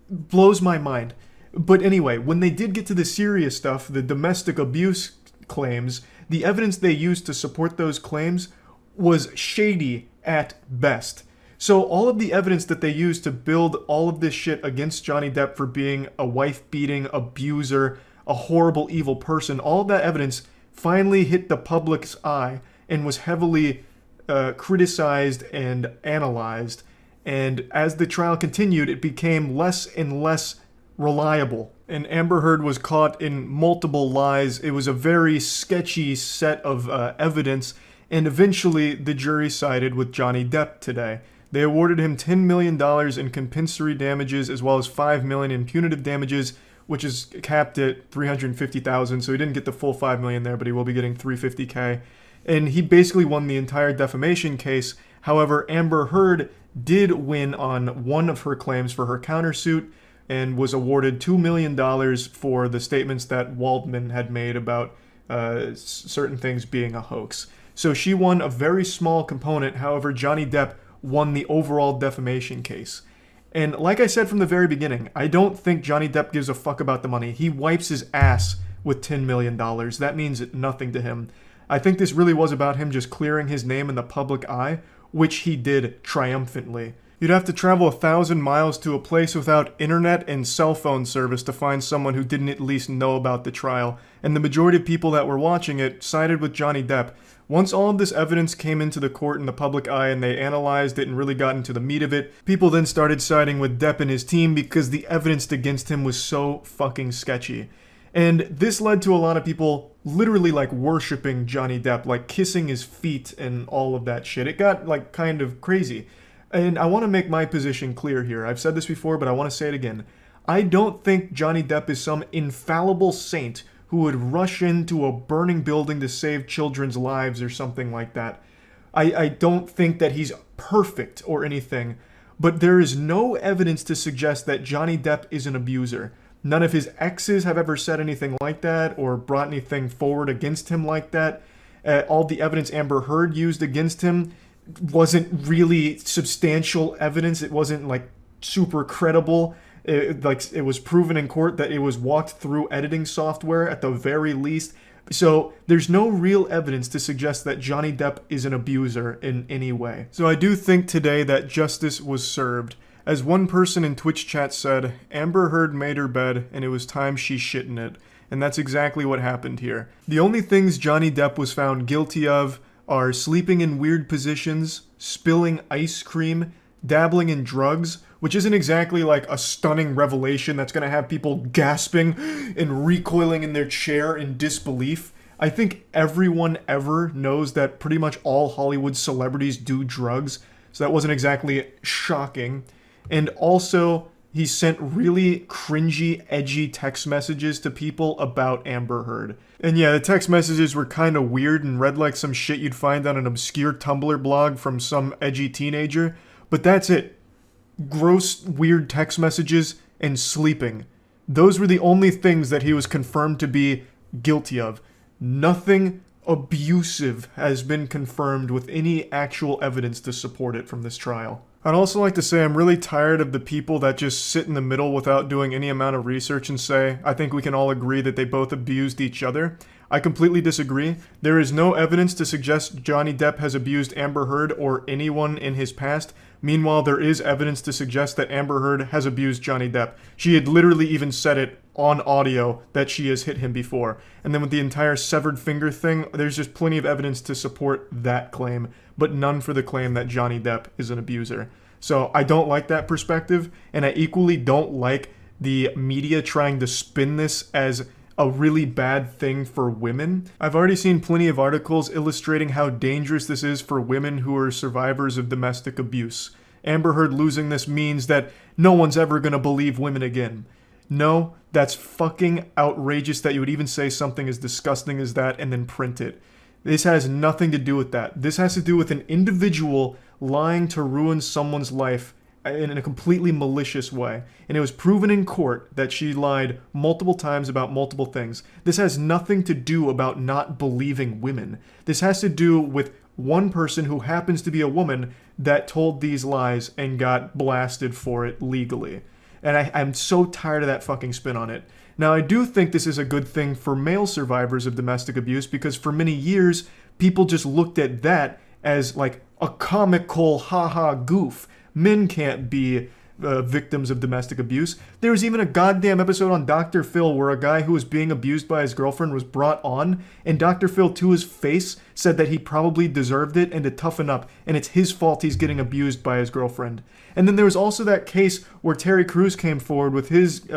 Blows my mind. But anyway, when they did get to the serious stuff, the domestic abuse claims, the evidence they used to support those claims was shady at best. So all of the evidence that they used to build all of this shit against Johnny Depp for being a wife-beating abuser, a horrible, evil person, all of that evidence finally hit the public's eye and was heavily criticized and analyzed. And as the trial continued, it became less and less reliable. And Amber Heard was caught in multiple lies. It was a very sketchy set of evidence. And eventually, the jury sided with Johnny Depp today. They awarded him $10 million in compensatory damages as well as $5 million in punitive damages, which is capped at $350,000. So he didn't get the full $5 million there, but he will be getting $350K. And he basically won the entire defamation case. However, Amber Heard did win on one of her claims for her countersuit and was awarded $2 million for the statements that Waldman had made about certain things being a hoax. So she won a very small component. However, Johnny Depp won the overall defamation case. And like I said from the very beginning, I don't think Johnny Depp gives a fuck about the money. He wipes his ass with $10 million. That means nothing to him. I think this really was about him just clearing his name in the public eye, which he did triumphantly. You'd have to travel 1,000 miles to a place without internet and cell phone service to find someone who didn't at least know about the trial. And the majority of people that were watching it sided with Johnny Depp. Once all of this evidence came into the court in the public eye and they analyzed it and really got into the meat of it, people then started siding with Depp and his team because the evidence against him was so fucking sketchy. And this led to a lot of people literally like worshipping Johnny Depp, like kissing his feet and all of that shit. It got like kind of crazy. And I want to make my position clear here. I've said this before, but I want to say it again. I don't think Johnny Depp is some infallible saint who would rush into a burning building to save children's lives or something like that. I don't think that he's perfect or anything, but there is no evidence to suggest that Johnny Depp is an abuser. None of his exes have ever said anything like that or brought anything forward against him like that. All the evidence Amber Heard used against him wasn't really substantial evidence. It wasn't like super credible. It was proven in court that it was walked through editing software at the very least. So there's no real evidence to suggest that Johnny Depp is an abuser in any way. So I do think today that justice was served. As one person in Twitch chat said, Amber Heard made her bed and it was time she shit in it. And that's exactly what happened here. The only things Johnny Depp was found guilty of are sleeping in weird positions, spilling ice cream, dabbling in drugs, which isn't exactly like a stunning revelation that's going to have people gasping and recoiling in their chair in disbelief. I think everyone ever knows that pretty much all Hollywood celebrities do drugs, so that wasn't exactly shocking. And also, he sent really cringy, edgy text messages to people about Amber Heard. And yeah, the text messages were kind of weird and read like some shit you'd find on an obscure Tumblr blog from some edgy teenager, but that's it. Gross, weird text messages and sleeping. Those were the only things that he was confirmed to be guilty of. Nothing abusive has been confirmed with any actual evidence to support it from this trial. I'd also like to say I'm really tired of the people that just sit in the middle without doing any amount of research and say, I think we can all agree that they both abused each other. I completely disagree. There is no evidence to suggest Johnny Depp has abused Amber Heard or anyone in his past. Meanwhile, there is evidence to suggest that Amber Heard has abused Johnny Depp. She had literally even said it on audio that she has hit him before. And then with the entire severed finger thing, there's just plenty of evidence to support that claim, but none for the claim that Johnny Depp is an abuser. So I don't like that perspective, and I equally don't like the media trying to spin this as a really bad thing for women. I've already seen plenty of articles illustrating how dangerous this is for women who are survivors of domestic abuse. Amber Heard losing this means that no one's ever gonna believe women again. No, that's fucking outrageous that you would even say something as disgusting as that and then print it. This has nothing to do with that. This has to do with an individual lying to ruin someone's life in a completely malicious way. And it was proven in court that she lied multiple times about multiple things. This has nothing to do about not believing women. This has to do with one person who happens to be a woman that told these lies and got blasted for it legally. And I'm so tired of that fucking spin on it. Now, I do think this is a good thing for male survivors of domestic abuse because for many years, people just looked at that as like a comical haha goof. Men can't be victims of domestic abuse. There was even a goddamn episode on Dr. Phil where a guy who was being abused by his girlfriend was brought on, and Dr. Phil to his face said that he probably deserved it and to toughen up, and it's his fault he's getting abused by his girlfriend. And then there was also that case where Terry Crews came forward with his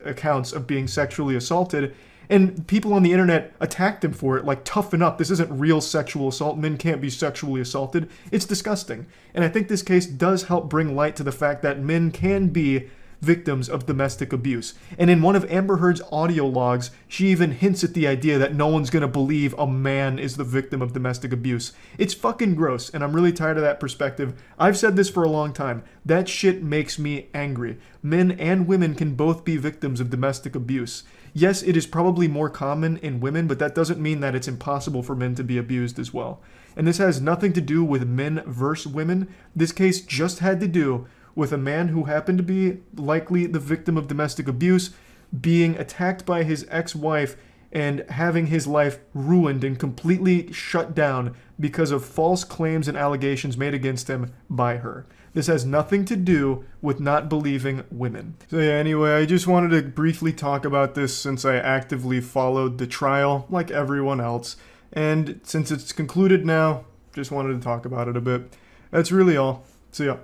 accounts of being sexually assaulted, and people on the internet attacked him for it, like, toughen up, this isn't real sexual assault, men can't be sexually assaulted. It's disgusting. And I think this case does help bring light to the fact that men can be victims of domestic abuse. And in one of Amber Heard's audio logs, she even hints at the idea that no one's gonna believe a man is the victim of domestic abuse. It's fucking gross, and I'm really tired of that perspective. I've said this for a long time. That shit makes me angry. Men and women can both be victims of domestic abuse. Yes, it is probably more common in women, but that doesn't mean that it's impossible for men to be abused as well. And this has nothing to do with men versus women. This case just had to do with a man who happened to be likely the victim of domestic abuse being attacked by his ex-wife and having his life ruined and completely shut down because of false claims and allegations made against him by her. This has nothing to do with not believing women. So yeah, anyway, I just wanted to briefly talk about this since I actively followed the trial like everyone else. And since it's concluded now, just wanted to talk about it a bit. That's really all. See ya.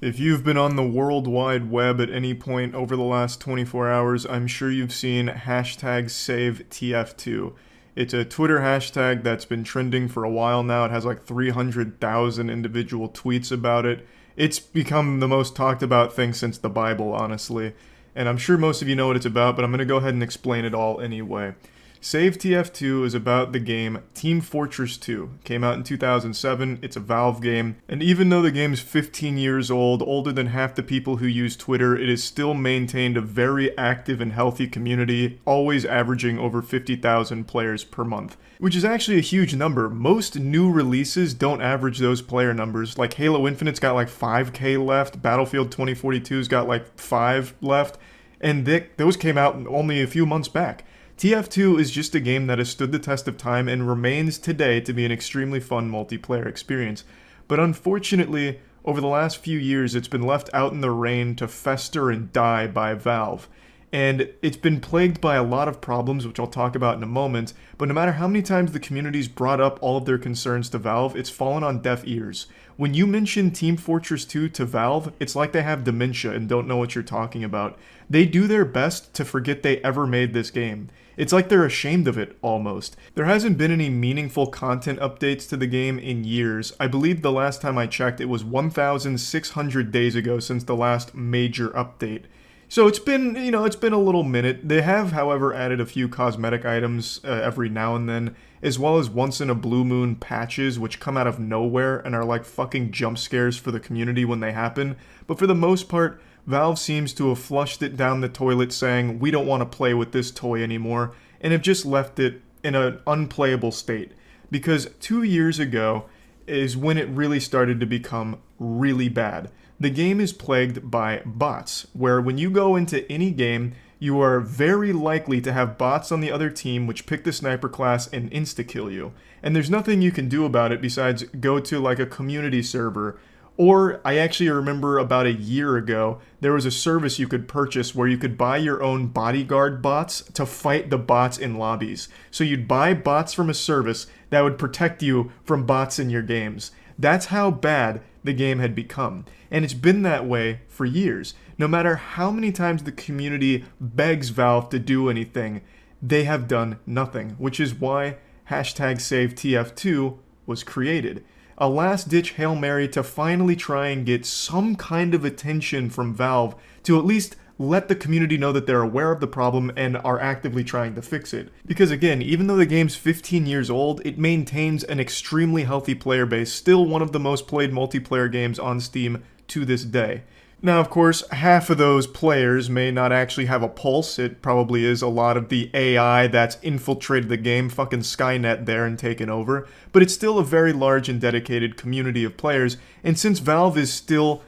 If you've been on the World Wide Web at any point over the last 24 hours, I'm sure you've seen hashtag SaveTF2. It's a Twitter hashtag that's been trending for a while now. It has like 300,000 individual tweets about it. It's become the most talked about thing since the Bible, honestly. And I'm sure most of you know what it's about, but I'm going to go ahead and explain it all anyway. SaveTF2 is about the game Team Fortress 2. It came out in 2007, it's a Valve game, and even though the game's 15 years old, older than half the people who use Twitter, it has still maintained a very active and healthy community, always averaging over 50,000 players per month. Which is actually a huge number. Most new releases don't average those player numbers. Like Halo Infinite's got like 5k left, Battlefield 2042's got like 5 left, and those came out only a few months back. TF2 is just a game that has stood the test of time and remains today to be an extremely fun multiplayer experience. But unfortunately, over the last few years, it's been left out in the rain to fester and die by Valve. and it's been plagued by a lot of problems, which I'll talk about in a moment, but no matter how many times the community's brought up all of their concerns to Valve, it's fallen on deaf ears. When you mention Team Fortress 2 to Valve, it's like they have dementia and don't know what you're talking about. They do their best to forget they ever made this game. It's like they're ashamed of it, almost. There hasn't been any meaningful content updates to the game in years. I believe the last time I checked, it was 1,600 days ago since the last major update. So it's been, it's been a little minute. They have, however, added a few cosmetic items every now and then, as well as once in a blue moon patches, which come out of nowhere and are like fucking jump scares for the community when they happen. But for the most part, Valve seems to have flushed it down the toilet saying, we don't want to play with this toy anymore, and have just left it in an unplayable state. Because 2 years ago is when it really started to become really bad. The game is plagued by bots, where when you go into any game, you are very likely to have bots on the other team which pick the sniper class and insta-kill you. And there's nothing you can do about it besides go to like a community server. Or, I actually remember about a year ago, there was a service you could purchase where you could buy your own bodyguard bots to fight the bots in lobbies. So you'd buy bots from a service that would protect you from bots in your games. That's how bad the game had become. And it's been that way for years. No matter how many times the community begs Valve to do anything, they have done nothing, which is why #SaveTF2 was created. A last-ditch Hail Mary to finally try and get some kind of attention from Valve to at least let the community know that they're aware of the problem and are actively trying to fix it. Because again, even though the game's 15 years old, it maintains an extremely healthy player base, still one of the most played multiplayer games on Steam to this day. Now, of course, half of those players may not actually have a pulse. It probably is a lot of the AI that's infiltrated the game, fucking Skynet there and taken over. But it's still a very large and dedicated community of players. And since Valve is still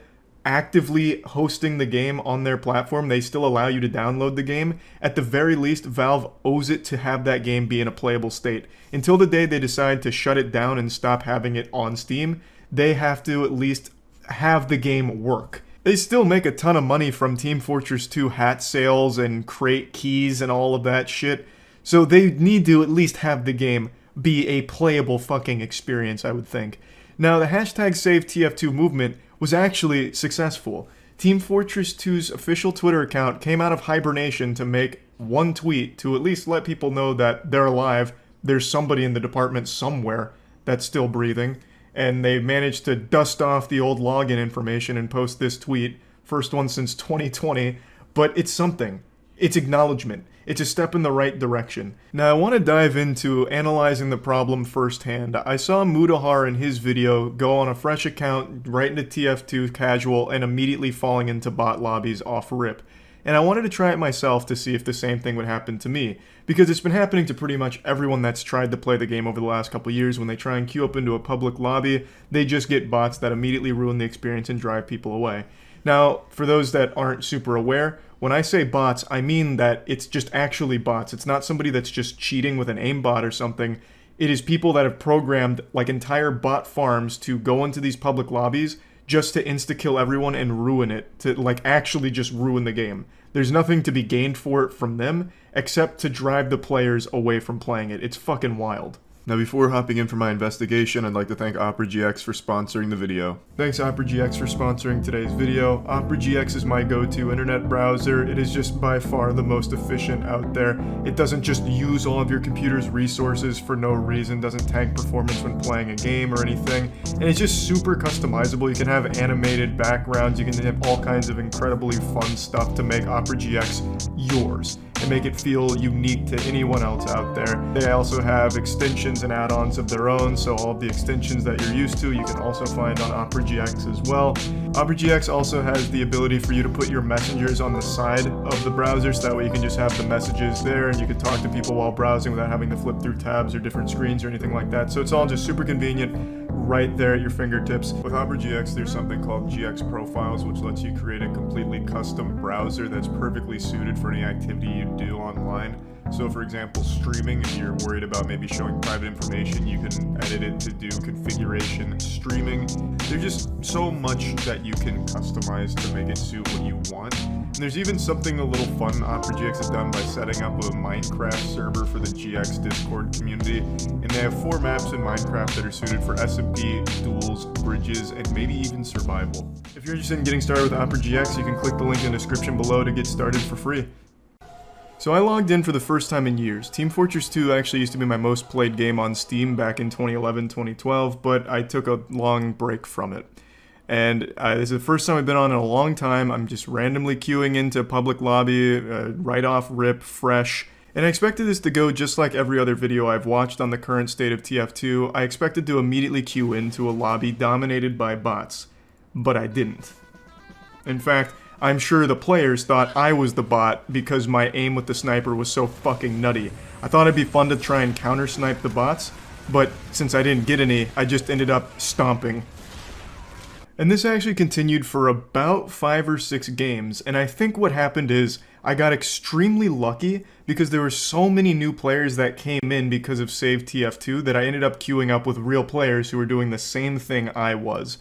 actively hosting the game on their platform, they still allow you to download the game. At the very least, Valve owes it to have that game be in a playable state. Until the day they decide to shut it down and stop having it on Steam, they have to at least have the game work. They still make a ton of money from Team Fortress 2 hat sales and crate keys and all of that shit, so they need to at least have the game be a playable fucking experience, I would think. Now, the #SaveTF2 movement was actually successful. Team Fortress 2's official Twitter account came out of hibernation to make one tweet to at least let people know that they're alive, there's somebody in the department somewhere that's still breathing, and they managed to dust off the old login information and post this tweet, first one since 2020, but it's something. It's acknowledgement. It's a step in the right direction. Now, I want to dive into analyzing the problem firsthand. I saw Mudahar in his video go on a fresh account right into TF2 casual and immediately falling into bot lobbies off rip. And I wanted to try it myself to see if the same thing would happen to me, because it's been happening to pretty much everyone that's tried to play the game over the last couple years. When they try and queue up into a public lobby, they just get bots that immediately ruin the experience and drive people away. Now, for those that aren't super aware, when I say bots, I mean that it's just actually bots. It's not somebody that's just cheating with an aimbot or something. It is people that have programmed like entire bot farms to go into these public lobbies just to insta-kill everyone and ruin it, to like actually just ruin the game. There's nothing to be gained for it from them, except to drive the players away from playing it. It's fucking wild. Now, before hopping in for my investigation, I'd like to thank OperaGX for sponsoring the video. Thanks OperaGX for sponsoring today's video. OperaGX is my go-to internet browser. It is just by far the most efficient out there. It doesn't just use all of your computer's resources for no reason, doesn't tank performance when playing a game or anything, and it's just super customizable. You can have animated backgrounds, you can have all kinds of incredibly fun stuff to make OperaGX yours and make it feel unique to anyone else out there. They also have extensions and add-ons of their own, so all of the extensions that you're used to, you can also find on OperaGX as well. OperaGX also has the ability for you to put your messengers on the side of the browser, so that way you can just have the messages there and you can talk to people while browsing without having to flip through tabs or different screens or anything like that. So it's all just super convenient right there at your fingertips. With OperaGX, there's something called GX Profiles, which lets you create a completely custom browser that's perfectly suited for any activity you do online. So for example, streaming, if you're worried about maybe showing private information, you can edit it to do configuration streaming. There's just so much that you can customize to make it suit what you want. And there's even something a little fun OperaGX has done by setting up a Minecraft server for the GX Discord community. And they have 4 maps in Minecraft that are suited for SMP, duels, bridges, and maybe even survival. If you're interested in getting started with OperaGX, you can click the link in the description below to get started for free. So I logged in for the first time in years. Team Fortress 2 actually used to be my most played game on Steam back in 2011, 2012, but I took a long break from it. And this is the first time I've been on in a long time. I'm just randomly queuing into public lobby, right off rip, fresh. And I expected this to go just like every other video I've watched on the current state of TF2. I expected to immediately queue into a lobby dominated by bots. But I didn't. In fact, I'm sure the players thought I was the bot because my aim with the sniper was so fucking nutty. I thought it'd be fun to try and counter-snipe the bots, but since I didn't get any, I just ended up stomping. And this actually continued for about 5 or 6 games, and I think what happened is I got extremely lucky because there were so many new players that came in because of Save TF2 that I ended up queuing up with real players who were doing the same thing I was.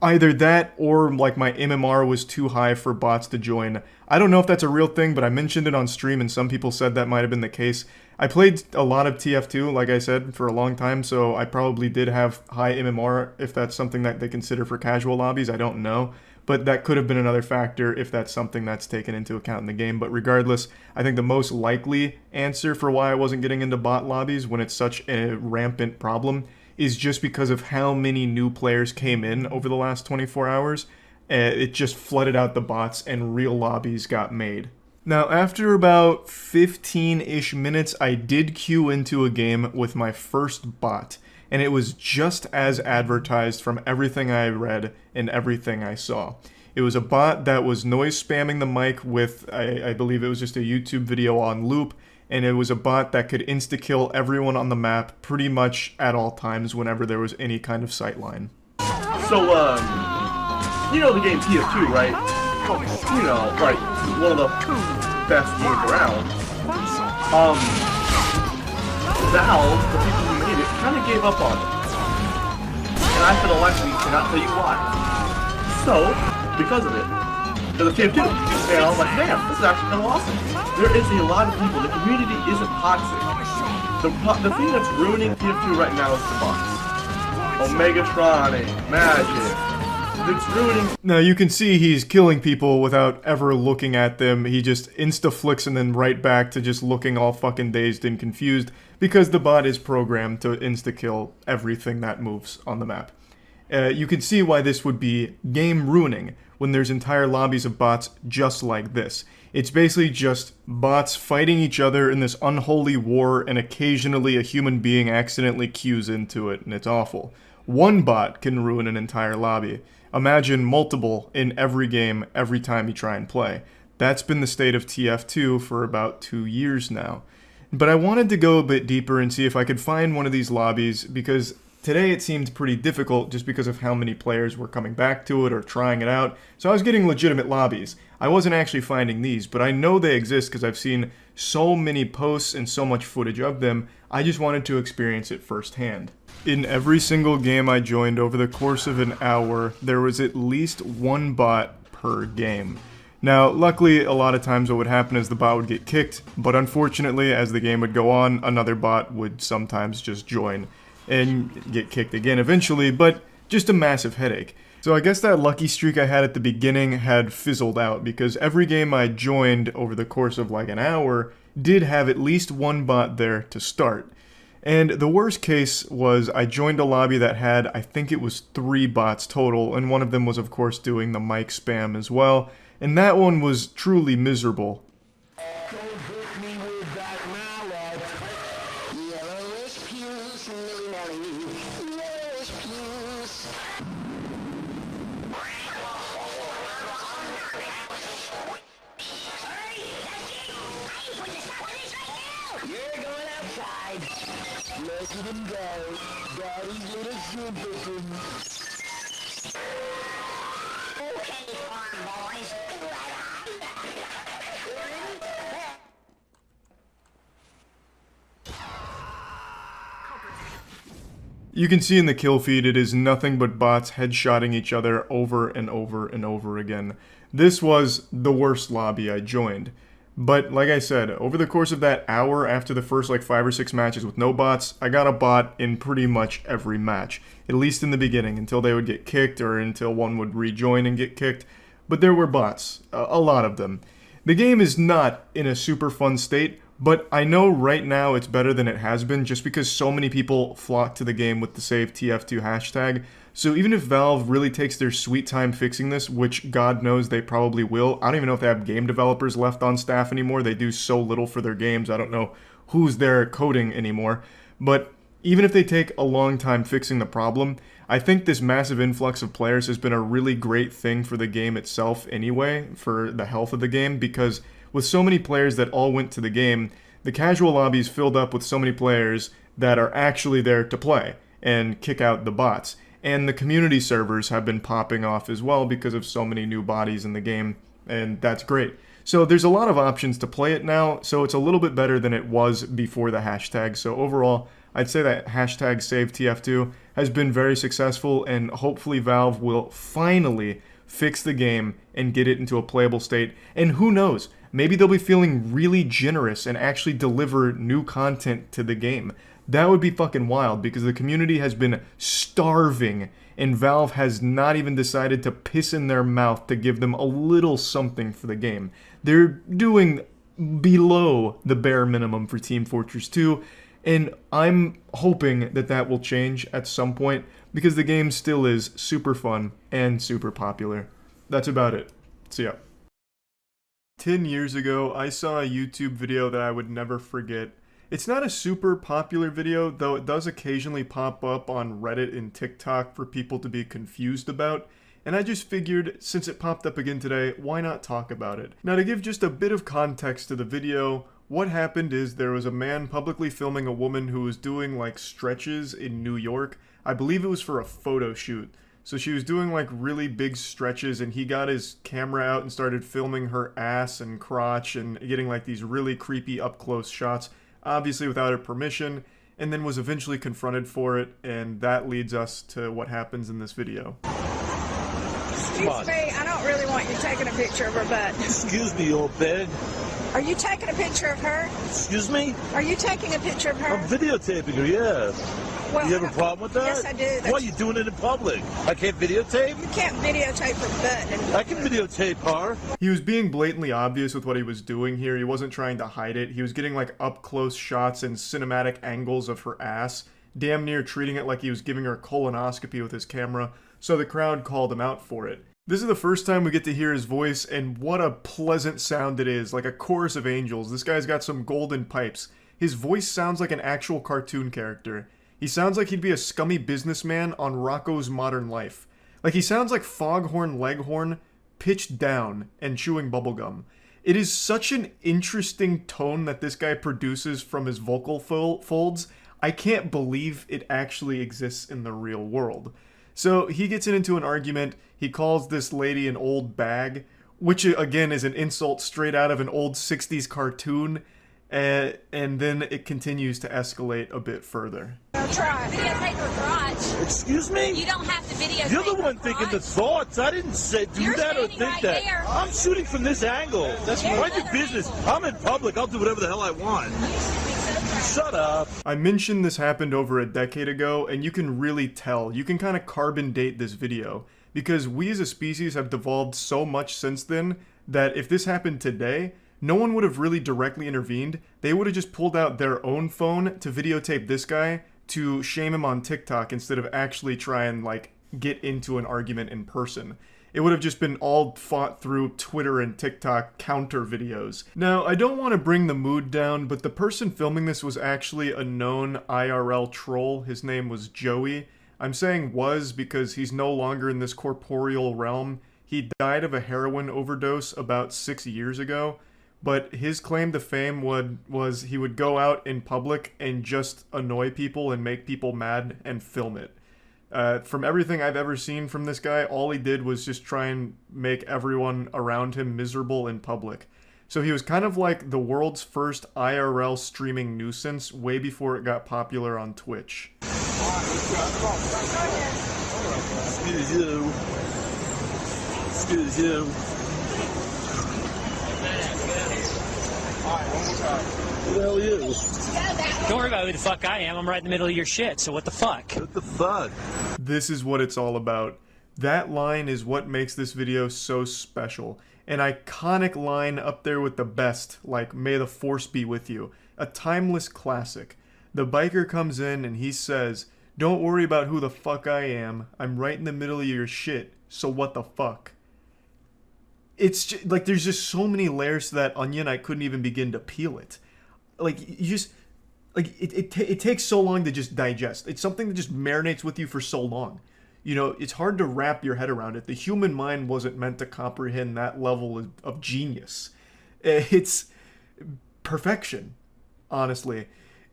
Either that or like my MMR was too high for bots to join. I don't know if that's a real thing, but I mentioned it on stream and some people said that might have been the case. I played a lot of TF2, like I said, for a long time, so I probably did have high MMR. If that's something that they consider for casual lobbies, I don't know. But that could have been another factor if that's something that's taken into account in the game. But regardless, I think the most likely answer for why I wasn't getting into bot lobbies when it's such a rampant problem is just because of how many new players came in over the last 24 hours. It just flooded out the bots and real lobbies got made. Now, after about 15-ish minutes, I did queue into a game with my first bot, and it was just as advertised from everything I read and everything I saw. It was a bot that was noise spamming the mic with, I believe it was just a YouTube video on loop, and it was a bot that could insta-kill everyone on the map pretty much at all times whenever there was any kind of sightline.
So, you know the game TF2, right? You know, like, one of the best games around. Valve, the people who made it, kind of gave up on it. And I for the life of me cannot tell you why. So, because of it, there's a TF2. And I was like, man, this is actually kind of awesome. There is a lot of people. The community isn't toxic. The thing that's ruining TF2 right now is the bots. Omegatron, Magic. It's ruining.
Now you can see he's killing people without ever looking at them. He just insta-flicks and then right back to just looking all fucking dazed and confused because the bot is programmed to insta-kill everything that moves on the map. You can see why this would be game ruining when there's entire lobbies of bots just like this. It's basically just bots fighting each other in this unholy war, and occasionally a human being accidentally queues into it, and it's awful. One bot can ruin an entire lobby. Imagine multiple in every game, every time you try and play. That's been the state of TF2 for about 2 years now. But I wanted to go a bit deeper and see if I could find one of these lobbies, because today it seemed pretty difficult just because of how many players were coming back to it or trying it out. So I was getting legitimate lobbies. I wasn't actually finding these, but I know they exist because I've seen so many posts and so much footage of them. I just wanted to experience it firsthand. In every single game I joined over the course of an hour, there was at least one bot per game. Now, luckily, a lot of times what would happen is the bot would get kicked, but unfortunately, as the game would go on, another bot would sometimes just join and get kicked again eventually, but just a massive headache. So I guess that lucky streak I had at the beginning had fizzled out, because every game I joined over the course of like an hour did have at least one bot there to start. And the worst case was I joined a lobby that had, I think it was 3 bots total, and one of them was of course doing the mic spam as well, and that one was truly miserable. You can see in the kill feed it is nothing but bots headshotting each other over and over and over again. This was the worst lobby I joined. But like I said, over the course of that hour after the first like 5 or 6 matches with no bots, I got a bot in pretty much every match. At least in the beginning, until they would get kicked or until one would rejoin and get kicked. But there were bots, a lot of them. The game is not in a super fun state, but I know right now it's better than it has been just because so many people flock to the game with the save TF2 hashtag. So even if Valve really takes their sweet time fixing this, which God knows they probably will, I don't even know if they have game developers left on staff anymore. They do so little for their games. I don't know who's there coding anymore. But even if they take a long time fixing the problem, I think this massive influx of players has been a really great thing for the game itself anyway, for the health of the game, because with so many players that all went to the game, the casual lobbies filled up with so many players that are actually there to play and kick out the bots. And the community servers have been popping off as well because of so many new bodies in the game, and that's great. So there's a lot of options to play it now, so it's a little bit better than it was before the hashtag. So overall, I'd say that hashtag SaveTF2 has been very successful, and hopefully Valve will finally fix the game and get it into a playable state. And who knows, maybe they'll be feeling really generous and actually deliver new content to the game. That would be fucking wild, because the community has been starving and Valve has not even decided to piss in their mouth to give them a little something for the game. They're doing below the bare minimum for Team Fortress 2, and I'm hoping that that will change at some point, because the game still is super fun and super popular. That's about it. See ya. 10 years ago, I saw a YouTube video that I would never forget. It's not a super popular video, though it does occasionally pop up on Reddit and TikTok for people to be confused about, and I just figured, since it popped up again today, why not talk about it? Now, to give just a bit of context to the video, what happened is there was a man publicly filming a woman who was doing like stretches in New York. I believe it was for a photo shoot. So she was doing like really big stretches, and he got his camera out and started filming her ass and crotch and getting like these really creepy up close shots, obviously without her permission, and then was eventually confronted for it, and that leads us to what happens in this video.
Excuse me, I don't really want you taking a picture of her butt.
Excuse me, you old bag.
Are you taking a picture of her?
Excuse me?
Are you taking a picture of her?
I'm videotaping her, yeah.
Well,
you have a problem with that?
Yes, I do.
Why are you doing it in public? I can't videotape?
You can't videotape her butt.
I can videotape her.
He was being blatantly obvious with what he was doing here. He wasn't trying to hide it. He was getting like up close shots and cinematic angles of her ass, damn near treating it like he was giving her a colonoscopy with his camera, so the crowd called him out for it. This is the first time we get to hear his voice, and what a pleasant sound it is, like a chorus of angels. This guy's got some golden pipes. His voice sounds like an actual cartoon character. He sounds like he'd be a scummy businessman on Rocco's Modern Life. Like he sounds like Foghorn Leghorn pitched down and chewing bubblegum. It is such an interesting tone that this guy produces from his vocal folds. I can't believe it actually exists in the real world. So he gets into an argument. He calls this lady an old bag, which again is an insult straight out of an old 60s cartoon. And then it continues to escalate a bit further.
Try.
Videotape her crotch. Excuse me? You don't have to videotape. You're the one thinking the thoughts. I didn't say do that or think right that. There. I'm shooting from this angle. That's mind your business. I'm in public. I'll do whatever the hell I want. Shut up.
I mentioned this happened over a decade ago, and you can really tell. You can kind of carbon date this video, because we as a species have devolved so much since then that if this happened today, no one would have really directly intervened. They would have just pulled out their own phone to videotape this guy to shame him on TikTok instead of actually try and like get into an argument in person. It would have just been all fought through Twitter and TikTok counter videos. Now, I don't want to bring the mood down, but the person filming this was actually a known IRL troll. His name was Joey. I'm saying was because he's no longer in this corporeal realm. He died of a heroin overdose about 6 years ago. But his claim to fame was he would go out in public and just annoy people and make people mad and film it. From everything I've ever seen from this guy, all he did was just try and make everyone around him miserable in public. So he was kind of like the world's first IRL streaming nuisance way before it got popular on Twitch.
Excuse you. Excuse you. Who the hell are you?
Don't worry about who the fuck I am. I'm right in the middle of your shit, so what the fuck?
What the fuck?
This is what it's all about. That line is what makes this video so special. An iconic line up there with the best, like "May the Force be with you." A timeless classic. The biker comes in and he says, "Don't worry about who the fuck I am. I'm right in the middle of your shit, so what the fuck?" It's just, like, there's just so many layers to that onion, I couldn't even begin to peel it. Like, you just, like, it takes so long to just digest. It's something that just marinates with you for so long. You know, it's hard to wrap your head around it. The human mind wasn't meant to comprehend that level of genius. It's perfection, honestly.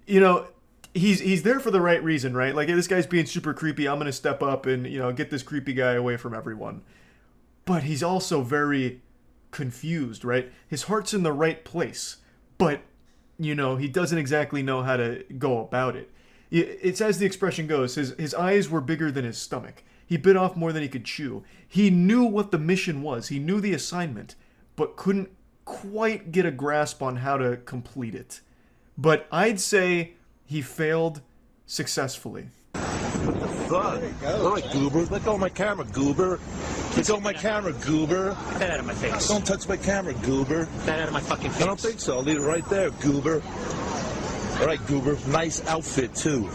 You know, he's there for the right reason, right? Like, hey, this guy's being super creepy. I'm going to step up and, you know, get this creepy guy away from everyone. But he's also very confused, right? His heart's in the right place, but, you know, he doesn't exactly know how to go about it. It's as the expression goes, his eyes were bigger than his stomach. He bit off more than he could chew. He knew what the mission was. He knew the assignment, but couldn't quite get a grasp on how to complete it. But I'd say he failed successfully.
What the fuck? All right, goober. Let go of my camera, goober. Let go of my camera, goober.
Get that out of my face.
Don't touch my camera, goober.
Get that out of my fucking face.
I don't think so. I'll leave it right there, goober. All right, goober. Nice outfit, too.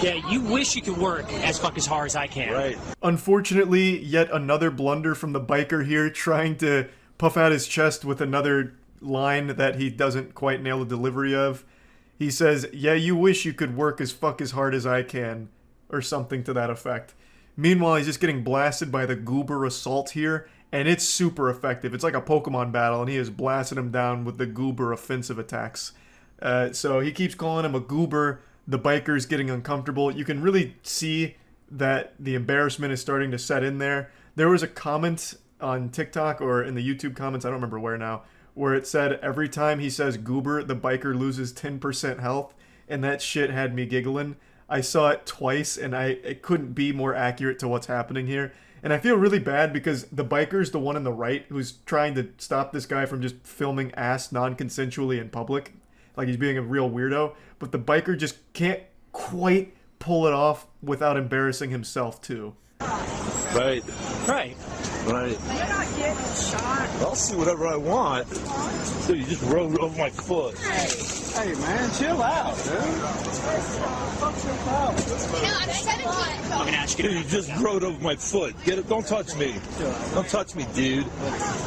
Yeah, you wish you could work as hard as I can.
Right.
Unfortunately, yet another blunder from the biker here, trying to puff out his chest with another line that he doesn't quite nail the delivery of. He says, "Yeah, you wish you could work as hard as I can," or something to that effect. Meanwhile, he's just getting blasted by the goober assault here, and it's super effective. It's like a Pokemon battle, and he is blasting him down with the goober offensive attacks. So he keeps calling him a goober. The biker's getting uncomfortable. You can really see that the embarrassment is starting to set in there. There was a comment on TikTok or in the YouTube comments, I don't remember where now, where it said every time he says goober, the biker loses 10% health, and that shit had me giggling. I saw it twice, and it couldn't be more accurate to what's happening here. And I feel really bad because the biker's the one on the right who's trying to stop this guy from just filming ass non-consensually in public. Like he's being a real weirdo. But the biker just can't quite pull it off without embarrassing himself, too.
Right.
Right.
Right.
You're not getting shot.
I'll see whatever I want. Dude, you just rode over my foot.
Hey, man, chill out, dude.
I'm 17.
Dude, you just rode over my foot. Get it? Don't touch me. Don't touch me, dude.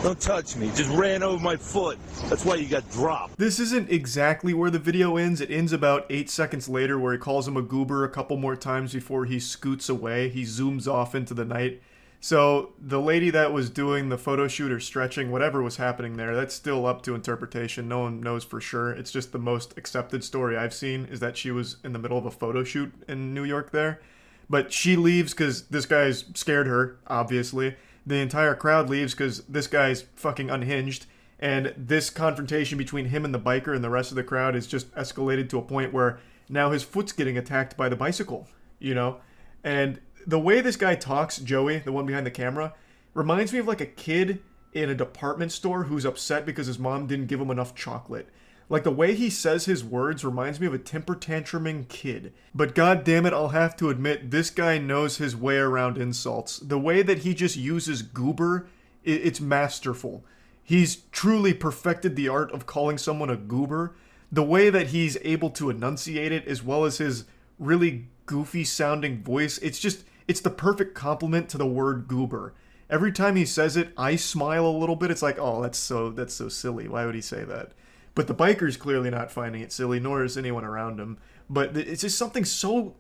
Don't touch me. Just ran over my foot. That's why you got dropped.
This isn't exactly where the video ends. It ends about 8 seconds later where he calls him a goober a couple more times before he scoots away. He zooms off into the night. So the lady that was doing the photo shoot or stretching, whatever was happening there, that's still up to interpretation. No one knows for sure. It's just the most accepted story I've seen is that she was in the middle of a photo shoot in New York there. But she leaves because this guy's scared her, obviously. The entire crowd leaves because this guy's fucking unhinged. And this confrontation between him and the biker and the rest of the crowd is just escalated to a point where now his foot's getting attacked by the bicycle, you know? And the way this guy talks, Joey, the one behind the camera, reminds me of like a kid in a department store who's upset because his mom didn't give him enough chocolate. Like the way he says his words reminds me of a temper tantruming kid. But god damn it, I'll have to admit, this guy knows his way around insults. The way that he just uses goober, it's masterful. He's truly perfected the art of calling someone a goober. The way that he's able to enunciate it, as well as his really goofy sounding voice, it's the perfect compliment to the word goober. Every time he says it, I smile a little bit. It's like, oh, that's so silly. Why would he say that? But the biker's clearly not finding it silly, nor is anyone around him. But it's just something so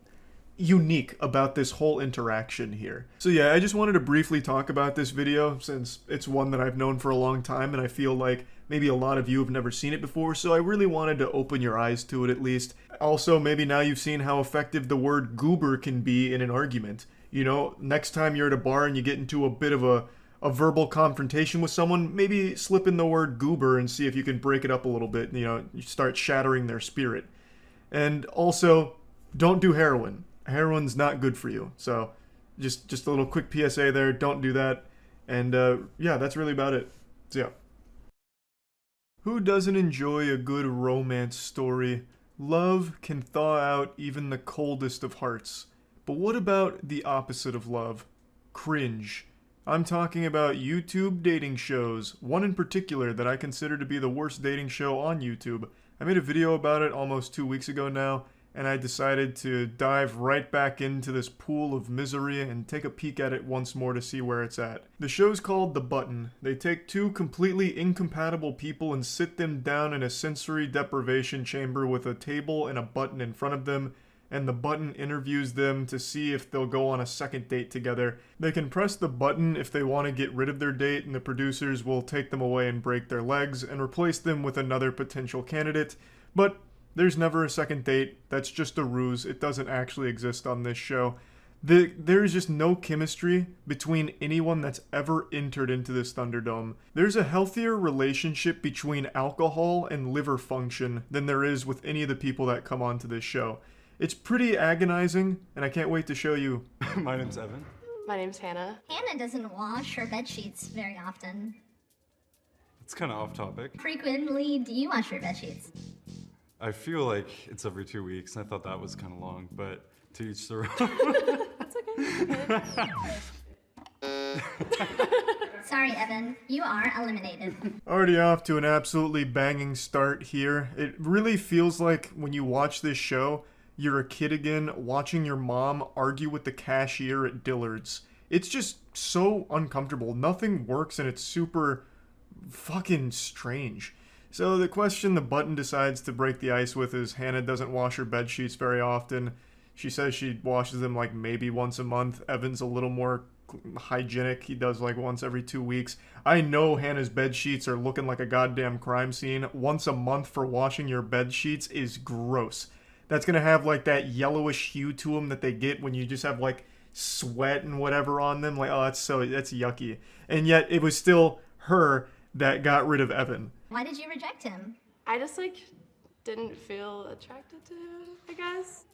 unique about this whole interaction here. So yeah, I just wanted to briefly talk about this video since it's one that I've known for a long time and I feel like maybe a lot of you have never seen it before, so I really wanted to open your eyes to it at least. Also, maybe now you've seen how effective the word goober can be in an argument. You know, next time you're at a bar and you get into a bit of a verbal confrontation with someone, maybe slip in the word goober and see if you can break it up a little bit, you know, you start shattering their spirit. And also, don't do heroin. heroin's not good for you. So just a little quick PSA there. Don't do that. And yeah, that's really about it. So yeah. Who doesn't enjoy a good romance story? Love can thaw out even the coldest of hearts. But what about the opposite of love? Cringe. I'm talking about YouTube dating shows, one in particular that I consider to be the worst dating show on YouTube. I made a video about it almost 2 weeks ago now, and I decided to dive right back into this pool of misery and take a peek at it once more to see where it's at. The show's called The Button. They take two completely incompatible people and sit them down in a sensory deprivation chamber with a table and a button in front of them, and the button interviews them to see if they'll go on a second date together. They can press the button if they want to get rid of their date, and the producers will take them away and break their legs and replace them with another potential candidate. But there's never a second date. That's just a ruse. It doesn't actually exist on this show. There's just no chemistry between anyone that's ever entered into this Thunderdome. There's a healthier relationship between alcohol and liver function than there is with any of the people that come onto this show. It's pretty agonizing, and I can't wait to show you.
My name's Evan.
My name's Hannah.
Hannah doesn't wash her bed sheets very often.
It's kind of off topic.
Frequently, do you wash your bed sheets?
I feel like it's every 2 weeks, and I thought that was kind of long, but to each their own.
That's okay.
Sorry, Evan. You are eliminated.
Already off to an absolutely banging start here. It really feels like when you watch this show, you're a kid again watching your mom argue with the cashier at Dillard's. It's just so uncomfortable. Nothing works and it's super fucking strange. So the question the button decides to break the ice with is Hannah doesn't wash her bed sheets very often. She says she washes them like maybe once a month. Evan's a little more hygienic. He does like once every 2 weeks. I know Hannah's bed sheets are looking like a goddamn crime scene. Once a month for washing your bed sheets is gross. That's gonna have like that yellowish hue to them that they get when you just have like sweat and whatever on them. Like, oh, that's yucky. And yet it was still her that got rid of Evan.
Why did you reject him?
I just didn't feel attracted to him, I guess.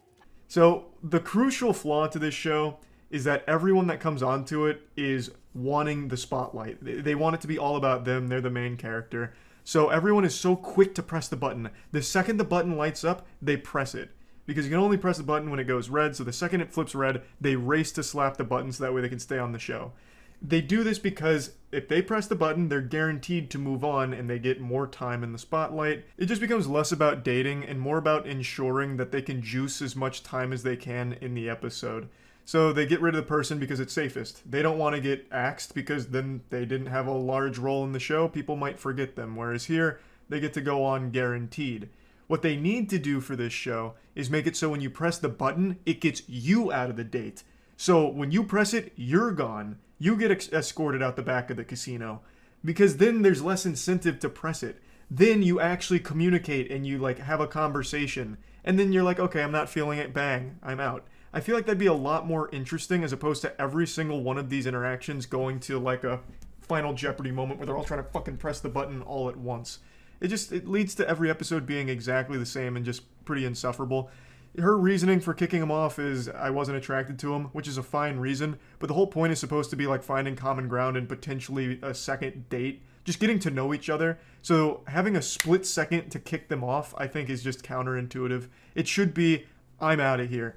So the crucial flaw to this show is that everyone that comes onto it is wanting the spotlight. They want it to be all about them. They're the main character. So everyone is so quick to press the button. The second the button lights up, they press it. Because you can only press the button when it goes red, so the second it flips red, they race to slap the button so that way they can stay on the show. They do this because if they press the button, they're guaranteed to move on and they get more time in the spotlight. It just becomes less about dating and more about ensuring that they can juice as much time as they can in the episode. So they get rid of the person because it's safest. They don't want to get axed because then they didn't have a large role in the show. People might forget them. Whereas here, they get to go on guaranteed. What they need to do for this show is make it so when you press the button, it gets you out of the date. So when you press it, you're gone. You get escorted out the back of the casino. Because then there's less incentive to press it. Then you actually communicate and you have a conversation. And then you're like, okay, I'm not feeling it. Bang, I'm out. I feel like that'd be a lot more interesting as opposed to every single one of these interactions going to a Final Jeopardy moment where they're all trying to fucking press the button all at once. It leads to every episode being exactly the same and just pretty insufferable. Her reasoning for kicking him off is I wasn't attracted to him, which is a fine reason, but the whole point is supposed to be finding common ground and potentially a second date, just getting to know each other. So having a split second to kick them off, I think is just counterintuitive. It should be, I'm out of here.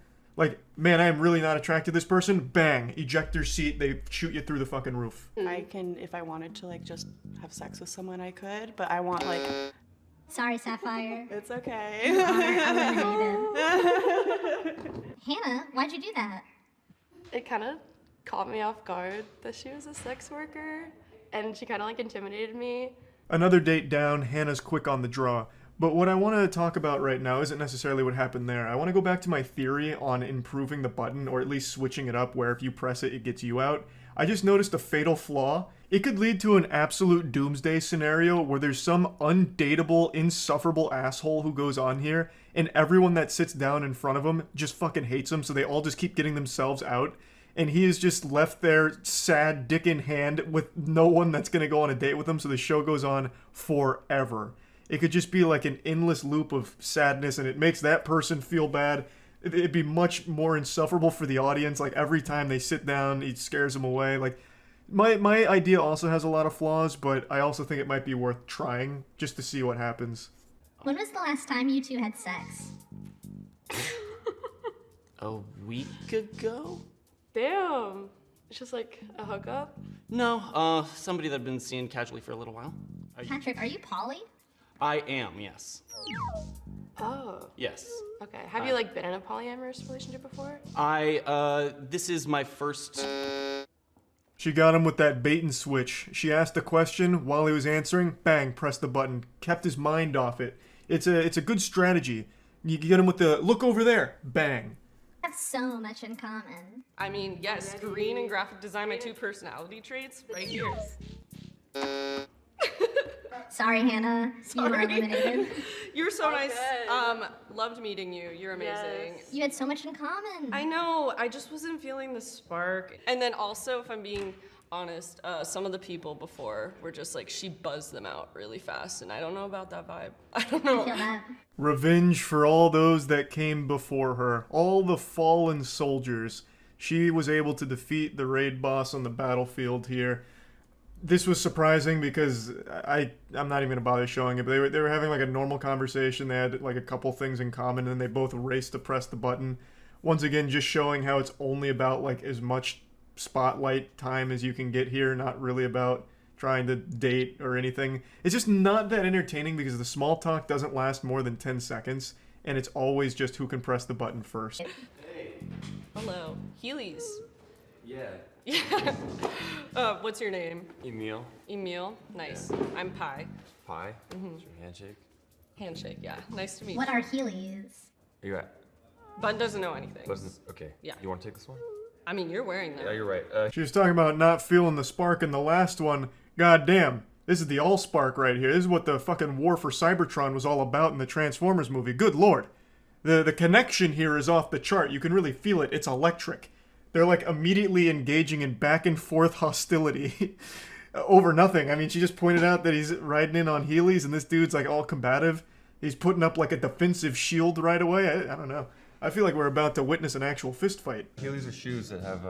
Man, I am really not attracted to this person. Bang, ejector seat, they shoot you through the fucking roof.
I can, if I wanted to just have sex with someone, I could, but I want
Sorry, Sapphire.
It's okay.
You are eliminated. Hannah, why'd you do that?
It kind of caught me off guard that she was a sex worker, and she kind of intimidated me.
Another date down, Hannah's quick on the draw. But what I want to talk about right now isn't necessarily what happened there. I want to go back to my theory on improving the button, or at least switching it up where if you press it, it gets you out. I just noticed a fatal flaw. It could lead to an absolute doomsday scenario where there's some undateable, insufferable asshole who goes on here, and everyone that sits down in front of him just fucking hates him, so they all just keep getting themselves out. And he is just left there, sad, dick in hand, with no one that's going to go on a date with him, so the show goes on forever. It could just be an endless loop of sadness, and it makes that person feel bad. it'd be much more insufferable for the audience. Like, every time they sit down, it scares them away. Like, my idea also has a lot of flaws, but I also think it might be worth trying just to see what happens.
When was the last time you two had sex?
A week ago?
Damn. It's just like a hookup?
No, somebody that I've been seeing casually for a little while.
Patrick, are you poly?
I am, yes.
Oh.
Yes.
Okay. Have you like been in a polyamorous relationship before?
This is my first...
She got him with that bait and switch. She asked a question while he was answering, bang, pressed the button, kept his mind off it. It's a good strategy. You get him with the, look over there, bang.
Have so much in common.
I mean, yes, green and graphic design, my two personality traits, right here.
Sorry, Hannah. You are eliminated.
You're so nice. Loved meeting you. You're amazing.
Yes. You had so much in common.
I know. I just wasn't feeling the spark. And then also, if I'm being honest, some of the people before were just like, she buzzed them out really fast, and I don't know about that vibe. I don't know.
I feel that.
Revenge for all those that came before her. All the fallen soldiers. She was able to defeat the raid boss on the battlefield here. This was surprising because I'm not even gonna bother showing it, but they were having like a normal conversation. They had like a couple things in common, and they both raced to press the button. Once again, just showing how it's only about like as much spotlight time as you can get here, not really about trying to date or anything. It's just not that entertaining because the small talk doesn't last more than 10 seconds, and it's always just who can press the button first.
Hey. Hello. Heelys.
Yeah.
Yeah. What's your name?
Emil.
Emil. Nice. I'm Pi.
Pi?
Mm-hmm.
Is your handshake?
Handshake, yeah. Nice to meet
What
you.
are Heelys?
Are you at?
Bun doesn't know anything.
Okay.
Yeah.
You want to take this one?
I mean, you're wearing them.
Yeah, you're right.
She was talking about not feeling the spark in the last one. God damn. This is the all-spark right here. This is what the fucking war for Cybertron was all about in the Transformers movie. Good lord. The connection here is off the chart. You can really feel it. It's electric. They're like immediately engaging in back and forth hostility over nothing. I mean, she just pointed out that he's riding in on Heelys and this dude's like all combative. He's putting up like a defensive shield right away. I don't know. I feel like we're about to witness an actual fist fight.
Heelys are shoes that have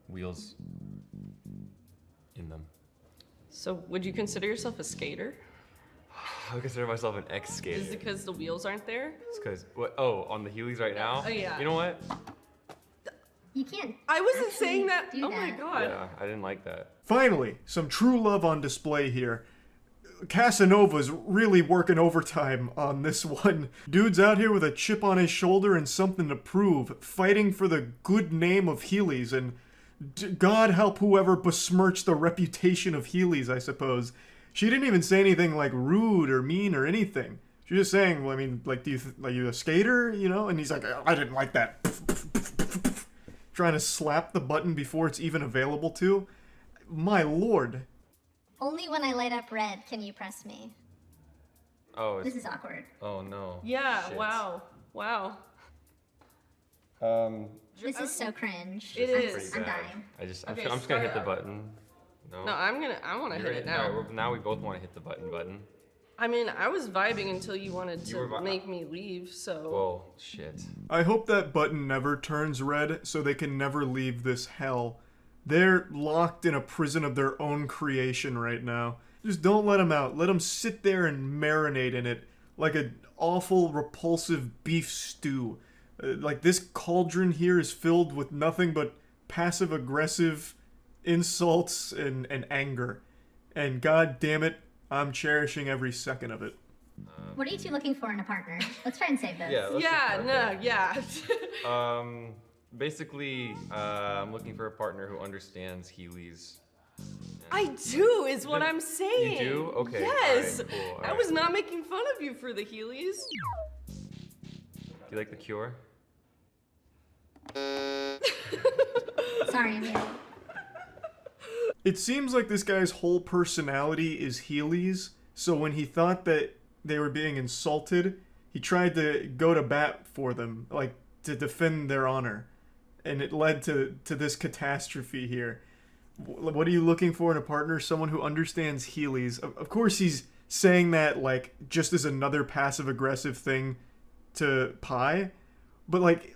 wheels in them.
So, would you consider yourself a skater?
I consider myself an ex-skater.
Is it because the wheels aren't there?
It's because, what? Oh, on the Heelys right now?
Oh, yeah.
You know what?
You can't.
I wasn't saying that.
do
Oh my
that.
god.
Yeah, I didn't like that.
Finally, some true love on display here. Casanova's really working overtime on this one. Dude's out here with a chip on his shoulder and something to prove, fighting for the good name of Heelys, and God help whoever besmirched the reputation of Heelys, I suppose. She didn't even say anything like rude or mean or anything. She was just saying, well, I mean, like, are you a skater, you know? And he's like, I didn't like that. Trying to slap the button before it's even available to. My lord.
Only when I light up red can you press me.
Oh,
This is awkward.
Oh no.
Yeah,
Shit.
wow. Wow.
This is so cringe.
It
I'm,
is.
I'm dying.
I'm
Okay,
just gonna hit the
start.
button. No.
No, I want to hit it now.
Alright, now we both want to hit the button.
I mean, I was vibing until you wanted
You were
to make me leave, so.
Well, shit.
I hope that button never turns red so they can never leave this hell. They're locked in a prison of their own creation right now. Just don't let them out. Let them sit there and marinate in it like an awful, repulsive beef stew. Like this cauldron here is filled with nothing but passive-aggressive insults and anger. And god damn it, I'm cherishing every second of it.
What are you two looking for in a partner? Let's try and save this.
Basically, I'm looking for a partner who understands Heelys.
I do, is what I'm saying.
You do? Okay.
Yes.
All right, cool. All
I
right.
was not making fun of you for the Heelys.
Do you like The Cure?
Sorry, Emil.
It seems like this guy's whole personality is Heelys, so when he thought that they were being insulted, he tried to go to bat for them, like to defend their honor. And it led to this catastrophe here. What are you looking for in a partner? Someone who understands Heelys. Of course he's saying that like just as another passive-aggressive thing to Pie, but like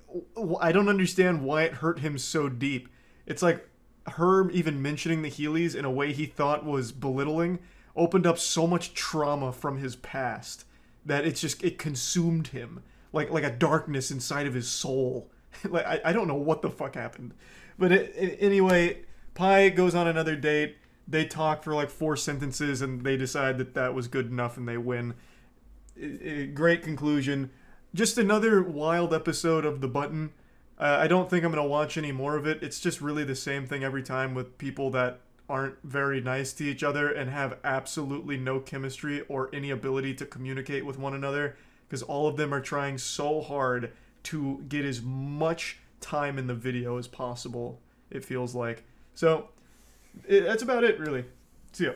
I don't understand why it hurt him so deep. It's like her even mentioning the Heelys in a way he thought was belittling opened up so much trauma from his past that it consumed him like a darkness inside of his soul. Like I don't know what the fuck happened, but anyway, Pie goes on another date. They talk for like 4 sentences and they decide that was good enough and they win. Great conclusion. Just another wild episode of The Button. I don't think I'm going to watch any more of it. It's just really the same thing every time with people that aren't very nice to each other and have absolutely no chemistry or any ability to communicate with one another, because all of them are trying so hard to get as much time in the video as possible, it feels like. So, that's about it, really. See ya.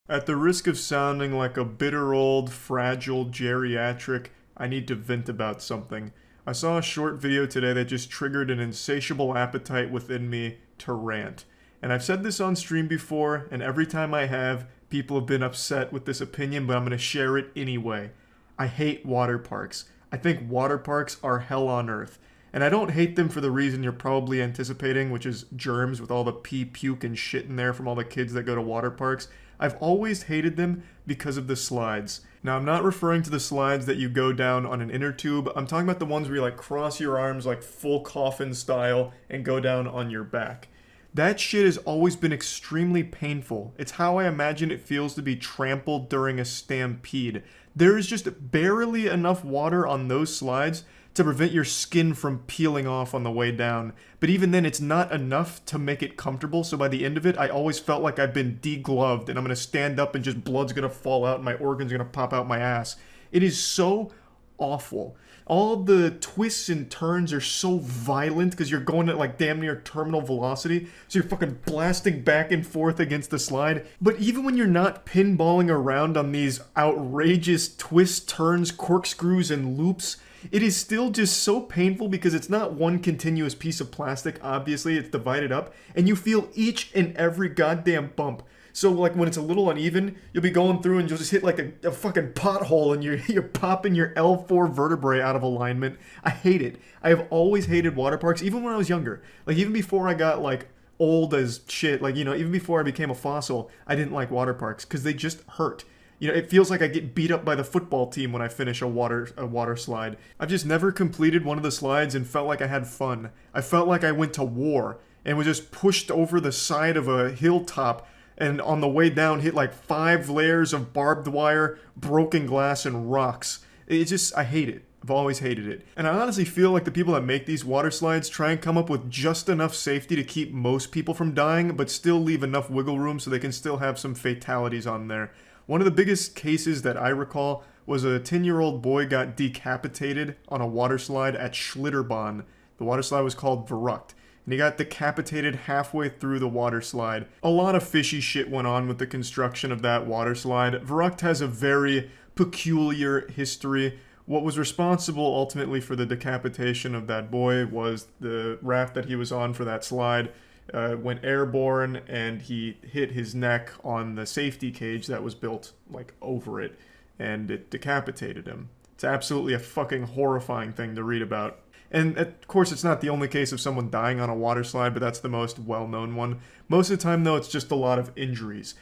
At the risk of sounding like a bitter old, fragile geriatric, I need to vent about something. I saw a short video today that just triggered an insatiable appetite within me to rant. And I've said this on stream before, and every time I have, people have been upset with this opinion, but I'm going to share it anyway. I hate water parks. I think water parks are hell on earth. And I don't hate them for the reason you're probably anticipating, which is germs with all the pee, puke, and shit in there from all the kids that go to water parks. I've always hated them because of the slides. Now, I'm not referring to the slides that you go down on an inner tube. I'm talking about the ones where you like cross your arms like full coffin style and go down on your back. That shit has always been extremely painful. It's how I imagine it feels to be trampled during a stampede. There is just barely enough water on those slides to prevent your skin from peeling off on the way down. But even then, it's not enough to make it comfortable, so by the end of it, I always felt like I've been degloved and I'm gonna stand up and just blood's gonna fall out and my organs are gonna pop out my ass. It is so awful. All the twists and turns are so violent because you're going at like damn near terminal velocity, so you're fucking blasting back and forth against the slide. But even when you're not pinballing around on these outrageous twists, turns, corkscrews, and loops, it is still just so painful because it's not one continuous piece of plastic, obviously, it's divided up, and you feel each and every goddamn bump. So like when it's a little uneven, you'll be going through and you'll just hit like a fucking pothole and you're popping your L4 vertebrae out of alignment. I hate it. I have always hated water parks, even when I was younger. Like even before I got like old as shit, like, you know, even before I became a fossil, I didn't like water parks because they just hurt. You know, it feels like I get beat up by the football team when I finish a water slide. I've just never completed one of the slides and felt like I had fun. I felt like I went to war and was just pushed over the side of a hilltop and on the way down hit like 5 layers of barbed wire, broken glass, and rocks. I hate it. I've always hated it. And I honestly feel like the people that make these water slides try and come up with just enough safety to keep most people from dying, but still leave enough wiggle room so they can still have some fatalities on there. One of the biggest cases that I recall was a 10-year-old boy got decapitated on a water slide at Schlitterbahn. The water slide was called Verrückt, and he got decapitated halfway through the water slide. A lot of fishy shit went on with the construction of that water slide. Verrückt has a very peculiar history. What was responsible ultimately for the decapitation of that boy was the raft that he was on for that slide. Went airborne and he hit his neck on the safety cage that was built like over it, and it decapitated him. It's absolutely a fucking horrifying thing to read about. And of course it's not the only case of someone dying on a water slide, but that's the most well-known one. Most of the time though, it's just a lot of injuries.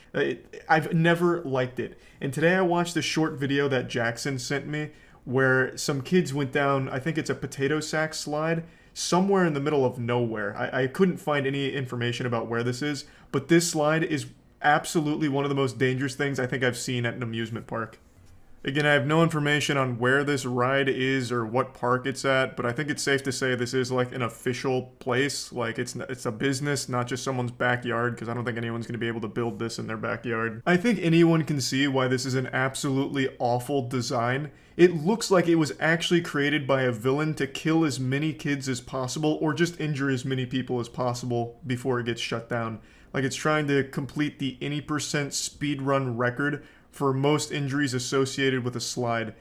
I've never liked it. And today I watched a short video that Jackson sent me where some kids went down, I think it's a potato sack slide, somewhere in the middle of nowhere. I couldn't find any information about where this is, but this slide is absolutely one of the most dangerous things I think I've seen at an amusement park. Again, I have no information on where this ride is or what park it's at, but I think it's safe to say this is like an official place. Like it's a business, not just someone's backyard, because I don't think anyone's going to be able to build this in their backyard. I think anyone can see why this is an absolutely awful design. It looks like it was actually created by a villain to kill as many kids as possible or just injure as many people as possible before it gets shut down. Like it's trying to complete the any percent speedrun record for most injuries associated with a slide.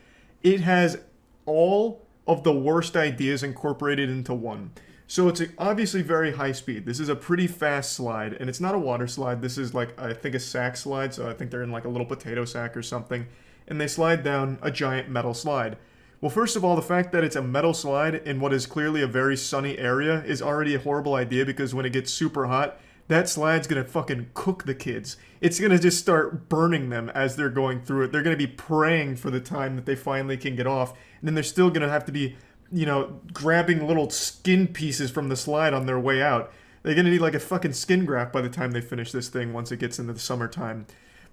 It has all of the worst ideas incorporated into one. So it's obviously very high speed. This is a pretty fast slide, and it's not a water slide. This is like, I think, a sack slide, so I think they're in like a little potato sack or something, and they slide down a giant metal slide. Well, first of all, the fact that it's a metal slide in what is clearly a very sunny area is already a horrible idea, because when it gets super hot, that slide's gonna fucking cook the kids. It's gonna just start burning them as they're going through it. They're gonna be praying for the time that they finally can get off, and then they're still gonna have to be, you know, grabbing little skin pieces from the slide on their way out. They're gonna need like a fucking skin graft by the time they finish this thing once it gets into the summertime.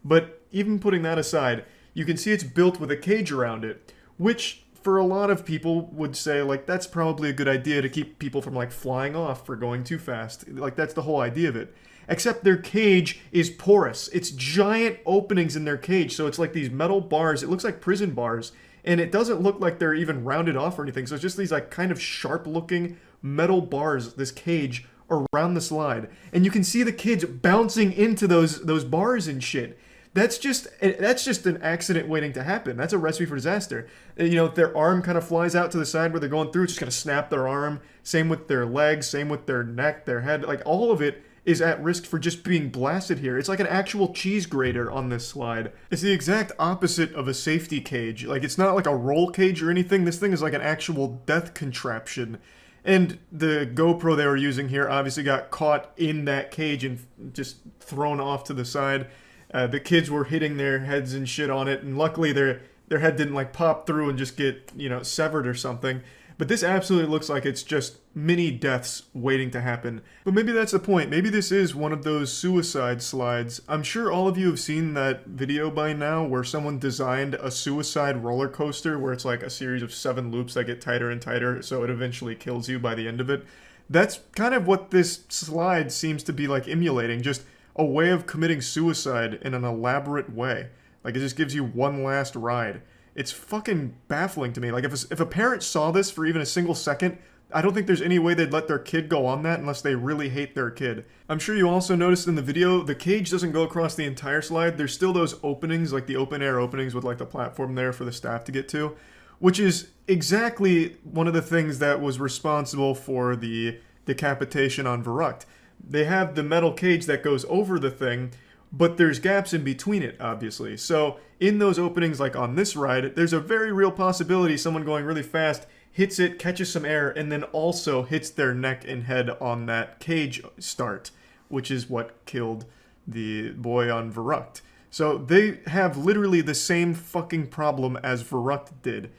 But even putting that aside, you can see it's built with a cage around it, which for a lot of people would say, like, that's probably a good idea to keep people from, like, flying off for going too fast. Like, that's the whole idea of it. Except their cage is porous. It's giant openings in their cage, so it's like these metal bars. It looks like prison bars, and it doesn't look like they're even rounded off or anything. So it's just these, like, kind of sharp-looking metal bars, this cage, around the slide. And you can see the kids bouncing into those bars and shit. That's just an accident waiting to happen. That's a recipe for disaster. You know, their arm kind of flies out to the side where they're going through. It's just going to snap their arm. Same with their legs. Same with their neck, their head. Like, all of it is at risk for just being blasted here. It's like an actual cheese grater on this slide. It's the exact opposite of a safety cage. Like, it's not like a roll cage or anything. This thing is like an actual death contraption. And the GoPro they were using here obviously got caught in that cage and just thrown off to the side. The kids were hitting their heads and shit on it, and luckily their head didn't like pop through and just get, you know, severed or something. But this absolutely looks like it's just mini deaths waiting to happen. But maybe that's the point. Maybe this is one of those suicide slides. I'm sure all of you have seen that video by now where someone designed a suicide roller coaster where it's like a series of 7 loops that get tighter and tighter, so it eventually kills you by the end of it. That's kind of what this slide seems to be like emulating, just a way of committing suicide in an elaborate way. Like, it just gives you one last ride. It's fucking baffling to me. Like, if a parent saw this for even a single second, I don't think there's any way they'd let their kid go on that unless they really hate their kid. I'm sure you also noticed in the video, the cage doesn't go across the entire slide. There's still those openings, like the open air openings with like the platform there for the staff to get to, which is exactly one of the things that was responsible for the decapitation on Verrucht. They have the metal cage that goes over the thing, but there's gaps in between it, obviously. So in those openings, like on this ride, there's a very real possibility someone going really fast hits it, catches some air, and then also hits their neck and head on that cage start, which is what killed the boy on Verrucht. So they have literally the same fucking problem as Verrucht did.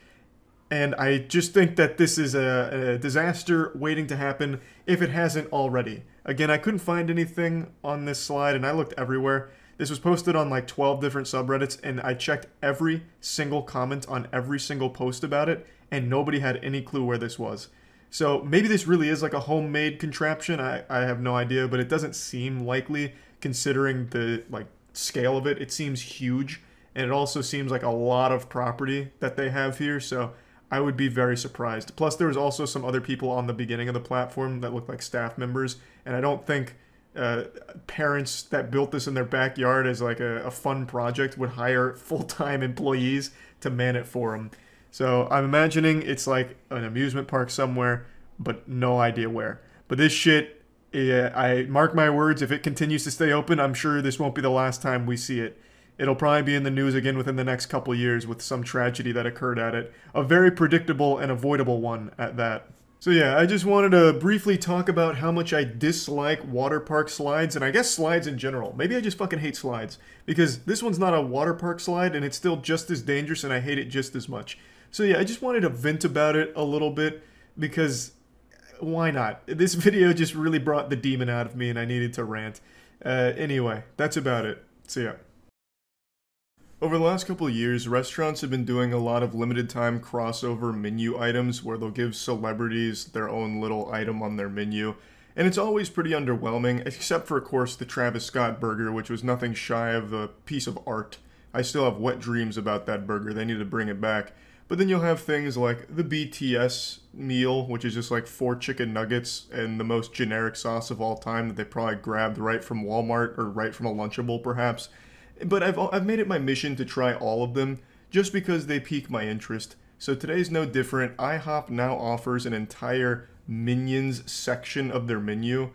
And I just think that this is a disaster waiting to happen if it hasn't already. Again, I couldn't find anything on this slide, and I looked everywhere. This was posted on like 12 different subreddits, and I checked every single comment on every single post about it, and nobody had any clue where this was. So maybe this really is like a homemade contraption. I have no idea, but it doesn't seem likely considering the like scale of it. It seems huge, and it also seems like a lot of property that they have here, so I would be very surprised. Plus, there was also some other people on the beginning of the platform that looked like staff members, and I don't think parents that built this in their backyard as like a fun project would hire full-time employees to man it for them. So I'm imagining it's like an amusement park somewhere, but no idea where. But this shit, I mark my words, if it continues to stay open, I'm sure this won't be the last time we see it. It'll probably be in the news again within the next couple years with some tragedy that occurred at it. A very predictable and avoidable one at that. So yeah, I just wanted to briefly talk about how much I dislike water park slides, and I guess slides in general. Maybe I just fucking hate slides, because this one's not a water park slide, and it's still just as dangerous, and I hate it just as much. So yeah, I just wanted to vent about it a little bit, because why not? This video just really brought the demon out of me, and I needed to rant. Anyway, that's about it. See ya. Over the last couple of years, restaurants have been doing a lot of limited time crossover menu items where they'll give celebrities their own little item on their menu. And it's always pretty underwhelming, except for, of course, the Travis Scott burger, which was nothing shy of a piece of art. I still have wet dreams about that burger. They need to bring it back. But then you'll have things like the BTS meal, which is just like 4 chicken nuggets and the most generic sauce of all time that they probably grabbed right from Walmart or right from a Lunchable, perhaps. But I've made it my mission to try all of them, just because they pique my interest. So today's no different. IHOP now offers an entire Minions section of their menu,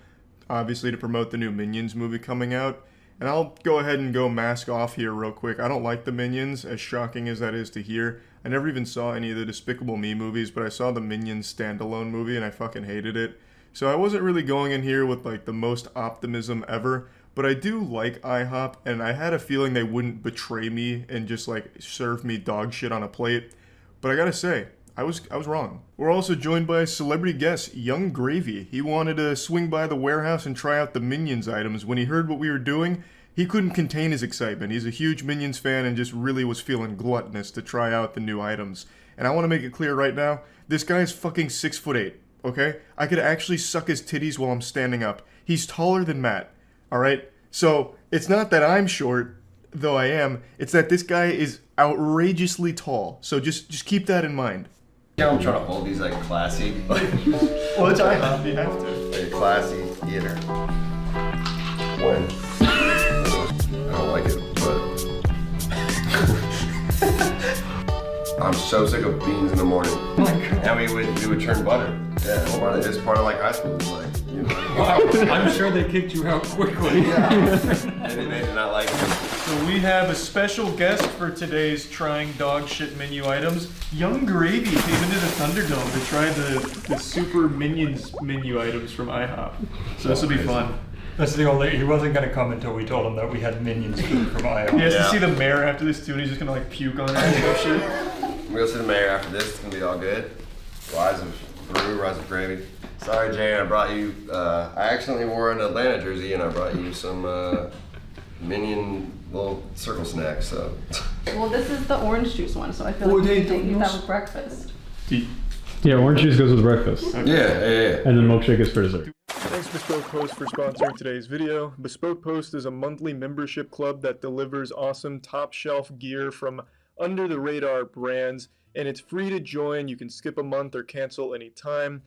obviously to promote the new Minions movie coming out. And I'll go ahead and go mask off here real quick. I don't like the Minions, as shocking as that is to hear. I never even saw any of the Despicable Me movies, but I saw the Minions standalone movie and I fucking hated it. So I wasn't really going in here with like the most optimism ever, but I do like IHOP, and I had a feeling they wouldn't betray me and just like serve me dog shit on a plate. But I gotta say, I was wrong. We're also joined by a celebrity guest, Young Gravy. He wanted to swing by the warehouse and try out the Minions items. When he heard what we were doing, he couldn't contain his excitement. He's a huge Minions fan and just really was feeling gluttonous to try out the new items. And I want to make it clear right now, this guy is fucking 6'8", okay? I could actually suck his titties while I'm standing up. He's taller than Matt, alright? So, it's not that I'm short, though I am, it's that this guy is outrageously tall. So just keep that in mind.
Yeah, I'm trying to hold these like classy.
Well, it's IHOP, you have to.
Like classy theater. When? I don't like it, but I'm so sick of beans in the morning. And we would turn butter. Yeah, it's part of like high school. Like, you know.
Wow, I'm sure they kicked you out quickly.
Yeah. They did not like it.
So we have a special guest for today's Trying Dog Shit menu items. Young Gravy came into the Thunderdome to try the Super Minions menu items from IHOP. So this will be fun.
That's the only, he wasn't going to come until we told him that we had Minions food from IHOP.
He has to see the mayor after this too, and he's just going to like puke on it and shit.
We'll go see the mayor after this, it's going to be all good. Rise of Brew, Rise of Gravy. Sorry, Jane, I brought you, I accidentally wore an Atlanta jersey and I brought you some Minion little circle snacks, so.
Well, this is the orange juice one, so I feel like you can eat that with breakfast.
Yeah, orange juice goes with breakfast.
Okay. Yeah.
And then milkshake is for dessert.
Thanks Bespoke Post for sponsoring today's video. Bespoke Post is a monthly membership club that delivers awesome top shelf gear from under the radar brands, and it's free to join. You can skip a month or cancel anytime.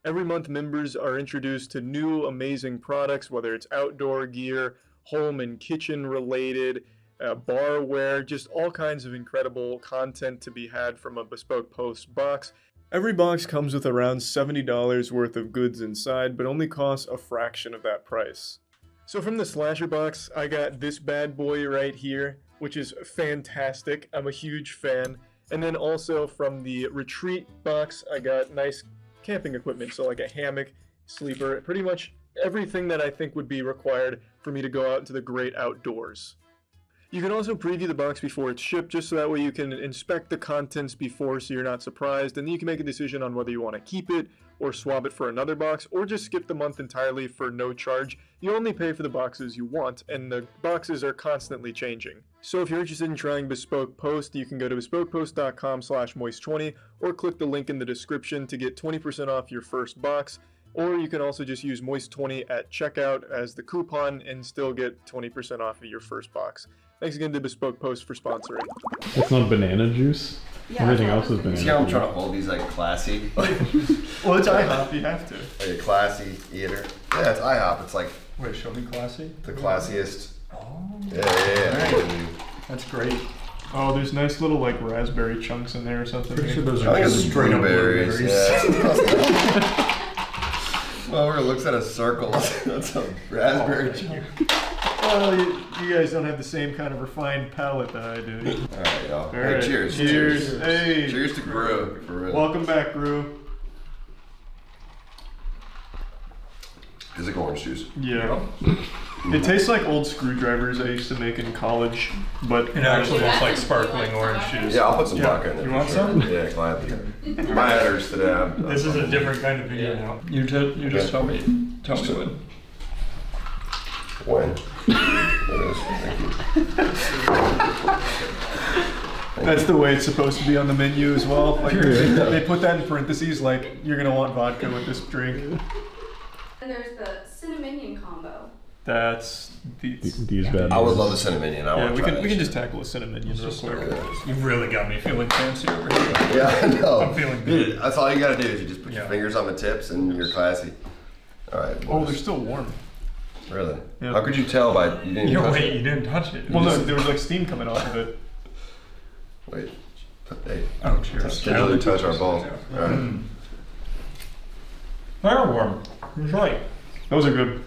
Every month members are introduced to new amazing products, whether it's outdoor gear, home and kitchen related, barware, just all kinds of incredible content to be had from a Bespoke Post box. Every box comes with around $70 worth of goods inside, but only costs a fraction of that price. So from the slasher box, I got this bad boy right here, which is fantastic. I'm a huge fan. And then also from the retreat box, I got nice camping equipment, so like a hammock, sleeper, pretty much everything that I think would be required for me to go out into the great outdoors. You can also preview the box before it's shipped, just so that way you can inspect the contents before so you're not surprised, and then you can make a decision on whether you want to keep it or swap it for another box, or just skip the month entirely for no charge. You only pay for the boxes you want, and the boxes are constantly changing. So if you're interested in trying Bespoke Post, you can go to bespokepost.com/moist20 or click the link in the description to get 20% off your first box. Or you can also just use moist20 at checkout as the coupon and still get 20% off of your first box. Thanks again to Bespoke Post for sponsoring.
It's not banana juice?
Yeah,
everything else is banana juice.
See how I'm trying to hold these like classy?
Well, it's IHOP, you have to.
Like a classy theater. Yeah, it's IHOP. It's like
Wait, show me classy.
the classiest.
Oh.
Yeah.
That's great. Oh, there's nice little like raspberry chunks in there or something.
Pretty sure those
I
are
think it's
straight up
blueberries.
blueberries.
Yeah. Whoever looks at a circle, that's a raspberry chunk.
Well, you guys don't have the same kind of refined palate that I do.
Alright, y'all.
All
Hey,
right.
cheers.
Cheers. Hey.
Cheers to Gru, for real.
Welcome back, Gru.
It's like orange juice.
Yeah. It tastes like old screwdrivers I used to make in college, but
It actually looks like sparkling orange juice.
Yeah, I'll put some vodka in there.
You
for
want
sure.
some?
Yeah, gladly. My head hurts today.
This is a different kind of video now. You just tell me when.
When? Thank you.
that's the way it's supposed to be on the menu as well. Like they put that in parentheses, like you're gonna want vodka with this drink.
And there's the cinnamon combo.
That's
these bad.
I would love the cinnamon.
Yeah, we can just tackle a cinnamon real quick.
You really got me feeling fancy over here.
Yeah, I know.
I'm feeling good.
Dude, that's all you gotta do is you just put your fingers on the tips and you're classy. All right.
Oh, they're still warm.
Really?
Yeah.
How could you tell by you didn't touch it?
You didn't touch it.
Well, no, there was like steam coming off of it.
Wait. Hey.
Oh, cheers.
Gingerly touch our balls. All right.
They're warm. That's right.
Those are good.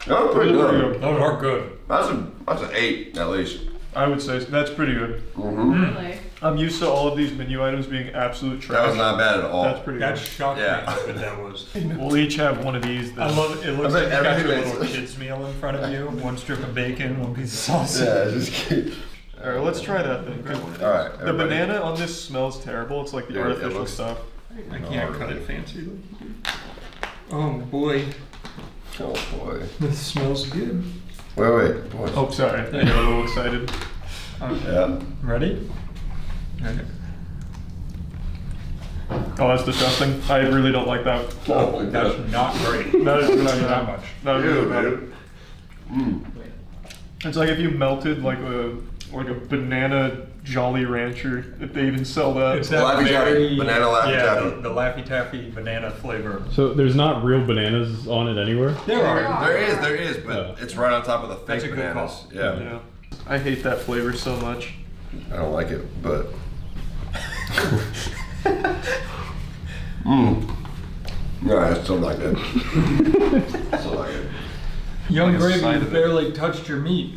That's pretty good.
Those are good.
That's an 8 at least.
I would say that's pretty good.
Really?
I'm used to all of these menu items being absolute trash.
That was not bad at all.
That's pretty
That
good.
shocked
Yeah.
me how good that was.
We'll each have one of these.
I love it. It looks
I
like
bet
you got your
everything
little
is-
kid's meal in front of you. One strip of bacon, one piece of sausage.
Yeah, just keep.
All right, let's try that then.
All right.
The banana on this smells terrible. It's like the
Yeah, it
artificial
looks-
stuff.
I can't cut it fancy like you do. Oh boy,
Oh boy.
this smells good.
Wait. Boy.
Oh, sorry. I got a little excited.
Yeah.
Ready? Okay.
Oh, that's disgusting. I really don't like that.
Oh my
That's
god.
not great.
That is really
Not
bad.
much.
That is really
Ew,
bad.
dude. Mm.
It's like if you melted like a banana Jolly Rancher, if they even sell that.
It's that
Laffy Taffy.
very
Banana Laffy
yeah,
Taffy.
the Laffy Taffy banana flavor.
So there's not real bananas on it anywhere?
There are.
There is, but it's right on top of the
That's
fake
a good
bananas.
call.
Yeah.
Yeah. I hate that flavor so much.
I don't like it, but. No, I still like it. Still like it.
Young
Like a
Gravy,
side
you
of it.
barely touched your meat.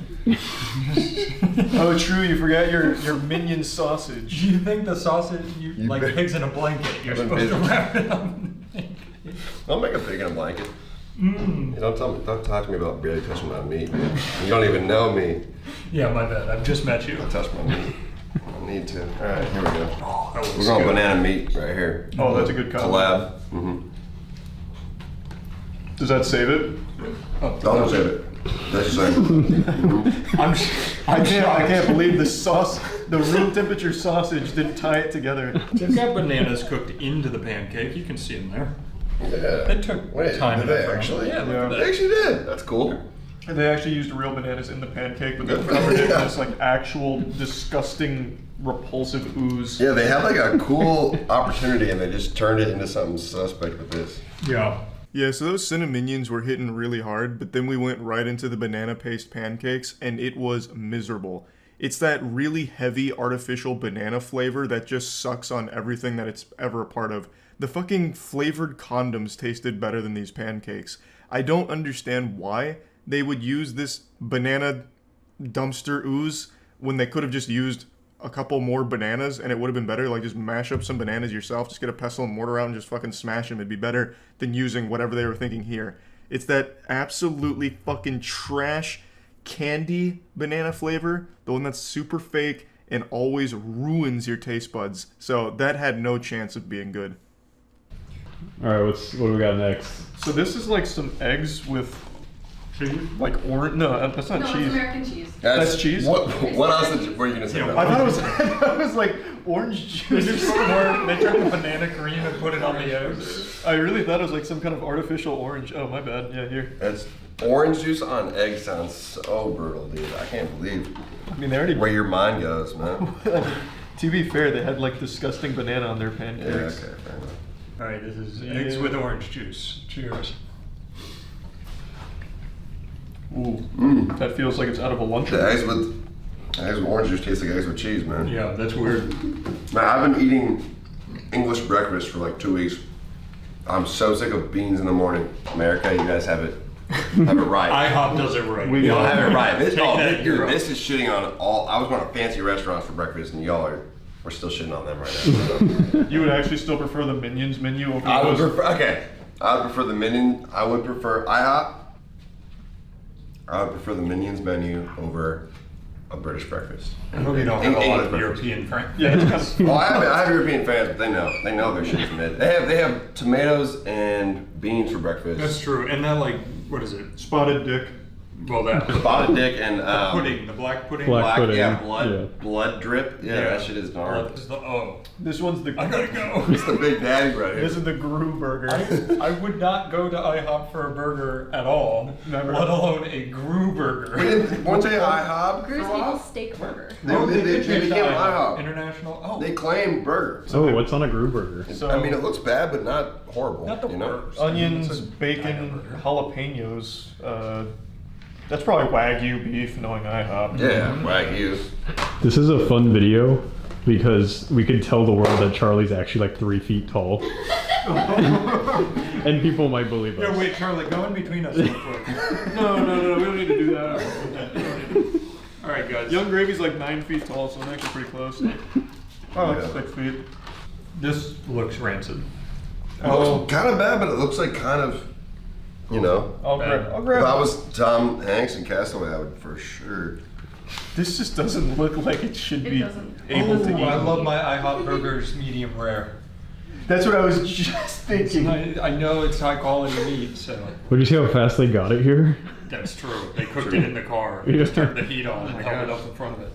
Oh, true. You forgot your minion sausage.
Do you think the sausage, like
bet.
pigs in a blanket, you're
I've been
supposed to
busy.
wrap it on?
I'll make a pig in a blanket.
Mm.
You don't talk to me about barely touching my meat, man. You don't even know me.
Yeah, my bad. I've just met you.
I touch my meat. I need to. All right, here we go.
Oh, that
We're
looks
going
good.
banana meat right here.
Oh, that's a good combo.
Collab. Mm-hmm.
Does that save it?
Don't save it. That's the same.
I can't believe the room temperature sausage didn't tie it together.
They've got bananas cooked into the pancake. You can see them there.
Yeah.
They took time
Did
and
they
effort.
actually?
Yeah, look
Yeah.
at
They
that.
actually did. That's cool.
And they actually used real bananas in the pancake, but they
Good for
covered it in
them.
this like actual disgusting, repulsive ooze.
Yeah, they had like a cool opportunity and they just turned it into something suspect with this.
Yeah.
Yeah, so those Cinnaminions were hitting really hard, but then we went right into the banana paste pancakes, and it was miserable. It's that really heavy artificial banana flavor that just sucks on everything that it's ever a part of. The fucking flavored condoms tasted better than these pancakes. I don't understand why they would use this banana dumpster ooze when they could have just used a couple more bananas and it would have been better. Like, just mash up some bananas yourself, just get a pestle and mortar out and just fucking smash them. It'd be better than using whatever they were thinking here. It's that absolutely fucking trash candy banana flavor, the one that's super fake and always ruins your taste buds. So that had no chance of being good.
All right, what do we got next?
So this is like some eggs with like orange. No, that's not
No,
cheese.
it's American cheese.
That's cheese.
What else were you gonna say?
I thought it was. I thought it was like orange
They
juice.
just put more, they took the banana cream and put it on the eggs.
I really thought it was like some kind of artificial orange. Oh, my bad. Yeah, here.
That's orange juice on egg sounds so brutal, dude. I can't believe
I mean, they already.
where your mind goes, man.
To be fair, they had like disgusting banana on their
Yeah,
pancakes.
okay, fair enough.
All right, this is
Yeah.
eggs with orange juice. Cheers.
Ooh, that feels like it's out of a lunch.
The eggs with orange juice taste like eggs with cheese, man.
Yeah, that's weird.
Man, I've been eating English breakfast for like 2 weeks. I'm so sick of beans in the morning. America, you guys have it right.
IHOP does it right.
We don't have it right. This,
Take that,
dude,
you're
this is shitting on all. I was going to fancy restaurants for breakfast, and we're still shitting on them right now.
You would actually still prefer the Minions menu over
I would
those?
prefer. Okay, I would prefer the Minion. I would prefer IHOP. I would prefer the Minions menu over a British breakfast.
I hope you don't have a lot
English
of
breakfast.
European friends.
Yeah, it's kind of.
Well, I have European fans, but they know their shit's mid. They have tomatoes and beans for breakfast.
That's true. And that, like, what is it?
Spotted dick.
Well, that.
Spotted dick and
pudding, the black pudding.
Black pudding,
yeah,
yeah.
blood drip. Yeah, that shit is gnarly.
Blood is the O.
This one's the.
I gotta go.
It's the Big Daddy right here.
This is the Gru burger.
I would not go to IHOP for a burger at all,
Never.
let alone a Gru burger.
Weren't they IHOP?
Gru's equals steak burger.
They became IHOP.
International. Oh,
They claim burger.
Oh, what's on a Gru burger?
So-
I mean, it looks bad, but not horrible.
not the
you know?
worst.
Onions,
It's a
bacon,
burger.
jalapenos. That's probably Wagyu beef, knowing IHOP.
Yeah, Wagyu.
This is a fun video because we could tell the world that Charlie's actually like 3 feet tall. And people might believe us.
Yeah, wait, Charlie, go in between us real quick.
No, we don't need to do that.
All right, guys.
Young Gravy's like 9 feet tall, so I'm actually pretty close. Oh, like 6 feet.
This looks rancid.
It looks kind of bad, but it looks like kind of, you know.
I'll grab
If I was Tom Hanks in Castaway, I would for sure.
This just doesn't look like it should be able to eat.
I love my IHOP burgers medium rare.
That's what I was just thinking.
I know it's high quality meat, so.
Would you see how fast they got it here?
That's true. They cooked it in the car. They just turned the heat on and held it up in front of it.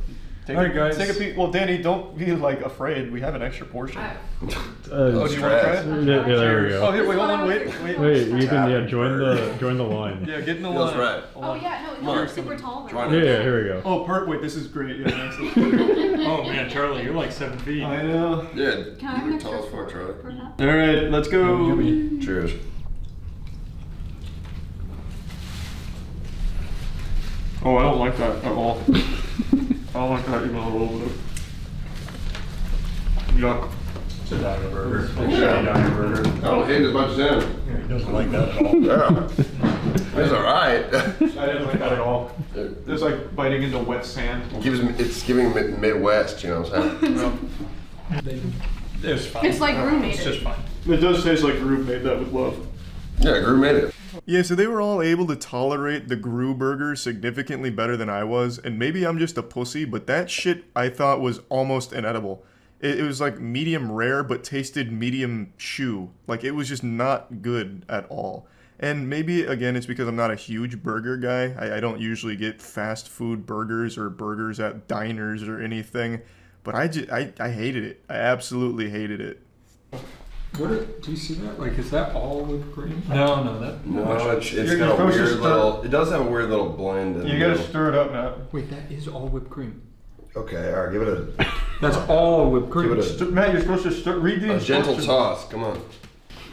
All
right, guys.
Take a peek. Well, Danny, don't be like afraid. We have an extra portion.
Oh,
do you want to try it?
Yeah, there we go.
Oh, here, wait, hold on, wait.
Wait, you can join the line.
Yeah, get in the
Feels
line.
right.
Oh yeah, no, you're super tall.
Yeah, here we go.
Oh, wait, this is great. Yeah, nice.
Oh man, Charlie, you're like 7 feet.
I know.
Yeah,
Can I have an
you're
extra
tall as fuck,
fork
Charlie.
for that?
All right, let's go.
Cheers.
Oh, I don't like that at all. I don't like that even a little bit. Yuck.
It's a diner burger.
I don't hate it as much as him.
Yeah, he doesn't like that at all.
Yeah. It's alright.
I didn't like that at all. It's like biting into wet sand.
It's giving Midwest, you know what I'm saying?
It's fine.
It's like Gru made
It's
it.
just fine.
It does taste like Gru made that with love.
Yeah, Gru made it.
Yeah, so they were all able to tolerate the Gru burger significantly better than I was, and maybe I'm just a pussy, but that shit I thought was almost inedible. It was like medium rare, but tasted medium chew. Like, it was just not good at all. And maybe, again, it's because I'm not a huge burger guy. I don't usually get fast food burgers or burgers at diners or anything, but I hated it. I absolutely hated it.
Do you see that? Like, is that all whipped cream? No, that.
No, it's got a weird little. It does have a weird little blend.
You gotta stir it up now.
Wait, that is all whipped cream.
Okay, all right, give it a.
That's all whipped cream.
Give it a.
Matt, you're supposed to stir. Read the
gentle
instructions.
toss. Come on.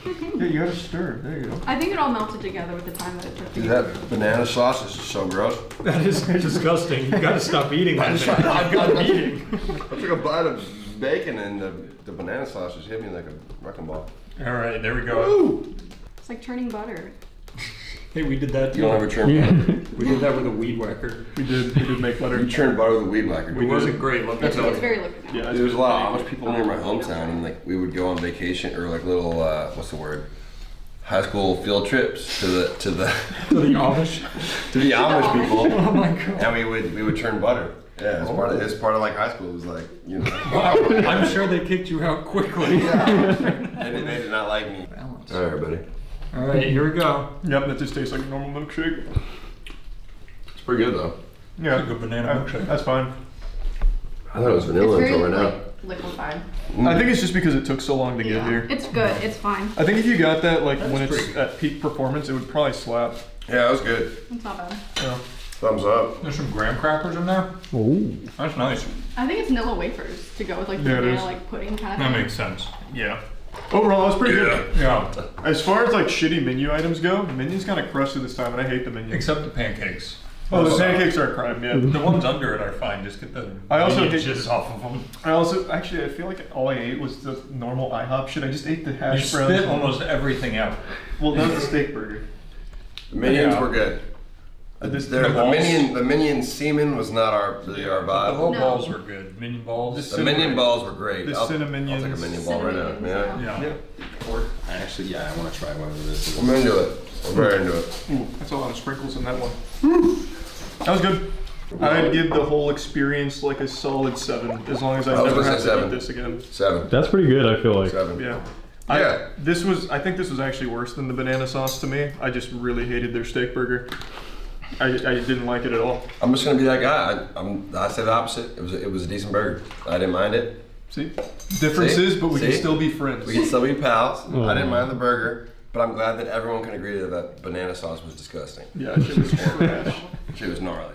Yeah, you gotta stir. There you go.
I think it all melted together with the time that it took to
Dude,
get
that
through.
banana sauce is so gross.
That is disgusting. You gotta stop eating that thing. I've got eating.
I took a bite of bacon and the banana sauce just hit me like a wrecking ball.
All right, there we go.
Woo!
It's like churning butter.
Hey, we did that too.
You don't ever churn butter.
We did that with a weed whacker.
We did make butter.
You churned butter with a weed whacker.
It wasn't great. Let me tell
It's
you.
very liquid now.
Yeah,
There's a lot of Amish people near my hometown, and like we would go on vacation or like little what's the word? High school field trips to the
To the Amish?
to the Amish people.
Oh my god.
And we would churn butter. Yeah, it's part of like high school. It was like, you know.
Wow, I'm sure they kicked you out quickly.
They did not like me.
Balance.
All right, buddy.
All right, here we go.
Yep, that just tastes like a normal milkshake.
It's pretty good though.
Yeah,
It's a good banana milkshake.
That's fine.
I thought it was vanilla
It's
until
very
right now.
liquefied.
I think it's just because it took so long to get here.
It's good. It's fine.
I think if you got that like when
pretty
it's
good.
at peak performance, it would probably slap.
Yeah, it was good.
It's not bad.
Yeah.
Thumbs up.
There's some graham crackers in there.
Ooh.
That's nice.
I think it's Nilla wafers to go with like the
Yeah, it
banana
is.
like pudding kind of
That
thing.
makes sense. Yeah.
Overall, it's pretty good.
Yeah.
As far as like shitty menu items go, the menu's kind of crusty this time, and I hate the menu.
Except the pancakes.
Oh, the pancakes are a crime, yeah.
The ones under it are fine. Just get the
I also hate-
inches off of them.
I feel like all I ate was the normal IHOP shit. I just ate the
You
hash browns.
spit almost everything out.
Well, that was the steak burger.
The minions
Yeah.
were good.
The
The minion semen was not really our
The
vibe.
whole
No.
balls were good. Minion balls.
The minion balls were great.
The
I'll take a
cinnamonians.
minion ball right now.
Cinnamonians,
Yeah.
Yeah.
Actually, yeah, I want to try one of this.
I'm into it. I'm very into it.
Ooh, that's a lot of sprinkles in that one. That was good. I'd give the whole experience like a solid 7, as long as I
I was
never
gonna
have
say
to
7.
eat this again.
7.
That's pretty good, I feel like.
7.
Yeah.
Yeah.
I think this was actually worse than the banana sauce to me. I just really hated their steak burger. I didn't like it at all.
I'm just gonna be that guy. I say the opposite. It was a decent burger. I didn't mind it.
See? Differences, but we can
See?
still be friends.
We can still be pals.
Oh.
I didn't mind the burger, but I'm glad that everyone can agree that banana sauce was disgusting.
Yeah, shit was trash.
Shit was gnarly.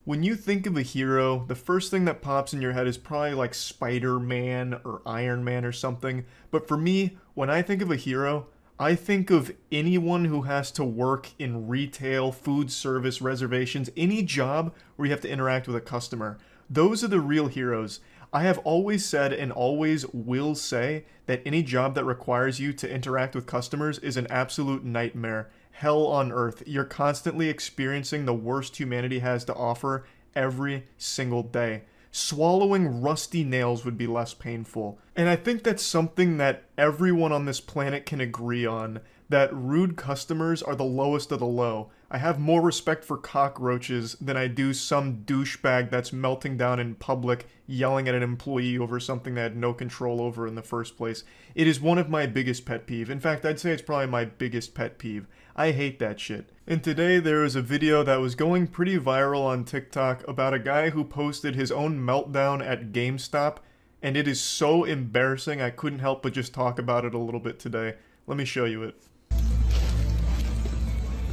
When you think of a hero, the first thing that pops in your head is probably like Spider-Man or Iron Man or something. But for me, when I think of a hero, I think of anyone who has to work in retail, food service, reservations, any job where you have to interact with a customer. Those are the real heroes. I have always said and always will say that any job that requires you to interact with customers is an absolute nightmare. Hell on earth. You're constantly experiencing the worst humanity has to offer every single day. Swallowing rusty nails would be less painful. And I think that's something that everyone on this planet can agree on, that rude customers are the lowest of the low. I have more respect for cockroaches than I do some douchebag that's melting down in public, yelling at an employee over something they had no control over in the first place. It is one of my biggest pet peeve. In fact, I'd say it's probably my biggest pet peeve. I hate that shit. And today there was a video that was going pretty viral on TikTok about a guy who posted his own meltdown at GameStop, and it is so embarrassing I couldn't help but just talk about it a little bit today. Let me show you it.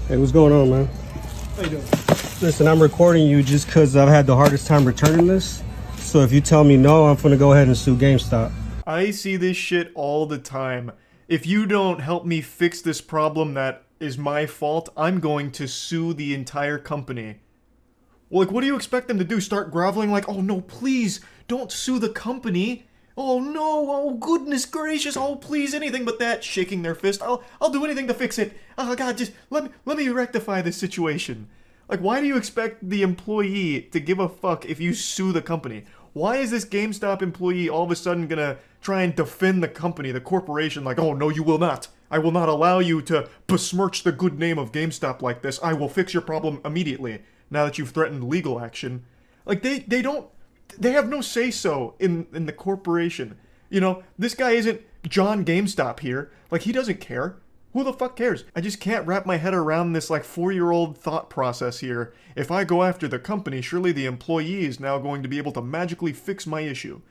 Hey, what's going on, man?
How you doing?
Listen, I'm recording you just because I've had the hardest time returning this. So if you tell me no, I'm gonna go ahead and sue GameStop.
I see this shit all the time. If you don't help me fix this problem that is my fault, I'm going to sue the entire company. Well, like, what do you expect them to do? Start groveling like, oh no, please, don't sue the company. Oh no, oh goodness gracious, oh please, anything but that, shaking their fist. I'll do anything to fix it. Oh god, just let me rectify this situation. Like, why do you expect the employee to give a fuck if you sue the company? Why is this GameStop employee all of a sudden gonna try and defend the company, the corporation, like, oh no, you will not. I will not allow you to besmirch the good name of GameStop like this. I will fix your problem immediately, now that you've threatened legal action. Like, they have no say-so in the corporation. You know, this guy isn't John GameStop here. Like, he doesn't care. Who the fuck cares? I just can't wrap my head around this, like, 4-year-old thought process here. If I go after the company, surely the employee is now going to be able to magically fix my issue.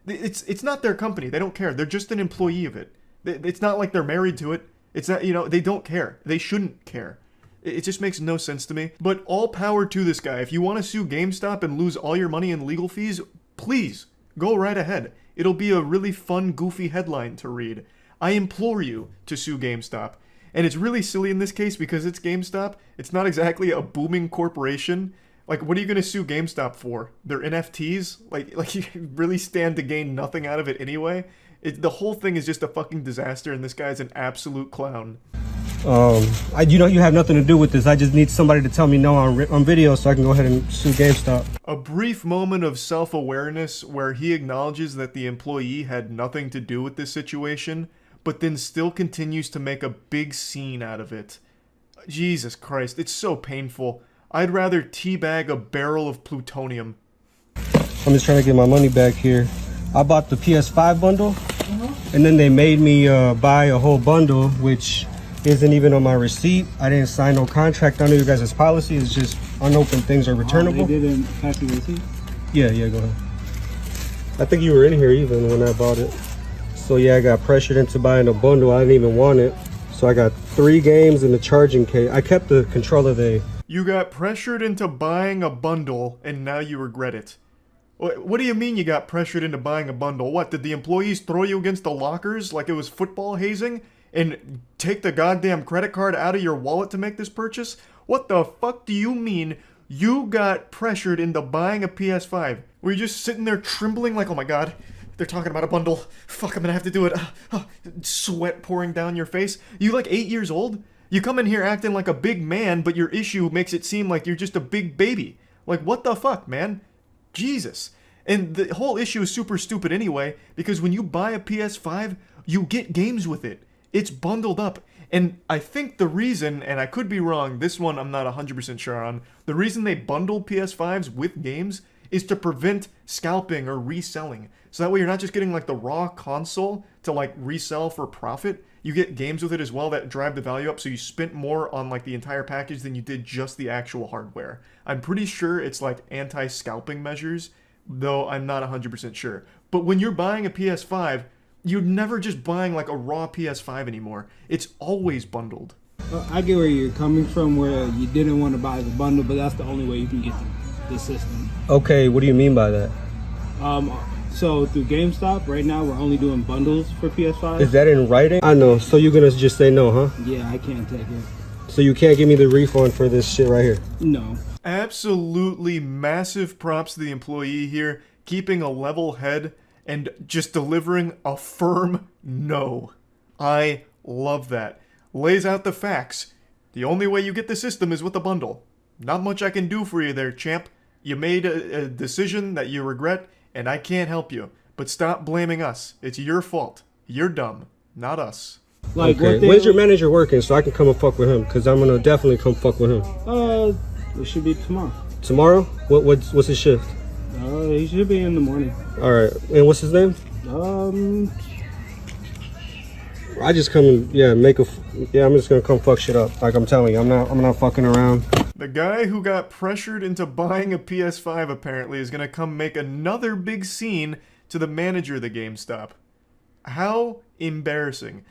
It's not their company. They don't care. They're just an employee of it. It's not like they're married to it. It's not, you know, they don't care. They shouldn't care. It just makes no sense to me. But all power to this guy. If you want to sue GameStop and lose all your money in legal fees, please, go right ahead. It'll be a really fun, goofy headline to read. I implore you to sue GameStop. And it's really silly in this case because it's GameStop. It's not exactly a booming corporation. Like, what are you going to sue GameStop for? Their NFTs? Like you really stand to gain nothing out of it anyway? The whole thing is just a fucking disaster, and this guy's an absolute clown.
You know, you have nothing to do with this. I just need somebody to tell me no on video so I can go ahead and sue GameStop.
A brief moment of self-awareness where he acknowledges that the employee had nothing to do with this situation, but then still continues to make a big scene out of it. Jesus Christ, it's so painful. I'd rather teabag a barrel of plutonium.
I'm just trying to get my money back here. I bought the PS5 bundle, and then they made me buy a whole bundle, which isn't even on my receipt. I didn't sign no contract. I know you guys' policy is just unopened things are returnable.
They didn't pass the receipt?
Yeah, go ahead. I think you were in here even when I bought it. So yeah, I got pressured into buying a bundle. I didn't even want it. So I got 3 games and the charging case. I kept the controller there.
You got pressured into buying a bundle, and now you regret it. What do you mean you got pressured into buying a bundle? What, did the employees throw you against the lockers like it was football hazing? And take the goddamn credit card out of your wallet to make this purchase? What the fuck do you mean you got pressured into buying a PS5? Were you just sitting there trembling like, oh my god, they're talking about a bundle. Fuck, I'm gonna have to do it. Sweat pouring down your face. You like 8 years old? You come in here acting like a big man, but your issue makes it seem like you're just a big baby. Like, what the fuck, man? Jesus. And the whole issue is super stupid anyway, because when you buy a PS5, you get games with it. It's bundled up. And I think the reason, and I could be wrong, this one I'm not 100% sure on, the reason they bundle PS5s with games is to prevent scalping or reselling. So that way you're not just getting like the raw console to like resell for profit. You get games with it as well that drive the value up, so you spent more on like the entire package than you did just the actual hardware. I'm pretty sure it's like anti-scalping measures, though I'm not 100% sure. But when you're buying a PS5, you're never just buying like a raw PS5 anymore. It's always bundled.
Well, I get where you're coming from, where you didn't want to buy the bundle, but that's the only way you can get the system.
Okay, what do you mean by that?
So through GameStop, right now we're only doing bundles for PS5.
Is that in writing? I know. So you're gonna just say no, huh?
Yeah, I can't take it.
So you can't give me the refund for this shit right here?
No.
Absolutely massive props to the employee here. keeping a level head and just delivering a firm no. I love that. Lays out the facts. The only way you get the system is with a bundle. Not much I can do for you there, champ. You made a decision that you regret, and I can't help you. But stop blaming us. It's your fault. You're dumb, not us.
Like, okay. When's your manager working so I can come and fuck with him? Because I'm going to definitely come fuck with him.
It should be tomorrow.
Tomorrow? What's his shift?
He should be in the morning.
Alright. And what's his name? I just come and, I'm just going to come fuck shit up. Like I'm telling you, I'm not fucking around.
The guy who got pressured into buying a PS5 apparently is going to come make another big scene to the manager of the GameStop. How embarrassing.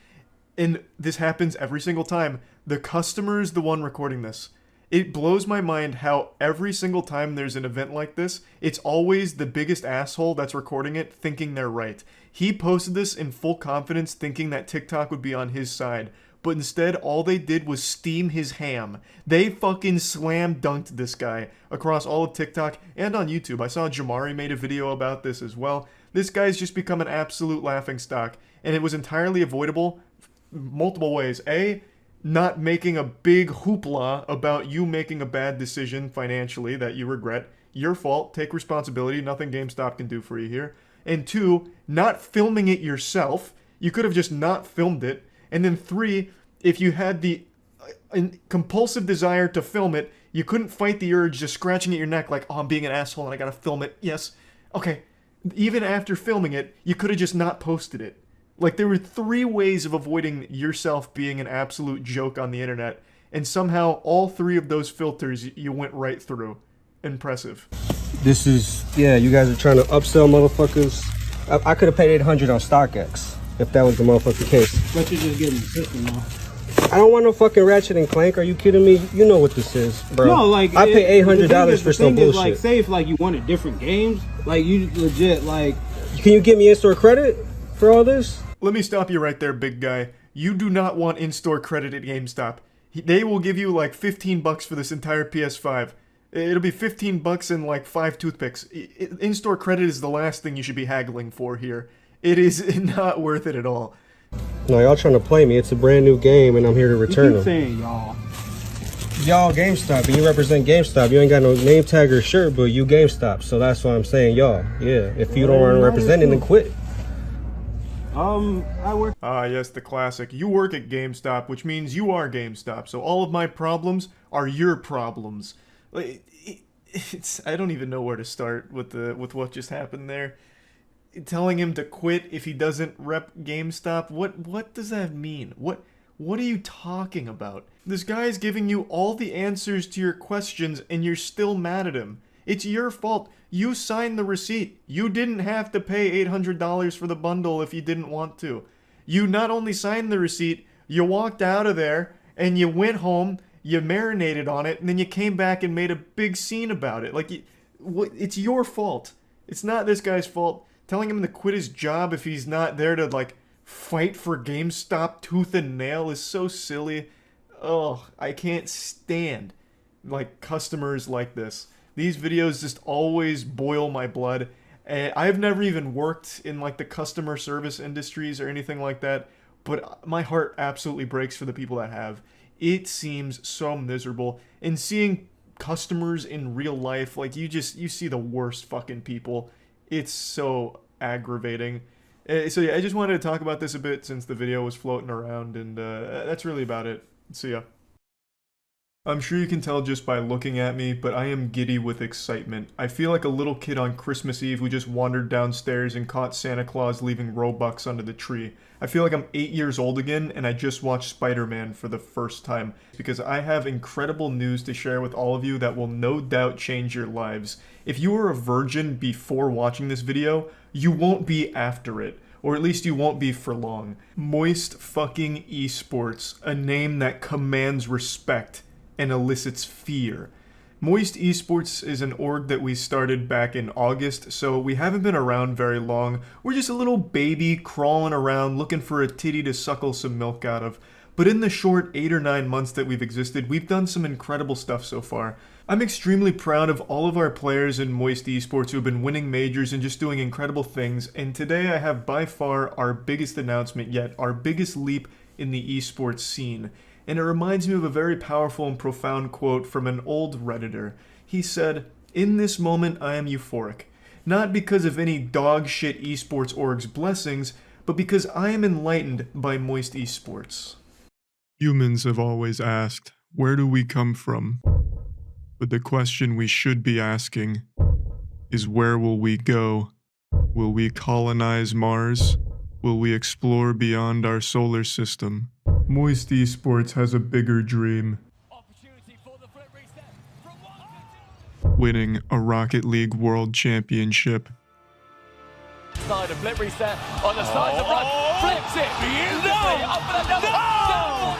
And this happens every single time. The customer is the one recording this. It blows my mind how every single time there's an event like this, it's always the biggest asshole that's recording it thinking they're right. He posted this in full confidence thinking that TikTok would be on his side, but instead all they did was steam his ham. They fucking slam dunked this guy across all of TikTok and on YouTube. I saw Jamari made a video about this as well. This guy's just become an absolute laughingstock, and it was entirely avoidable multiple ways. A, not making a big hoopla about you making a bad decision financially that you regret. Your fault. Take responsibility. Nothing GameStop can do for you here. And 2, not filming it yourself. You could have just not filmed it. And then 3, if you had the compulsive desire to film it, you couldn't fight the urge just scratching at your neck like, oh, I'm being an asshole and I gotta film it. Yes. Okay. Even after filming it, you could have just not posted it. Like, there were 3 ways of avoiding yourself being an absolute joke on the internet, and somehow all 3 of those filters you went right through. Impressive.
This is, you guys are trying to upsell motherfuckers. I could have paid $800 on StockX if that was the motherfucking case.
But you're just getting the system off.
I don't want no fucking Ratchet and Clank. Are you kidding me? You know what this is, bro.
No, like,
I pay $800 for some bullshit.
Like, say if like you wanted different games, like you legit like.
Can you give me in-store credit for all this?
Let me stop you right there, big guy. You do not want in-store credit at GameStop. They will give you like $15 for this entire PS5. It'll be $15 and like 5 toothpicks. In-store credit is the last thing you should be haggling for here. It is not worth it at all.
No, y'all trying to play me. It's a brand new game and I'm here to return them.
Saying y'all.
Y'all GameStop, and you represent GameStop. You ain't got no name tag or shirt, but you GameStop. So that's why I'm saying y'all. Yeah, if you don't want to represent it, then quit.
I work.
Ah, yes, the classic. You work at GameStop, which means you are GameStop. So all of my problems are your problems. I don't even know where to start with what just happened there. Telling him to quit if he doesn't rep GameStop. What does that mean? What are you talking about? This guy's giving you all the answers to your questions and you're still mad at him. It's your fault. You signed the receipt. You didn't have to pay $800 for the bundle if you didn't want to. You not only signed the receipt, you walked out of there and you went home, you marinated on it, and then you came back and made a big scene about it. Like, it's your fault. It's not this guy's fault. Telling him to quit his job if he's not there to, like, fight for GameStop tooth and nail is so silly. Oh, I can't stand, like, customers like this. These videos just always boil my blood. I've never even worked in like the customer service industries or anything like that, but my heart absolutely breaks for the people that have. It seems so miserable. And seeing customers in real life, like you see the worst fucking people. It's so aggravating. So yeah, I just wanted to talk about this a bit since the video was floating around, and that's really about it. See ya. I'm sure you can tell just by looking at me, but I am giddy with excitement. I feel like a little kid on Christmas Eve who just wandered downstairs and caught Santa Claus leaving Robux under the tree. I feel like I'm 8 years old again and I just watched Spider-Man for the first time, because I have incredible news to share with all of you that will no doubt change your lives. If you were a virgin before watching this video, you won't be after it. Or at least you won't be for long. Moist fucking Esports, a name that commands respect and elicits fear. Moist Esports is an org that we started back in August, so we haven't been around very long. We're just a little baby crawling around looking for a titty to suckle some milk out of. but in the short 8 or 9 months that we've existed, we've done some incredible stuff so far. I'm extremely proud of all of our players in Moist Esports who have been winning majors and just doing incredible things, and today I have by far our biggest announcement yet, our biggest leap in the esports scene. And it reminds me of a very powerful and profound quote from an old Redditor. He said, "In this moment I am euphoric, not because of any dog shit esports org's blessings, but because I am enlightened by Moist Esports." Humans have always asked, where do we come from? But the question we should be asking is, where will we go? Will we colonize Mars? Will we explore beyond our solar system? Moist Esports has a bigger dream. Winning a Rocket League World Championship.
Side of flip reset on the side of the run, flips it. No!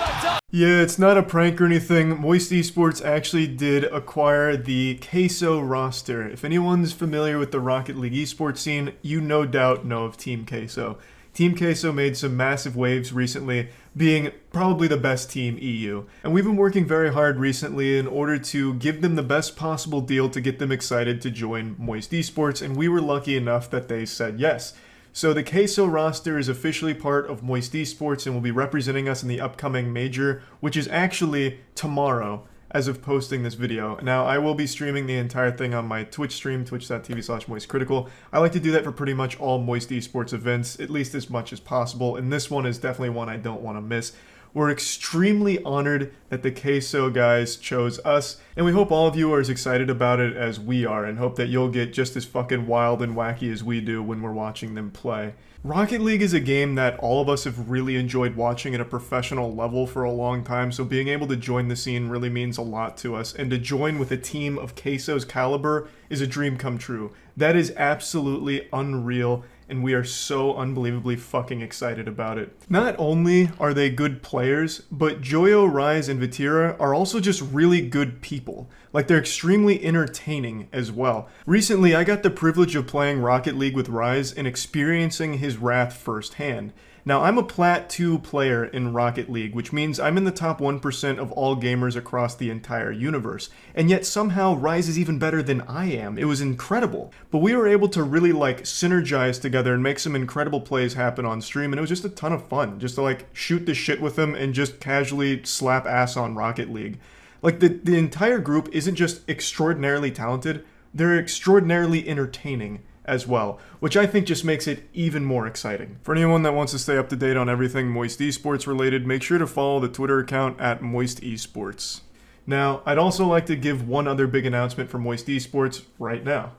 Yeah, it's not a prank or anything. Moist Esports actually did acquire the Queso roster. If anyone's familiar with the Rocket League esports scene, you no doubt know of Team Queso. Team Queso made some massive waves recently, being probably the best team EU. And we've been working very hard recently in order to give them the best possible deal to get them excited to join Moist Esports, and we were lucky enough that they said yes. So the Queso roster is officially part of Moist Esports and will be representing us in the upcoming major, which is actually tomorrow as of posting this video. Now, I will be streaming the entire thing on my Twitch stream, twitch.tv/moistcritikal. I like to do that for pretty much all Moist Esports events, at least as much as possible, and this one is definitely one I don't want to miss. We're extremely honored that the Queso guys chose us, and we hope all of you are as excited about it as we are, and hope that you'll get just as fucking wild and wacky as we do when we're watching them play. Rocket League is a game that all of us have really enjoyed watching at a professional level for a long time, so being able to join the scene really means a lot to us, and to join with a team of Queso's caliber is a dream come true. That is absolutely unreal, and we are so unbelievably fucking excited about it. Not only are they good players, but Joyo, Rise, and Vatira are also just really good people. Like, they're extremely entertaining as well. Recently, I got the privilege of playing Rocket League with Rise and experiencing his wrath firsthand. Now, I'm a Plat 2 player in Rocket League, which means I'm in the top 1% of all gamers across the entire universe. And yet somehow Rise is even better than I am. It was incredible. But we were able to really synergize together and make some incredible plays happen on stream, and it was just a ton of fun. Just to shoot the shit with them and just casually slap ass on Rocket League. The entire group isn't just extraordinarily talented, they're extraordinarily entertaining as well, which I think just makes it even more exciting. For anyone that wants to stay up to date on everything Moist Esports related, make sure to follow the Twitter account at Moist Esports. Now, I'd also like to give one other big announcement for Moist Esports right now.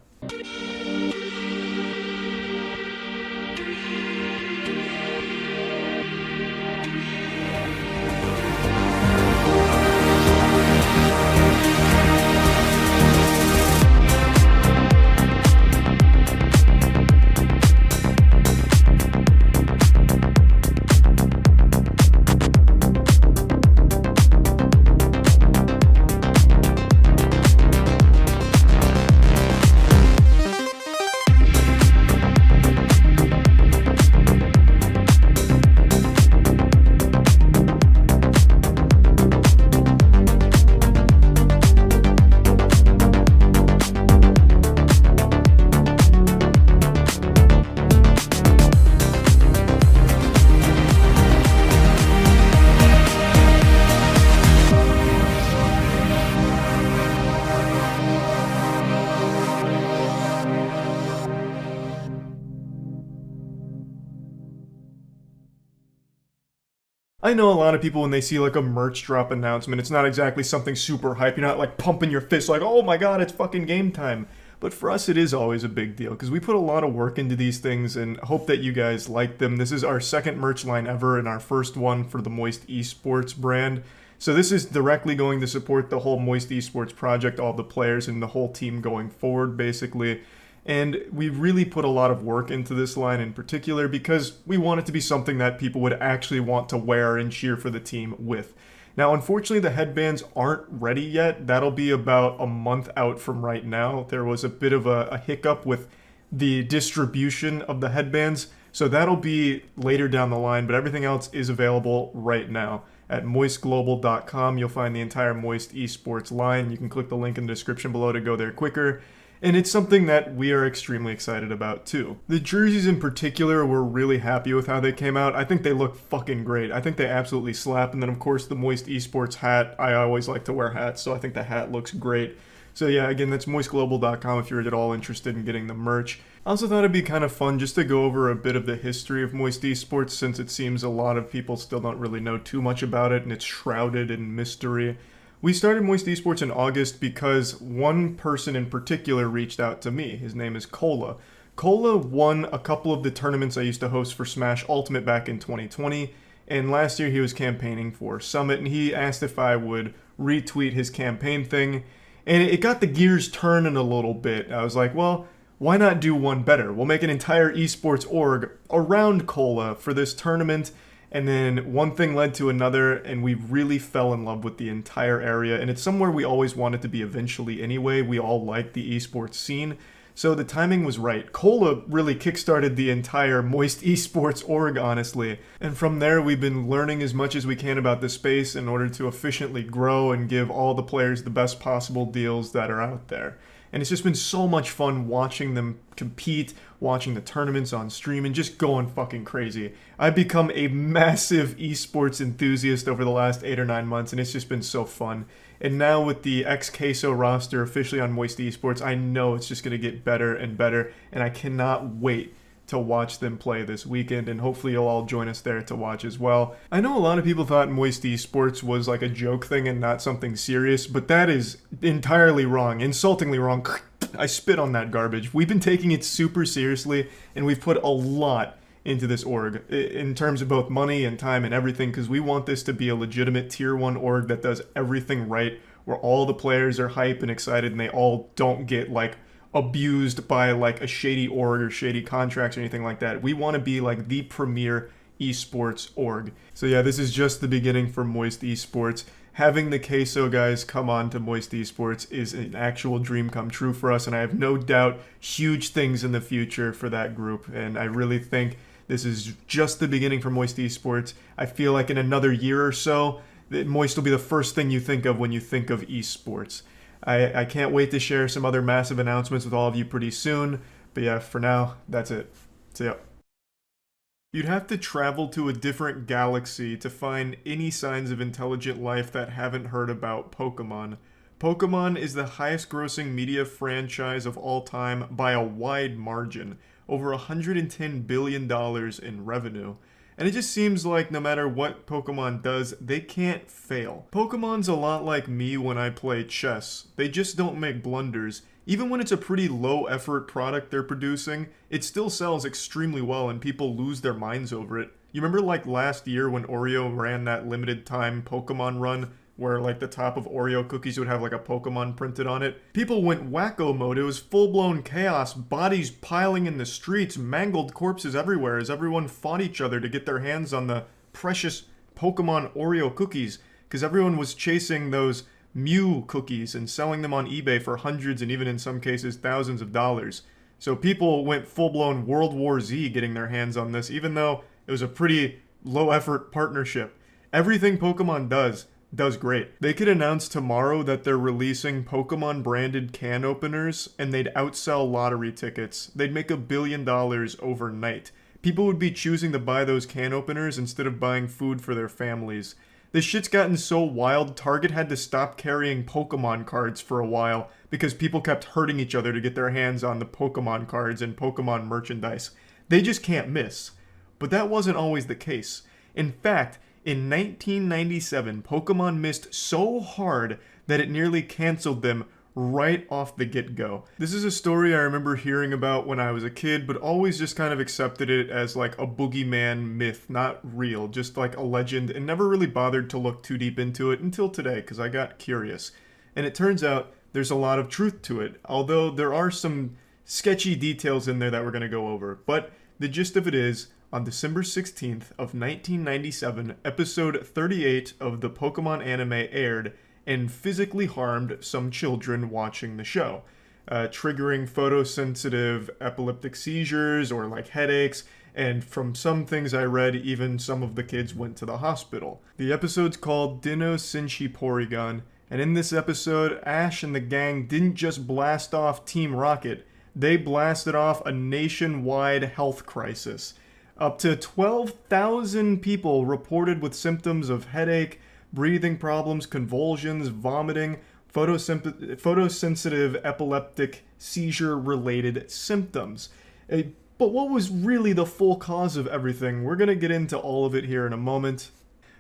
I know a lot of people, when they see a merch drop announcement, it's not exactly something super hype. You're not pumping your fist oh my god, it's fucking game time. But for us, it is always a big deal because we put a lot of work into these things and hope that you guys like them. This is our second merch line ever and our first one for the Moist Esports brand. So this is directly going to support the whole Moist Esports project, all the players and the whole team going forward, basically. And we really put a lot of work into this line in particular because we want it to be something that people would actually want to wear and cheer for the team with. Now, unfortunately, the headbands aren't ready yet. That'll be about a month out from right now. There was a bit of a hiccup with the distribution of the headbands, so that'll be later down the line, but everything else is available right now. at moistglobal.com. You'll find the entire Moist Esports line. You can click the link in the description below to go there quicker. And it's something that we are extremely excited about too. The jerseys in particular, we're really happy with how they came out. I think they look fucking great. I think they absolutely slap. And then of course the Moist Esports hat. I always like to wear hats, so I think the hat looks great. So yeah, again, that's moistglobal.com if you're at all interested in getting the merch. I also thought it'd be kind of fun just to go over a bit of the history of Moist Esports, since it seems a lot of people still don't really know too much about it and it's shrouded in mystery. We started Moist Esports in August because one person in particular reached out to me. His name is Cola. Cola won a couple of the tournaments I used to host for Smash Ultimate back in 2020, and last year he was campaigning for Summit, and he asked if I would retweet his campaign thing, and it got the gears turning a little bit. I was like, well, why not do one better? We'll make an entire esports org around Cola for this tournament. And then one thing led to another, and we really fell in love with the entire area. And it's somewhere we always wanted to be eventually anyway. We all like the esports scene. So the timing was right. Cola really kickstarted the entire Moist Esports org, honestly. And from there, we've been learning as much as we can about the space in order to efficiently grow and give all the players the best possible deals that are out there. And it's just been so much fun watching them compete, watching the tournaments on stream, and just going fucking crazy. I've become a massive esports enthusiast over the last 8 or 9 months, and it's just been so fun. And now with the ex-Queso roster officially on Moist Esports, I know it's just going to get better and better, and I cannot wait to watch them play this weekend, and hopefully you'll all join us there to watch as well. I know a lot of people thought Moist Esports was like a joke thing and not something serious, but that is entirely wrong, insultingly wrong. I spit on that garbage. We've been taking it super seriously, and we've put a lot into this org in terms of both money and time and everything, because we want this to be a legitimate tier 1 org that does everything right, where all the players are hype and excited and they all don't get like abused by like a shady org or shady contracts or anything like that. We want to be like the premier esports org. So yeah, this is just the beginning for Moist Esports. Having the Queso guys come on to Moist Esports is an actual dream come true for us, and I have no doubt huge things in the future for that group, and I really think this is just the beginning for Moist Esports. I feel like in another year or so, Moist will be the first thing you think of when you think of esports. I can't wait to share some other massive announcements with all of you pretty soon. But yeah, for now, that's it. See ya. You'd have to travel to a different galaxy to find any signs of intelligent life that haven't heard about Pokemon. Pokemon is the highest grossing media franchise of all time by a wide margin, over $110 billion in revenue. And it just seems like no matter what Pokemon does, they can't fail. Pokemon's a lot like me when I play chess. They just don't make blunders. Even when it's a pretty low effort product they're producing, it still sells extremely well and people lose their minds over it. You remember like last year when Oreo ran that limited time Pokemon run where like the top of Oreo cookies would have like a Pokemon printed on it? People went wacko mode. It was full-blown chaos, bodies piling in the streets, mangled corpses everywhere as everyone fought each other to get their hands on the precious Pokemon Oreo cookies, because everyone was chasing those Mew cookies and selling them on eBay for hundreds and even in some cases thousands of dollars. So people went full-blown World War Z getting their hands on this, even though it was a pretty low-effort partnership. Everything Pokemon does great. They could announce tomorrow that they're releasing Pokemon branded can openers and they'd outsell lottery tickets. They'd make $1 billion overnight. People would be choosing to buy those can openers instead of buying food for their families. This shit's gotten so wild, Target had to stop carrying Pokemon cards for a while because people kept hurting each other to get their hands on the Pokemon cards and Pokemon merchandise. They just can't miss. But that wasn't always the case. In fact, in 1997, Pokemon missed so hard that it nearly canceled them right off the get-go. This is a story I remember hearing about when I was a kid, but always just kind of accepted it as like a boogeyman myth, not real, just like a legend, and never really bothered to look too deep into it until today, because I got curious. And it turns out there's a lot of truth to it, although there are some sketchy details in there that we're going to go over. But the gist of it is, on December 16th of 1997, episode 38 of the Pokemon anime aired and physically harmed some children watching the show, triggering photosensitive epileptic seizures or like headaches, and from some things I read, even some of the kids went to the hospital. The episode's called Dino Sinchi Porygon, and in this episode, Ash and the gang didn't just blast off Team Rocket, they blasted off a nationwide health crisis. Up to 12,000 people reported with symptoms of headache, breathing problems, convulsions, vomiting, photosensitive epileptic seizure-related symptoms. But what was really the full cause of everything? We're going to get into all of it here in a moment.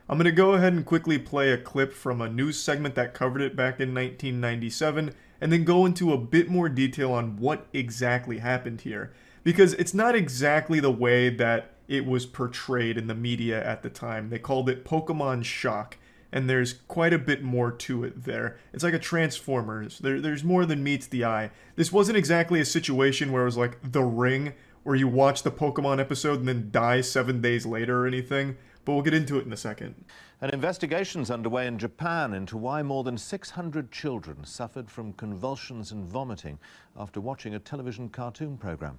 I'm going to go ahead and quickly play a clip from a news segment that covered it back in 1997, and then go into a bit more detail on what exactly happened here. Because it's not exactly the way that it was portrayed in the media at the time. They called it Pokemon Shock, and there's quite a bit more to it there. It's like a Transformers. There's more than meets the eye. This wasn't exactly a situation where it was like The Ring, where you watch the Pokemon episode and then die 7 days later or anything, but we'll get into it in a second.
An investigation's underway in Japan into why more than 600 children suffered from convulsions and vomiting after watching a television cartoon program.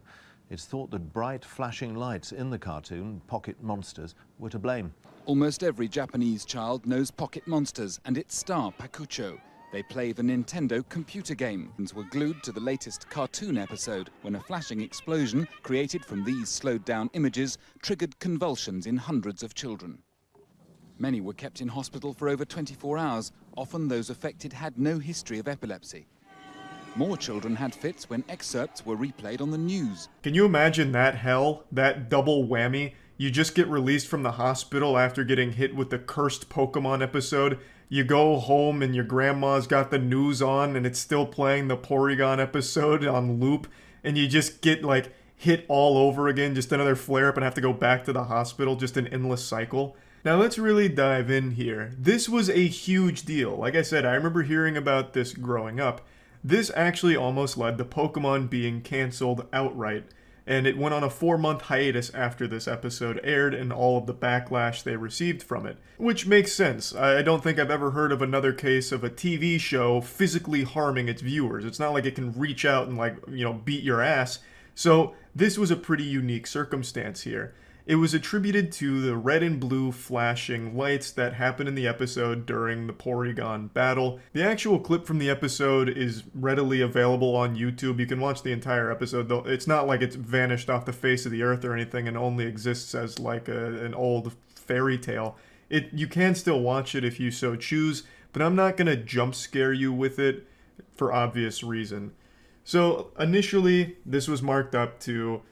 It's thought that bright flashing lights in the cartoon, Pocket Monsters, were to blame.
Almost every Japanese child knows Pocket Monsters and its star Pakucho. They play the Nintendo computer game and were glued to the latest cartoon episode when a flashing explosion created from these slowed down images triggered convulsions in hundreds of children. Many were kept in hospital for over 24 hours. Often those affected had no history of epilepsy. More children had fits when excerpts were replayed on the news.
Can you imagine that hell? That double whammy? You just get released from the hospital after getting hit with the cursed Pokemon episode. You go home and your grandma's got the news on and it's still playing the Porygon episode on loop. And you just get like hit all over again, just another flare up and have to go back to the hospital, just an endless cycle. Now let's really dive in here. This was a huge deal. Like I said, I remember hearing about this growing up. This actually almost led to Pokemon being cancelled outright, and it went on a 4-month hiatus after this episode aired and all of the backlash they received from it. Which makes sense. I don't think I've ever heard of another case of a TV show physically harming its viewers. It's not like it can reach out and beat your ass. So this was a pretty unique circumstance here. It was attributed to the red and blue flashing lights that happened in the episode during the Porygon battle. The actual clip from the episode is readily available on YouTube. You can watch the entire episode, though it's not like it's vanished off the face of the earth or anything and only exists as like an old fairy tale. You can still watch it if you so choose, but I'm not going to jump scare you with it for obvious reason. So initially, this was marked up to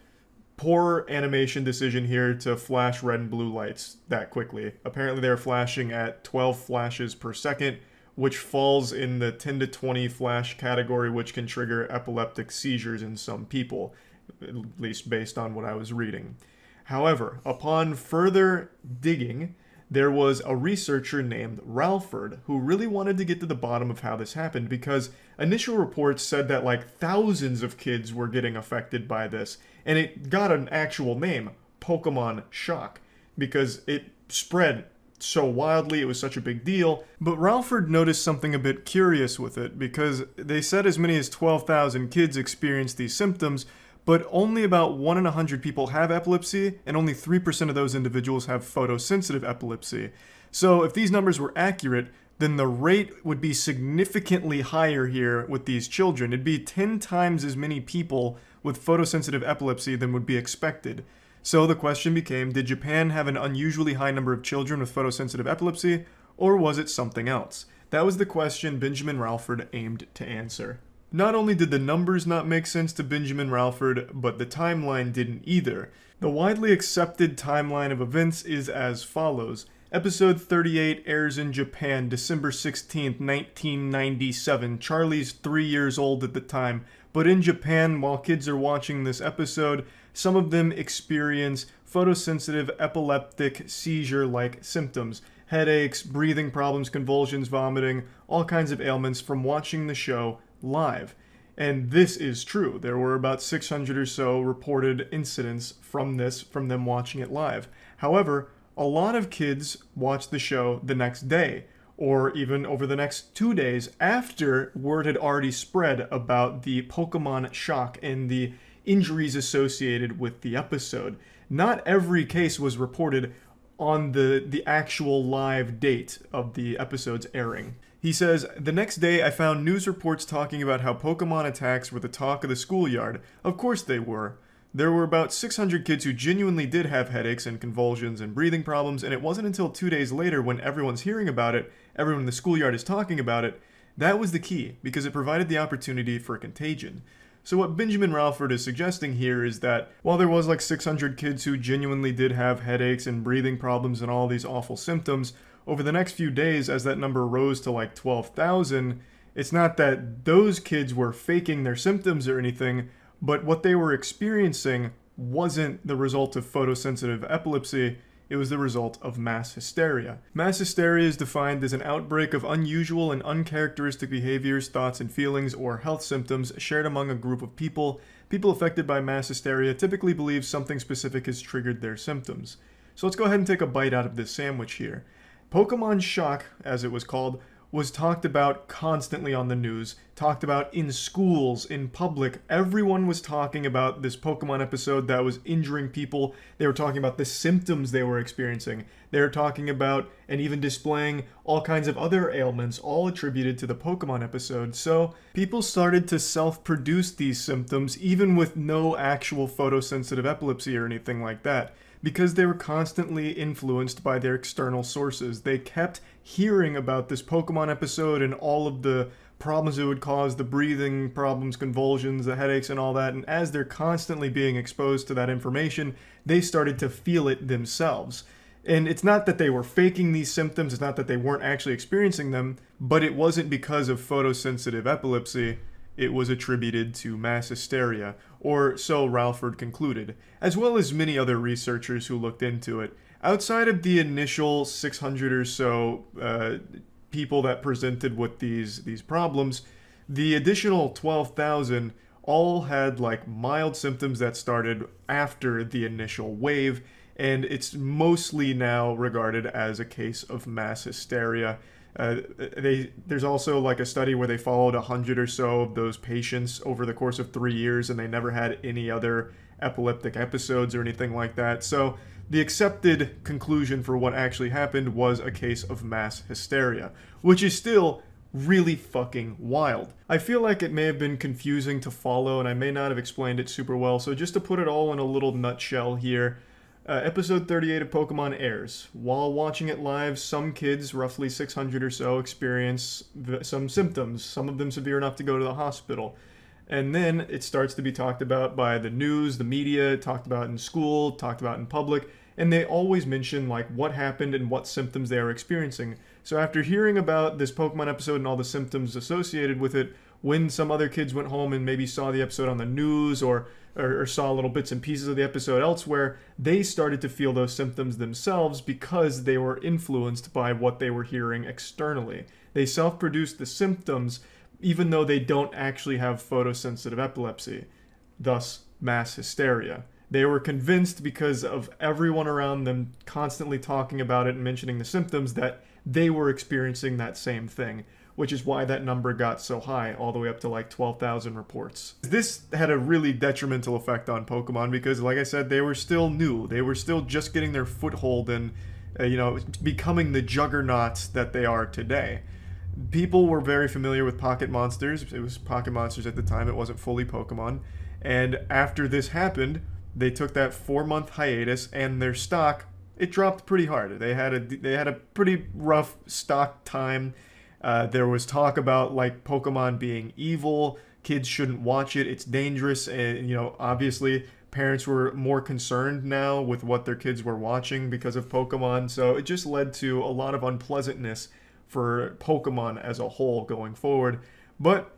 poor animation decision here to flash red and blue lights that quickly. Apparently they're flashing at 12 flashes per second, which falls in the 10 to 20 flash category, which can trigger epileptic seizures in some people, at least based on what I was reading. However, upon further digging, there was a researcher named Ralford who really wanted to get to the bottom of how this happened, because initial reports said that like thousands of kids were getting affected by this, and it got an actual name, Pokemon Shock, because it spread so wildly, it was such a big deal. But Ralford noticed something a bit curious with it, because they said as many as 12,000 kids experienced these symptoms, but only about 1 in 100 people have epilepsy, and only 3% of those individuals have photosensitive epilepsy. So if these numbers were accurate, then the rate would be significantly higher here with these children. It'd be 10 times as many people with photosensitive epilepsy than would be expected. So the question became, did Japan have an unusually high number of children with photosensitive epilepsy, or was it something else? That was the question Benjamin Ralford aimed to answer. Not only did the numbers not make sense to Benjamin Ralford, but the timeline didn't either. The widely accepted timeline of events is as follows. Episode 38 airs in Japan December 16th, 1997. Charlie's 3 years old at the time. But in Japan, while kids are watching this episode, some of them experience photosensitive epileptic seizure-like symptoms. Headaches, breathing problems, convulsions, vomiting, all kinds of ailments from watching the show live. And this is true. There were about 600 or so reported incidents from them watching it live. However, a lot of kids watched the show the next day, or even over the next 2 days after word had already spread about the Pokemon Shock and the injuries associated with the episode. not every case was reported on the actual live date of the episode's airing. He says, the next day I found news reports talking about how Pokemon attacks were the talk of the schoolyard. Of course they were. There were about 600 kids who genuinely did have headaches and convulsions and breathing problems, and it wasn't until 2 days later when everyone's hearing about it, everyone in the schoolyard is talking about it, that was the key, because it provided the opportunity for contagion. So what Benjamin Ralford is suggesting here is that while there was like 600 kids who genuinely did have headaches and breathing problems and all these awful symptoms, over the next few days as that number rose to like 12,000, it's not that those kids were faking their symptoms or anything, but what they were experiencing wasn't the result of photosensitive epilepsy, it was the result of mass hysteria. Mass hysteria is defined as an outbreak of unusual and uncharacteristic behaviors, thoughts, and feelings, or health symptoms shared among a group of people. People affected by mass hysteria typically believe something specific has triggered their symptoms. So let's go ahead and take a bite out of this sandwich here. Pokemon Shock, as it was called, was talked about constantly on the news, talked about in schools, in public. Everyone was talking about this Pokemon episode that was injuring people. They were talking about the symptoms they were experiencing. They were talking about and even displaying all kinds of other ailments, all attributed to the Pokemon episode. So people started to self-produce these symptoms, even with no actual photosensitive epilepsy or anything like that, because they were constantly influenced by their external sources. They kept hearing about this Pokemon episode and all of the problems it would cause, the breathing problems, convulsions, the headaches, and all that, and as they're constantly being exposed to that information, they started to feel it themselves. And it's not that they were faking these symptoms, it's not that they weren't actually experiencing them, but it wasn't because of photosensitive epilepsy. It was attributed to mass hysteria, or so Ralford concluded, as well as many other researchers who looked into it. Outside of the initial 600 or so people that presented with these problems, the additional 12,000 all had like mild symptoms that started after the initial wave, and it's mostly now regarded as a case of mass hysteria. There's also like a study where they followed 100 or so of those patients over the course of 3 years, and they never had any other epileptic episodes or anything like that. So the accepted conclusion for what actually happened was a case of mass hysteria, which is still really fucking wild. I feel like it may have been confusing to follow, and I may not have explained it super well, so just to put it all in a little nutshell here, episode 38 of Pokemon airs. While watching it live, some kids, roughly 600 or so, experience some symptoms, some of them severe enough to go to the hospital. And then it starts to be talked about by the news, the media, talked about in school, talked about in public, and they always mention like what happened and what symptoms they are experiencing. So after hearing about this Pokemon episode and all the symptoms associated with it, when some other kids went home and maybe saw the episode on the news or saw little bits and pieces of the episode elsewhere, they started to feel those symptoms themselves because they were influenced by what they were hearing externally. They self-produced the symptoms even though they don't actually have photosensitive epilepsy, thus mass hysteria. They were convinced because of everyone around them constantly talking about it and mentioning the symptoms that they were experiencing that same thing, which is why that number got so high, all the way up to like 12,000 reports. This had a really detrimental effect on Pokemon because, like I said, they were still new. They were still just getting their foothold in, becoming the juggernaut that they are today. People were very familiar with Pocket Monsters. It was Pocket Monsters at the time. It wasn't fully Pokemon. And after this happened, they took that 4-month hiatus, and their stock, it dropped pretty hard. They had a pretty rough stock time. There was talk about like Pokemon being evil. Kids shouldn't watch it. It's dangerous. And obviously parents were more concerned now with what their kids were watching because of Pokemon. So it just led to a lot of unpleasantness for Pokemon as a whole going forward. But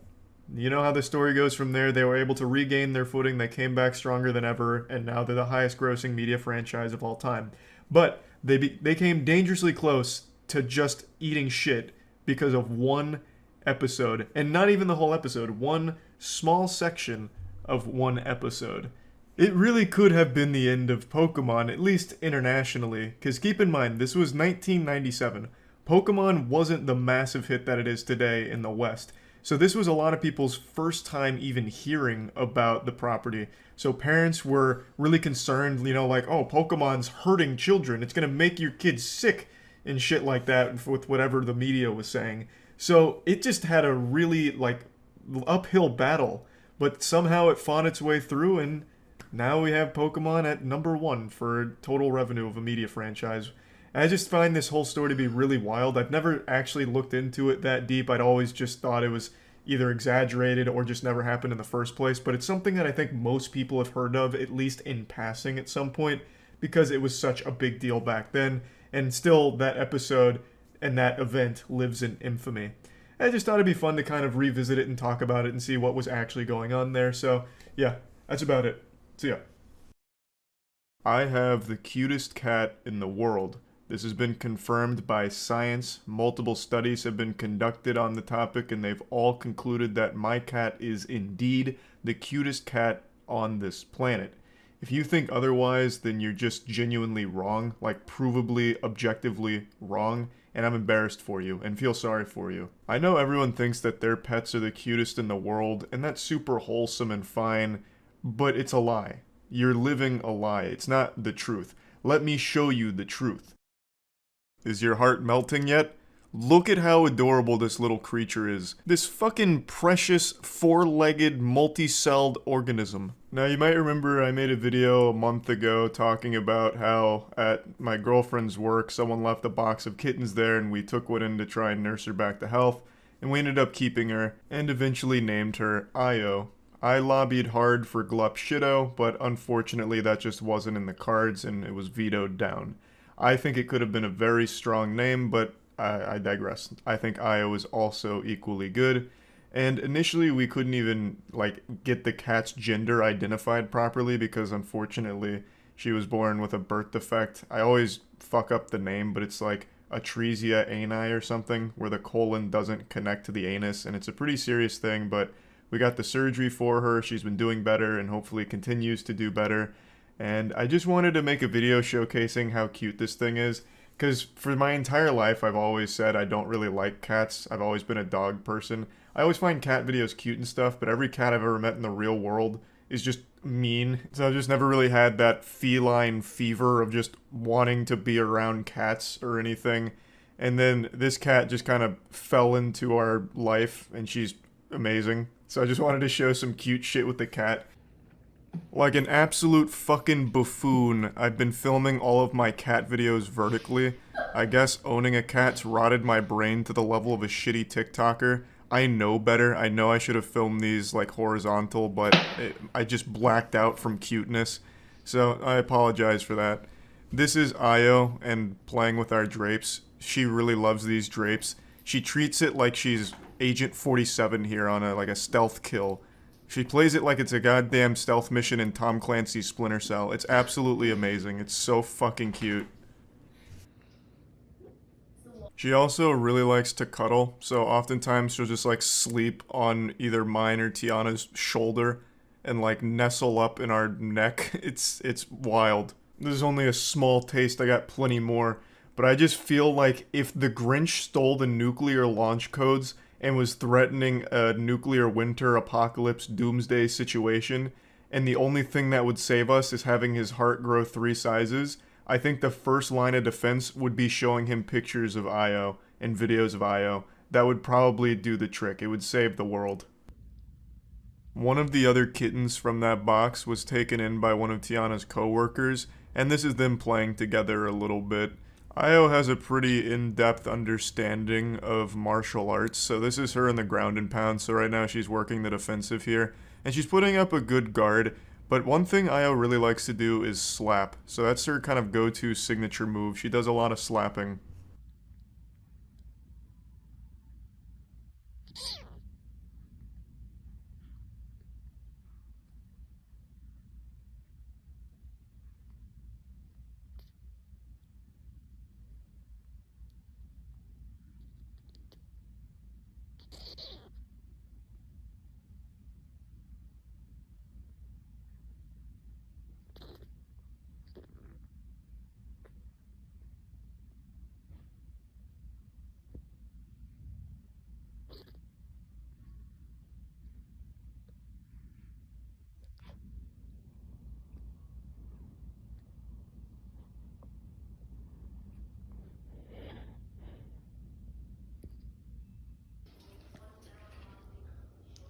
you know how the story goes from there. They were able to regain their footing. They came back stronger than ever, and now they're the highest grossing media franchise of all time. But they came dangerously close to just eating shit because of one episode, and not even the whole episode, one small section of one episode. It really could have been the end of Pokemon, at least internationally, because keep in mind, this was 1997. Pokemon wasn't the massive hit that it is today in the West. So this was a lot of people's first time even hearing about the property. So parents were really concerned, you know, like, oh, Pokemon's hurting children. It's going to make your kids sick and shit like that with whatever the media was saying. So it just had a really, like, uphill battle. But somehow it fought its way through, and now we have Pokemon at #1 for total revenue of a media franchise. I just find this whole story to be really wild. I've never actually looked into it that deep. I'd always just thought it was either exaggerated or just never happened in the first place. But it's something that I think most people have heard of, at least in passing at some point, because it was such a big deal back then. And still, that episode and that event lives in infamy. I just thought it'd be fun to kind of revisit it and talk about it and see what was actually going on there. So, yeah, that's about it. See ya. I have the cutest cat in the world. This has been confirmed by science. Multiple studies have been conducted on the topic, and they've all concluded that my cat is indeed the cutest cat on this planet. If you think otherwise, then you're just genuinely wrong, like provably, objectively wrong, and I'm embarrassed for you and feel sorry for you. I know everyone thinks that their pets are the cutest in the world, and that's super wholesome and fine, but it's a lie. You're living a lie. It's not the truth. Let me show you the truth. Is your heart melting yet? Look at how adorable this little creature is. This fucking precious, four-legged, multi-celled organism. Now, you might remember I made a video a month ago talking about how at my girlfriend's work, someone left a box of kittens there and we took one in to try and nurse her back to health, and we ended up keeping her, and eventually named her Io. I lobbied hard for Glup Shitto, but unfortunately that just wasn't in the cards and it was vetoed down. I think it could have been a very strong name, but I digress. I think Io is also equally good. And initially we couldn't even, like, get the cat's gender identified properly because unfortunately she was born with a birth defect. I always fuck up the name, but it's like atresia ani or something, where the colon doesn't connect to the anus, and it's a pretty serious thing, but we got the surgery for her. She's been doing better and hopefully continues to do better. And I just wanted to make a video showcasing how cute this thing is, because for my entire life I've always said I don't really like cats. I've always been a dog person. I always find cat videos cute and stuff, but every cat I've ever met in the real world is just mean. So I've just never really had that feline fever of just wanting to be around cats or anything. And then this cat just kind of fell into our life, and she's amazing. So I just wanted to show some cute shit with the cat. Like an absolute fucking buffoon, I've been filming all of my cat videos vertically. I guess owning a cat's rotted my brain to the level of a shitty TikToker. I know better. I know I should have filmed these like horizontal, but I just blacked out from cuteness. So I apologize for that. This is Io and playing with our drapes. She really loves these drapes. She treats it like she's Agent 47 here on a stealth kill. She plays it like it's a goddamn stealth mission in Tom Clancy's Splinter Cell. It's absolutely amazing. It's so fucking cute. She also really likes to cuddle, so oftentimes she'll just like sleep on either mine or Tiana's shoulder and like nestle up in our neck. It's wild. This is only a small taste, I got plenty more. But I just feel like if the Grinch stole the nuclear launch codes and was threatening a nuclear winter apocalypse doomsday situation, and the only thing that would save us is having his heart grow 3 sizes, I think the first line of defense would be showing him pictures of Io and videos of Io. That would probably do the trick. It would save the world. One of the other kittens from that box was taken in by one of Tiana's co-workers, and this is them playing together a little bit. Io has a pretty in-depth understanding of martial arts, so this is her in the ground and pound, so right now she's working the defensive here, and she's putting up a good guard, but one thing Io really likes to do is slap, so that's her kind of go-to signature move. She does a lot of slapping.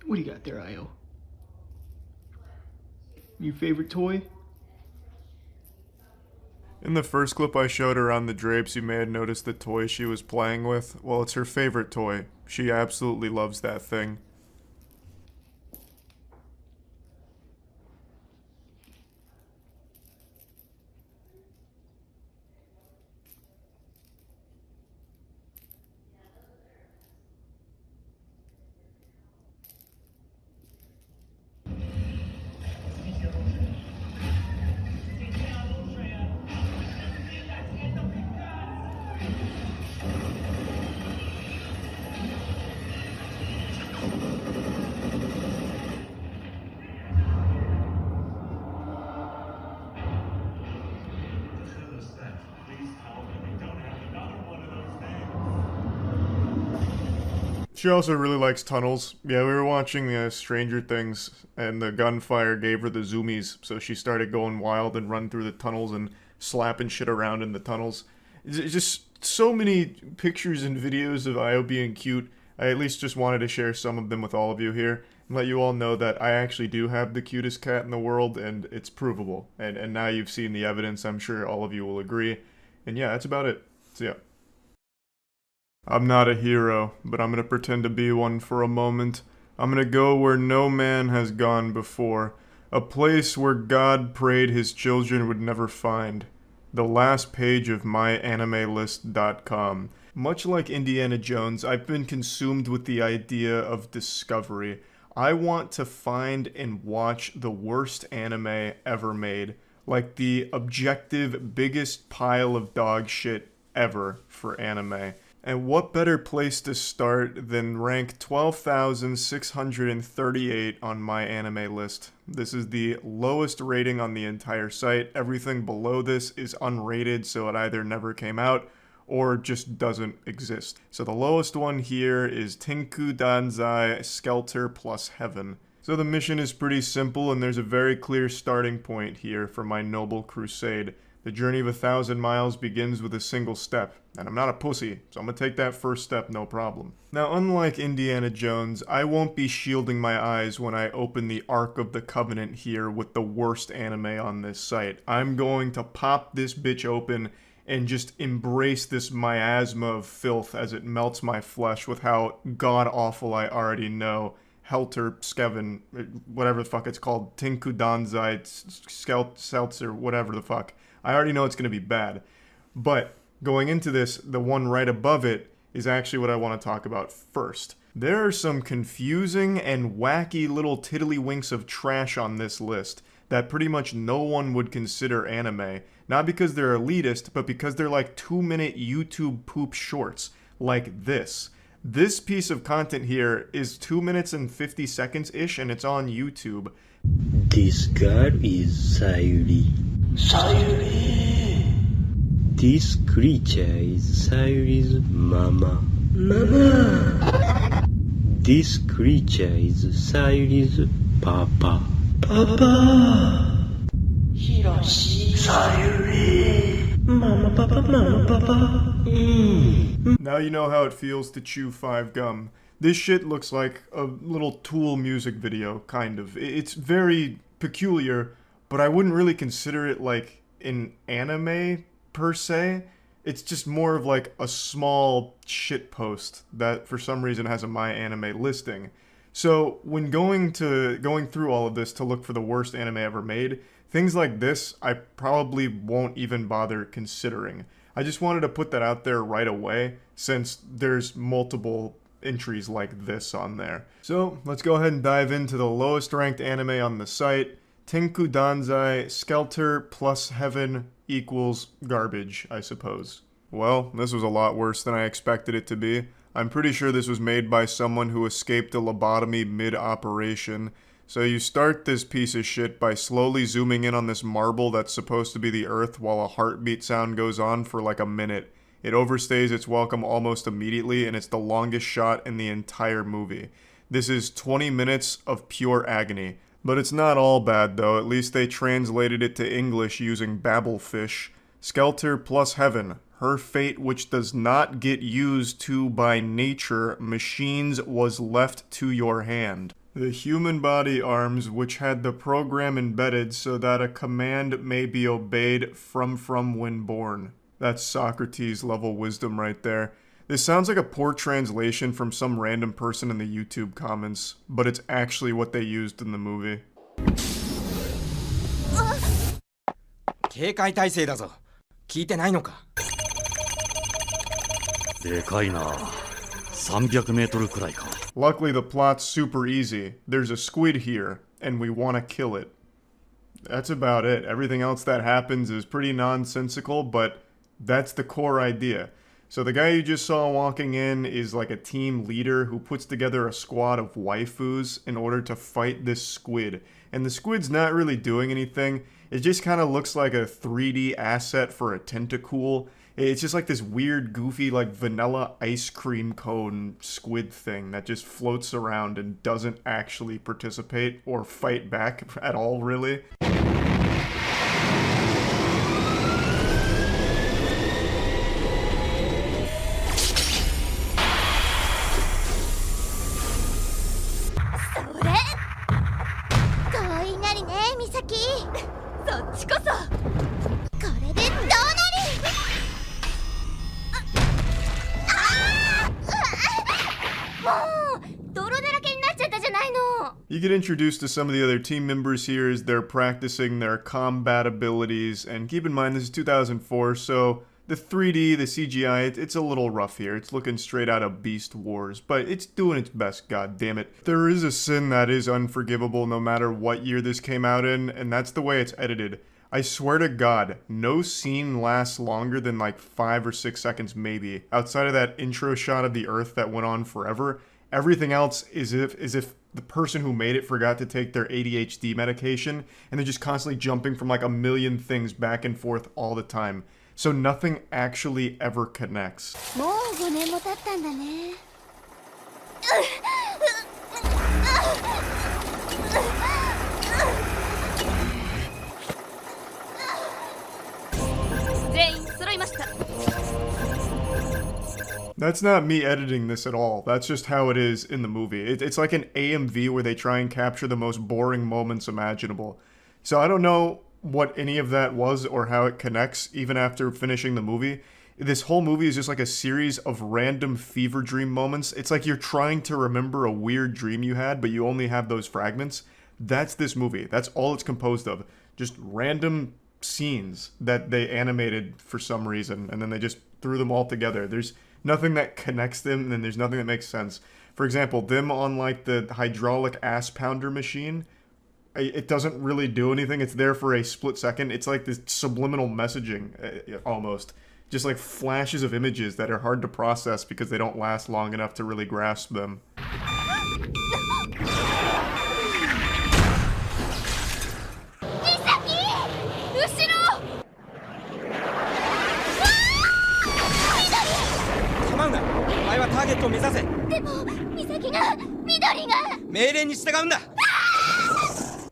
What do you got there, Io? Your favorite toy?
In the first clip I showed her on the drapes, you may have noticed the toy she was playing with. Well, it's her favorite toy. She absolutely loves that thing. She also really likes tunnels. Yeah, we were watching Stranger Things, and the gunfire gave her the zoomies, so she started going wild and run through the tunnels and slapping shit around in the tunnels. It's just so many pictures and videos of Io being cute. I at least just wanted to share some of them with all of you here, and let you all know that I actually do have the cutest cat in the world, and it's provable. And now you've seen the evidence, I'm sure all of you will agree. And yeah, that's about it. So yeah. I'm not a hero, but I'm gonna pretend to be one for a moment. I'm gonna go where no man has gone before. A place where God prayed his children would never find. The last page of myanimelist.com. Much like Indiana Jones, I've been consumed with the idea of discovery. I want to find and watch the worst anime ever made. Like the objective biggest pile of dog shit ever for anime. And what better place to start than rank 12,638 on my anime list. This is the lowest rating on the entire site. Everything below this is unrated, so it either never came out or just doesn't exist. So the lowest one here is Tinku Danzai Skelter plus Heaven. So the mission is pretty simple, and there's a very clear starting point here for my noble crusade. The journey of 1,000 miles begins with a single step, and I'm not a pussy, so I'm gonna take that first step no problem. Now, unlike Indiana Jones, I won't be shielding my eyes when I open the Ark of the Covenant here with the worst anime on this site. I'm going to pop this bitch open and just embrace this miasma of filth as it melts my flesh with how god-awful I already know. Helter Skeven, whatever the fuck it's called, Tinku Danzai, Seltzer, whatever the fuck. I already know it's going to be bad. But going into this, the one right above it is actually what I want to talk about first. There are some confusing and wacky little tiddlywinks of trash on this list that pretty much no one would consider anime. Not because they're elitist, but because they're like 2-minute YouTube poop shorts, like this. This piece of content here is 2 minutes and 50 seconds-ish, and it's on YouTube.
This girl is Sayuri. Sayuri! This creature is Sayuri's mama. Mama! This creature is Sayuri's papa. Papa! Hiroshi! Sayuri! Mama, papa, mama, papa.
Now you know how it feels to chew 5 gum. This shit looks like a little Tool music video, kind of. It's very peculiar, but I wouldn't really consider it like an anime per se. It's just more of like a small shit post that for some reason has a My Anime listing. So when going through all of this to look for the worst anime ever made, things like this I probably won't even bother considering. I just wanted to put that out there right away since there's multiple entries like this on there. So let's go ahead and dive into the lowest ranked anime on the site. Tinku Danzai Skelter plus Heaven equals garbage, I suppose. Well, this was a lot worse than I expected it to be. I'm pretty sure this was made by someone who escaped a lobotomy mid-operation. So you start this piece of shit by slowly zooming in on this marble that's supposed to be the Earth while a heartbeat sound goes on for like a minute. It overstays its welcome almost immediately, and it's the longest shot in the entire movie. This is 20 minutes of pure agony. But it's not all bad though, at least they translated it to English using Babelfish. Skelter plus Heaven. Her fate which does not get used to by nature, machines was left to your hand. The human body arms, which had the program embedded so that a command may be obeyed from when born. That's Socrates level wisdom right there. This sounds like a poor translation from some random person in the YouTube comments, but it's actually what they used in the movie.
警戒態勢だぞ。聞いてないのか。
でかいな。300メートルくらいか。
Luckily, the plot's super easy. There's a squid here, and we want to kill it. That's about it. Everything else that happens is pretty nonsensical, but that's the core idea. So the guy you just saw walking in is like a team leader who puts together a squad of waifus in order to fight this squid. And the squid's not really doing anything. It just kind of looks like a 3D asset for a tentacool. It's just like this weird, goofy, like vanilla ice cream cone squid thing that just floats around and doesn't actually participate or fight back at all, really. You get introduced to some of the other team members here as they're practicing their combat abilities, and keep in mind this is 2004, so the 3D, the CGI, it's a little rough here. It's looking straight out of Beast Wars, but it's doing its best, god damn it. There is a sin that is unforgivable no matter what year this came out in, and that's the way it's edited. I swear to God, no scene lasts longer than like 5 or 6 seconds maybe. Outside of that intro shot of the Earth that went on forever, everything else is as if the person who made it forgot to take their ADHD medication, and they're just constantly jumping from like a million things back and forth all the time. So nothing actually ever connects. That's not me editing this at all. That's just how it is in the movie. It's like an AMV where they try and capture the most boring moments imaginable. So I don't know what any of that was or how it connects even after finishing the movie. This whole movie is just like a series of random fever dream moments. It's like you're trying to remember a weird dream you had, but you only have those fragments. That's this movie. That's all it's composed of. Just random scenes that they animated for some reason, and then they just threw them all together. There's nothing that connects them, and there's nothing that makes sense. For example, them on like the hydraulic ass pounder machine, it doesn't really do anything. It's there for a split second. It's like this subliminal messaging, almost. Just like flashes of images that are hard to process because they don't last long enough to really grasp them.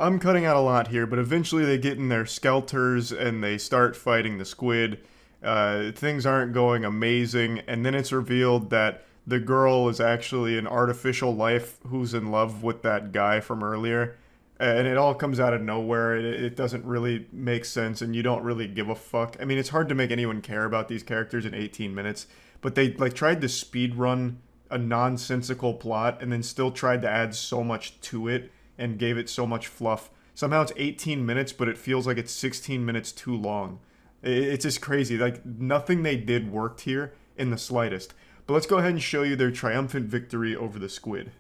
I'm cutting out a lot here, but eventually they get in their skelters and they start fighting the squid. Things aren't going amazing, and then it's revealed that the girl is actually an artificial life who's in love with that guy from earlier. And it all comes out of nowhere. It doesn't really make sense, and you don't really give a fuck. I mean, it's hard to make anyone care about these characters in 18 minutes, but they like tried to speed run a nonsensical plot and then still tried to add so much to it and gave it so much fluff. Somehow it's 18 minutes, but it feels like it's 16 minutes too long. It's just crazy. Like, nothing they did worked here in the slightest. But let's go ahead and show you their triumphant victory over the squid.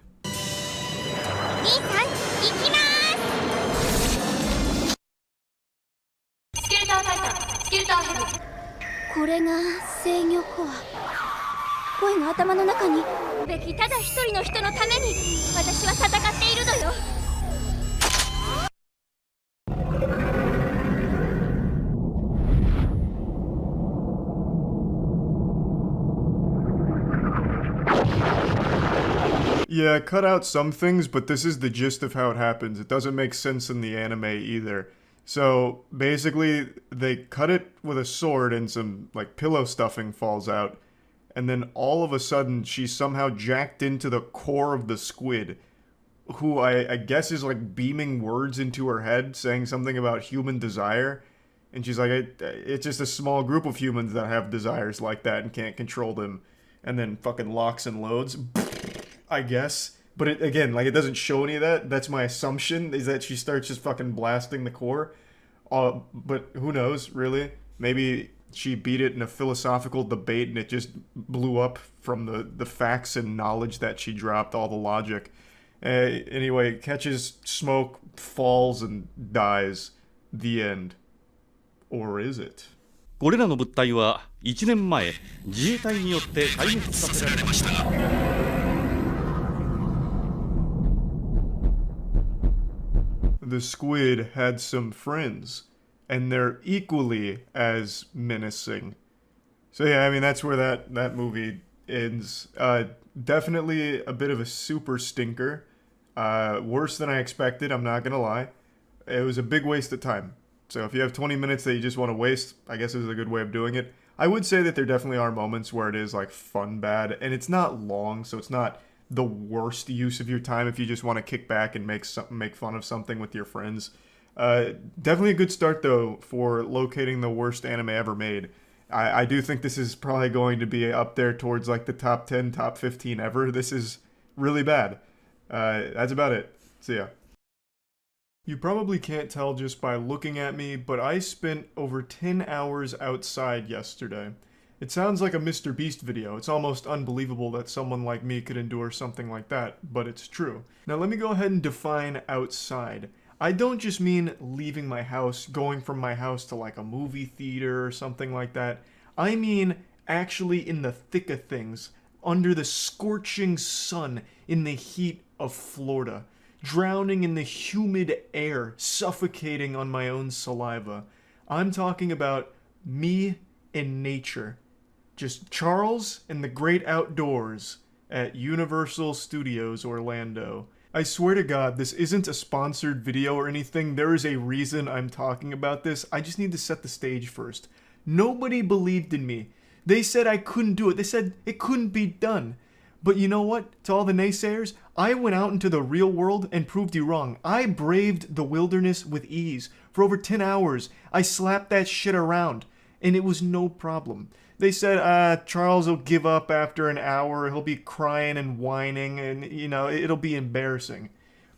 Yeah, cut out some things, but this is the gist of how it happens. It doesn't make sense in the anime either. So, basically, they cut it with a sword and some, like, pillow stuffing falls out. And then all of a sudden, she's somehow jacked into the core of the squid. who I guess is like beaming words into her head, saying something about human desire. And she's like, it's just a small group of humans that have desires like that and can't control them. And then fucking locks and loads, I guess. But again, like, it doesn't show any of that. That's my assumption, is that she starts just fucking blasting the core. But who knows, really? Maybe she beat it in a philosophical debate and it just blew up from the facts and knowledge that she dropped, all the logic. Anyway, catches smoke, falls, and dies. The end. Or is it?
これらの物体は1年前自衛隊によって壊滅させられました。
The squid had some friends, and they're equally as menacing. So yeah, I mean, that's where that movie ends. Definitely a bit of a super stinker. Worse than I expected, I'm not gonna lie. It was a big waste of time. So if you have 20 minutes that you just want to waste, I guess this is a good way of doing it. I would say that there definitely are moments where it is like fun bad, and it's not long, so it's not the worst use of your time if you just want to kick back and make fun of something with your friends. Definitely a good start though for locating the worst anime ever made. I do think this is probably going to be up there towards like the top 10, top 15 ever. This is really bad. That's about it. See ya. You probably can't tell just by looking at me, but I spent over 10 hours outside yesterday. It sounds like a Mr. Beast video. It's almost unbelievable that someone like me could endure something like that, but it's true. Now let me go ahead and define outside. I don't just mean leaving my house, going from my house to like a movie theater or something like that. I mean actually in the thick of things, under the scorching sun in the heat of Florida. Drowning in the humid air, suffocating on my own saliva. I'm talking about me and nature. Just Charles and the great outdoors at Universal Studios Orlando. I swear to God, this isn't a sponsored video or anything. There is a reason I'm talking about this. I just need to set the stage first. Nobody believed in me. They said I couldn't do it. They said it couldn't be done. But you know what? To all the naysayers, I went out into the real world and proved you wrong. I braved the wilderness with ease. For over 10 hours, I slapped that shit around, and it was no problem. They said, Charles will give up after an hour, he'll be crying and whining, and, you know, it'll be embarrassing.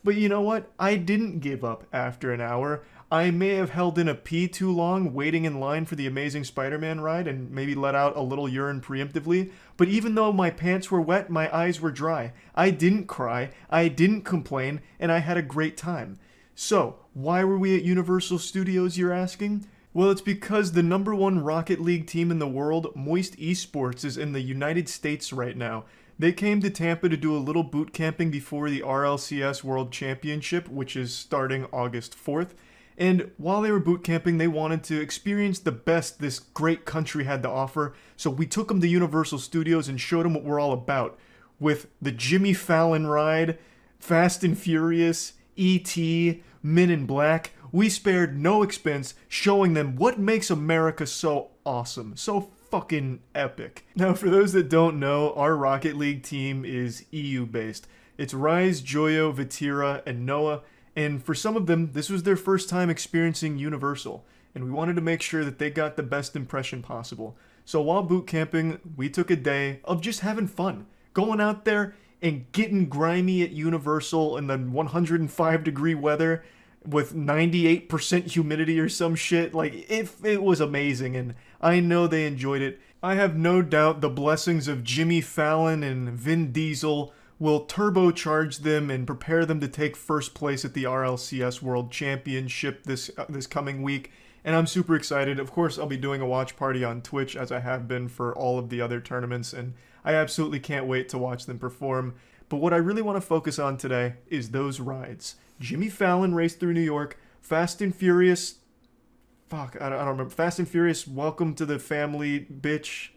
But you know what? I didn't give up after an hour. I may have held in a pee too long waiting in line for the Amazing Spider-Man ride and maybe let out a little urine preemptively, but even though my pants were wet, my eyes were dry. I didn't cry, I didn't complain, and I had a great time. So, why were we at Universal Studios, you're asking? Well, it's because the #1 Rocket League team in the world, Moist Esports, is in the United States right now. They came to Tampa to do a little boot camping before the RLCS World Championship, which is starting August 4th. And while they were boot camping, they wanted to experience the best this great country had to offer. So we took them to Universal Studios and showed them what we're all about. With the Jimmy Fallon ride, Fast and Furious, E.T., Men in Black, we spared no expense showing them what makes America so awesome, so fucking epic. Now, for those that don't know, our Rocket League team is EU-based. It's Rise, Joyo, Vatira, and Noah. And for some of them, this was their first time experiencing Universal, and we wanted to make sure that they got the best impression possible. So while boot camping, we took a day of just having fun, going out there and getting grimy at Universal in the 105-degree weather with 98% humidity or some shit. Like, it was amazing, and I know they enjoyed it. I have no doubt the blessings of Jimmy Fallon and Vin Diesel will turbocharge them and prepare them to take first place at the RLCS World Championship this coming week. And I'm super excited. Of course, I'll be doing a watch party on Twitch, as I have been for all of the other tournaments, and I absolutely can't wait to watch them perform. But what I really want to focus on today is those rides. Jimmy Fallon raced through New York, Fast and Furious... Fuck, I don't remember. Fast and Furious, Welcome to the Family, bitch.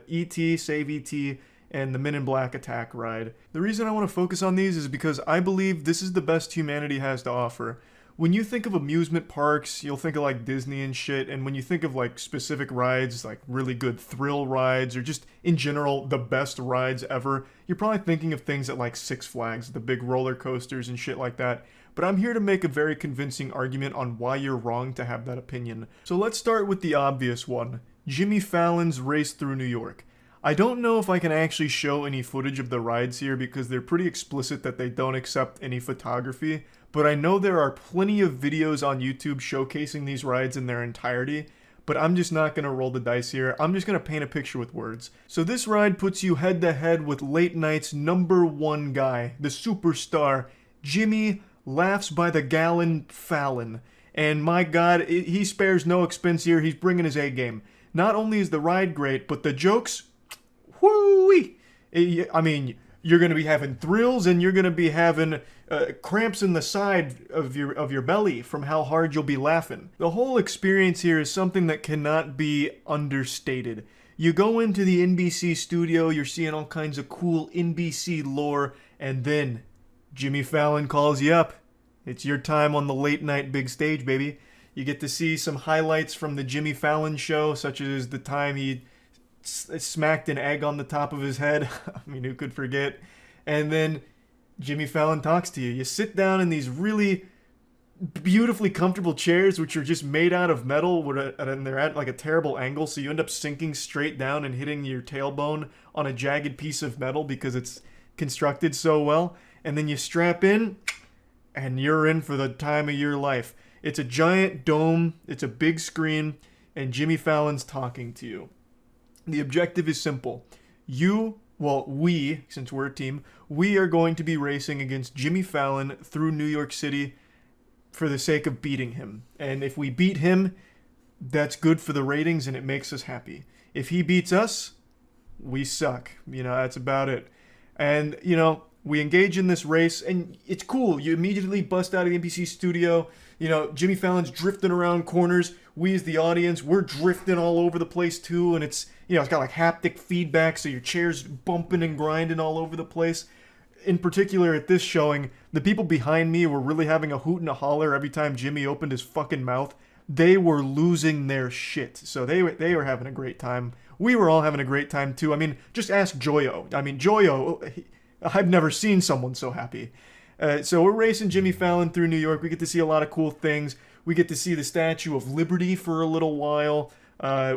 E.T., Save E.T., and the Men in Black attack ride. The reason I want to focus on these is because I believe this is the best humanity has to offer. when you think of amusement parks, you'll think of like Disney and shit, and when you think of like specific rides, like really good thrill rides, or just in general the best rides ever, you're probably thinking of things at like Six Flags, the big roller coasters and shit like that. But I'm here to make a very convincing argument on why you're wrong to have that opinion. So let's start with the obvious one, Jimmy Fallon's Race Through New York. I don't know if I can actually show any footage of the rides here because they're pretty explicit that they don't accept any photography, but I know there are plenty of videos on YouTube showcasing these rides in their entirety, but I'm just not going to roll the dice here. I'm just going to paint a picture with words. So this ride puts you head to head with late night's #1 guy, the superstar, Jimmy Laughs by the Gallon Fallon. And my god, he spares no expense here. He's bringing his A game. Not only is the ride great, but the jokes, whoo-wee! I mean, you're going to be having thrills and you're going to be having cramps in the side of your belly from how hard you'll be laughing. The whole experience here is something that cannot be understated. You go into the NBC studio, you're seeing all kinds of cool NBC lore, and then Jimmy Fallon calls you up. It's your time on the late night big stage, baby. You get to see some highlights from the Jimmy Fallon show, such as the time he smacked an egg on the top of his head. I mean, who could forget? And then Jimmy Fallon talks to you. You sit down in these really beautifully comfortable chairs, which are just made out of metal, and they're at like a terrible angle, so you end up sinking straight down and hitting your tailbone on a jagged piece of metal because it's constructed so well. And then you strap in, and you're in for the time of your life. It's a giant dome, it's a big screen, and Jimmy Fallon's talking to you. The objective is simple. We, since we're a team, we are going to be racing against Jimmy Fallon through New York City for the sake of beating him. And if we beat him, that's good for the ratings and it makes us happy. If he beats us, we suck. That's about it. And, we engage in this race, and it's cool. You immediately bust out of the NBC studio. Jimmy Fallon's drifting around corners. We, as the audience, we're drifting all over the place, too. And it's got like haptic feedback, so your chair's bumping and grinding all over the place. In particular, at this showing, the people behind me were really having a hoot and a holler every time Jimmy opened his fucking mouth. They were losing their shit. So they were having a great time. We were all having a great time, too. I mean, just ask Joyo. I mean, Joyo... I've never seen someone so happy. So we're racing Jimmy Fallon through New York. We get to see a lot of cool things. We get to see the Statue of Liberty for a little while.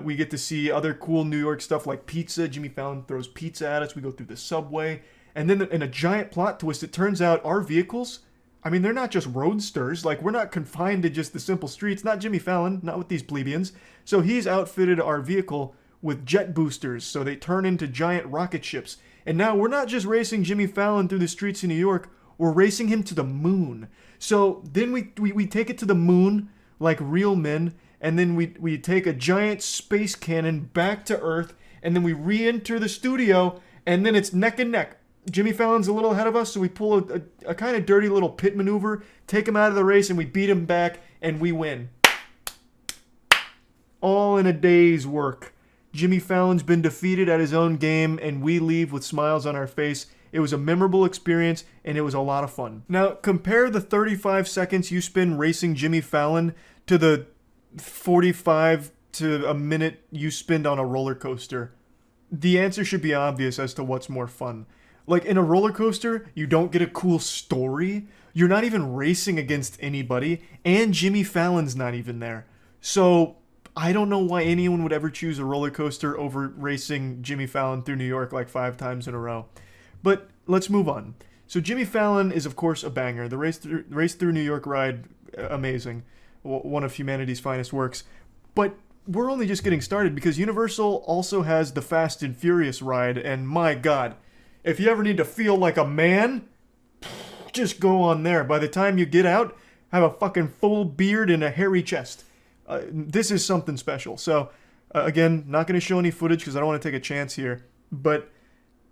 We get to see other cool New York stuff like pizza. Jimmy Fallon throws pizza at us. We go through the subway. And then in a giant plot twist, it turns out our vehicles, I mean, they're not just roadsters. Like, we're not confined to just the simple streets. Not Jimmy Fallon, not with these plebeians. So he's outfitted our vehicle with jet boosters, so they turn into giant rocket ships. And now we're not just racing Jimmy Fallon through the streets of New York, we're racing him to the moon. So then we take it to the moon like real men, and then we take a giant space cannon back to Earth, and then we re-enter the studio, and then it's neck and neck. Jimmy Fallon's a little ahead of us, so we pull a kind of dirty little pit maneuver, take him out of the race, and we beat him back, and we win. All in a day's work. Jimmy Fallon's been defeated at his own game, and we leave with smiles on our face. It was a memorable experience, and it was a lot of fun. Now, compare the 35 seconds you spend racing Jimmy Fallon to the 45 to a minute you spend on a roller coaster. The answer should be obvious as to what's more fun. Like, in a roller coaster, you don't get a cool story. You're not even racing against anybody, and Jimmy Fallon's not even there. So I don't know why anyone would ever choose a roller coaster over racing Jimmy Fallon through New York like 5 times in a row. But let's move on. So Jimmy Fallon is, of course, a banger. The Race Through New York ride, amazing. One of humanity's finest works. But we're only just getting started because Universal also has the Fast and Furious ride, and my god, if you ever need to feel like a man, just go on there. By the time you get out, have a fucking full beard and a hairy chest. This is something special. So, again, not going to show any footage because I don't want to take a chance here. But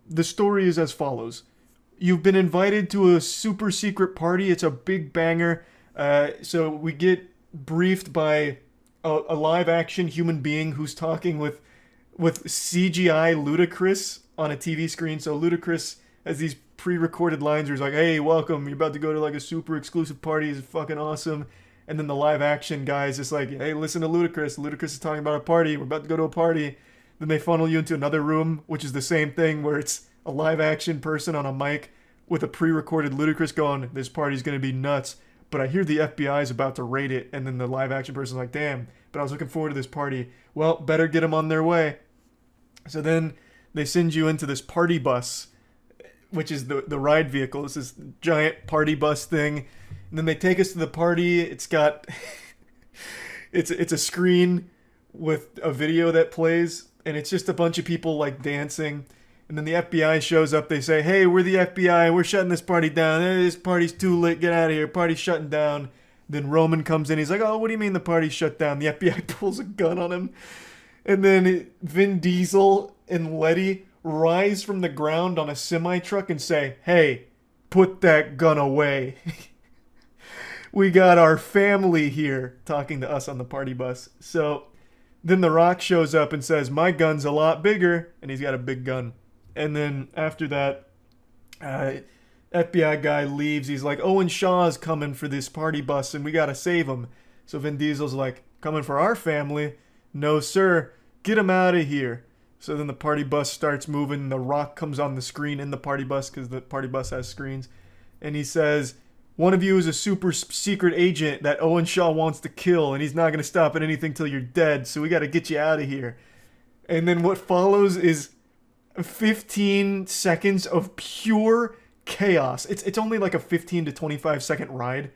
the story is as follows. You've been invited to a super secret party. It's a big banger. So we get briefed by a live-action human being who's talking with CGI Ludacris on a TV screen. So Ludacris has these pre-recorded lines where he's like, hey, welcome, you're about to go to like a super exclusive party, it's fucking awesome. And then the live action guy is just like, hey, listen to Ludacris. Ludacris is talking about a party. We're about to go to a party. Then they funnel you into another room, which is the same thing, where it's a live action person on a mic with a pre-recorded Ludacris going, this party's going to be nuts. But I hear the FBI is about to raid it. And then the live action person's like, damn, but I was looking forward to this party. Well, better get them on their way. So then they send you into this party bus, which is the ride vehicle. It's this giant party bus thing. And then they take us to the party. It's got it's a screen with a video that plays, and it's just a bunch of people like dancing. And then the FBI shows up. They say, hey, we're the FBI. We're shutting this party down. This party's too lit. Get out of here. Party's shutting down. Then Roman comes in. He's like, oh, what do you mean the party's shut down? The FBI pulls a gun on him. And then Vin Diesel and Letty rise from the ground on a semi-truck and say, hey, put that gun away. We got our family here, talking to us on the party bus. So then The Rock shows up and says, my gun's a lot bigger, and he's got a big gun. And then after that, FBI guy leaves. He's like, Owen Shaw's coming for this party bus, and we gotta save him. So Vin Diesel's like, coming for our family? No, sir. Get him out of here. So then the party bus starts moving. The Rock comes on the screen in the party bus, because the party bus has screens. And he says, one of you is a super secret agent that Owen Shaw wants to kill, and he's not going to stop at anything till you're dead, so we got to get you out of here. And then what follows is 15 seconds of pure chaos. It's only like a 15 to 25 second ride.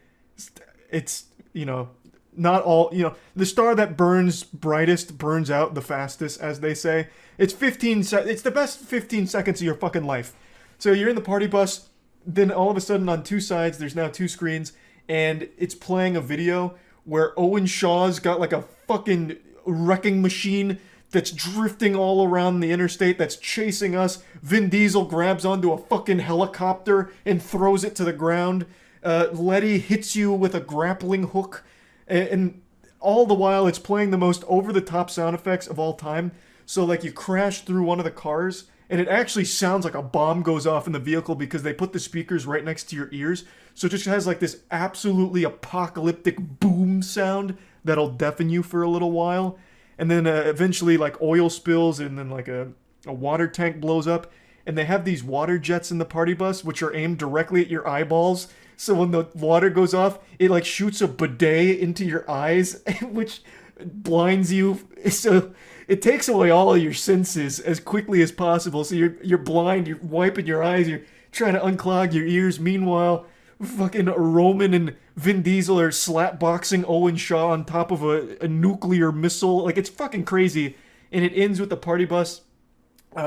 It's, you know, not all, you know, the star that burns brightest burns out the fastest, as they say. It's it's the best 15 seconds of your fucking life. So you're in the party bus. Then all of a sudden on two sides, there's now two screens, and it's playing a video where Owen Shaw's got like a fucking wrecking machine that's drifting all around the interstate, that's chasing us. Vin Diesel grabs onto a fucking helicopter and throws it to the ground. Letty hits you with a grappling hook, and all the while it's playing the most over-the-top sound effects of all time. So like you crash through one of the cars, and it actually sounds like a bomb goes off in the vehicle because they put the speakers right next to your ears. So it just has like this absolutely apocalyptic boom sound that'll deafen you for a little while. And then eventually like oil spills, and then like a water tank blows up. And they have these water jets in the party bus, which are aimed directly at your eyeballs. So when the water goes off, it like shoots a bidet into your eyes, which blinds you. So it takes away all of your senses as quickly as possible. So you're blind, you're wiping your eyes, you're trying to unclog your ears. Meanwhile, fucking Roman and Vin Diesel are slapboxing Owen Shaw on top of a nuclear missile. Like, it's fucking crazy. And it ends with the party bus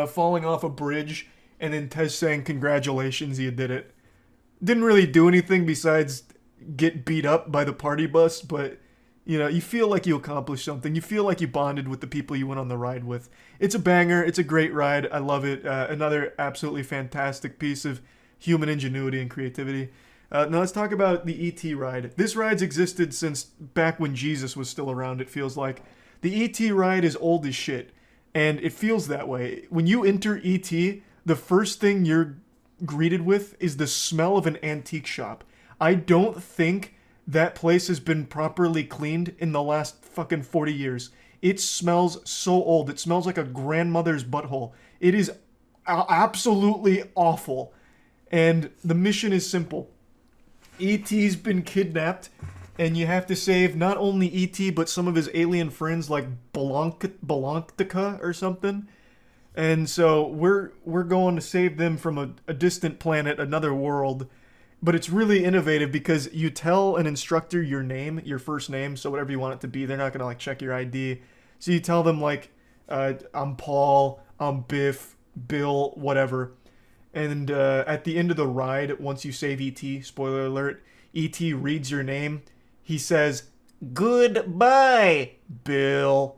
falling off a bridge, and then Tez saying, congratulations, you did it. Didn't really do anything besides get beat up by the party bus, but you know, you feel like you accomplished something. You feel like you bonded with the people you went on the ride with. It's a banger. It's a great ride. I love it. Another absolutely fantastic piece of human ingenuity and creativity. Now let's talk about the E.T. ride. This ride's existed since back when Jesus was still around, it feels like. The E.T. ride is old as shit, and it feels that way. When you enter E.T., the first thing you're greeted with is the smell of an antique shop. I don't think that place has been properly cleaned in the last fucking 40 years. It smells so old. It smells like a grandmother's butthole. It is absolutely awful. And the mission is simple. E.T.'s been kidnapped, and you have to save not only E.T., but some of his alien friends like Balanctica or something. And so we're going to save them from a distant planet, another world. But it's really innovative because you tell an instructor your name, your first name, so whatever you want it to be. They're not going to like check your ID. So you tell them like, I'm Paul, I'm Biff, Bill, whatever. And at the end of the ride, once you save E.T., spoiler alert, E.T. reads your name. He says, goodbye, Bill,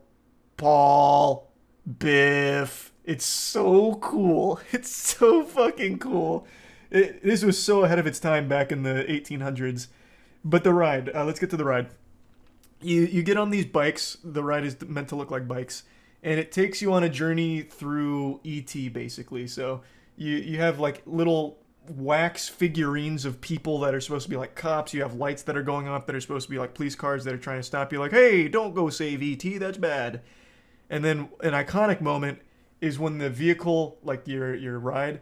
Paul, Biff. It's so cool. It's so fucking cool. This was so ahead of its time back in the 1800s. But the ride, let's get to the ride. You get on these bikes. The ride is meant to look like bikes. And it takes you on a journey through E.T. basically. So you have like little wax figurines of people that are supposed to be like cops. You have lights that are going off that are supposed to be like police cars that are trying to stop you, like, hey, don't go save E.T., that's bad. And then an iconic moment is when the vehicle, like your ride,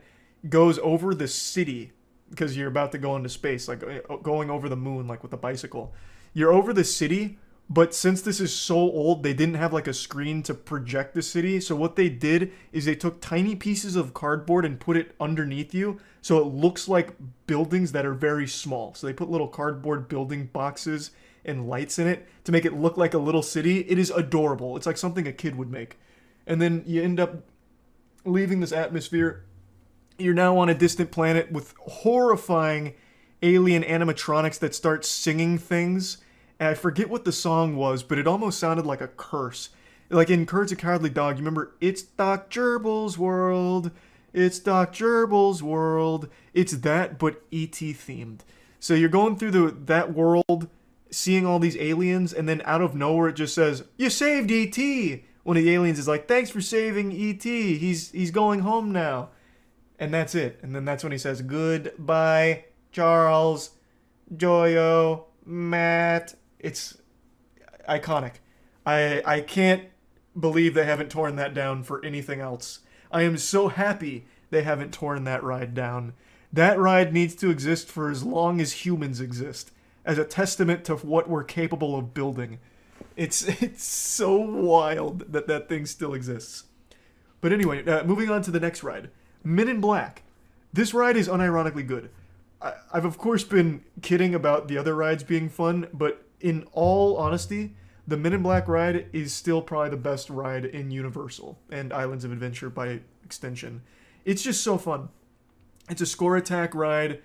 goes over the city, because you're about to go into space, like going over the moon, like with a bicycle. You're over the city, but since this is so old, they didn't have like a screen to project the city. So what they did is they took tiny pieces of cardboard and put it underneath you, so it looks like buildings that are very small. So they put little cardboard building boxes and lights in it to make it look like a little city. It is adorable. It's like something a kid would make. And then you end up leaving this atmosphere. You're now on a distant planet with horrifying alien animatronics that start singing things. And I forget what the song was, but it almost sounded like a curse. Like in Courage the Cowardly Dog, you remember, it's Doc Gerbil's world. It's Doc Gerbil's world. It's that, but E.T. themed. So you're going through that world, seeing all these aliens, and then out of nowhere it just says, you saved E.T. One of the aliens is like, thanks for saving E.T. He's going home now. And that's it. And then that's when he says, goodbye, Charles, Joyo, Matt. It's iconic. I can't believe they haven't torn that down for anything else. I am so happy they haven't torn that ride down. That ride needs to exist for as long as humans exist, as a testament to what we're capable of building. It's so wild that that thing still exists. But anyway, moving on to the next ride. Men in Black. This ride is unironically good. I've of course been kidding about the other rides being fun, but in all honesty, the Men in Black ride is still probably the best ride in Universal and Islands of Adventure by extension. It's just so fun. It's a score attack ride.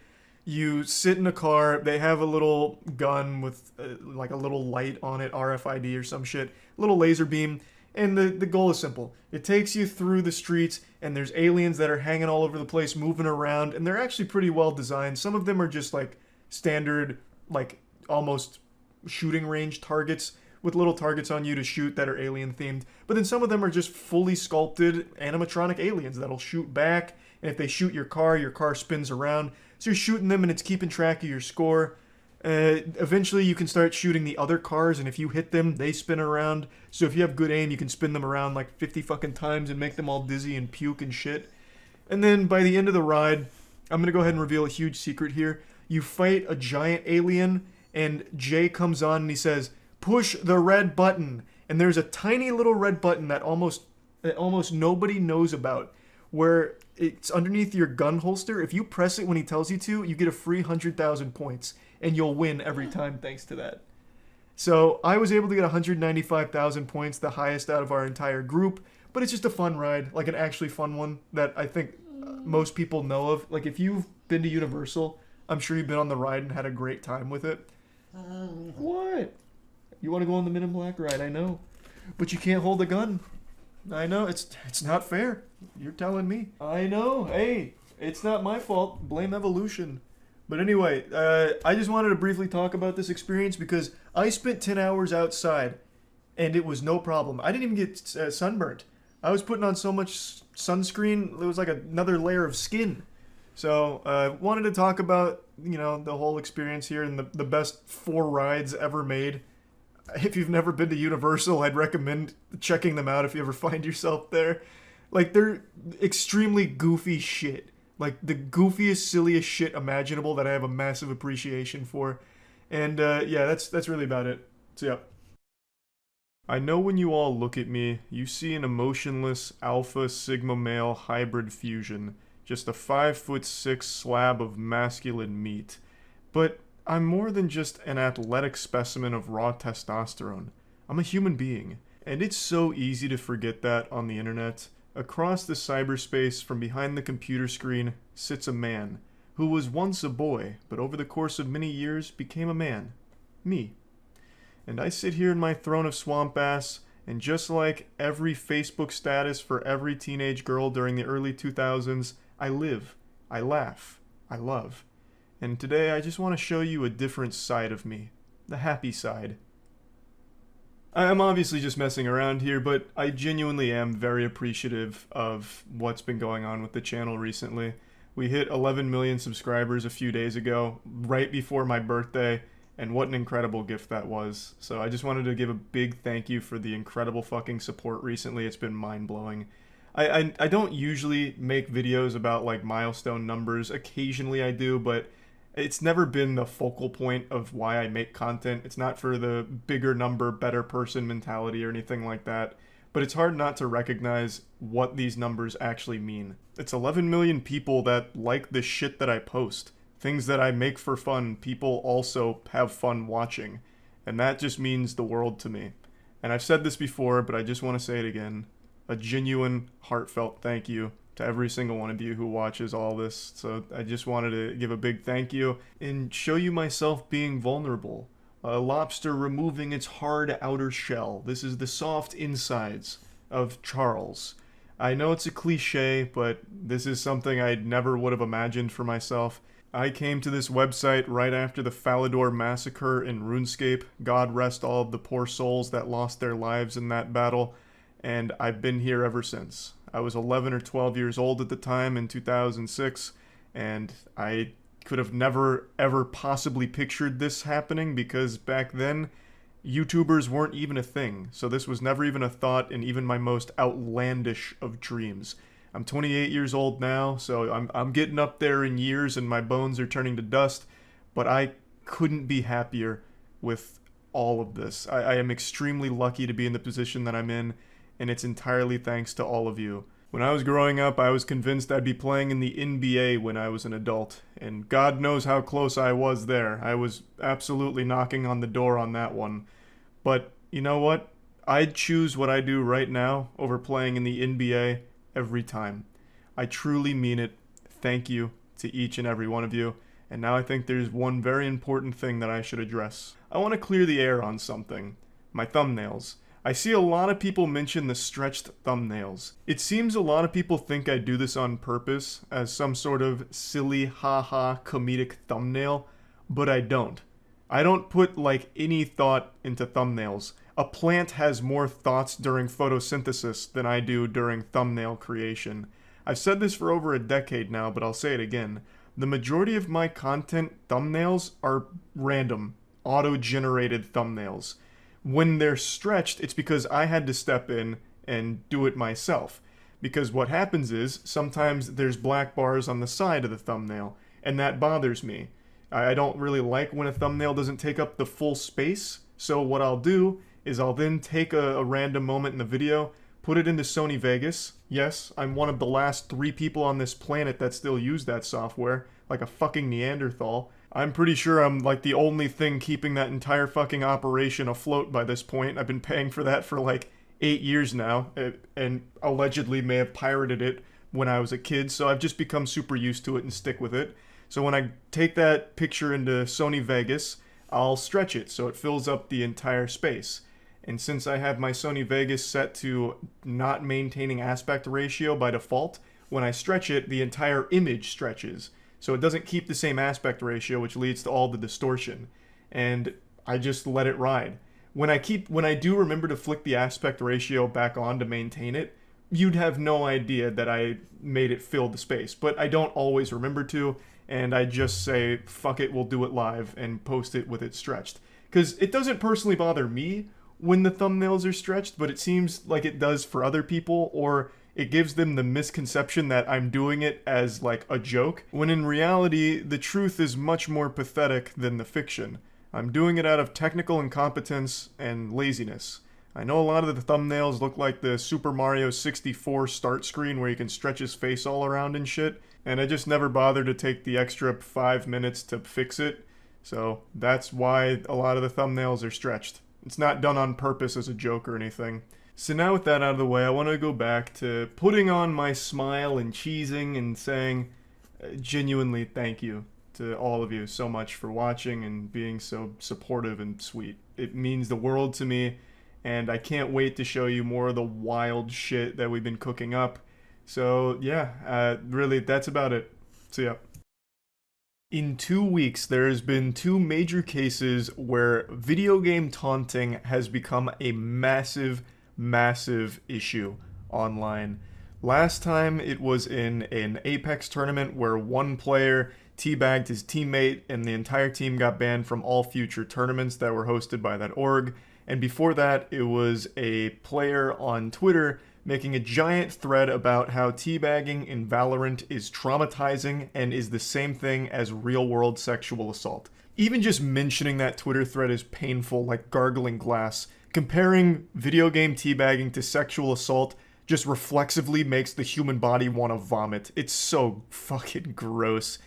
You sit in a car, they have a little gun with like a little light on it, RFID or some shit, a little laser beam, and the goal is simple. It takes you through the streets, and there's aliens that are hanging all over the place, moving around, and they're actually pretty well designed. Some of them are just like standard, like almost shooting range targets with little targets on you to shoot that are alien themed, but then some of them are just fully sculpted animatronic aliens that'll shoot back, and if they shoot your car spins around, so you're shooting them and it's keeping track of your score. Eventually you can start shooting the other cars, and if you hit them, they spin around. So if you have good aim, you can spin them around like 50 fucking times and make them all dizzy and puke and shit. And then by the end of the ride, I'm gonna go ahead and reveal a huge secret here. You fight a giant alien, and Jay comes on and he says, push the red button. And there's a tiny little red button that almost nobody knows about, where it's underneath your gun holster. If you press it when he tells you to, you get a free 100,000 points, and you'll win every time thanks to that. So I was able to get 195,000 points, the highest out of our entire group, but it's just a fun ride, like an actually fun one that I think most people know of. Like if you've been to Universal, I'm sure you've been on the ride and had a great time with it. What? You want to go on the Men in Black ride, I know. But you can't hold a gun. I know, it's not fair. You're telling me. I know, hey, it's not my fault. Blame evolution. But anyway, I just wanted to briefly talk about this experience because I spent 10 hours outside and it was no problem. I didn't even get sunburnt. I was putting on so much sunscreen, it was like another layer of skin. So wanted to talk about, you know, the whole experience here and the best 4 rides ever made. If you've never been to Universal, I'd recommend checking them out if you ever find yourself there. Like, they're extremely goofy shit. Like, the goofiest, silliest shit imaginable that I have a massive appreciation for. And, yeah, that's really about it. So, yeah. I know when you all look at me, you see an emotionless alpha sigma male hybrid fusion. Just a 5'6" slab of masculine meat. But I'm more than just an athletic specimen of raw testosterone. I'm a human being. And it's so easy to forget that on the internet. Across the cyberspace from behind the computer screen sits a man, who was once a boy, but over the course of many years became a man. Me. And I sit here in my throne of swamp ass, and just like every Facebook status for every teenage girl during the early 2000s, I live, I laugh, I love. And today I just want to show you a different side of me. The happy side. I'm obviously just messing around here, but I genuinely am very appreciative of what's been going on with the channel recently. We hit 11 million subscribers a few days ago, right before my birthday, and what an incredible gift that was. So I just wanted to give a big thank you for the incredible fucking support recently. It's been mind-blowing. I don't usually make videos about like milestone numbers. Occasionally I do, but it's never been the focal point of why I make content. It's not for the bigger number, better person mentality or anything like that. But it's hard not to recognize what these numbers actually mean. It's 11 million people that like the shit that I post. Things that I make for fun, people also have fun watching. And that just means the world to me. And I've said this before, but I just want to say it again. A genuine, heartfelt thank you to every single one of you who watches all this. So I just wanted to give a big thank you and show you myself being vulnerable. A lobster removing its hard outer shell. This is the soft insides of Charles. I know it's a cliche, but this is something I never would have imagined for myself. I came to this website right after the Falador massacre in RuneScape. God rest all of the poor souls that lost their lives in that battle. And I've been here ever since. I was 11 or 12 years old at the time in 2006, and I could have never ever possibly pictured this happening because back then, YouTubers weren't even a thing. So this was never even a thought in even my most outlandish of dreams. I'm 28 years old now, so I'm getting up there in years and my bones are turning to dust, but I couldn't be happier with all of this. I am extremely lucky to be in the position that I'm in, and it's entirely thanks to all of you. When I was growing up, I was convinced I'd be playing in the NBA when I was an adult, and God knows how close I was there. I was absolutely knocking on the door on that one. But you know what? I'd choose what I do right now over playing in the NBA every time. I truly mean it. Thank you to each and every one of you. And now I think there's one very important thing that I should address. I want to clear the air on something. My thumbnails. I see a lot of people mention the stretched thumbnails. It seems a lot of people think I do this on purpose as some sort of silly haha comedic thumbnail, but I don't. I don't put like any thought into thumbnails. A plant has more thoughts during photosynthesis than I do during thumbnail creation. I've said this for over a decade now, but I'll say it again. The majority of my content thumbnails are random, auto-generated thumbnails. When they're stretched, it's because I had to step in and do it myself. Because what happens is, sometimes there's black bars on the side of the thumbnail, and that bothers me. I don't really like when a thumbnail doesn't take up the full space, so what I'll do is I'll then take a random moment in the video, put it into Sony Vegas. Yes, I'm one of the last 3 people on this planet that still use that software, like a fucking Neanderthal. I'm pretty sure I'm like the only thing keeping that entire fucking operation afloat by this point. I've been paying for that for like 8 years now, and allegedly may have pirated it when I was a kid, so I've just become super used to it and stick with it. So when I take that picture into Sony Vegas, I'll stretch it so it fills up the entire space. And since I have my Sony Vegas set to not maintaining aspect ratio by default, when I stretch it, the entire image stretches. So it doesn't keep the same aspect ratio, which leads to all the distortion. And I just let it ride. When I do remember to flick the aspect ratio back on to maintain it, you'd have no idea that I made it fill the space. But I don't always remember to, and I just say, fuck it, we'll do it live, and post it with it stretched. Because it doesn't personally bother me when the thumbnails are stretched, but it seems like it does for other people, or it gives them the misconception that I'm doing it as like a joke, when in reality, the truth is much more pathetic than the fiction. I'm doing it out of technical incompetence and laziness. I know a lot of the thumbnails look like the Super Mario 64 start screen where you can stretch his face all around and shit, and I just never bothered to take the extra 5 minutes to fix it, so that's why a lot of the thumbnails are stretched. It's not done on purpose as a joke or anything. So now with that out of the way, I want to go back to putting on my smile and cheesing and saying genuinely thank you to all of you so much for watching and being so supportive and sweet. It means the world to me, and I can't wait to show you more of the wild shit that we've been cooking up. So yeah, really, that's about it. See ya. In 2 weeks, there has been 2 major cases where video game taunting has become a massive issue online. Last time it was in an Apex tournament where one player teabagged his teammate and the entire team got banned from all future tournaments that were hosted by that org. And before that, it was a player on Twitter making a giant thread about how teabagging in Valorant is traumatizing and is the same thing as real-world sexual assault. Even just mentioning that Twitter thread is painful, like gargling glass. Comparing video game teabagging to sexual assault just reflexively makes the human body want to vomit. It's so fucking gross.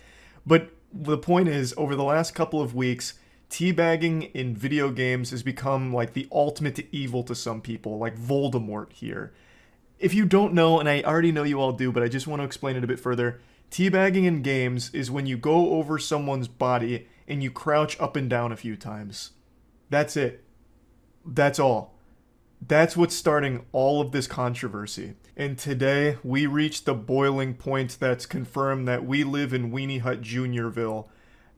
But the point is, over the last couple of weeks, teabagging in video games has become like the ultimate evil to some people, like Voldemort here. If you don't know, and I already know you all do, but I just want to explain it a bit further, teabagging in games is when you go over someone's body and you crouch up and down a few times. That's it. That's all. That's what's starting all of this controversy. And today, we reached the boiling point that's confirmed that we live in Weenie Hut Juniorville.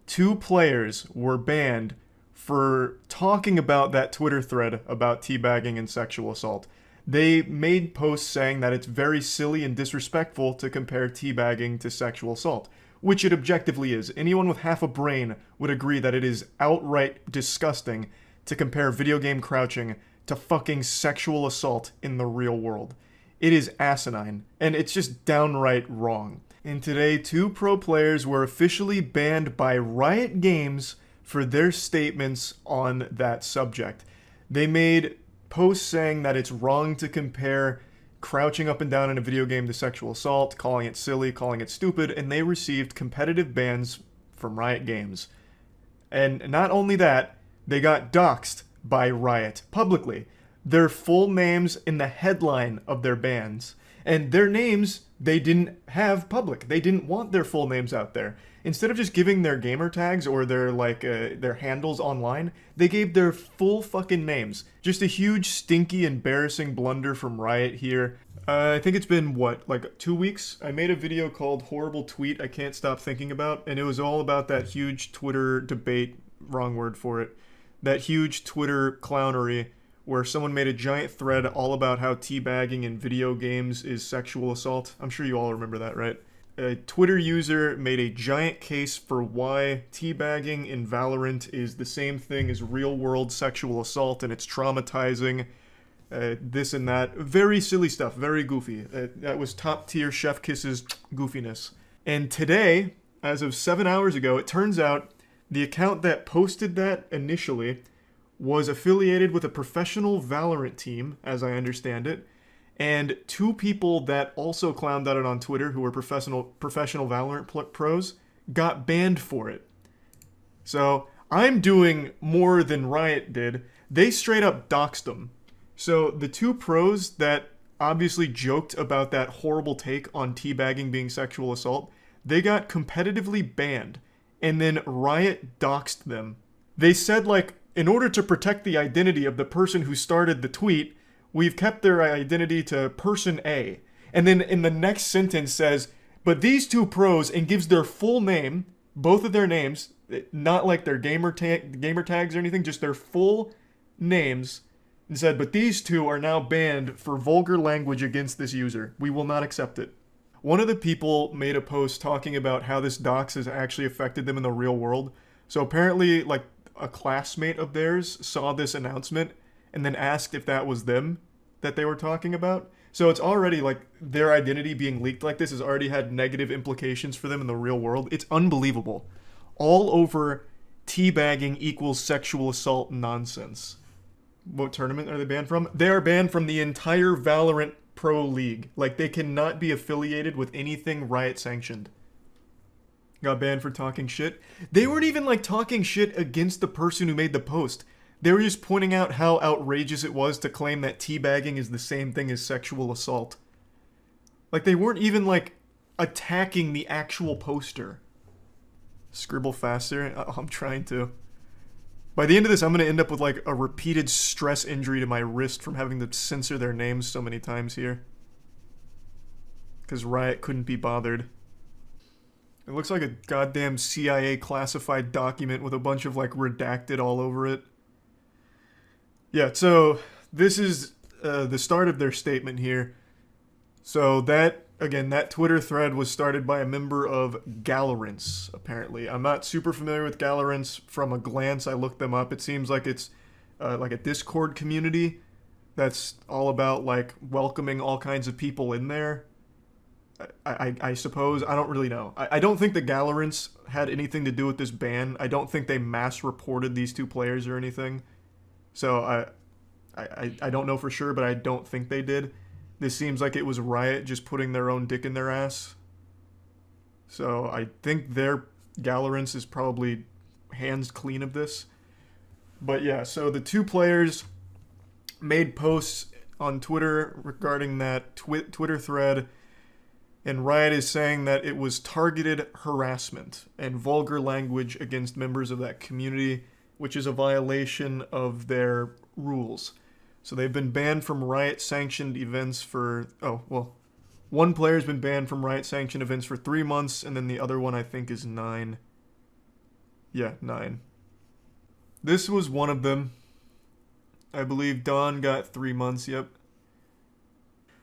2 players were banned for talking about that Twitter thread about teabagging and sexual assault. They made posts saying that it's very silly and disrespectful to compare teabagging to sexual assault, which it objectively is. Anyone with half a brain would agree that it is outright disgusting to compare video game crouching to fucking sexual assault in the real world. It is asinine, and it's just downright wrong. And today, 2 pro players were officially banned by Riot Games for their statements on that subject. They made posts saying that it's wrong to compare crouching up and down in a video game to sexual assault, calling it silly, calling it stupid, and they received competitive bans from Riot Games. And not only that, they got doxxed by Riot publicly. Their full names in the headline of their bans. And their names, they didn't have public. They didn't want their full names out there. Instead of just giving their gamer tags or their their handles online, they gave their full fucking names. Just a huge, stinky, embarrassing blunder from Riot here. I think it's been, what, like 2 weeks? I made a video called Horrible Tweet I Can't Stop Thinking About, and it was all about that huge Twitter debate, wrong word for it, that huge Twitter clownery where someone made a giant thread all about how teabagging in video games is sexual assault. I'm sure you all remember that, right? A Twitter user made a giant case for why teabagging in Valorant is the same thing as real-world sexual assault and it's traumatizing, this and that. Very silly stuff, very goofy. That was top-tier Chef Kiss's goofiness. And today, as of 7 hours ago, it turns out the account that posted that initially was affiliated with a professional Valorant team, as I understand it, and 2 people that also clowned at it on Twitter, who were professional Valorant pros, got banned for it. So I'm doing more than Riot did. They straight up doxed them. So the 2 pros that obviously joked about that horrible take on teabagging being sexual assault, they got competitively banned, and then Riot doxed them. They said, like, in order to protect the identity of the person who started the tweet, we've kept their identity to person A. And then in the next sentence says, but these 2 pros, and gives their full name, both of their names, not like their gamer tags or anything, just their full names, and said, but these 2 are now banned for vulgar language against this user. We will not accept it. One of the people made a post talking about how this dox has actually affected them in the real world. So apparently, like, a classmate of theirs saw this announcement and then asked if that was them that they were talking about. So it's already, like, their identity being leaked like this has already had negative implications for them in the real world. It's unbelievable. All over teabagging equals sexual assault nonsense. What tournament are they banned from? They are banned from the entire Valorant Pro League. Like, they cannot be affiliated with anything Riot sanctioned. Got banned for talking shit. They weren't even, like, talking shit against the person who made the post. They were just pointing out how outrageous it was to claim that teabagging is the same thing as sexual assault. Like, they weren't even, like, attacking the actual poster. Scribble faster. I'm trying to. By the end of this, I'm going to end up with, like, a repeated stress injury to my wrist from having to censor their names so many times here. Because Riot couldn't be bothered. It looks like a goddamn CIA classified document with a bunch of, like, redacted all over it. Yeah, so this is the start of their statement here. So that, again, that Twitter thread was started by a member of Gallerance, apparently. I'm not super familiar with Gallerance. From a glance, I looked them up. It seems like it's like a Discord community that's all about like welcoming all kinds of people in there. I suppose. I don't really know. I don't think the Gallerance had anything to do with this ban. I don't think they mass reported these two players or anything. So I don't know for sure, but I don't think they did. This seems like it was Riot just putting their own dick in their ass. So I think their Gallerance is probably hands clean of this. But yeah, so the two players made posts on Twitter regarding that Twitter thread, and Riot is saying that it was targeted harassment and vulgar language against members of that community, which is a violation of their rules. So they've been banned from Riot-sanctioned events for... Oh, well, one player's been banned from Riot-sanctioned events for 3 months, and then the other one I think is 9. Yeah, 9. This was one of them. I believe Dawn got 3 months, yep.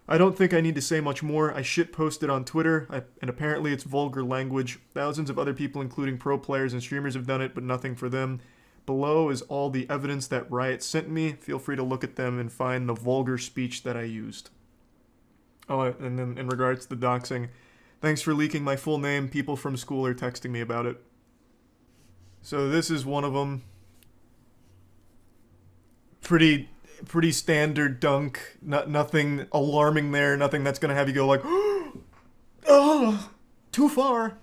I don't think I need to say much more. I shitposted on Twitter, and apparently it's vulgar language. Thousands of other people, including pro players and streamers, have done it, but nothing for them. Below is all the evidence that Riot sent me. Feel free to look at them and find the vulgar speech that I used. Oh, and then in regards to the doxing, thanks for leaking my full name. People from school are texting me about it. So this is one of them. Pretty standard dunk. Nothing alarming there. Nothing that's gonna have you go like, oh, too far.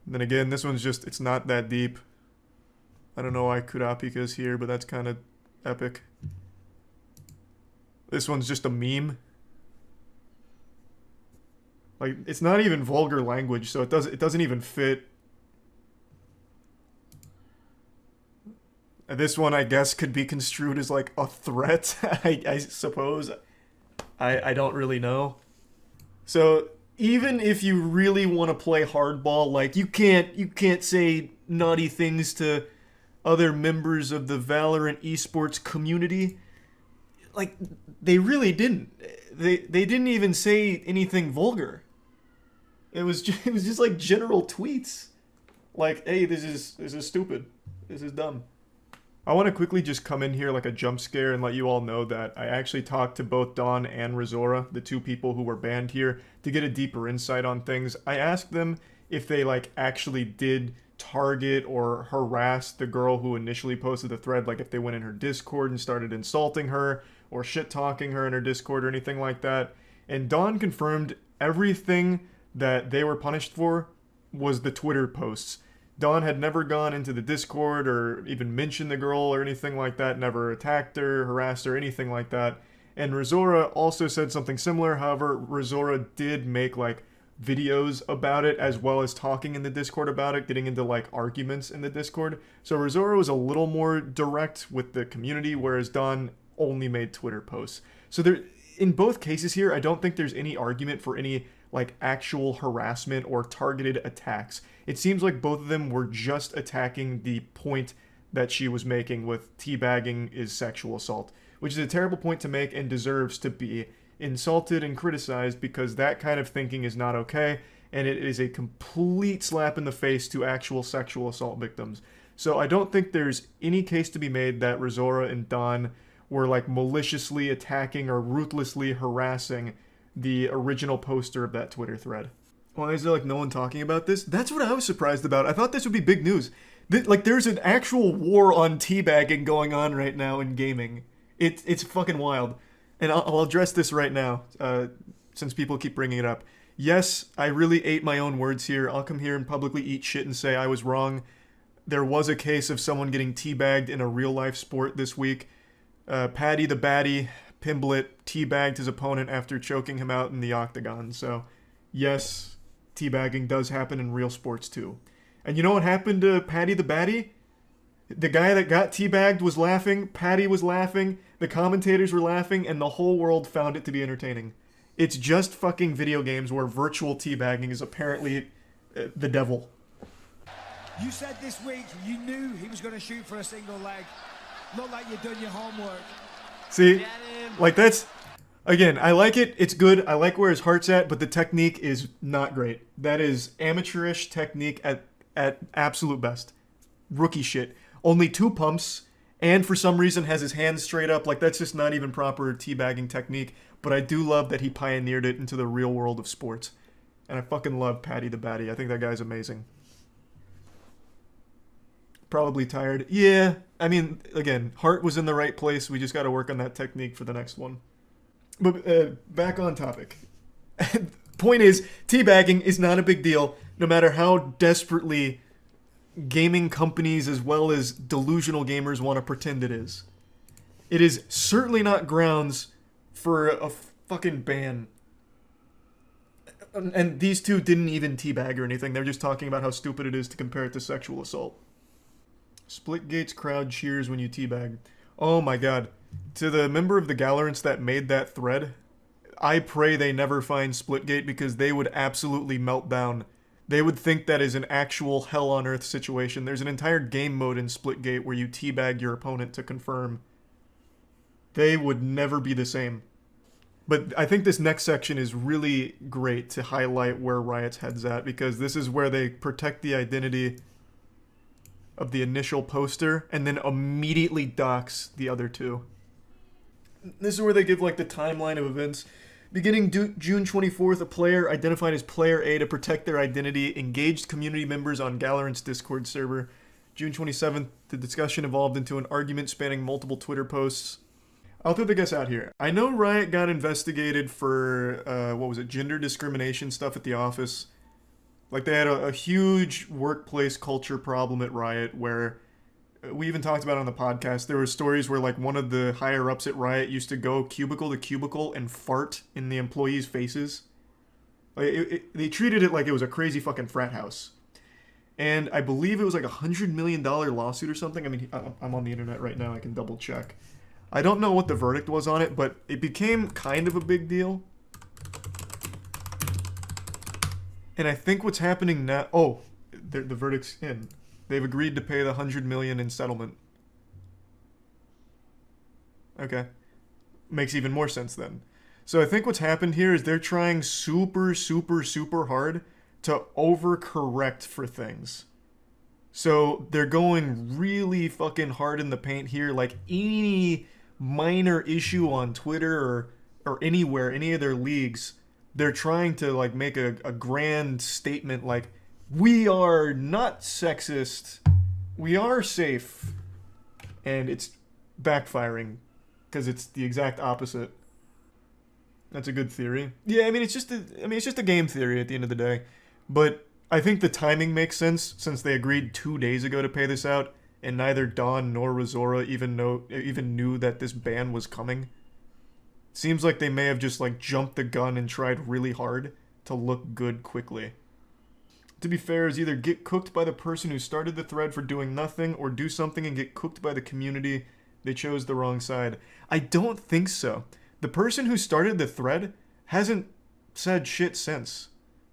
And then again, this one's just, it's not that deep. I don't know why Kurapika's here, but that's kind of epic. This one's just a meme. Like, it's not even vulgar language, so it doesn't even fit. And this one, I guess, could be construed as like a threat. I suppose. I don't really know. So even if you really want to play hardball, like you can't say naughty things to other members of the Valorant esports community. Like, they really didn't. They didn't even say anything vulgar. It was just like general tweets. Like, hey, this is stupid. This is dumb. I want to quickly just come in here like a jump scare and let you all know that I actually talked to both Dawn and Razora, the two people who were banned here, to get a deeper insight on things. I asked them if they like actually did target or harass the girl who initially posted the thread, like if they went in her Discord and started insulting her or shit-talking her in her Discord or anything like that. And Dawn confirmed everything that they were punished for was the Twitter posts. Dawn had never gone into the Discord or even mentioned the girl or anything like that, never attacked her, harassed her, anything like that. And Razora also said something similar. However, Razora did make like videos about it, as well as talking in the Discord about it, getting into like arguments in the Discord. So Razora was a little more direct with the community, whereas Dawn only made Twitter posts. So there, in both cases here, I don't think there's any argument for any like actual harassment or targeted attacks. It seems like both of them were just attacking the point that she was making with teabagging is sexual assault, which is a terrible point to make and deserves to be insulted and criticized, because that kind of thinking is not okay, and it is a complete slap in the face to actual sexual assault victims. So I don't think there's any case to be made that Razora and Dawn were like maliciously attacking or ruthlessly harassing the original poster of that Twitter thread. Why is there like no one talking about this? That's what I was surprised about. I thought this would be big news. Like there's an actual war on teabagging going on right now in gaming. It's fucking wild. And I'll address this right now, since people keep bringing it up. Yes, I really ate my own words here. I'll come here and publicly eat shit and say I was wrong. There was a case of someone getting teabagged in a real-life sport this week. Paddy the Batty, Pimblet, teabagged his opponent after choking him out in the octagon. So, yes, teabagging does happen in real sports too. And you know what happened to Paddy the Batty? The guy that got teabagged was laughing, Paddy was laughing, the commentators were laughing, and the whole world found it to be entertaining. It's just fucking video games where virtual teabagging is apparently the devil.
You said this week you knew he was going to shoot for a single leg. Looked like you'd done your homework.
See, like that's Again, I like it. It's good. I like where his heart's at, but the technique is not great. That is amateurish technique at absolute best. Rookie shit. Only 2 pumps, and for some reason has his hands straight up. Like, that's just not even proper teabagging technique. But I do love that he pioneered it into the real world of sports. And I fucking love Patty the Batty. I think that guy's amazing. Probably tired. Yeah, I mean, again, heart was in the right place. We just got to work on that technique for the next one. But back on topic. Point is, teabagging is not a big deal, no matter how desperately gaming companies as well as delusional gamers want to pretend it is. It is certainly not grounds for a fucking ban. And these two didn't even teabag or anything. They're just talking about how stupid it is to compare it to sexual assault. Splitgate's crowd cheers when you teabag. Oh my god. To the member of the Gallerants that made that thread, I pray they never find Splitgate because they would absolutely melt down. They would think that is an actual hell on earth situation. There's an entire game mode in Splitgate where you teabag your opponent to confirm. They would never be the same. But I think this next section is really great to highlight where Riot's head's at, because this is where they protect the identity of the initial poster and then immediately dox the other two. This is where they give like the timeline of events. Beginning June 24th, a player identified as Player A to protect their identity engaged community members on Gallerant's Discord server. June 27th, the discussion evolved into an argument spanning multiple Twitter posts. I'll throw the guess out here. I know Riot got investigated for, gender discrimination stuff at the office. Like, they had a huge workplace culture problem at Riot where, we even talked about it on the podcast, there were stories where, like, one of the higher-ups at Riot used to go cubicle to cubicle and fart in the employees' faces. Like, they treated it like it was a crazy fucking frat house. And I believe it was like $100 million lawsuit or something. I mean, I'm on the internet right now, I can double check. I don't know what the verdict was on it, but it became kind of a big deal. And I think what's happening now... Oh, the verdict's in. They've agreed to pay the $100 million in settlement. Okay. Makes even more sense then. So I think what's happened here is they're trying super, super, super hard to overcorrect for things. So they're going really fucking hard in the paint here. Like any minor issue on Twitter or anywhere, any of their leagues, they're trying to like make a grand statement like, we are not sexist, we are safe. And it's backfiring because it's the exact opposite. That's a good theory. Yeah, I mean it's just a game theory at the end of the day. But I think the timing makes sense since they agreed 2 days ago to pay this out, and neither Dawn nor Razora even knew that this ban was coming. Seems like they may have just like jumped the gun and tried really hard to look good quickly. To be fair, is either get cooked by the person who started the thread for doing nothing, or do something and get cooked by the community. They chose the wrong side. I don't think so. The person who started the thread hasn't said shit since.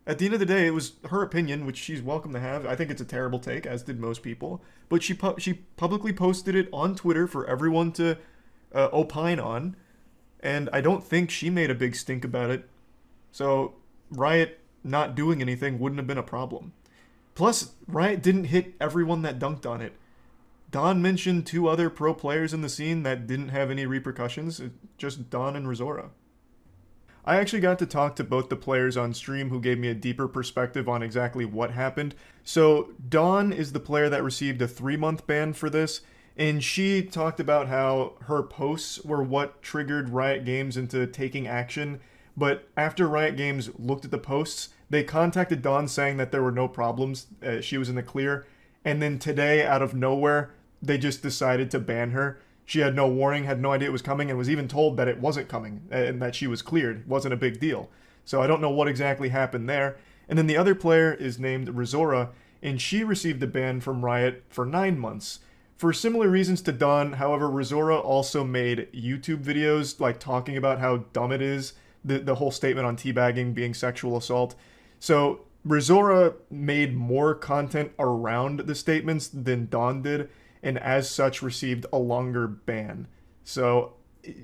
At the end of the day, it was her opinion, which she's welcome to have. I think it's a terrible take, as did most people. But she publicly posted it on Twitter for everyone to opine on. And I don't think she made a big stink about it. So Riot not doing anything wouldn't have been a problem. Plus, Riot didn't hit everyone that dunked on it. Don mentioned 2 other pro players in the scene that didn't have any repercussions. Just Don and Razora. I actually got to talk to both the players on stream who gave me a deeper perspective on exactly what happened. So Dawn is the player that received a 3-month ban for this, and she talked about how her posts were what triggered Riot Games into taking action. But after Riot Games looked at the posts, they contacted Dawn saying that there were no problems, she was in the clear, and then today, out of nowhere, they just decided to ban her. She had no warning, had no idea it was coming, and was even told that it wasn't coming, and that she was cleared. It wasn't a big deal. So I don't know what exactly happened there. And then the other player is named Razora, and she received a ban from Riot for 9 months. For similar reasons to Dawn, however, Razora also made YouTube videos, like talking about how dumb it is, the whole statement on teabagging being sexual assault. So Razora made more content around the statements than Dawn did, and as such received a longer ban. So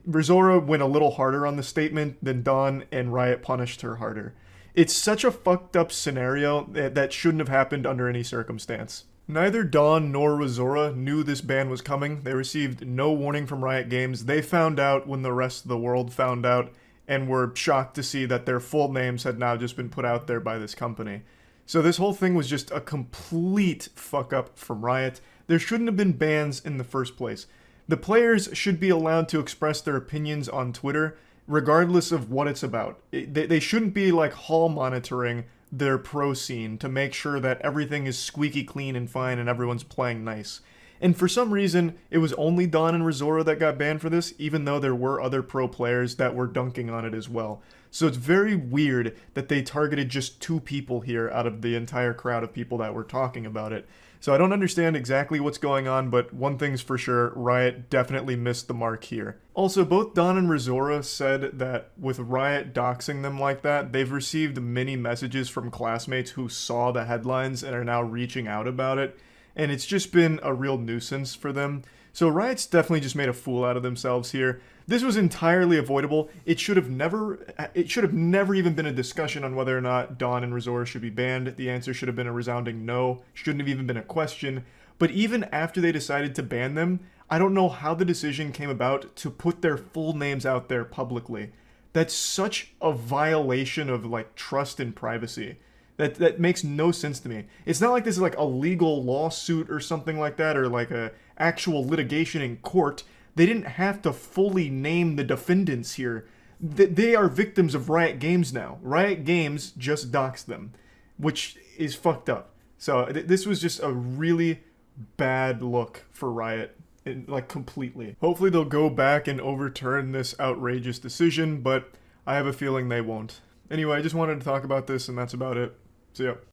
Rizora went a little harder on the statement than Dawn, and Riot punished her harder. It's such a fucked up scenario that shouldn't have happened under any circumstance. Neither Dawn nor Rizora knew this ban was coming. They received no warning from Riot Games. They found out when the rest of the world found out, and were shocked to see that their full names had now just been put out there by this company. So this whole thing was just a complete fuck up from Riot. There shouldn't have been bans in the first place. The players should be allowed to express their opinions on Twitter, regardless of what it's about. They shouldn't be like hall monitoring their pro scene to make sure that everything is squeaky clean and fine and everyone's playing nice. And for some reason, it was only Dawn and Rizora that got banned for this, even though there were other pro players that were dunking on it as well. So it's very weird that they targeted just 2 people here out of the entire crowd of people that were talking about it. So I don't understand exactly what's going on, but one thing's for sure, Riot definitely missed the mark here. Also, both Dawn and Rizora said that with Riot doxing them like that, they've received many messages from classmates who saw the headlines and are now reaching out about it, and it's just been a real nuisance for them. So Riot's definitely just made a fool out of themselves here. This was entirely avoidable. It should have never even been a discussion on whether or not Dawn and Rizora should be banned. The answer should have been a resounding no. Shouldn't have even been a question. But even after they decided to ban them, I don't know how the decision came about to put their full names out there publicly. That's such a violation of like trust and privacy. That makes no sense to me. It's not like this is like a legal lawsuit or something like that, or like a actual litigation in court. They didn't have to fully name the defendants here. They are victims of Riot Games now. Riot Games just doxed them, which is fucked up. So this was just a really bad look for Riot, like completely. Hopefully they'll go back and overturn this outrageous decision, but I have a feeling they won't. Anyway, I just wanted to talk about this, and that's about it. See ya.